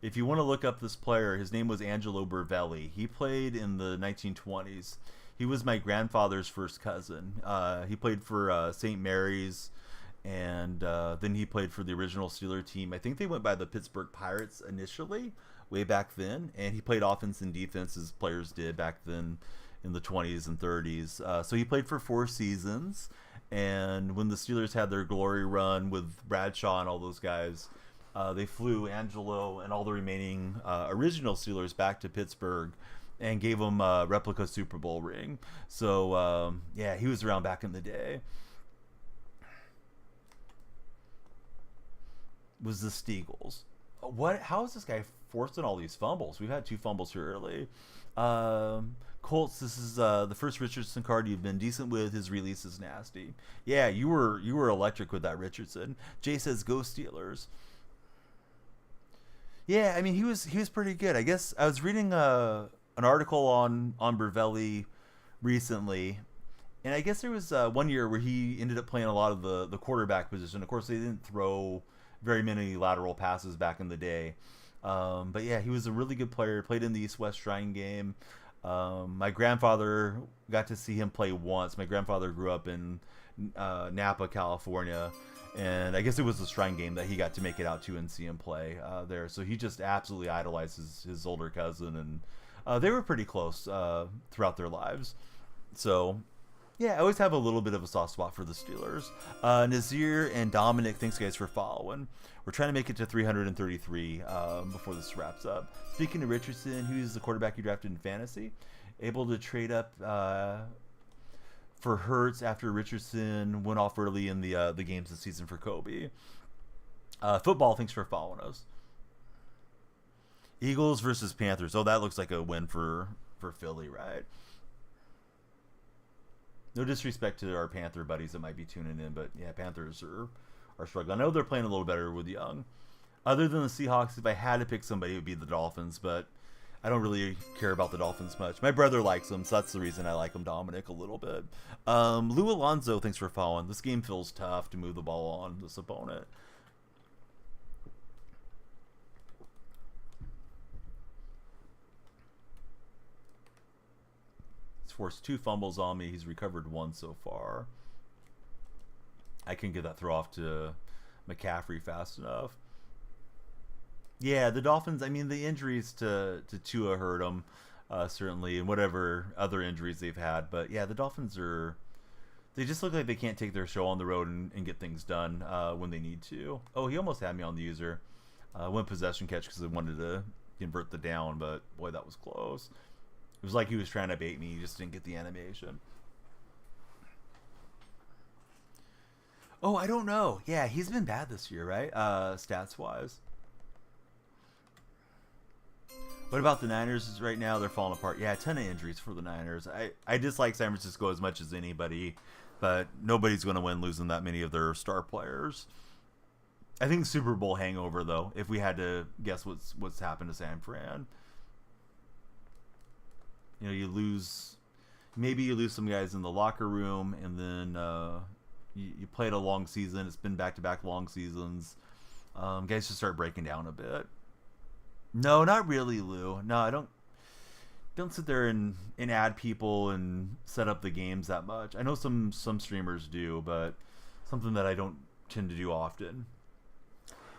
If you want to look up this player, his name was Angelo Bervelli. He played in the 1920s. He was my grandfather's first cousin. He played for St. Mary's and then he played for the original Steeler team. I think they went by the Pittsburgh Pirates initially, way back then, and he played offense and defense as players did back then in the 20s and 30s. So he played for 4 seasons, and when the Steelers had their glory run with Bradshaw and all those guys, they flew Angelo and all the remaining original Steelers back to Pittsburgh and gave him a replica Super Bowl ring. So, yeah, he was around back in the day. Was the Steagles. How is this guy forcing all these fumbles? We've had 2 fumbles here early. Colts, this is the first Richardson card you've been decent with. His release is nasty. Yeah, you were electric with that Richardson. Jay says go Steelers. Yeah, I mean he was pretty good. I guess I was reading an article on Bervelli recently, and I guess there was 1 year where he ended up playing a lot of the quarterback position. Of course, they didn't throw very many lateral passes back in the day. But yeah, he was a really good player. Played in the East-West Shrine game. My grandfather got to see him play once. My grandfather grew up in Napa, California, and I guess it was the Shrine game that he got to make it out to and see him play there. So he just absolutely idolized his older cousin, and they were pretty close throughout their lives. So yeah, I always have a little bit of a soft spot for the Steelers. Nazir and Dominic, thanks guys for following. We're trying to make it to 333 before this wraps up. Speaking of Richardson, who's the quarterback you drafted in fantasy, able to trade up for Hurts after Richardson went off early in the games this season for Kobe. Football, thanks for following us. Eagles versus Panthers. Oh, that looks like a win for Philly, right? No disrespect to our Panther buddies that might be tuning in, but yeah, Panthers are struggling. I know they're playing a little better with Young. Other than the Seahawks, if I had to pick somebody, it would be the Dolphins, but I don't really care about the Dolphins much. My brother likes them, so that's the reason I like them, Dominic, a little bit. Lou Alonso, thanks for following. This game feels tough to move the ball on this opponent. Forced 2 fumbles on me. He's recovered 1 so far. I can get that throw off to McCaffrey fast enough. Yeah, the Dolphins, I mean, the injuries to Tua hurt them, certainly, and whatever other injuries they've had. But yeah, the Dolphins they just look like they can't take their show on the road and get things done when they need to. Oh, he almost had me on the user. Went possession catch because I wanted to convert the down, but boy, that was close. It was like he was trying to bait me. He just didn't get the animation. Oh, I don't know. Yeah, he's been bad this year, right? Stats-wise. What about the Niners right now? They're falling apart. Yeah, a ton of injuries for the Niners. I dislike San Francisco as much as anybody, but nobody's going to win losing that many of their star players. I think Super Bowl hangover, though, if we had to guess what's happened to San Fran. You know, maybe you lose some guys in the locker room, and then you played a long season. It's been back-to-back long seasons. Guys just start breaking down a bit. No, not really, Lou. No, I don't sit there and add people and set up the games that much. I know some streamers do, but something that I don't tend to do often.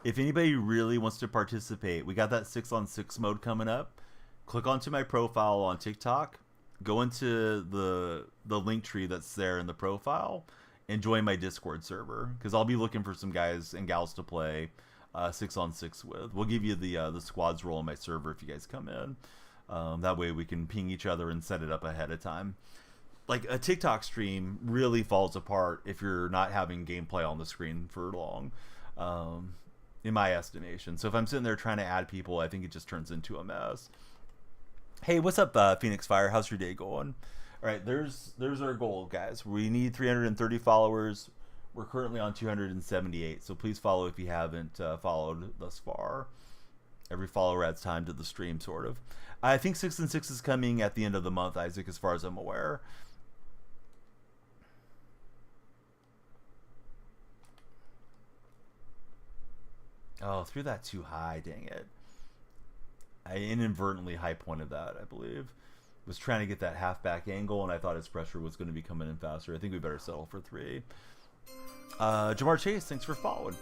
If anybody really wants to participate, we got that 6-on-6 mode coming up. Click onto my profile on TikTok, go into the link tree that's there in the profile, and join my Discord server, because I'll be looking for some guys and gals to play 6-on-6 with. We'll give you the squads role in my server if you guys come in. That way we can ping each other and set it up ahead of time. Like, a TikTok stream really falls apart if you're not having gameplay on the screen for long, in my estimation. So if I'm sitting there trying to add people, I think it just turns into a mess. Hey, what's up, Phoenix Fire? How's your day going? All right, there's our goal, guys. We need 330 followers. We're currently on 278, so please follow if you haven't followed thus far. Every follower adds time to the stream, sort of. I think 6-on-6 is coming at the end of the month, Isaac, as far as I'm aware. Oh, threw that too high, dang it. I inadvertently high pointed that, I believe. Was trying to get that halfback angle, and I thought his pressure was going to be coming in faster. I think we better settle for 3. Jamar Chase, thanks for following.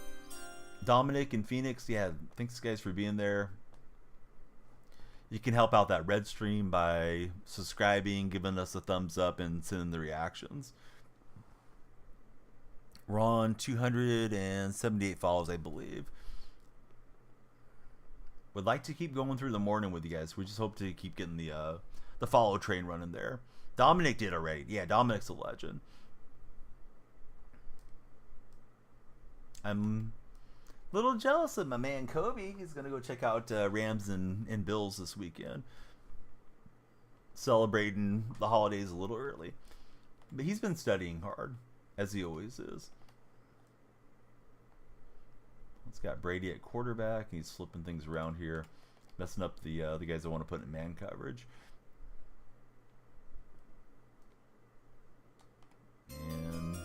Dominic in Phoenix, yeah, thanks guys for being there. You can help out that red stream by subscribing, giving us a thumbs up, and sending the reactions. We're on 278 follows, I believe. Would like to keep going through the morning with you guys. We just hope to keep getting the follow train running there. Dominic did already. Yeah, Dominic's a legend. I'm a little jealous of my man Kobe. He's going to go check out Rams and Bills this weekend. Celebrating the holidays a little early. But he's been studying hard, as he always is. It's got Brady at quarterback. He's flipping things around here. Messing up the guys that want to put in man coverage. And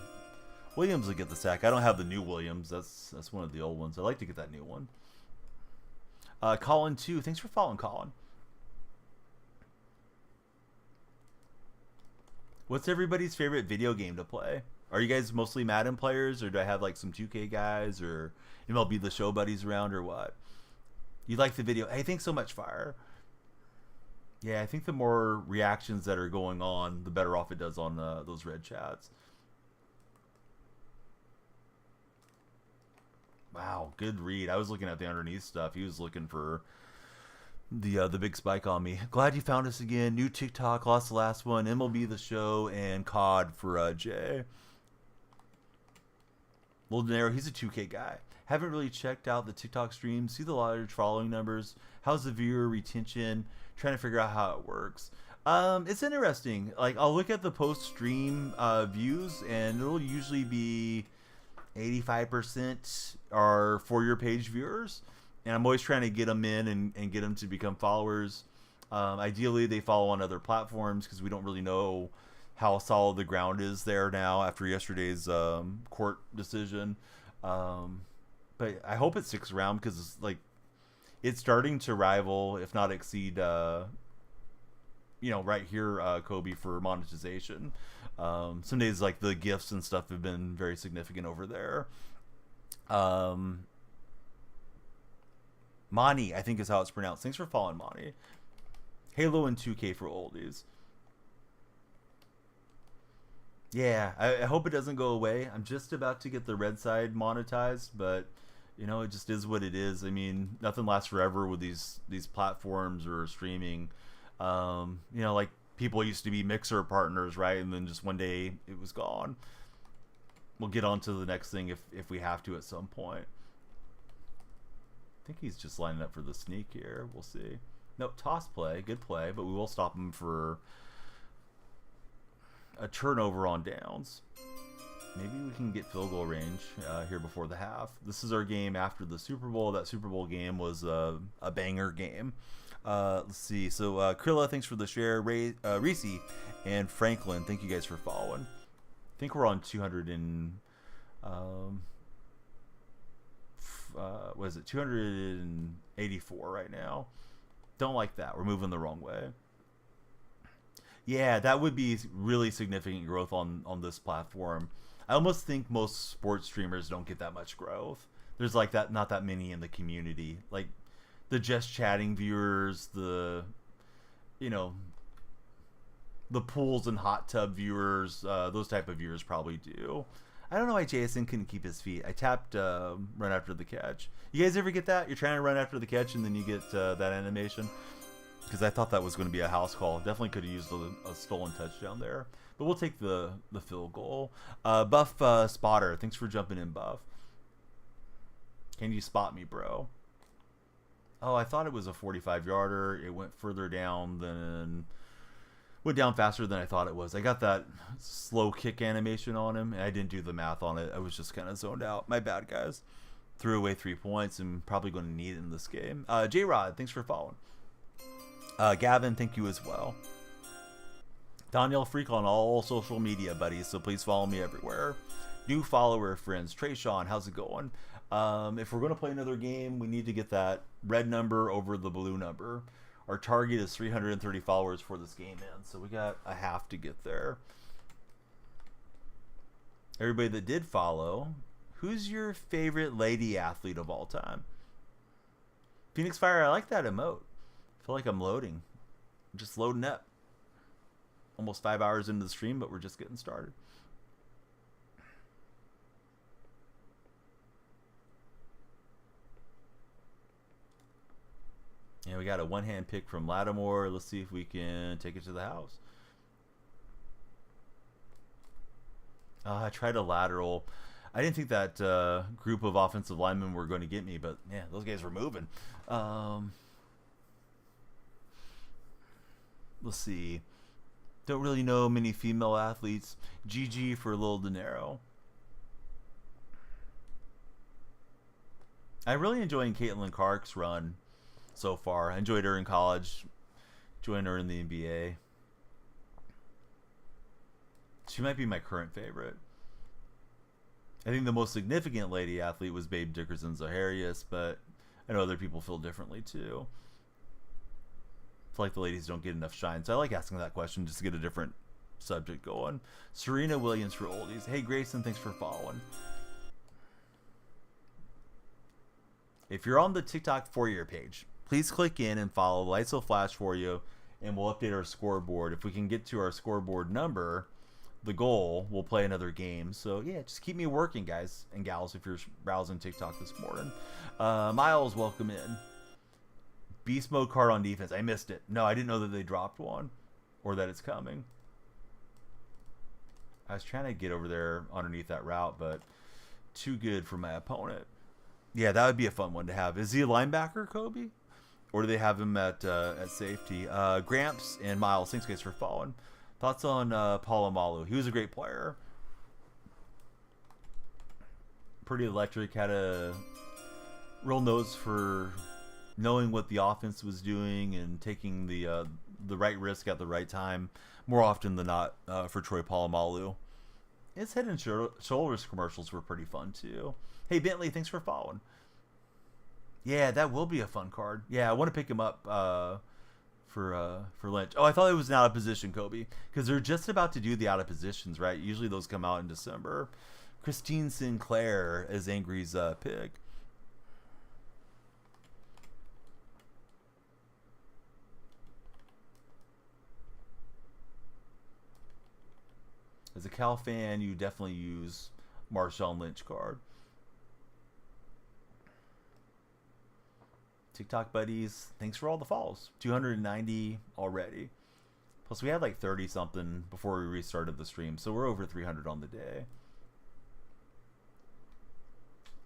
Williams will get the sack. I don't have the new Williams. That's one of the old ones. I'd like to get that new one. Colin, too. Thanks for following, Colin. What's everybody's favorite video game to play? Are you guys mostly Madden players, or do I have like some 2K guys or MLB The Show buddies around, or what? You like the video? Hey, thanks so much, Fire. Yeah, I think the more reactions that are going on, the better off it does on those red chats. Wow, good read. I was looking at the underneath stuff. He was looking for the big spike on me. Glad you found us again. New TikTok, lost the last one. MLB The Show and COD for Jay. Little De Niro, he's a 2K guy. Haven't really checked out the TikTok stream. See the large following numbers. How's the viewer retention? Trying to figure out how it works. It's interesting. Like, I'll look at the post-stream views, and it'll usually be 85% are for your page viewers. And I'm always trying to get them in and get them to become followers. Ideally, they follow on other platforms because we don't really know how solid the ground is there now after yesterday's court decision. But I hope it sticks around because it's like it's starting to rival, if not exceed, right here, Kobe, for monetization. Some days like the gifts and stuff have been very significant over there. Monty, I think is how it's pronounced. Thanks for following, Monty. Halo and 2K for oldies. Yeah, I hope it doesn't go away. I'm just about to get the red side monetized, but it just is what it is. I mean, nothing lasts forever with these platforms or streaming. Like people used to be Mixer partners, right? And then just one day it was gone. We'll get on to the next thing if we have to at some point. I think he's just lining up for the sneak here. We'll see. Nope, toss play. Good play, but we will stop him for a turnover on downs. Maybe we can get field goal range here before the half. This is our game after the Super Bowl. That Super Bowl game was a banger game. Let's see. So Krilla, thanks for the share. Reese and Franklin, thank you guys for following. I think we're on 200 and what is it? 284 right now. Don't like that. We're moving the wrong way. Yeah, that would be really significant growth on this platform. I almost think most sports streamers don't get that much growth. There's like that, not that many in the community. Like the just chatting viewers, the pools and hot tub viewers, those type of viewers probably do. I don't know why Jason couldn't keep his feet. I tapped run after the catch. You guys ever get that? You're trying to run after the catch and then you get that animation? Because I thought that was going to be a house call. Definitely could have used a stolen touchdown there. But we'll take the field goal. Buff Spotter, thanks for jumping in, Buff. Can you spot me, bro? Oh, I thought it was a 45-yarder. It went further down than... Went down faster than I thought it was. I got that slow kick animation on him, and I didn't do the math on it. I was just kind of zoned out. My bad, guys. Threw away 3 points and probably going to need it in this game. J-Rod, thanks for following. Gavin, thank you as well. Danielle Freak on all social media, buddies, so please follow me everywhere. New follower friends. Trey Sean, how's it going? If we're going to play another game, we need to get that red number over the blue number. Our target is 330 followers for this game ends, so we got a half to get there. Everybody that did follow, who's your favorite lady athlete of all time? Phoenix Fire, I like that emote. I feel like I'm loading. I'm just loading up. Almost 5 hours into the stream, but we're just getting started. And we got a one-hand pick from Lattimore. Let's see if we can take it to the house. I tried a lateral. I didn't think that group of offensive linemen were going to get me, but yeah, those guys were moving. Let's see. Don't really know many female athletes. GG for Lil Dinero. I'm really enjoying Caitlin Clark's run so far. I enjoyed her in college. Joined her in the NBA. She might be my current favorite. I think the most significant lady athlete was Babe Dickerson Zaharias, but I know other people feel differently too. I feel like the ladies don't get enough shine, so I like asking that question just to get a different subject going. Serena Williams for oldies. Hey Grayson, thanks for following. If you're on the TikTok for your page, please click in and follow. Lights will flash for you, and we'll update our scoreboard. If we can get to our scoreboard number, the goal, we'll play another game. So yeah, just keep me working, guys and gals, if you're browsing TikTok this morning. Miles, welcome in. Beast mode card on defense. I missed it. No, I didn't know that they dropped one or that it's coming. I was trying to get over there underneath that route, but too good for my opponent. Yeah, that would be a fun one to have. Is he a linebacker, Kobe? Or do they have him at safety? Gramps and Miles, thanks guys for following. Thoughts on Polamalu? He was a great player. Pretty electric. Had a real nose for knowing what the offense was doing and taking the right risk at the right time. More often than not for Troy Polamalu. His Head and Shoulders commercials were pretty fun too. Hey Bentley, thanks for following. Yeah, that will be a fun card. Yeah, I want to pick him up for Lynch. Oh, I thought it was an out of position, Kobe, because they're just about to do the out of positions, right? Usually those come out in December. Christine Sinclair is Angry's pick. As a Cal fan, you definitely use Marshawn Lynch card. TikTok buddies, thanks for all the follows. 290 already. Plus we had like 30 something before we restarted the stream, so we're over 300 on the day.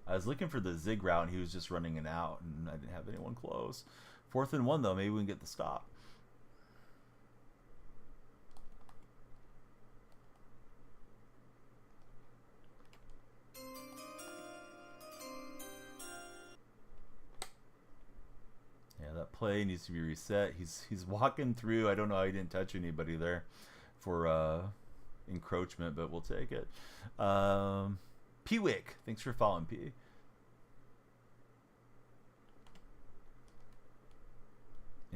I was looking for the zig route and he was just running an out and I didn't have anyone close. 4th and 1 though, maybe we can get the stop. That play needs to be reset. He's walking through. I don't know how he didn't touch anybody there for encroachment, but we'll take it. P-Wick, thanks for following, P.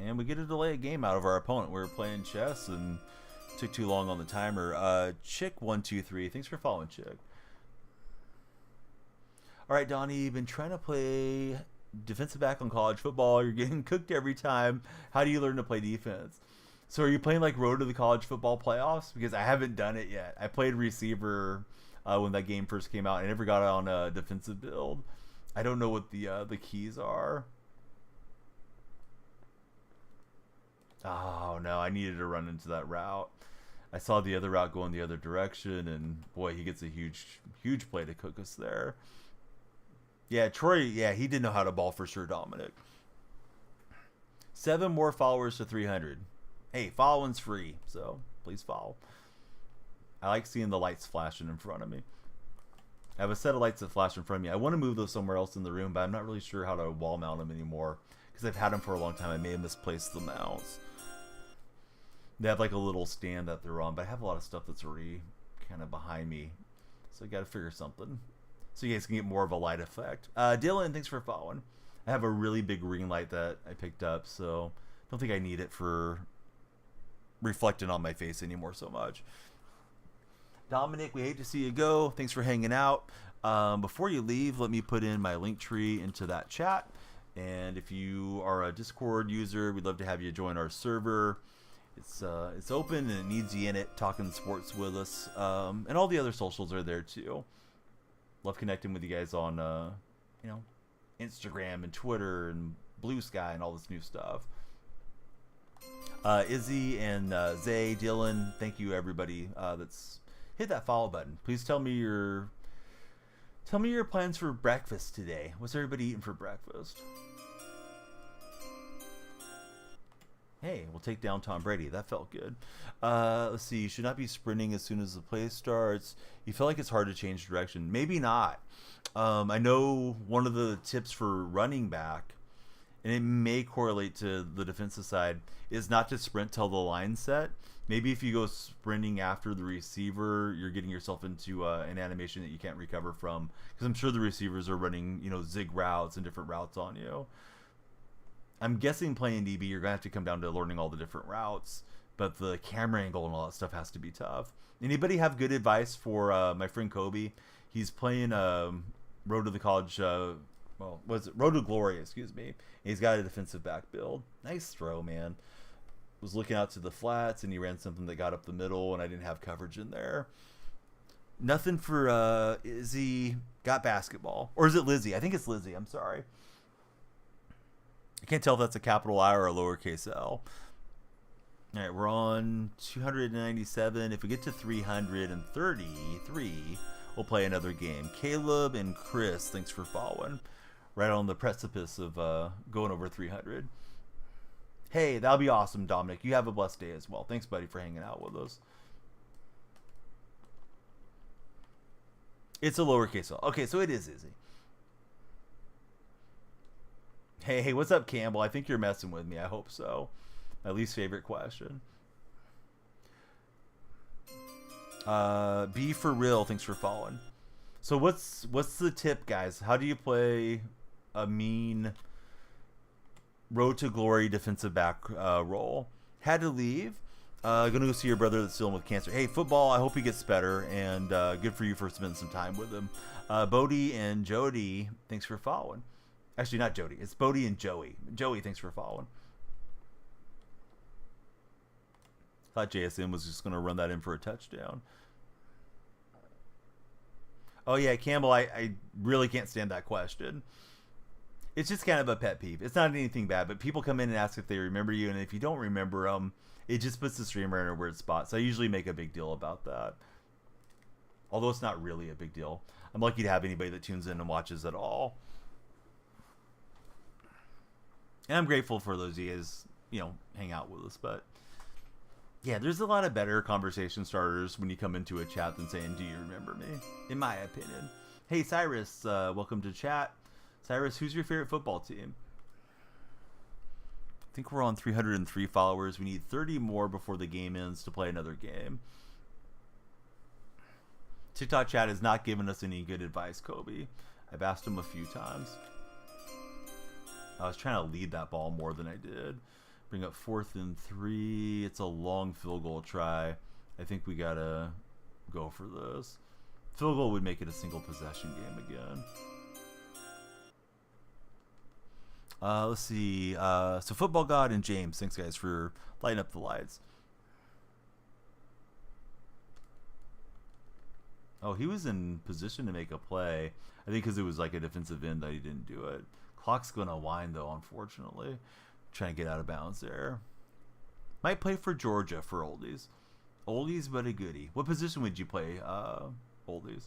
And we get to delay a game out of our opponent. We were playing chess and took too long on the timer. Chick123, thanks for following, Chick. All right, Donnie, you've been trying to play defensive back on college football. You're getting cooked every time. How do you learn to play defense? So are you playing like Road to the College Football Playoffs? Because I haven't done it yet. I played receiver when that game first came out. I never got on a defensive build. I don't know what the keys are. Oh no, I needed to run into that route. I saw the other route going the other direction, and boy, he gets a huge play to cook us there. Yeah, Troy, yeah, he didn't know how to ball for sure, Dominic. 7 more followers to 300. Hey, following's free, so please follow. I like seeing the lights flashing in front of me. I have a set of lights that flash in front of me. I want to move those somewhere else in the room, but I'm not really sure how to wall mount them anymore because I've had them for a long time. I may have misplaced the mounts. They have like a little stand that they're on, but I have a lot of stuff that's already kind of behind me, so I got to figure something so you guys can get more of a light effect. Dylan, thanks for following. I have a really big ring light that I picked up, so I don't think I need it for reflecting on my face anymore so much. Dominic, we hate to see you go. Thanks for hanging out. Before you leave, let me put in my link tree into that chat. And if you are a Discord user, we'd love to have you join our server. It's open and it needs you in it, talking sports with us. And all the other socials are there too. Love connecting with you guys on, Instagram and Twitter and Blue Sky and all this new stuff. Izzy and Zay, Dylan, thank you everybody that's hit that follow button. Please tell me your plans for breakfast today. What's everybody eating for breakfast? Hey, we'll take down Tom Brady. That felt good. Let's see. You should not be sprinting as soon as the play starts. You feel like it's hard to change direction. Maybe not. I know one of the tips for running back, and it may correlate to the defensive side, is not to sprint till the line's set. Maybe if you go sprinting after the receiver, you're getting yourself into an animation that you can't recover from. Because I'm sure the receivers are running, zig routes and different routes on you. I'm guessing playing DB, you're going to have to come down to learning all the different routes. But the camera angle and all that stuff has to be tough. Anybody have good advice for my friend Kobe? He's playing Road to the College... Road to Glory, excuse me. And he's got a defensive back build. Nice throw, man. Was looking out to the flats, and he ran something that got up the middle, and I didn't have coverage in there. Nothing for Izzy. Got basketball. Or is it Lizzie? I think it's Lizzie. I'm sorry. I can't tell if that's a capital I or a lowercase L. All right, we're on 297. If we get to 333, we'll play another game. Caleb and Chris, thanks for following. Right on the precipice of going over 300. Hey, that'll be awesome, Dominic. You have a blessed day as well. Thanks, buddy, for hanging out with us. It's a lowercase L. Okay, so it is Izzy. Hey, what's up, Campbell? I think you're messing with me. I hope so. My least favorite question. Be for real. Thanks for following. So what's the tip, guys? How do you play a mean Road to Glory defensive back role? Had to leave. Gonna go see your brother that's dealing with cancer. Hey, football, I hope he gets better, and good for you for spending some time with him. Bodie and Jody, thanks for following. Actually, not Jody. It's Bodie and Joey. Joey, thanks for following. Thought JSN was just going to run that in for a touchdown. Oh, yeah, Campbell, I really can't stand that question. It's just kind of a pet peeve. It's not anything bad, but people come in and ask if they remember you, and if you don't remember them, it just puts the streamer in a weird spot. So I usually make a big deal about that. Although it's not really a big deal. I'm lucky to have anybody that tunes in and watches at all. And I'm grateful for those of you guys, hang out with us. But yeah, there's a lot of better conversation starters when you come into a chat than saying, do you remember me? In my opinion. Hey, Cyrus, welcome to chat. Cyrus, who's your favorite football team? I think we're on 303 followers. We need 30 more before the game ends to play another game. TikTok chat has not given us any good advice, Kobe. I've asked him a few times. I was trying to lead that ball more than I did. Bring up 4th and 3. It's a long field goal try. I think we got to go for this. Field goal would make it a single possession game again. Let's see. So Football God and James, thanks guys for lighting up the lights. Oh, he was in position to make a play. I think because it was like a defensive end that he didn't do it. Clock's going to wind, though, unfortunately. Trying to get out of bounds there. Might play for Georgia for oldies. Oldies, but a goodie. What position would you play, oldies?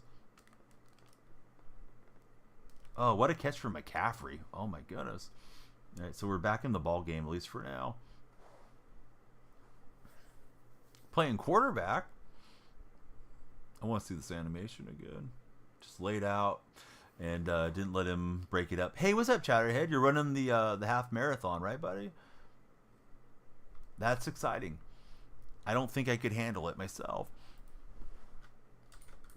Oh, what a catch from McCaffrey. Oh, my goodness. All right, so we're back in the ball game, at least for now. Playing quarterback. I want to see this animation again. Just laid out. And didn't let him break it up. Hey, what's up, Chatterhead? You're running the half marathon, right, buddy? That's exciting. I don't think I could handle it myself.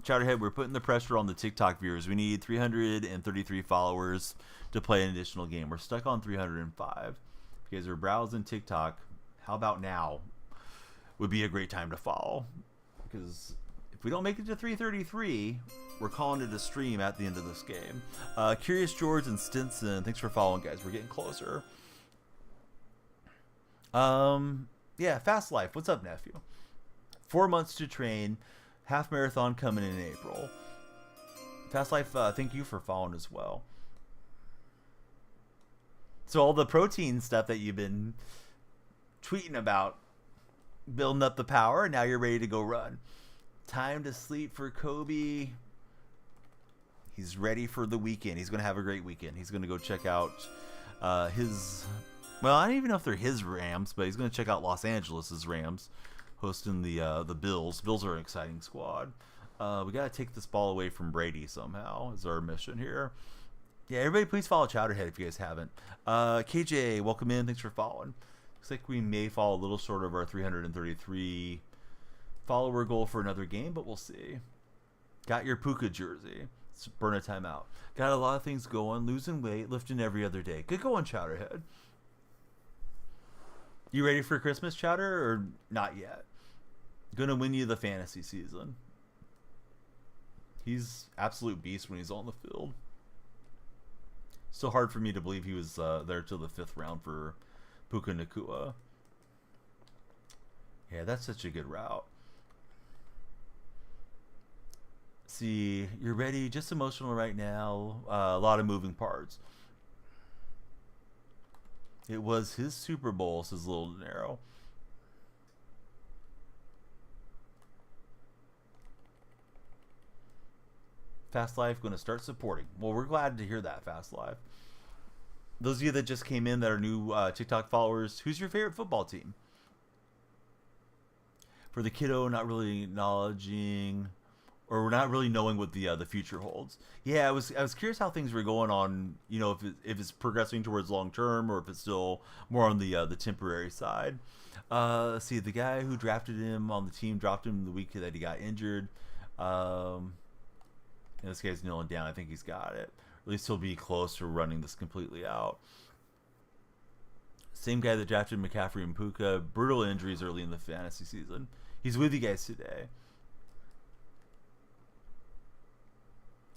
Chatterhead, we're putting the pressure on the TikTok viewers. We need 333 followers to play an additional game. We're stuck on 305. If you guys are browsing TikTok, how about now would be a great time to follow. Because If we don't make it to 333, we're calling it a stream at the end of this game. Curious George and Stinson, thanks for following, guys. We're getting closer. Yeah, Fast Life. What's up, nephew? 4 months to train. Half marathon coming in April. Fast Life, thank you for following as well. So all the protein stuff that you've been tweeting about, building up the power, and now you're ready to go run. Time to sleep for Kobe. He's ready for the weekend. He's going to have a great weekend. He's going to go check out his... Well, I don't even know if they're his Rams, but he's going to check out Los Angeles' Rams hosting the Bills. Bills are an exciting squad. We got to take this ball away from Brady somehow is our mission here. Yeah, everybody please follow Chowderhead if you guys haven't. KJ, welcome in. Thanks for following. Looks like we may fall a little short of our 333 follower goal for another game, but we'll see. Got your Puka jersey. Let's burn a timeout. Got a lot of things going. Losing weight, lifting every other day. Good going, Chowderhead. You ready for Christmas, Chowder, or not yet? Gonna win you the fantasy season. He's absolute beast when he's on the field. Still hard for me to believe he was there till the 5th round for Puka Nacua. Yeah, that's such a good route. See, you're ready, just emotional right now. A lot of moving parts. It was his Super Bowl, says Little De Niro. Fast Life going to start supporting. Well, we're glad to hear that, Fast Life. Those of you that just came in that are new TikTok followers, who's your favorite football team? For the kiddo, not really acknowledging, or we're not really knowing what the future holds. Yeah, I was curious how things were going on. You know, if it's progressing towards long term, or if it's still more on the temporary side. Let's see, the guy who drafted him on the team dropped him the week that he got injured. And this guy's kneeling down. I think he's got it. At least he'll be close to running this completely out. Same guy that drafted McCaffrey and Puka. Brutal injuries early in the fantasy season. He's with you guys today.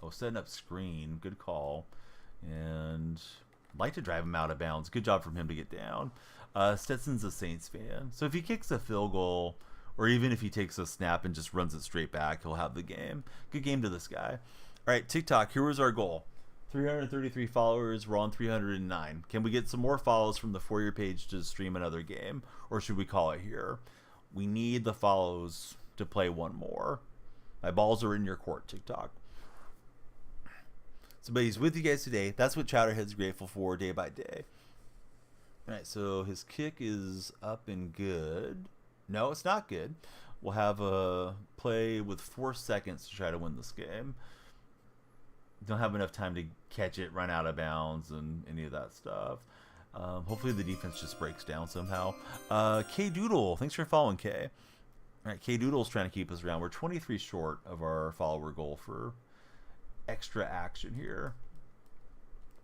Oh, setting up screen. Good call. And I'd like to drive him out of bounds. Good job from him to get down. Stetson's a Saints fan. So if he kicks a field goal, or even if he takes a snap and just runs it straight back, he'll have the game. Good game to this guy. All right, TikTok, here was our goal. 333 followers. We're on 309. Can we get some more follows from the For Your page to stream another game? Or should we call it here? We need the follows to play one more. My balls are in your court, TikTok. So, but he's with you guys today. That's what Chowderhead's grateful for day by day. All right, so his kick is up and good. No, it's not good. We'll have a play with 4 seconds to try to win this game. Don't have enough time to catch it, run out of bounds, and any of that stuff. Hopefully the defense just breaks down somehow. K Doodle, thanks for following, K. All right, K Doodle's trying to keep us around. We're 23 short of our follower goal for extra action here.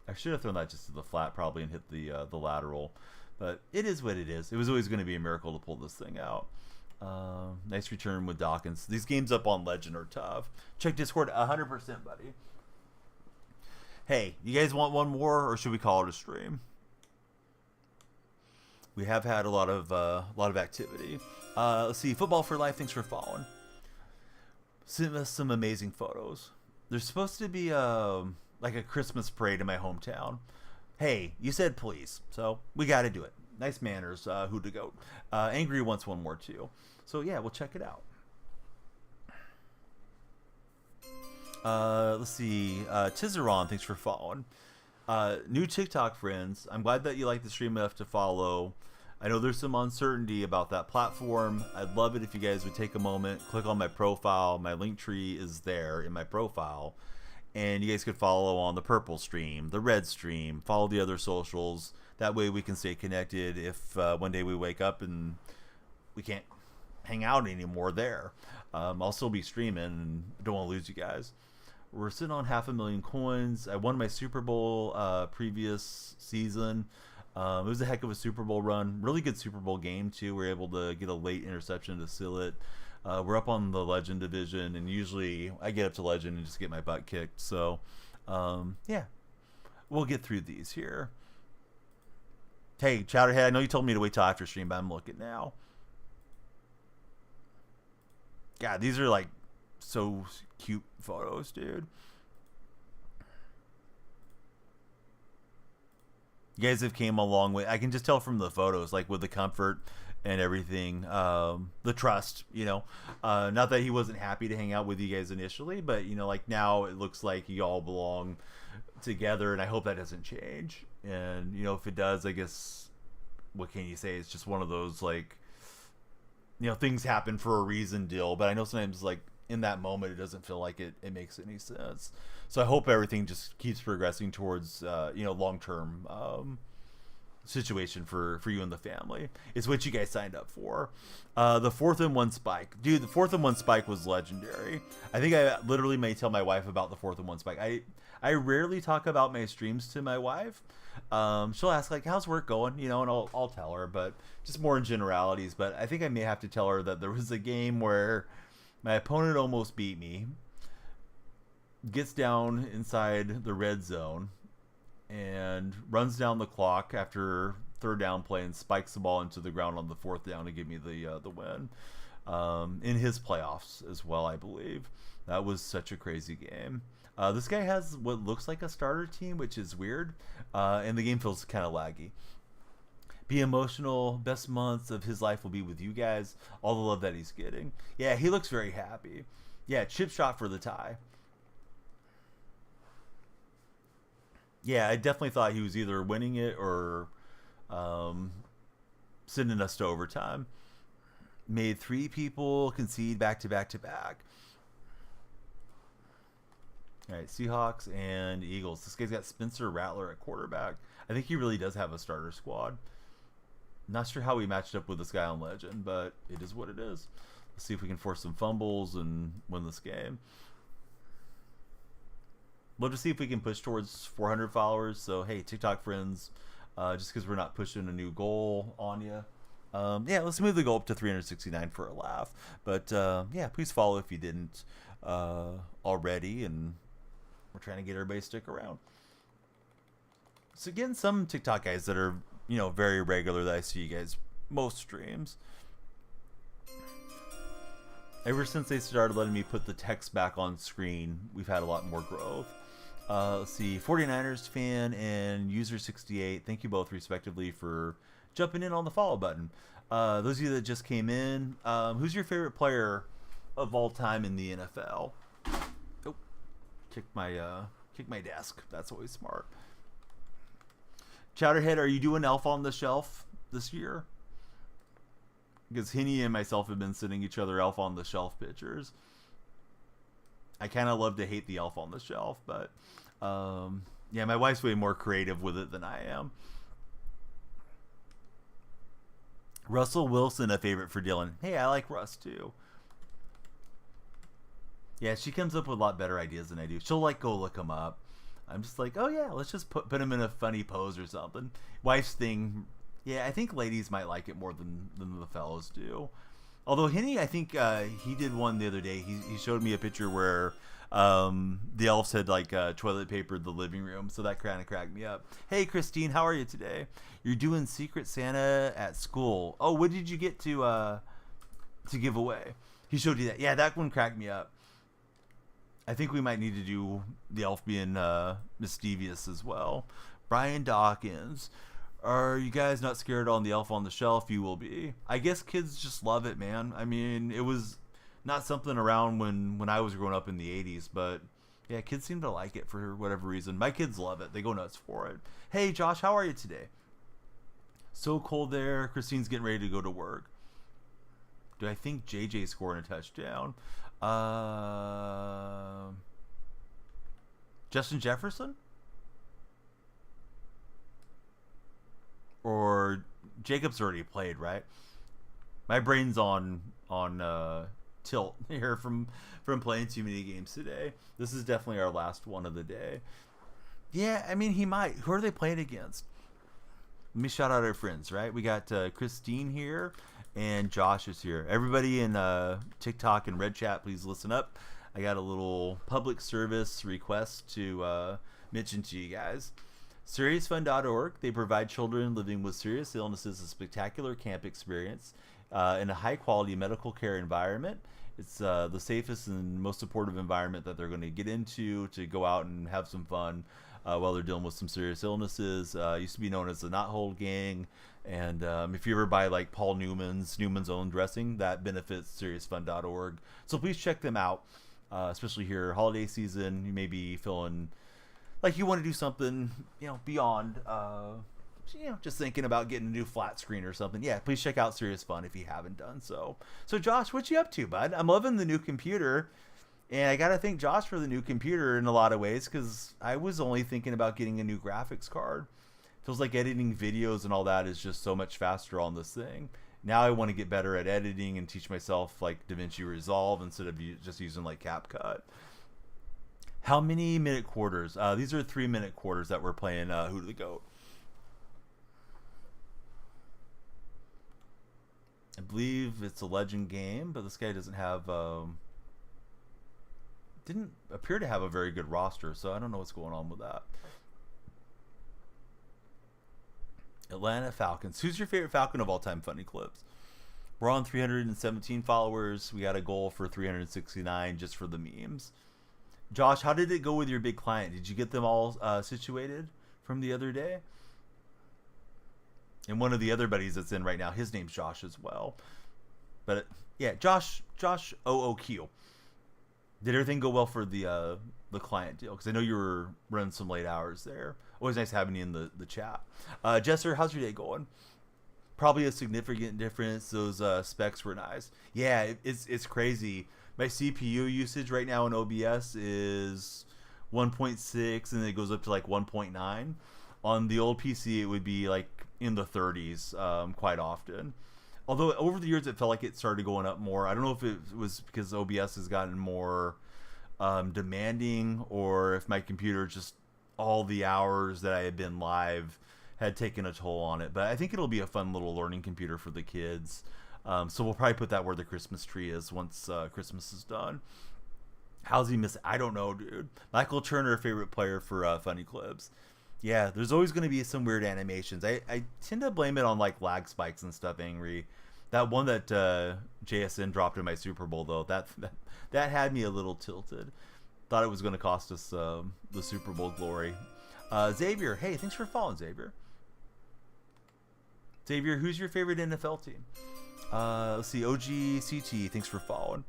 I should have thrown that just to the flat probably and hit the lateral. But it is what it is. It was always going to be a miracle to pull this thing out. Nice return with Dawkins. These games up on Legend are tough. Check Discord 100%, buddy. Hey, you guys want one more, or should we call it a stream? We have had a lot of activity. Let's see. Football for Life. Thanks for following. Sent us some amazing photos. There's supposed to be like a Christmas parade in my hometown. Hey, you said please, so we got to do it. Nice manners, who to go. Angry wants one more too. So yeah, we'll check it out. Let's see. Tizeron, thanks for following. New TikTok friends, I'm glad that you like the stream enough to follow. I know there's some uncertainty about that platform. I'd love it if you guys would take a moment, click on my profile. My link tree is there in my profile. And you guys could follow on the purple stream, the red stream, follow the other socials. That way we can stay connected if one day we wake up and we can't hang out anymore there. I'll still be streaming and don't want to lose you guys. We're sitting on 500,000 coins. I won my Super Bowl previous season. It was a heck of a Super Bowl run. Really good Super Bowl game, too. We were able to get a late interception to seal it. We're up on the Legend division, and usually I get up to Legend and just get my butt kicked. So, yeah, we'll get through these here. Hey, Chowderhead, I know you told me to wait till after stream, but I'm looking now. God, these are like so cute photos, dude. You guys have came a long way. I can just tell from the photos, like with the comfort and everything, the trust, not that he wasn't happy to hang out with you guys initially, but like now it looks like you all belong together, and I hope that doesn't change. And if it does, I guess what can you say? It's just one of those, like, things happen for a reason deal. But I know sometimes, like, in that moment it doesn't feel like it makes any sense. So I hope everything just keeps progressing towards long-term situation for you and the family. It's what you guys signed up for. The 4th-and-1 spike, dude. The 4th-and-1 spike was legendary. I think I literally may tell my wife about the 4th-and-1 spike. I rarely talk about my streams to my wife. She'll ask, like, how's work going, and I'll tell her, but just more in generalities. But I think I may have to tell her that there was a game where my opponent almost beat me, gets down inside the red zone, and runs down the clock after 3rd down play and spikes the ball into the ground on the 4th down to give me the win. In his playoffs as well, I believe. That was such a crazy game. This guy has what looks like a starter team, which is weird, and the game feels kind of laggy. Be emotional. Best months of his life will be with you guys. All the love that he's getting. Yeah, he looks very happy. Yeah, chip shot for the tie. Yeah, I definitely thought he was either winning it or sending us to overtime. Made 3 people concede back to back to back. All right, Seahawks and Eagles. This guy's got Spencer Rattler at quarterback. I think he really does have a starter squad. Not sure how we matched up with this guy on Legend, but it is what it is. Let's see if we can force some fumbles and win this game. Love to see if we can push towards 400 followers. So, hey, TikTok friends, just because we're not pushing a new goal on you. Yeah, let's move the goal up to 369 for a laugh. But, yeah, please follow if you didn't already. And we're trying to get everybody to stick around. So, again, some TikTok guys that are, very regular that I see you guys most streams. Ever since they started letting me put the text back on screen, we've had a lot more growth. Let's see, 49ers fan and user68, thank you both respectively for jumping in on the follow button. Those of you that just came in, who's your favorite player of all time in the NFL? Oh, kick my desk. That's always smart. Chowderhead, are you doing Elf on the Shelf this year? Because Henny and myself have been sending each other Elf on the Shelf pictures. I kind of love to hate the Elf on the Shelf, but yeah, my wife's way more creative with it than I am. Russell Wilson, a favorite for Dylan. Hey, I like Russ too. Yeah, she comes up with a lot better ideas than I do. She'll like go look him up. I'm just like, oh yeah, let's just put him in a funny pose or something. Wife's thing. Yeah, I think ladies might like it more than the fellows do. Although Henny, I think he did one the other day. He showed me a picture where the elves had like toilet papered the living room, so that kind of cracked me up. Hey Christine, how are you today? You're doing Secret Santa at school. Oh, what did you get to give away? He showed you that. Yeah, that one cracked me up. I think we might need to do the elf being mischievous as well. Brian Dawkins. Are you guys not scared on the Elf on the Shelf? You will be. I guess kids just love it, man. I mean, it was not something around when I was growing up in the 80s, but yeah, kids seem to like it for whatever reason. My kids love it. They go nuts for it. Hey, Josh, how are you today? So cold there. Christine's getting ready to go to work. Do I think JJ scoring a touchdown? Justin Jefferson? Or Jacob's already played, right? My brain's on tilt here from playing too many games today. This is definitely our last one of the day. Yeah, I mean, he might. Who are they playing against? Let me shout out our friends, right? We got Christine here And Josh is here. Everybody in TikTok and Red Chat, please listen up. I got a little public service request to mention to you guys. SeriousFun.org, they provide children living with serious illnesses a spectacular camp experience in a high-quality medical care environment. It's the safest and most supportive environment that they're going to get into to go out and have some fun while they're dealing with some serious illnesses. Used to be known as the Knot Hole Gang. And if you ever buy like Paul Newman's Own Dressing, that benefits SeriousFun.org. So please check them out, especially here holiday season. You may be feeling like you want to do something, beyond, just thinking about getting a new flat screen or something. Yeah, please check out Serious Fun if you haven't done so. So Josh, what you up to, bud? I'm loving the new computer. And I got to thank Josh for the new computer in a lot of ways, because I was only thinking about getting a new graphics card. Feels like editing videos and all that is just so much faster on this thing. Now I want to get better at editing and teach myself like DaVinci Resolve instead of just using like CapCut. How many minute quarters? These are 3-minute quarters that we're playing Who to the Goat. I believe it's a legend game, but this guy doesn't have... didn't appear to have a very good roster, so I don't know what's going on with that. Atlanta Falcons. Who's your favorite Falcon of all time? Funny clips. We're on 317 followers. We got a goal for 369 just for the memes. Josh, how did it go with your big client? Did you get them all situated from the other day? And one of the other buddies that's in right now, his name's Josh as well. But yeah, Josh OOQ. Did everything go well for the client deal? Because I know you were running some late hours there. Always nice having you in the chat. Jesser, how's your day going? Probably a significant difference. Those specs were nice. Yeah, it's crazy. My CPU usage right now in OBS is 1.6, and it goes up to like 1.9. On the old PC, it would be like in the 30s quite often. Although over the years, it felt like it started going up more. I don't know if it was because OBS has gotten more demanding, or if my computer just all the hours that I had been live had taken a toll on it. But I think it'll be a fun little learning computer for the kids. So we'll probably put that where the Christmas tree is once Christmas is done. How's he miss? I don't know, dude. Michael Turner, favorite player for Funny Clips. Yeah, there's always going to be some weird animations. I tend to blame it on like lag spikes and stuff, Angry. That one that JSN dropped in my Super Bowl, though, that had me a little tilted. Thought it was going to cost us the Super Bowl glory. Xavier, hey, thanks for following, Xavier. Xavier, who's your favorite NFL team? Let's see, OGCT, thanks for following.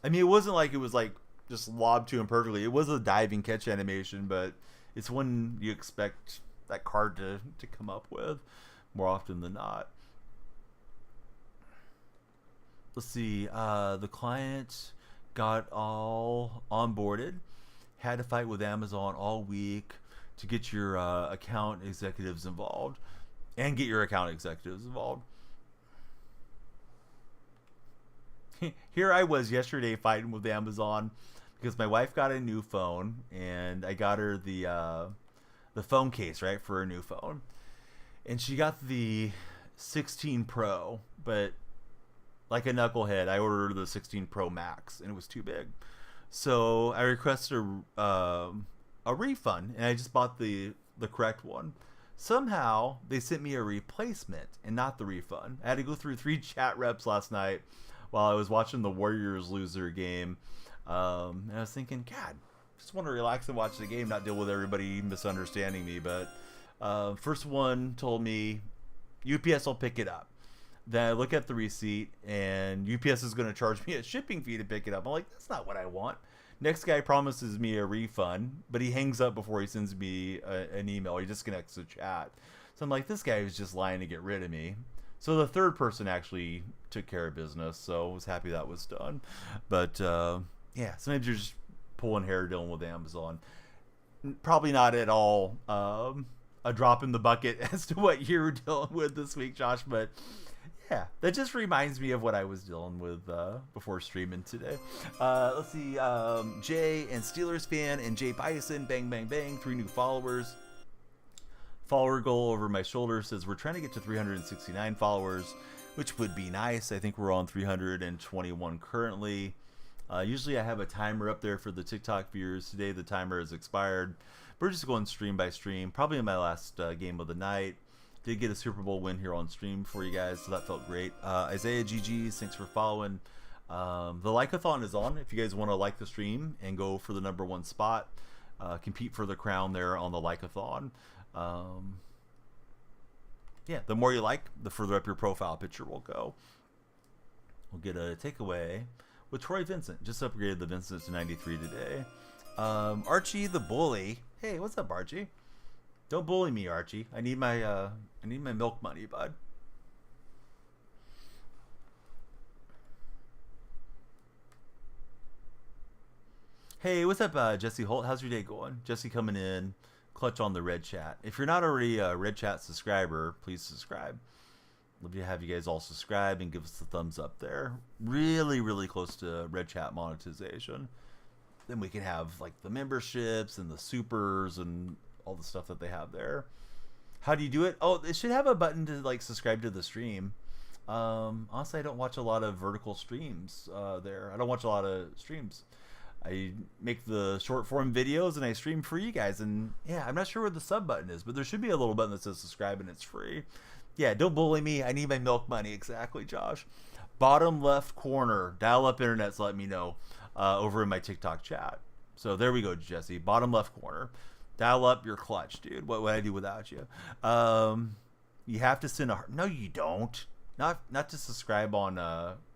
I mean, it wasn't like it was like just lobbed to him perfectly. It was a diving catch animation, but it's one you expect that card to come up with more often than not. Let's see, the client got all onboarded, had to fight with Amazon all week to get your account executives involved and get your account executives involved. Here I was yesterday fighting with Amazon because my wife got a new phone and I got her the phone case, right, for her new phone. And she got the 16 Pro, but like a knucklehead, I ordered the 16 Pro Max and it was too big. So I requested a refund and I just bought the correct one. Somehow they sent me a replacement and not the refund. I had to go through 3 chat reps last night while I was watching the Warriors lose their game. And I was thinking, God, just want to relax and watch the game, not deal with everybody misunderstanding me. But first one told me UPS will pick it up. Then I look at the receipt and UPS is going to charge me a shipping fee to pick it up. I'm like, that's not what I want. Next guy promises me a refund, but he hangs up before he sends me an email. He disconnects the chat. So I'm like, this guy was just lying to get rid of me. So the third person actually took care of business, so I was happy that was done. But yeah, sometimes you're just pulling hair dealing with Amazon. Probably not at all a drop in the bucket as to what you're dealing with this week, Josh, but yeah, that just reminds me of what I was dealing with before streaming today. Let's see, Jay and Steelers fan and Jay Bison, bang, bang, bang, 3 new followers. Follower goal over my shoulder says we're trying to get to 369 followers. which would be nice. I think we're on 321 currently. Usually I have a timer up there for the TikTok viewers. Today the timer has expired. We're just going stream by stream. Probably in my last game of the night. Did get a Super Bowl win here on stream for you guys, so that felt great. Isaiah GG's, thanks for following. The like-a-thon is on. If you guys want to like the stream and go for the #1 spot, compete for the crown there on the like-a-thon. Yeah, the more you like, the further up your profile picture will go. We'll get a takeaway with Troy Vincent. Just upgraded the Vincent to 93 today. Archie the bully. Hey, what's up, Archie? Don't bully me, Archie. I need my milk money, bud. Hey, what's up, Jesse Holt? How's your day going? Jesse coming in, clutch on the red chat. If you're not already a red chat subscriber, please subscribe. Love to have you guys all subscribe and give us the thumbs up there. Really, really close to red chat monetization. Then we can have like the memberships and the supers and all the stuff that they have there. How do you do it? Oh, it should have a button to like subscribe to the stream. Honestly, I don't watch a lot of vertical streams there. I don't watch a lot of streams. I make the short form videos and I stream for you guys. And yeah, I'm not sure where the sub button is, but there should be a little button that says subscribe and it's free. Yeah, don't bully me. I need my milk money. Exactly, Josh. Bottom left corner, dial up internet's let me know over in my TikTok chat. So there we go, Jesse. Bottom left corner. Dial up your clutch, dude. What would I do without you? You have to send a heart. No, you don't. Not to subscribe on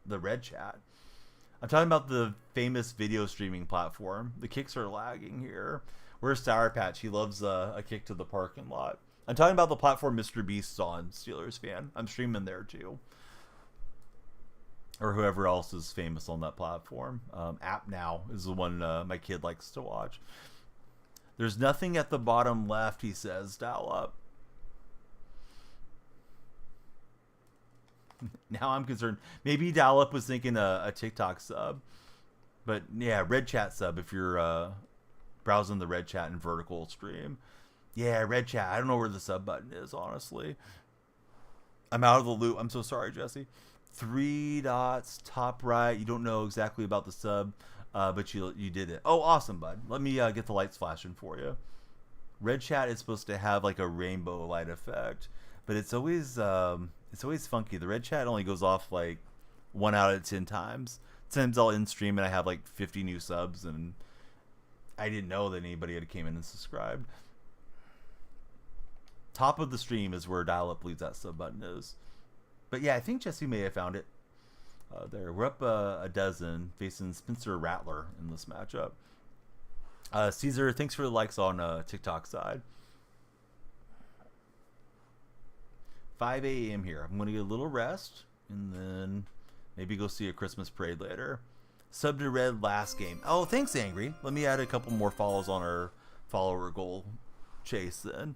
the red chat. I'm talking about the famous video streaming platform. The kicks are lagging here. Where's Sour Patch? He loves a kick to the parking lot. I'm talking about the platform Mr. Beast's on, Steelers fan. I'm streaming there too. Or whoever else is famous on that platform. App Now is the one my kid likes to watch. There's nothing at the bottom left, he says. Dial up. Now I'm concerned. Maybe Dial Up was thinking a TikTok sub. But yeah, red chat sub if you're browsing the red chat and vertical stream. Yeah, red chat. I don't know where the sub button is, honestly. I'm out of the loop. I'm so sorry, Jesse. 3 dots, top right. You don't know exactly about the sub, but you did it. Oh, awesome, bud. Let me get the lights flashing for you. Red chat is supposed to have like a rainbow light effect, but it's always funky. The red chat only goes off like 1 out of 10 times. Sometimes I'll end stream and I have like 50 new subs, and I didn't know that anybody had came in and subscribed. Top of the stream is where dial up believes that sub button is. But yeah, I think Jesse may have found it. There, we're up a dozen facing Spencer Rattler in this matchup. Caesar, thanks for the likes on TikTok side. 5 a.m. here. I'm going to get a little rest and then maybe go see a Christmas parade later. Sub to red last game. Oh, thanks, Angry. Let me add a couple more follows on our follower goal chase then.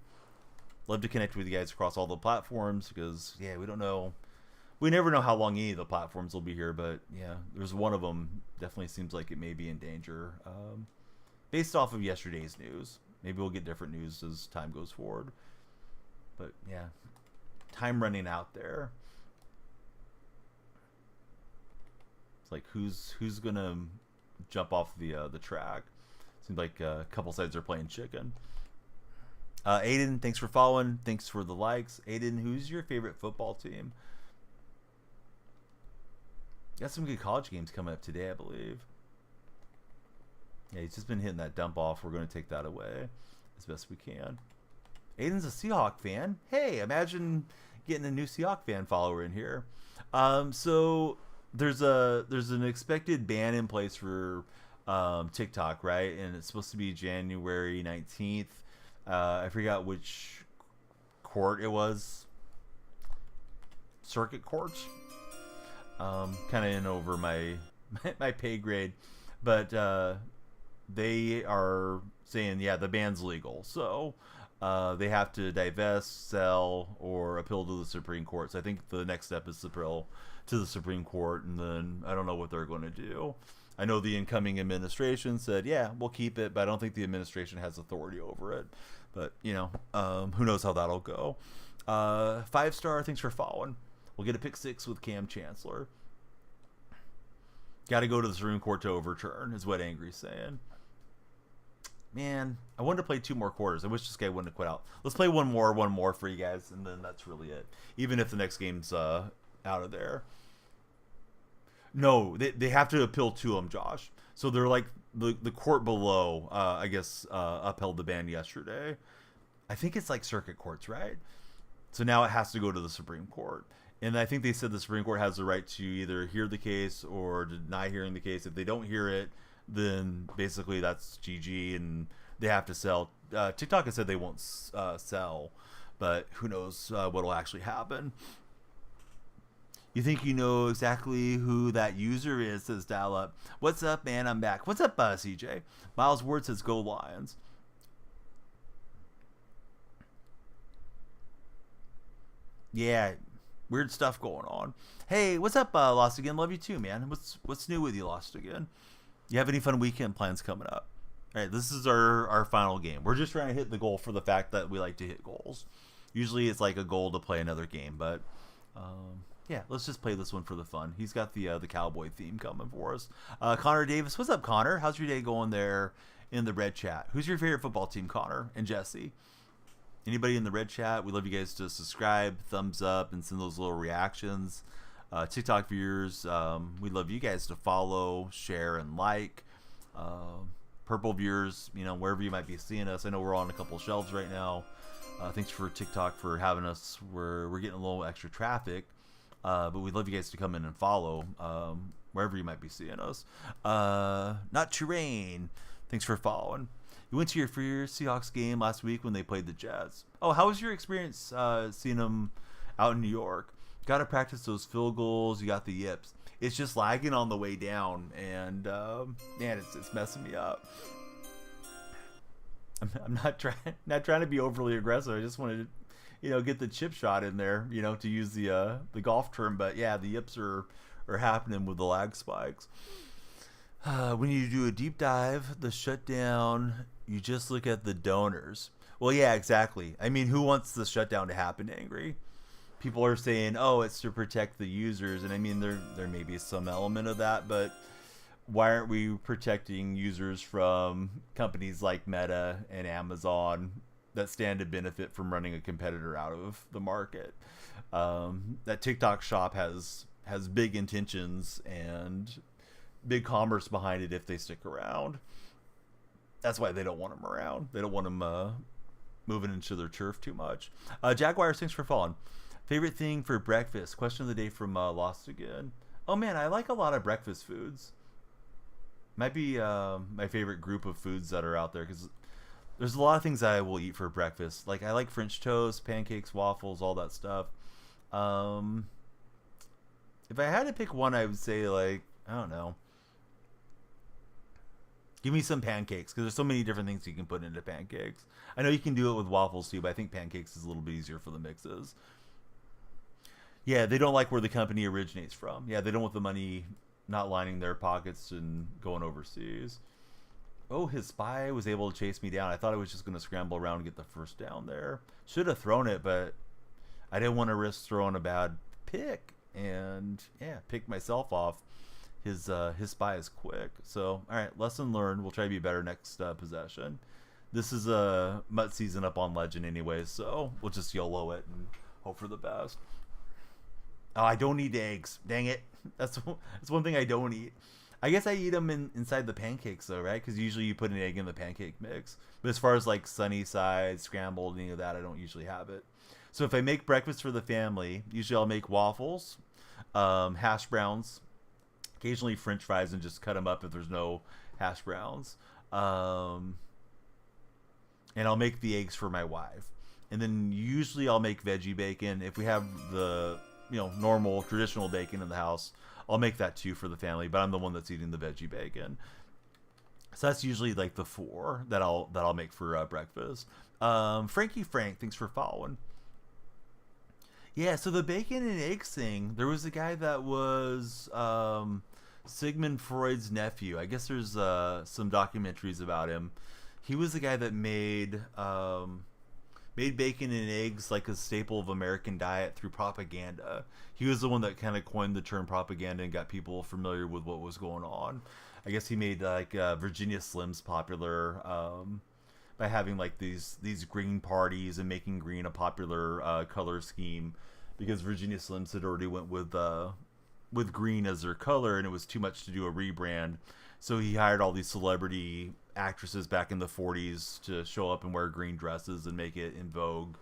Love to connect with you guys across all the platforms because, yeah, we don't know. We never know how long any of the platforms will be here, but yeah, there's one of them definitely seems like it may be in danger. Based off of yesterday's news. Maybe we'll get different news as time goes forward. But yeah, time running out there. It's like who's gonna jump off the track? Seems like a couple sides are playing chicken. Aiden, thanks for following. Thanks for the likes. Aiden, who's your favorite football team? Got some good college games coming up today, I believe. Yeah, he's just been hitting that dump off. We're going to take that away as best we can. Aiden's a Seahawk fan. Hey, imagine getting a new Seahawk fan follower in here. So there's an expected ban in place for TikTok, right? And it's supposed to be January 19th. I forgot which court it was. Circuit court. Kind of in over my pay grade, but they are saying, yeah, the ban's legal, so they have to divest, sell, or appeal to the Supreme Court. So I think the next step is to appeal to the Supreme Court, and then I don't know what they're going to do. I know the incoming administration said, yeah, we'll keep it, but I don't think the administration has authority over it. But, you know, who knows how that'll go. 5-star, thanks for following. We'll get a pick six with Cam Chancellor. Got to go to the Supreme Court to overturn, is what Angry's saying. Man, I wanted to play 2 more quarters. I wish this guy wouldn't have quit out. Let's play one more for you guys, and then that's really it. Even if the next game's out of there. No, they have to appeal to him, Josh. So they're like the court below, I guess, upheld the ban yesterday. I think it's like circuit courts, right? So now it has to go to the Supreme Court. And I think they said the Supreme Court has the right to either hear the case or deny hearing the case. If they don't hear it, then basically that's GG and they have to sell. TikTok has said they won't sell, but who knows what will actually happen. You think you know exactly who that user is, says Dial Up. What's up, man? I'm back. What's up, CJ? Miles Ward says go Lions. Yeah, weird stuff going on. Hey, what's up, Lost Again? Love you too, man. What's new with you, Lost Again? You have any fun weekend plans coming up? All right, this is our final game. We're just trying to hit the goal for the fact that we like to hit goals. Usually it's like a goal to play another game, but yeah, let's just play this one for the fun. He's got the cowboy theme coming for us. Connor Davis, what's up, Connor? How's your day going there in the red chat? Who's your favorite football team, Connor and Jesse? Anybody in the red chat? We love you guys to subscribe, thumbs up, and send those little reactions. TikTok viewers, we love you guys to follow, share, and like. Purple viewers, wherever you might be seeing us. I know we're on a couple shelves right now. Thanks for TikTok for having us. We're getting a little extra traffic, but we'd love you guys to come in and follow wherever you might be seeing us. Not Terrain, thanks for following. You went to your Seahawks game last week when they played the Jets. Oh, how was your experience seeing them out in New York? Got to practice those field goals. You got the yips. It's just lagging on the way down, and man, it's messing me up. I'm not trying to be overly aggressive. I just wanted to, get the chip shot in there, to use the golf term. But yeah, the yips are happening with the lag spikes. When you do a deep dive, the shutdown, you just look at the donors. Well, yeah, exactly. I mean, who wants the shutdown to happen, Angry? People are saying, oh, it's to protect the users. And I mean, there may be some element of that, but why aren't we protecting users from companies like Meta and Amazon that stand to benefit from running a competitor out of the market? That TikTok shop has big intentions and big commerce behind it if they stick around. That's why they don't want them around. They don't want them moving into their turf too much. Jaguars, thanks for following. Favorite thing for breakfast? Question of the day from Lost Again. Oh man, I like a lot of breakfast foods. Might be my favorite group of foods that are out there because there's a lot of things that I will eat for breakfast. Like I like French toast, pancakes, waffles, all that stuff. If I had to pick one, I would say I don't know. Give me some pancakes because there's so many different things you can put into pancakes. I know you can do it with waffles too, but I think pancakes is a little bit easier for the mixes. Yeah, they don't like where the company originates from. Yeah, they don't want the money not lining their pockets and going overseas. Oh, his spy was able to chase me down. I thought I was just going to scramble around and get the first down there. Should have thrown it, but I didn't want to risk throwing a bad pick. And, yeah, picked myself off. His spy is quick. So, all right, lesson learned. We'll try to be better next possession. This is a MUT season up on Legend anyway, so we'll just YOLO it and hope for the best. Oh, I don't eat eggs. Dang it. That's one thing I don't eat. I guess I eat them inside the pancakes though, right? Because usually you put an egg in the pancake mix. But as far as like sunny side, scrambled, any of that, I don't usually have it. So if I make breakfast for the family, usually I'll make waffles, hash browns, occasionally French fries, and just cut them up if there's no hash browns. And I'll make the eggs for my wife. And then usually I'll make veggie bacon. If we have the normal traditional bacon in the house, I'll make that too for the family, but I'm the one that's eating the veggie bacon. So that's usually like the 4 that I'll make for breakfast. Frankie Frank, thanks for following. Yeah, so the bacon and eggs thing, there was a guy that was Sigmund Freud's nephew. I guess there's some documentaries about him. He was the guy that made made bacon and eggs like a staple of American diet through propaganda. He was the one that kind of coined the term propaganda and got people familiar with what was going on. I guess he made like Virginia Slims popular by having like these green parties and making green a popular color scheme, because Virginia Slims had already went with green as their color, and it was too much to do a rebrand. So he hired all these celebrity actresses back in the 40s to show up and wear green dresses and make it in vogue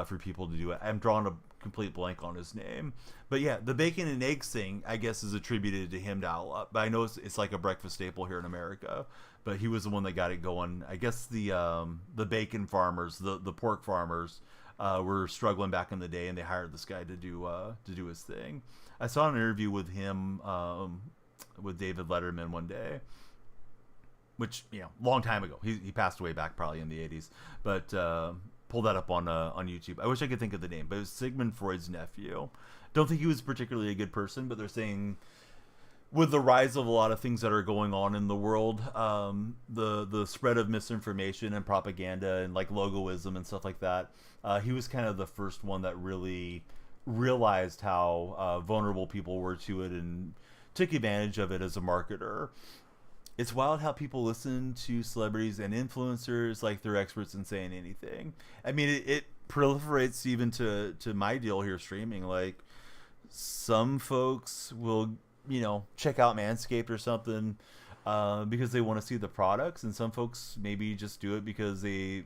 for people to do it. I'm drawing a complete blank on his name. But yeah, the bacon and eggs thing, I guess, is attributed to him dial up. But I know it's like a breakfast staple here in America. But he was the one that got it going. I guess the bacon farmers, the pork farmers, were struggling back in the day, and they hired this guy to do his thing. I saw an interview with him with David Letterman one day, which, you know, long time ago. He passed away back probably in the 80s, but pull that up on YouTube. I wish I could think of the name, but it was Sigmund Freud's nephew. Don't think he was particularly a good person, but they're saying with the rise of a lot of things that are going on in the world, the spread of misinformation and propaganda and like logoism and stuff like that, he was kind of the first one that really realized how vulnerable people were to it and took advantage of it as a marketer. It's wild how people listen to celebrities and influencers like they're experts in saying anything. I mean, it proliferates even to my deal here streaming. Like, some folks will, you know, check out Manscaped or something because they want to see the products, and some folks maybe just do it because they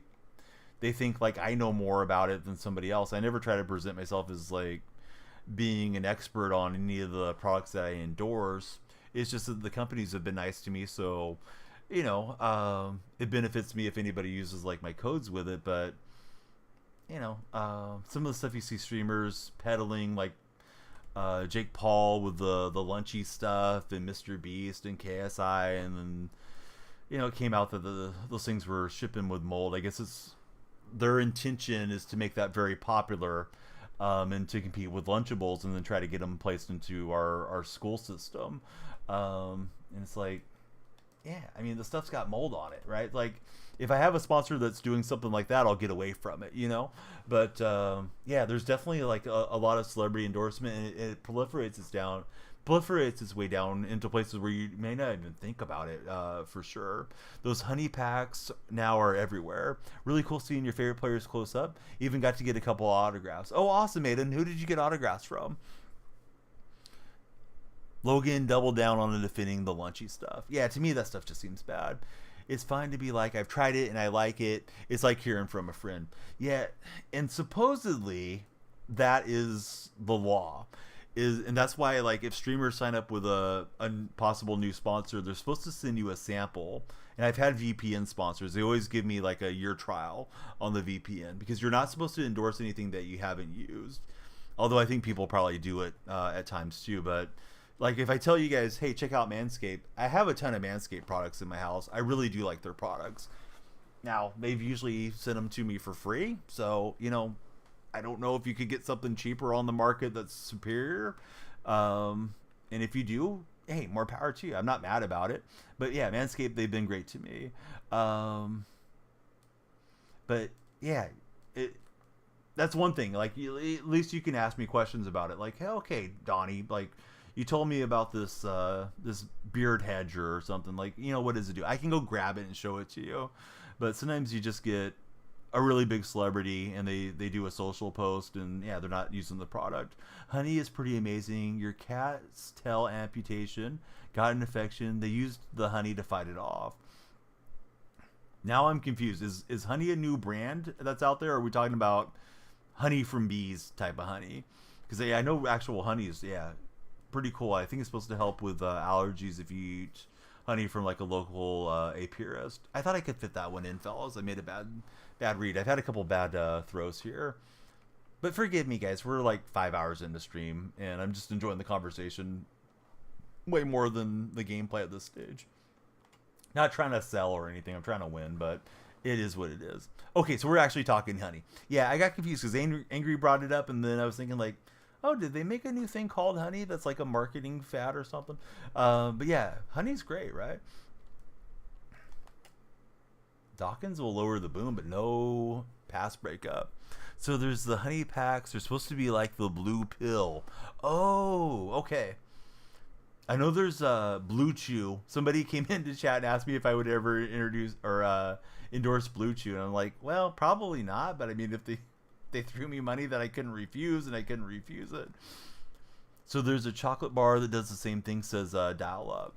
think like I know more about it than somebody else. I never try to present myself as like being an expert on any of the products that I endorse. It's just that the companies have been nice to me, so, you know, it benefits me if anybody uses like my codes with it. But, you know, some of the stuff you see streamers peddling, like Jake Paul with the lunchy stuff, and Mr. Beast and KSI, and then, you know, it came out that those things were shipping with mold. I guess it's their intention is to make that very popular, and to compete with Lunchables, and then try to get them placed into our school system. And it's like, yeah, I mean, the stuff's got mold on it, right? Like, if I have a sponsor that's doing something like that, I'll get away from it, you know? But, yeah, there's definitely like a lot of celebrity endorsement, and it proliferates its way down into places where you may not even think about it, for sure. Those honey packs now are everywhere. Really cool seeing your favorite players close up. Even got to get a couple of autographs. Oh, awesome, Aiden. Who did you get autographs from? Logan doubled down on the defending the lunchy stuff. Yeah, to me, that stuff just seems bad. It's fine to be like, I've tried it and I like it. It's like hearing from a friend. Yeah, and supposedly that is the law. And that's why, like, if streamers sign up with a possible new sponsor, they're supposed to send you a sample. And I've had VPN sponsors. They always give me like a year trial on the VPN, because you're not supposed to endorse anything that you haven't used. Although I think people probably do it at times too. But like, if I tell you guys, hey, check out Manscaped, I have a ton of Manscaped products in my house. I really do like their products. Now, they've usually sent them to me for free. So, you know, I don't know if you could get something cheaper on the market that's superior. And if you do, hey, more power to you. I'm not mad about it. But yeah, Manscaped, they've been great to me. But yeah, that's one thing. Like, at least you can ask me questions about it. Like, hey, okay, Donnie, like, you told me about this this beard hedger or something. Like, you know, what does it do? I can go grab it and show it to you. But sometimes you just get a really big celebrity and they do a social post, and yeah, they're not using the product. Honey is pretty amazing. Your cat's tail amputation got an infection. They used the honey to fight it off. Now I'm confused. Is honey a new brand that's out there? Or are we talking about honey from bees type of honey? Because I know actual honey is, yeah, pretty cool. I think it's supposed to help with allergies if you eat honey from like a local apiarist. I thought I could fit that one in, fellas. I made a bad read. I've had a couple bad throws here, but forgive me, guys. We're like 5 hours into stream, and I'm just enjoying the conversation way more than the gameplay at this stage. Not trying to sell or anything. I'm trying to win, but it is what it is. Okay, so we're actually talking honey. Yeah, I got confused because Angry brought it up, and then I was thinking like, oh, did they make a new thing called honey that's like a marketing fad or something? But yeah, honey's great, right? Dawkins will lower the boom, but no pass breakup. So there's the honey packs. They're supposed to be like the blue pill. Oh, okay. I know there's Blue Chew. Somebody came into chat and asked me if I would ever introduce or endorse Blue Chew, and I'm like, well, probably not. But I mean, if they threw me money that I couldn't refuse, and I couldn't refuse it. So there's a chocolate bar that does the same thing. Says dial up.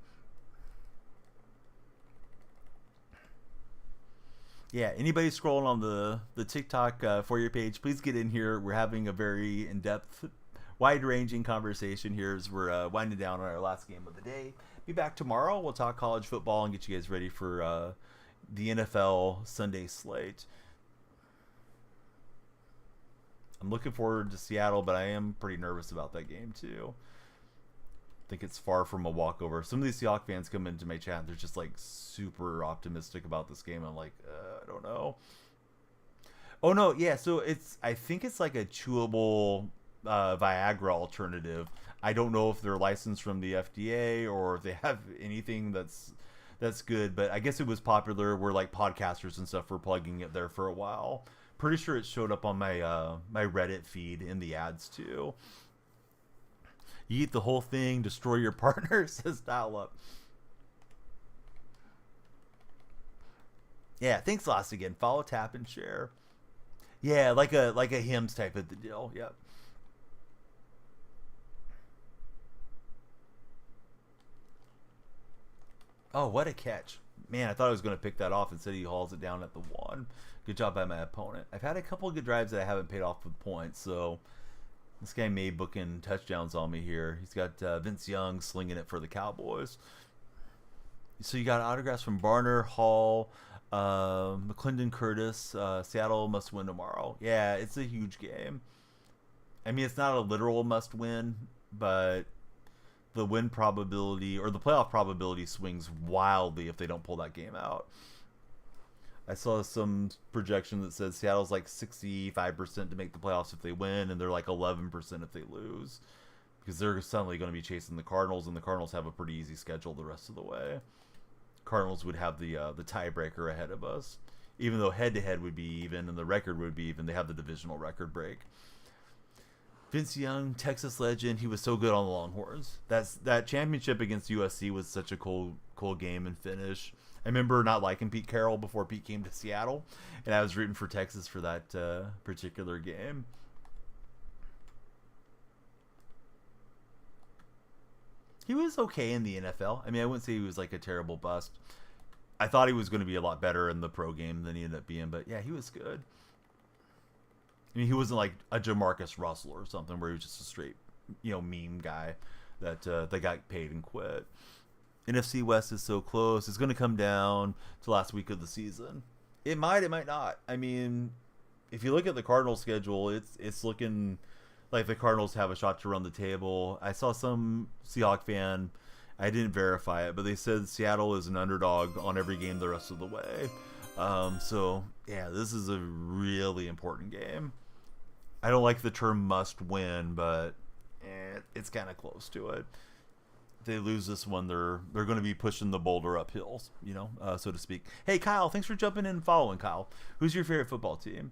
Yeah, anybody scrolling on the TikTok for your page, please get in here. We're having a very in-depth, wide-ranging conversation here as we're winding down on our last game of the day. Be back tomorrow. We'll talk college football and get you guys ready for the NFL Sunday slate. I'm looking forward to Seattle, but I am pretty nervous about that game too. I think it's far from a walkover. Some of these Seahawks fans come into my chat, they're just like super optimistic about this game. I'm like, I don't know. Oh no, yeah. So I think it's like a chewable Viagra alternative. I don't know if they're licensed from the FDA or if they have anything that's good. But I guess it was popular where like podcasters and stuff were plugging it there for a while. Pretty sure it showed up on my my Reddit feed in the ads too. You eat the whole thing, destroy your partner, says dial up. Yeah, thanks lots again. Follow, tap, and share. Yeah, like a hymns type of the deal. Yep. Oh, what a catch. Man, I thought I was going to pick that off. Instead, he hauls it down at the 1. Good job by my opponent. I've had a couple of good drives that I haven't paid off with points, so this guy may book in touchdowns on me here. He's got Vince Young slinging it for the Cowboys. So you got autographs from Barner, Hall, McClendon, Curtis. Seattle must win tomorrow. Yeah, it's a huge game. I mean, it's not a literal must win, but the win probability or the playoff probability swings wildly if they don't pull that game out. I saw some projection that says Seattle's like 65% to make the playoffs if they win, and they're like 11% if they lose, because they're suddenly going to be chasing the Cardinals, and the Cardinals have a pretty easy schedule the rest of the way. Cardinals would have the tiebreaker ahead of us, even though head-to-head would be even and the record would be even. They have the divisional record break. Vince Young, Texas legend, he was so good on the Longhorns. That championship against USC was such a cool game and finish. I remember not liking Pete Carroll before Pete came to Seattle, and I was rooting for Texas for that particular game. He was okay in the NFL. I mean, I wouldn't say he was like a terrible bust. I thought he was going to be a lot better in the pro game than he ended up being, but yeah, he was good. I mean, he wasn't like a Jamarcus Russell or something where he was just a straight, meme guy that got paid and quit. NFC West is so close. It's going to come down to last week of the season. It might not. I mean, if you look at the Cardinals schedule, it's looking like the Cardinals have a shot to run the table. I saw some Seahawks fan, I didn't verify it, but they said Seattle is an underdog on every game the rest of the way. So, yeah, this is a really important game. I don't like the term must win, but it's kind of close to it. If they lose this one, they're going to be pushing the boulder up hills, so to speak. Hey, Kyle, thanks for jumping in and following, Kyle. Who's your favorite football team?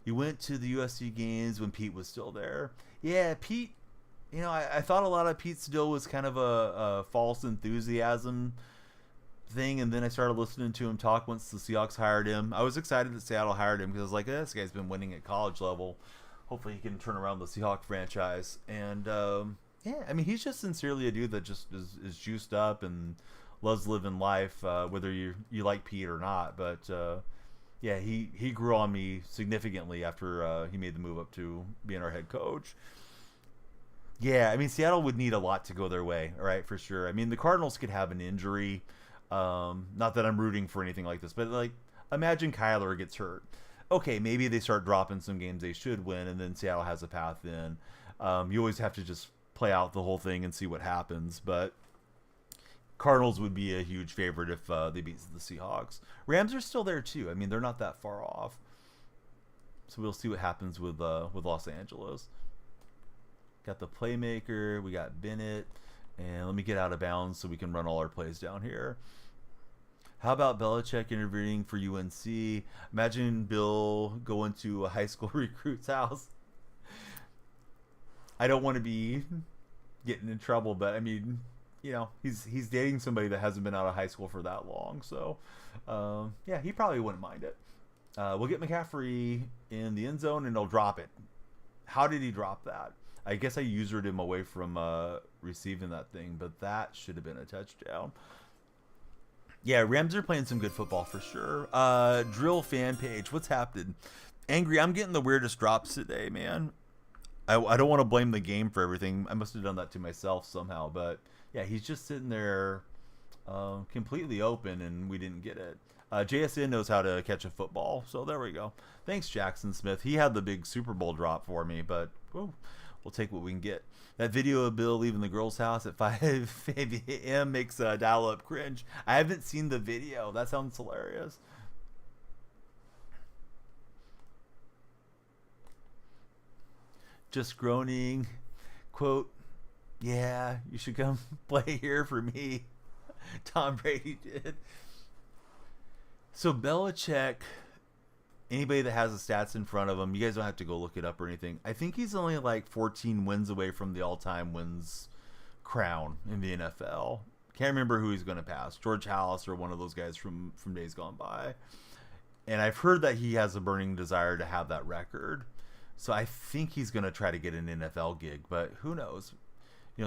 You went to the USC games when Pete was still there. Yeah, Pete, I thought a lot of Pete still was kind of a false enthusiasm thing, and then I started listening to him talk once the Seahawks hired him. I was excited that Seattle hired him because I was like, this guy's been winning at college level. Hopefully he can turn around the Seahawks franchise. And yeah, I mean, he's just sincerely a dude that just is juiced up and loves living life, whether you like Pete or not. But yeah, he grew on me significantly after he made the move up to being our head coach. Yeah, I mean, Seattle would need a lot to go their way, all right, for sure. I mean, the Cardinals could have an injury. Not that I'm rooting for anything like this, but like, imagine Kyler gets hurt. Okay, maybe they start dropping some games they should win, and then Seattle has a path in. You always have to just play out the whole thing and see what happens, but Cardinals would be a huge favorite if they beat the Seahawks. Rams are still there too. I mean, they're not that far off. So we'll see what happens with Los Angeles. Got the playmaker. We got Bennett. And let me get out of bounds so we can run all our plays down here. How about Belichick interviewing for UNC? Imagine Bill going to a high school recruit's house. I don't want to be getting in trouble, but I mean, he's dating somebody that hasn't been out of high school for that long, so yeah, he probably wouldn't mind it. We'll get McCaffrey in the end zone and he'll drop it. How did he drop that? I guess I usered him away from receiving that thing, but that should have been a touchdown. Yeah, Rams are playing some good football for sure. Drill fan page, what's happening? Angry, I'm getting the weirdest drops today, man. I don't want to blame the game for everything. I must have done that to myself somehow, but yeah, he's just sitting there completely open and we didn't get it. JSN knows how to catch a football, so there we go. Thanks, Jackson Smith. He had the big Super Bowl drop for me, but we'll take what we can get. That video of Bill leaving the girl's house at 5 a.m. makes dial-up cringe. I haven't seen the video. That sounds hilarious. Just groaning. Quote, yeah, you should come play here for me. Tom Brady did. So Belichick, anybody that has the stats in front of him, you guys don't have to go look it up or anything. I think he's only like 14 wins away from the all-time wins crown in the NFL. Can't remember who he's going to pass. George Halas or one of those guys from days gone by. And I've heard that he has a burning desire to have that record. So I think he's going to try to get an NFL gig, but who knows?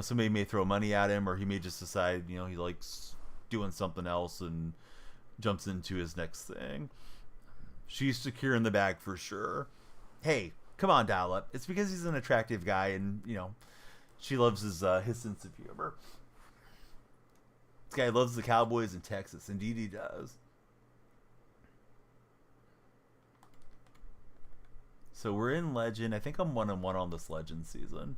Somebody may throw money at him, or he may just decide, he likes doing something else and jumps into his next thing. She's secure in the bag for sure. Hey, come on, dial up. It's because he's an attractive guy, and she loves his sense of humor. This guy loves the Cowboys in Texas. Indeed, he does. So we're in Legend. I think I'm 1-1 on this Legend season.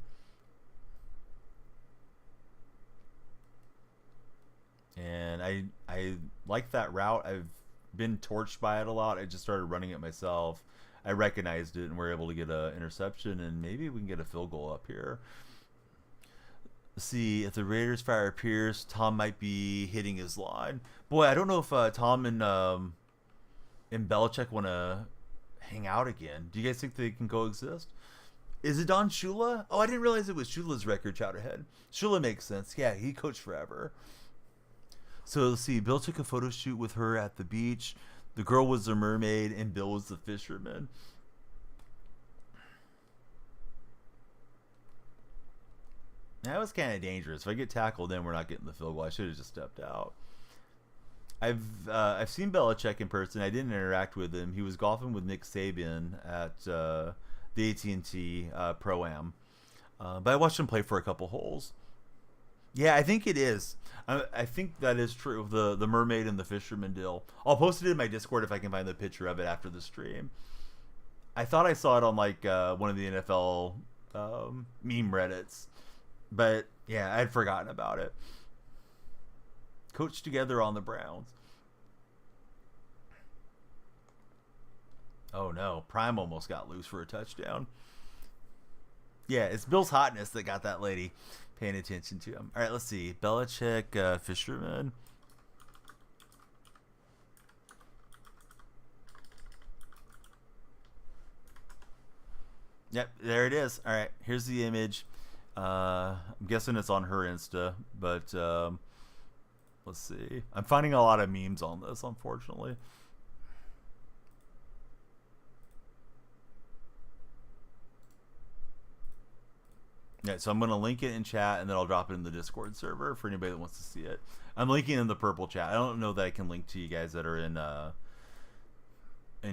And I like that route. I've been torched by it a lot. I just started running it myself. I recognized it and we're able to get an interception, and maybe we can get a field goal up here. Let's see, if the Raiders fire Pierce, Tom might be hitting his line. Boy, I don't know if Tom and Belichick want to hang out again. Do you guys think they can coexist? Is it Don Shula? Oh, I didn't realize it was Shula's record, Chowderhead. Shula makes sense. Yeah, he coached forever. So let's see, Bill took a photo shoot with her at the beach. The girl was the mermaid and Bill was the fisherman. That was kind of dangerous. If I get tackled in, we're not getting the field goal. I should have just stepped out. I've seen Belichick in person. I didn't interact with him. He was golfing with Nick Saban at the AT&T Pro-Am. But I watched him play for a couple holes. Yeah, I think it is. I think that is true. The mermaid and the fisherman deal. I'll post it in my Discord if I can find the picture of it after the stream. I thought I saw it on like one of the NFL meme Reddits, but yeah, I'd forgotten about it. Coached together on the Browns. Oh no, Prime almost got loose for a touchdown. Yeah, it's Bill's hotness that got that lady paying attention to him. All right, let's see. Belichick, fisherman. Yep, there it is. All right, here's the image. I'm guessing it's on her Insta, but let's see. I'm finding a lot of memes on this, unfortunately. Yeah, so I'm going to link it in chat, and then I'll drop it in the Discord server for anybody that wants to see it. I'm linking in the purple chat. I don't know that I can link to you guys that are in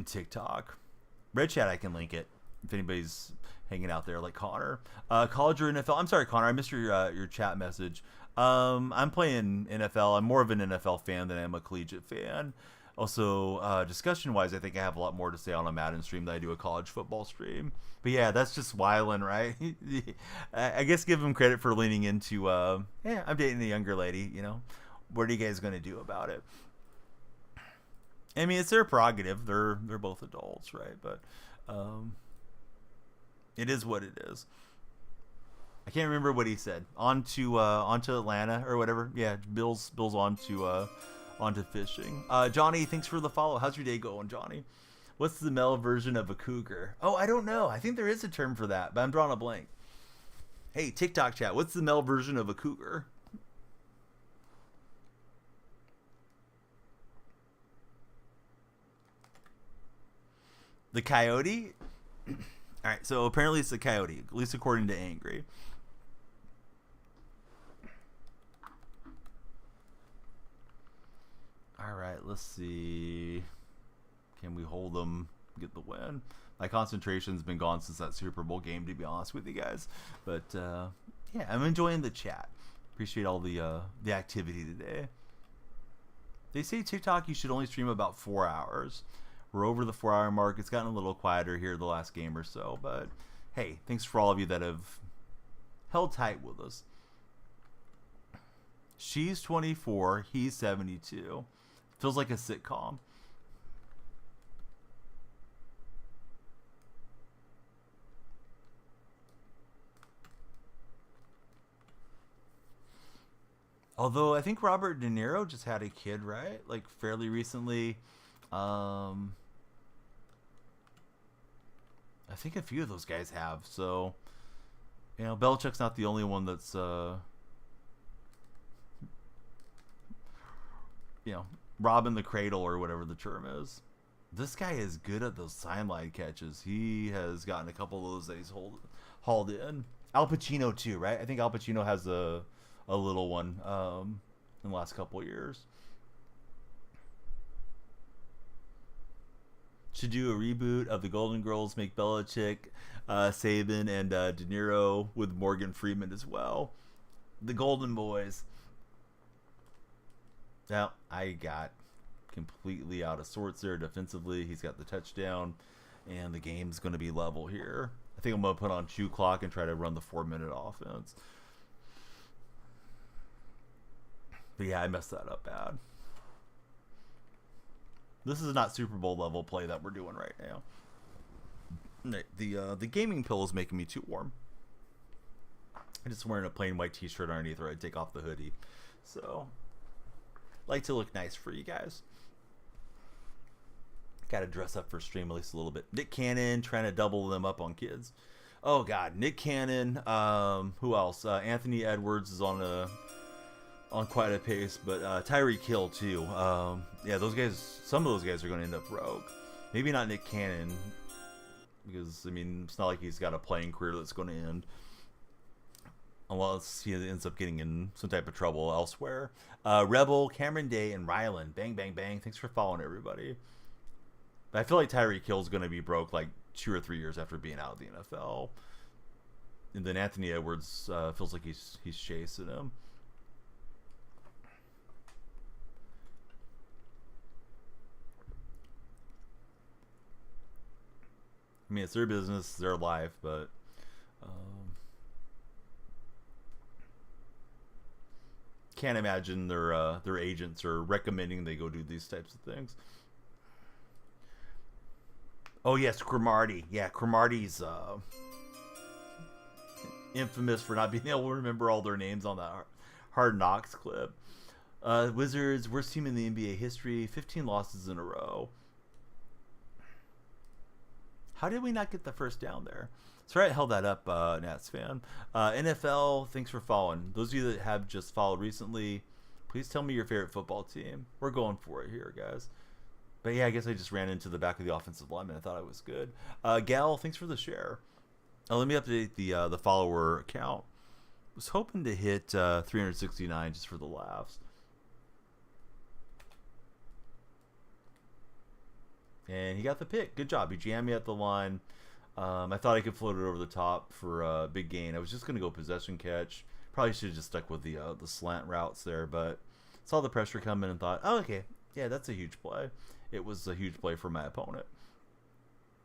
TikTok. Red chat, I can link it if anybody's hanging out there like Connor. College or NFL? I'm sorry, Connor. I missed your chat message. I'm playing NFL. I'm more of an NFL fan than I am a collegiate fan. Also, discussion-wise, I think I have a lot more to say on a Madden stream than I do a college football stream. But yeah, that's just Weiland, right? I guess give him credit for leaning into, I'm dating a younger lady, What are you guys going to do about it? I mean, it's their prerogative. They're both adults, right? But it is what it is. I can't remember what he said. On to Atlanta or whatever. Yeah, Bill's on to onto fishing. Johnny, thanks for the follow. How's your day going, Johnny? What's the male version of a cougar? Oh, I don't know. I think there is a term for that, but I'm drawing a blank. Hey, TikTok chat, what's the male version of a cougar? The coyote? All right, so apparently it's the coyote, at least according to Angry. All right, let's see. Can we hold them, get the win? My concentration's been gone since that Super Bowl game, to be honest with you guys. But yeah, I'm enjoying the chat. Appreciate all the activity today. They say TikTok you should only stream about 4 hours. We're over the 4-hour mark. It's gotten a little quieter here the last game or so, but hey, thanks for all of you that have held tight with us. She's 24, he's 72. Feels like a sitcom. Although I think Robert De Niro just had a kid, right? Like fairly recently. I think a few of those guys have. So, you know, Belichick's not the only one that's, you know, robbing the cradle or whatever the term is. This guy is good at those sideline catches. He has gotten a couple of those that he's hauled in. Al Pacino too, right? I think Al Pacino has a little one in the last couple of years. Should do a reboot of the Golden Girls, make Belichick, Saban, and De Niro with Morgan Freeman as well. The Golden Boys. Now, I got completely out of sorts there defensively. He's got the touchdown, and the game's going to be level here. I think I'm going to put on shoe clock and try to run the 4-minute offense. But yeah, I messed that up bad. This is not Super Bowl level play that we're doing right now. The gaming pill is making me too warm. I'm just wearing a plain white t-shirt underneath, or I'd take off the hoodie. So, like to look nice for you guys. Got to dress up for stream at least a little bit. Nick Cannon trying to double them up on kids. Oh God, Nick Cannon. Who else? Anthony Edwards is on quite a pace, but Tyreek Hill too. Yeah, those guys. Some of those guys are going to end up rogue. Maybe not Nick Cannon, because I mean it's not like he's got a playing career that's going to end, unless he ends up getting in some type of trouble elsewhere. Rebel, Cameron Day, and Rylan. Bang, bang, bang. Thanks for following everybody. But I feel like Tyreek Hill is going to be broke like 2 or 3 years after being out of the NFL, and then Anthony Edwards feels like he's chasing him. I mean, it's their business, their life, but can't imagine their agents are recommending they go do these types of things. Oh yes, Cromartie. Yeah, Cromartie's infamous for not being able to remember all their names on that Hard Knocks clip. Wizards, worst team in the NBA history, 15 losses in a row. How did we not get the first down there? Sorry I held that up, Nats fan. NFL, thanks for following. Those of you that have just followed recently, please tell me your favorite football team. We're going for it here, guys. But yeah, I guess I just ran into the back of the offensive lineman. I thought I was good. Gal, thanks for the share. Let me update the follower count. Was hoping to hit 369 just for the laughs. And he got the pick. Good job. He jammed me at the line. I thought I could float it over the top for a big gain. I was just going to go possession catch. Probably should have just stuck with the slant routes there, but saw the pressure come in and thought, oh, okay, yeah, that's a huge play. It was a huge play for my opponent.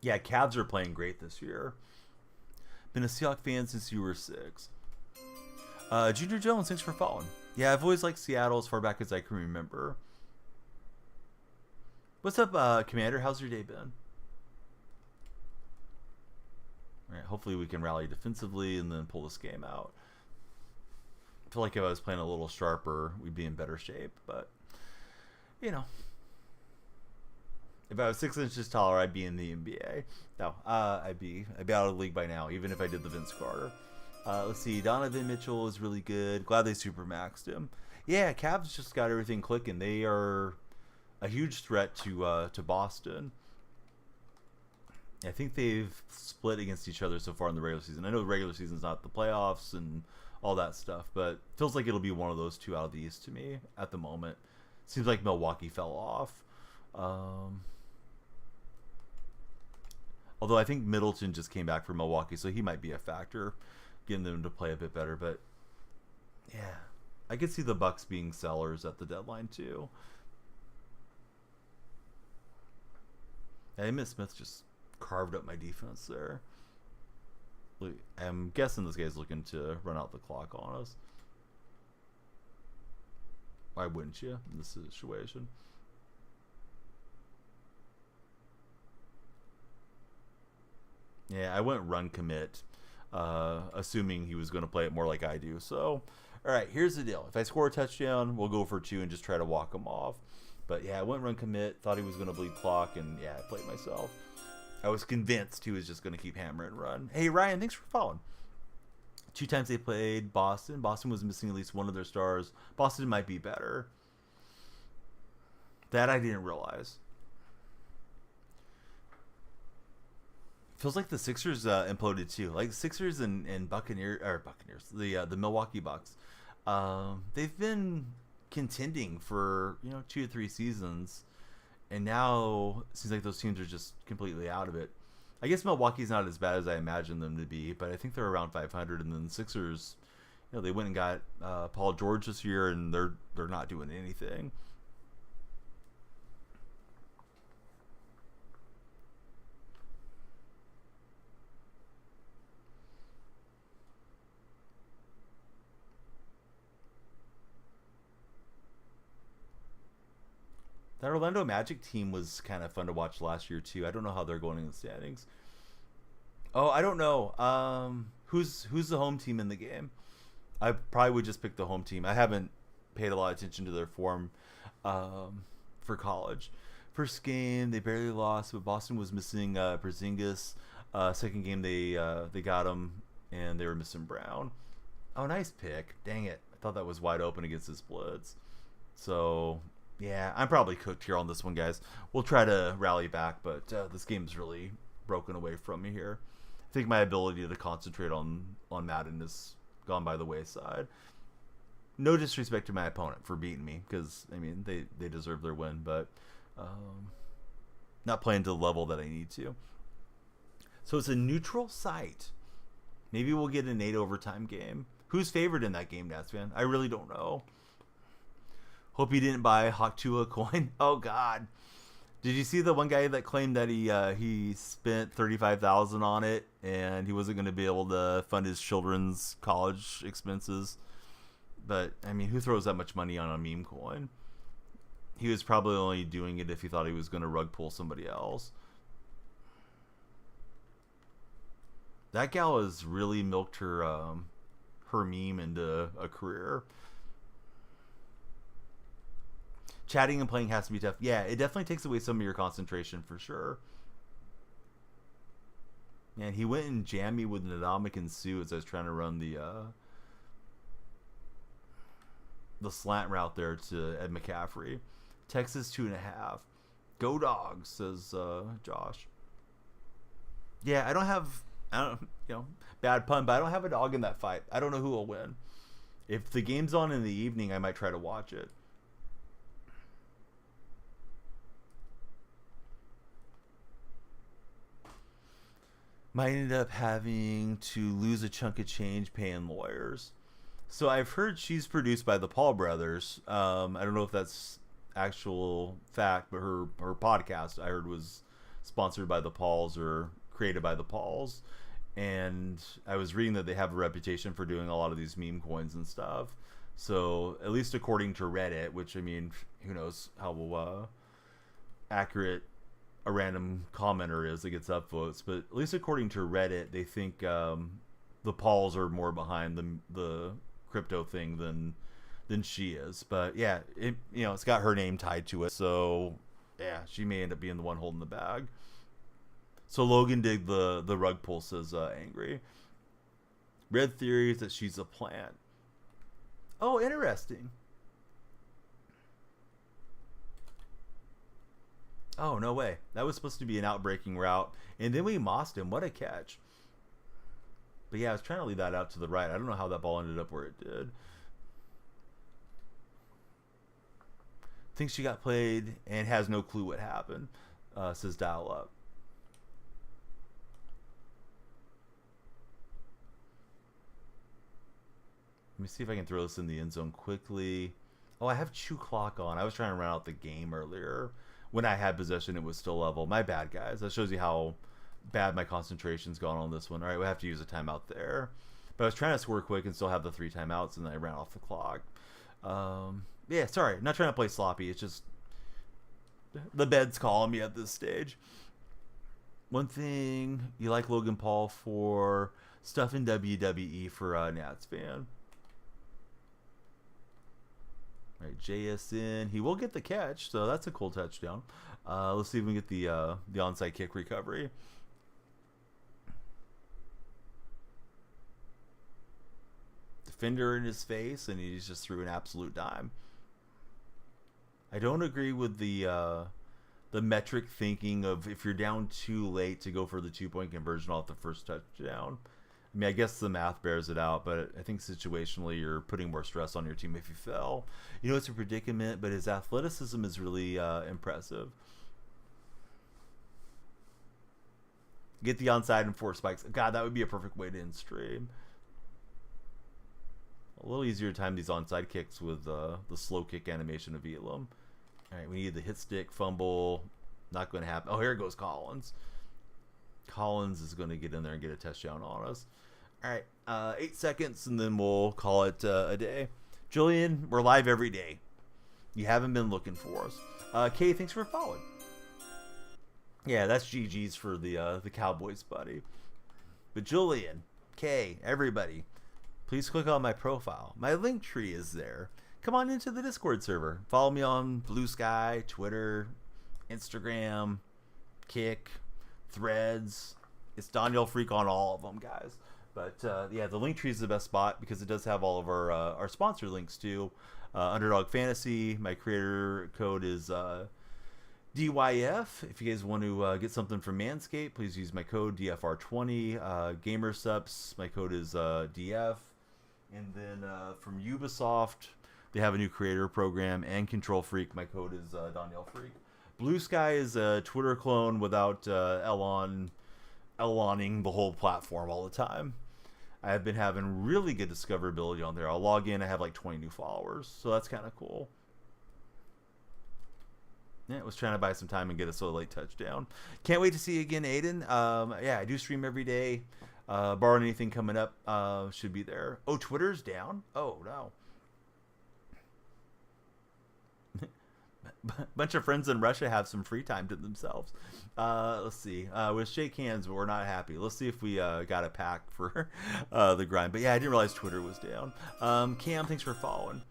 Yeah, Cavs are playing great this year. Been a Seahawks fan since you were 6. Junior Jones, thanks for following. Yeah, I've always liked Seattle as far back as I can remember. What's up, Commander? How's your day been? All right, hopefully we can rally defensively and then pull this game out. I feel like if I was playing a little sharper, we'd be in better shape. But you know, if I was 6 inches taller, I'd be in the NBA. No, I'd be out of the league by now, even if I did the Vince Carter. Let's see, Donovan Mitchell is really good. Glad they supermaxed him. Yeah, Cavs just got everything clicking. They are a huge threat to Boston. I think they've split against each other so far in the regular season. I know the regular season's not the playoffs and all that stuff, but feels like it'll be one of those two out of the East to me at the moment. Seems like Milwaukee fell off. Although I think Middleton just came back from Milwaukee, so he might be a factor, getting them to play a bit better. But yeah, I could see the Bucks being sellers at the deadline too. Emmett Smith just carved up my defense there. I'm guessing this guy's looking to run out the clock on us. Why wouldn't you in this situation? Yeah, I went run commit, assuming he was going to play it more like I do. So, all right, here's the deal. If I score a touchdown, we'll go for 2 and just try to walk him off. But yeah, I went run commit, thought he was going to bleed clock, and yeah, I played myself. I was convinced he was just going to keep hammering run. Hey, Ryan, thanks for following. 2 times they played Boston. Boston was missing at least one of their stars. Boston might be better. That I didn't realize. Feels like the Sixers imploded too. Like the Sixers and Buccaneers, the Milwaukee Bucks. They've been contending for 2 to 3 seasons, and now it seems like those teams are just completely out of it. I guess Milwaukee's not as bad as I imagined them to be, but I think they're around 500. And then the Sixers, they went and got Paul George this year, and they're not doing anything. That Orlando Magic team was kind of fun to watch last year too. I don't know how they're going in the standings. Oh, I don't know. Who's the home team in the game? I probably would just pick the home team. I haven't paid a lot of attention to their form for college. First game they barely lost, but Boston was missing Porzingis. Second game they got him, and they were missing Brown. Oh, nice pick. Dang it! I thought that was wide open against the Splits. So. Yeah, I'm probably cooked here on this one, guys. We'll try to rally back, but this game's really broken away from me here. I think my ability to concentrate on Madden has gone by the wayside. No disrespect to my opponent for beating me, because, I mean, they deserve their win, but not playing to the level that I need to. So it's a neutral site. Maybe we'll get an 8 overtime game. Who's favored in that game, Nats fan? I really don't know. Hope he didn't buy Hawk Tua coin. Oh God, did you see the one guy that claimed that he spent $35,000 on it and he wasn't going to be able to fund his children's college expenses? But I mean, who throws that much money on a meme coin? He was probably only doing it if he thought he was going to rug pull somebody else. That gal has really milked her meme into a career. Chatting and playing has to be tough. Yeah, it definitely takes away some of your concentration for sure. And he went and jammed me with Nadamic and Sue as I was trying to run the slant route there to Ed McCaffrey. Texas 2.5. Go Dogs, says Josh. Yeah, I don't bad pun, but I don't have a dog in that fight. I don't know who will win. If the game's on in the evening, I might try to watch it. Might end up having to lose a chunk of change paying lawyers. So I've heard she's produced by the Paul brothers. I don't know if that's actual fact, but her podcast I heard was sponsored by the Pauls or created by the Pauls. And I was reading that they have a reputation for doing a lot of these meme coins and stuff. So at least according to Reddit, which I mean, who knows how accurate a random commenter is that gets upvotes, but at least according to Reddit, they think the Pauls are more behind the crypto thing than than she is. But yeah, it's got her name tied to it. So yeah, she may end up being the one holding the bag. So Logan Dig the rug pull says angry. Red theory is that she's a plant. Oh, interesting. Oh, no way. That was supposed to be an outbreaking route. And then we mossed him. What a catch. But yeah, I was trying to leave that out to the right. I don't know how that ball ended up where it did. Thinks she got played and has no clue what happened, says Dial Up. Let me see if I can throw this in the end zone quickly. Oh, I have Chew Clock on. I was trying to run out the game earlier. When I had possession, it was still level. My bad, guys. That shows you how bad my concentration's gone on this one. All right, we have to use a timeout there. But I was trying to score quick and still have the 3 timeouts, and then I ran off the clock. Yeah, sorry. Not trying to play sloppy. It's just the bed's calling me at this stage. One thing you like Logan Paul for stuff in WWE for Nats fan. All right, JSN. He will get the catch, so that's a cool touchdown. Let's see if we can get the onside kick recovery. Defender in his face, and he just threw an absolute dime. I don't agree with the metric thinking of if you're down too late to go for the 2-point conversion off the first touchdown. I mean, I guess the math bears it out, but I think situationally you're putting more stress on your team if you fell. It's a predicament, but his athleticism is really impressive. Get the onside and 4 spikes. God, that would be a perfect way to end stream. A little easier to time these onside kicks with the slow kick animation of Elam. All right, we need the hit stick, fumble. Not going to happen. Oh, here goes Collins. Collins is going to get in there and get a touchdown on us. All right, 8 seconds, and then we'll call it a day. Julian, we're live every day. You haven't been looking for us. Kay, thanks for following. Yeah, that's GG's for the Cowboys, buddy. But Julian, Kay, everybody, please click on my profile. My link tree is there. Come on into the Discord server. Follow me on Blue Sky, Twitter, Instagram, Kick, Threads. It's Daniel Freak on all of them, guys. But yeah, the link tree is the best spot because it does have all of our sponsor links too. Underdog Fantasy. My creator code is DYF. If you guys want to get something from Manscaped, please use my code DFR20. Gamersups, my code is DF. And then from Ubisoft, they have a new creator program. And Control Freak, my code is Daniel Freak. Blue Sky is a Twitter clone without Eloning the whole platform all the time. I have been having really good discoverability on there. I'll log in, I have like 20 new followers, so that's kind of cool. Yeah, I was trying to buy some time and get a so late touchdown. Can't wait to see you again, Aiden. Yeah, I do stream every day. Barring anything coming up, should be there. Oh, Twitter's down? Oh, no. Bunch of friends in Russia have some free time to themselves. Let's see. We'll shake hands, but we're not happy. Let's see if we got a pack for the grind. But yeah, I didn't realize Twitter was down. Cam, thanks for following.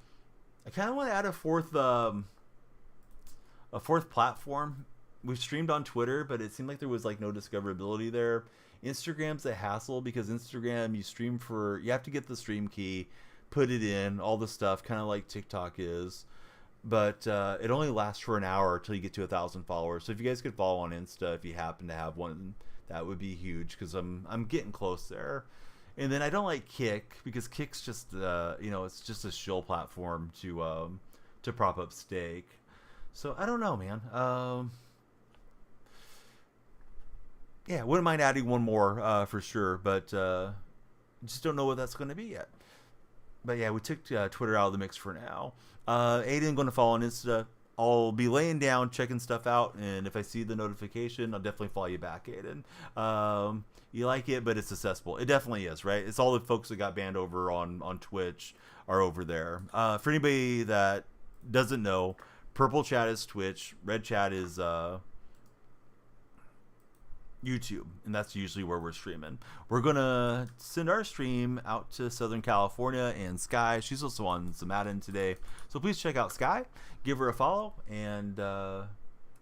I kind of want to add a fourth platform. We've streamed on Twitter, but it seemed like there was like no discoverability there. Instagram's a hassle because Instagram, you have to get the stream key, put it in, all the stuff, kind of like TikTok is. But it only lasts for an hour until you get to 1,000 followers. So if you guys could follow on Insta, if you happen to have one, that would be huge because I'm getting close there. And then I don't like Kick because Kick's just it's just a shill platform to prop up Steak. So I don't know, man. Yeah, wouldn't mind adding one more for sure, but just don't know what that's going to be yet. But yeah, we took Twitter out of the mix for now. Aiden going to follow on Insta. I'll be laying down, checking stuff out, and if I see the notification, I'll definitely follow you back, Aiden. You like it, but it's accessible. It definitely is, right? It's all the folks that got banned over on Twitch are over there. For anybody that doesn't know, purple chat is Twitch, red chat is YouTube, and that's usually where we're streaming. We're gonna send our stream out to Southern California and Sky. She's also on some Madden today, so please check out Sky, give her a follow, and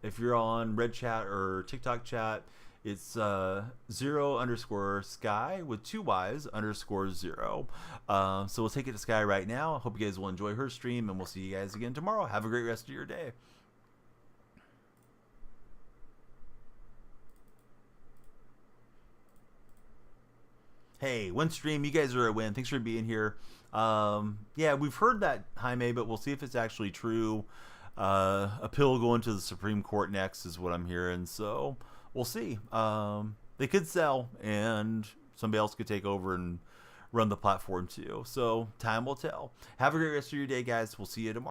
if you're on Red Chat or TikTok Chat, it's 0_Sky with 2 Y's _0. So we'll take it to Sky right now. Hope you guys will enjoy her stream, and we'll see you guys again tomorrow. Have a great rest of your day. Hey, one stream, you guys are a win. Thanks for being here. Yeah, we've heard that, Jaime, but we'll see if it's actually true. Appeal going to the Supreme Court next is what I'm hearing, so we'll see. They could sell, and somebody else could take over and run the platform too. So time will tell. Have a great rest of your day, guys. We'll see you tomorrow.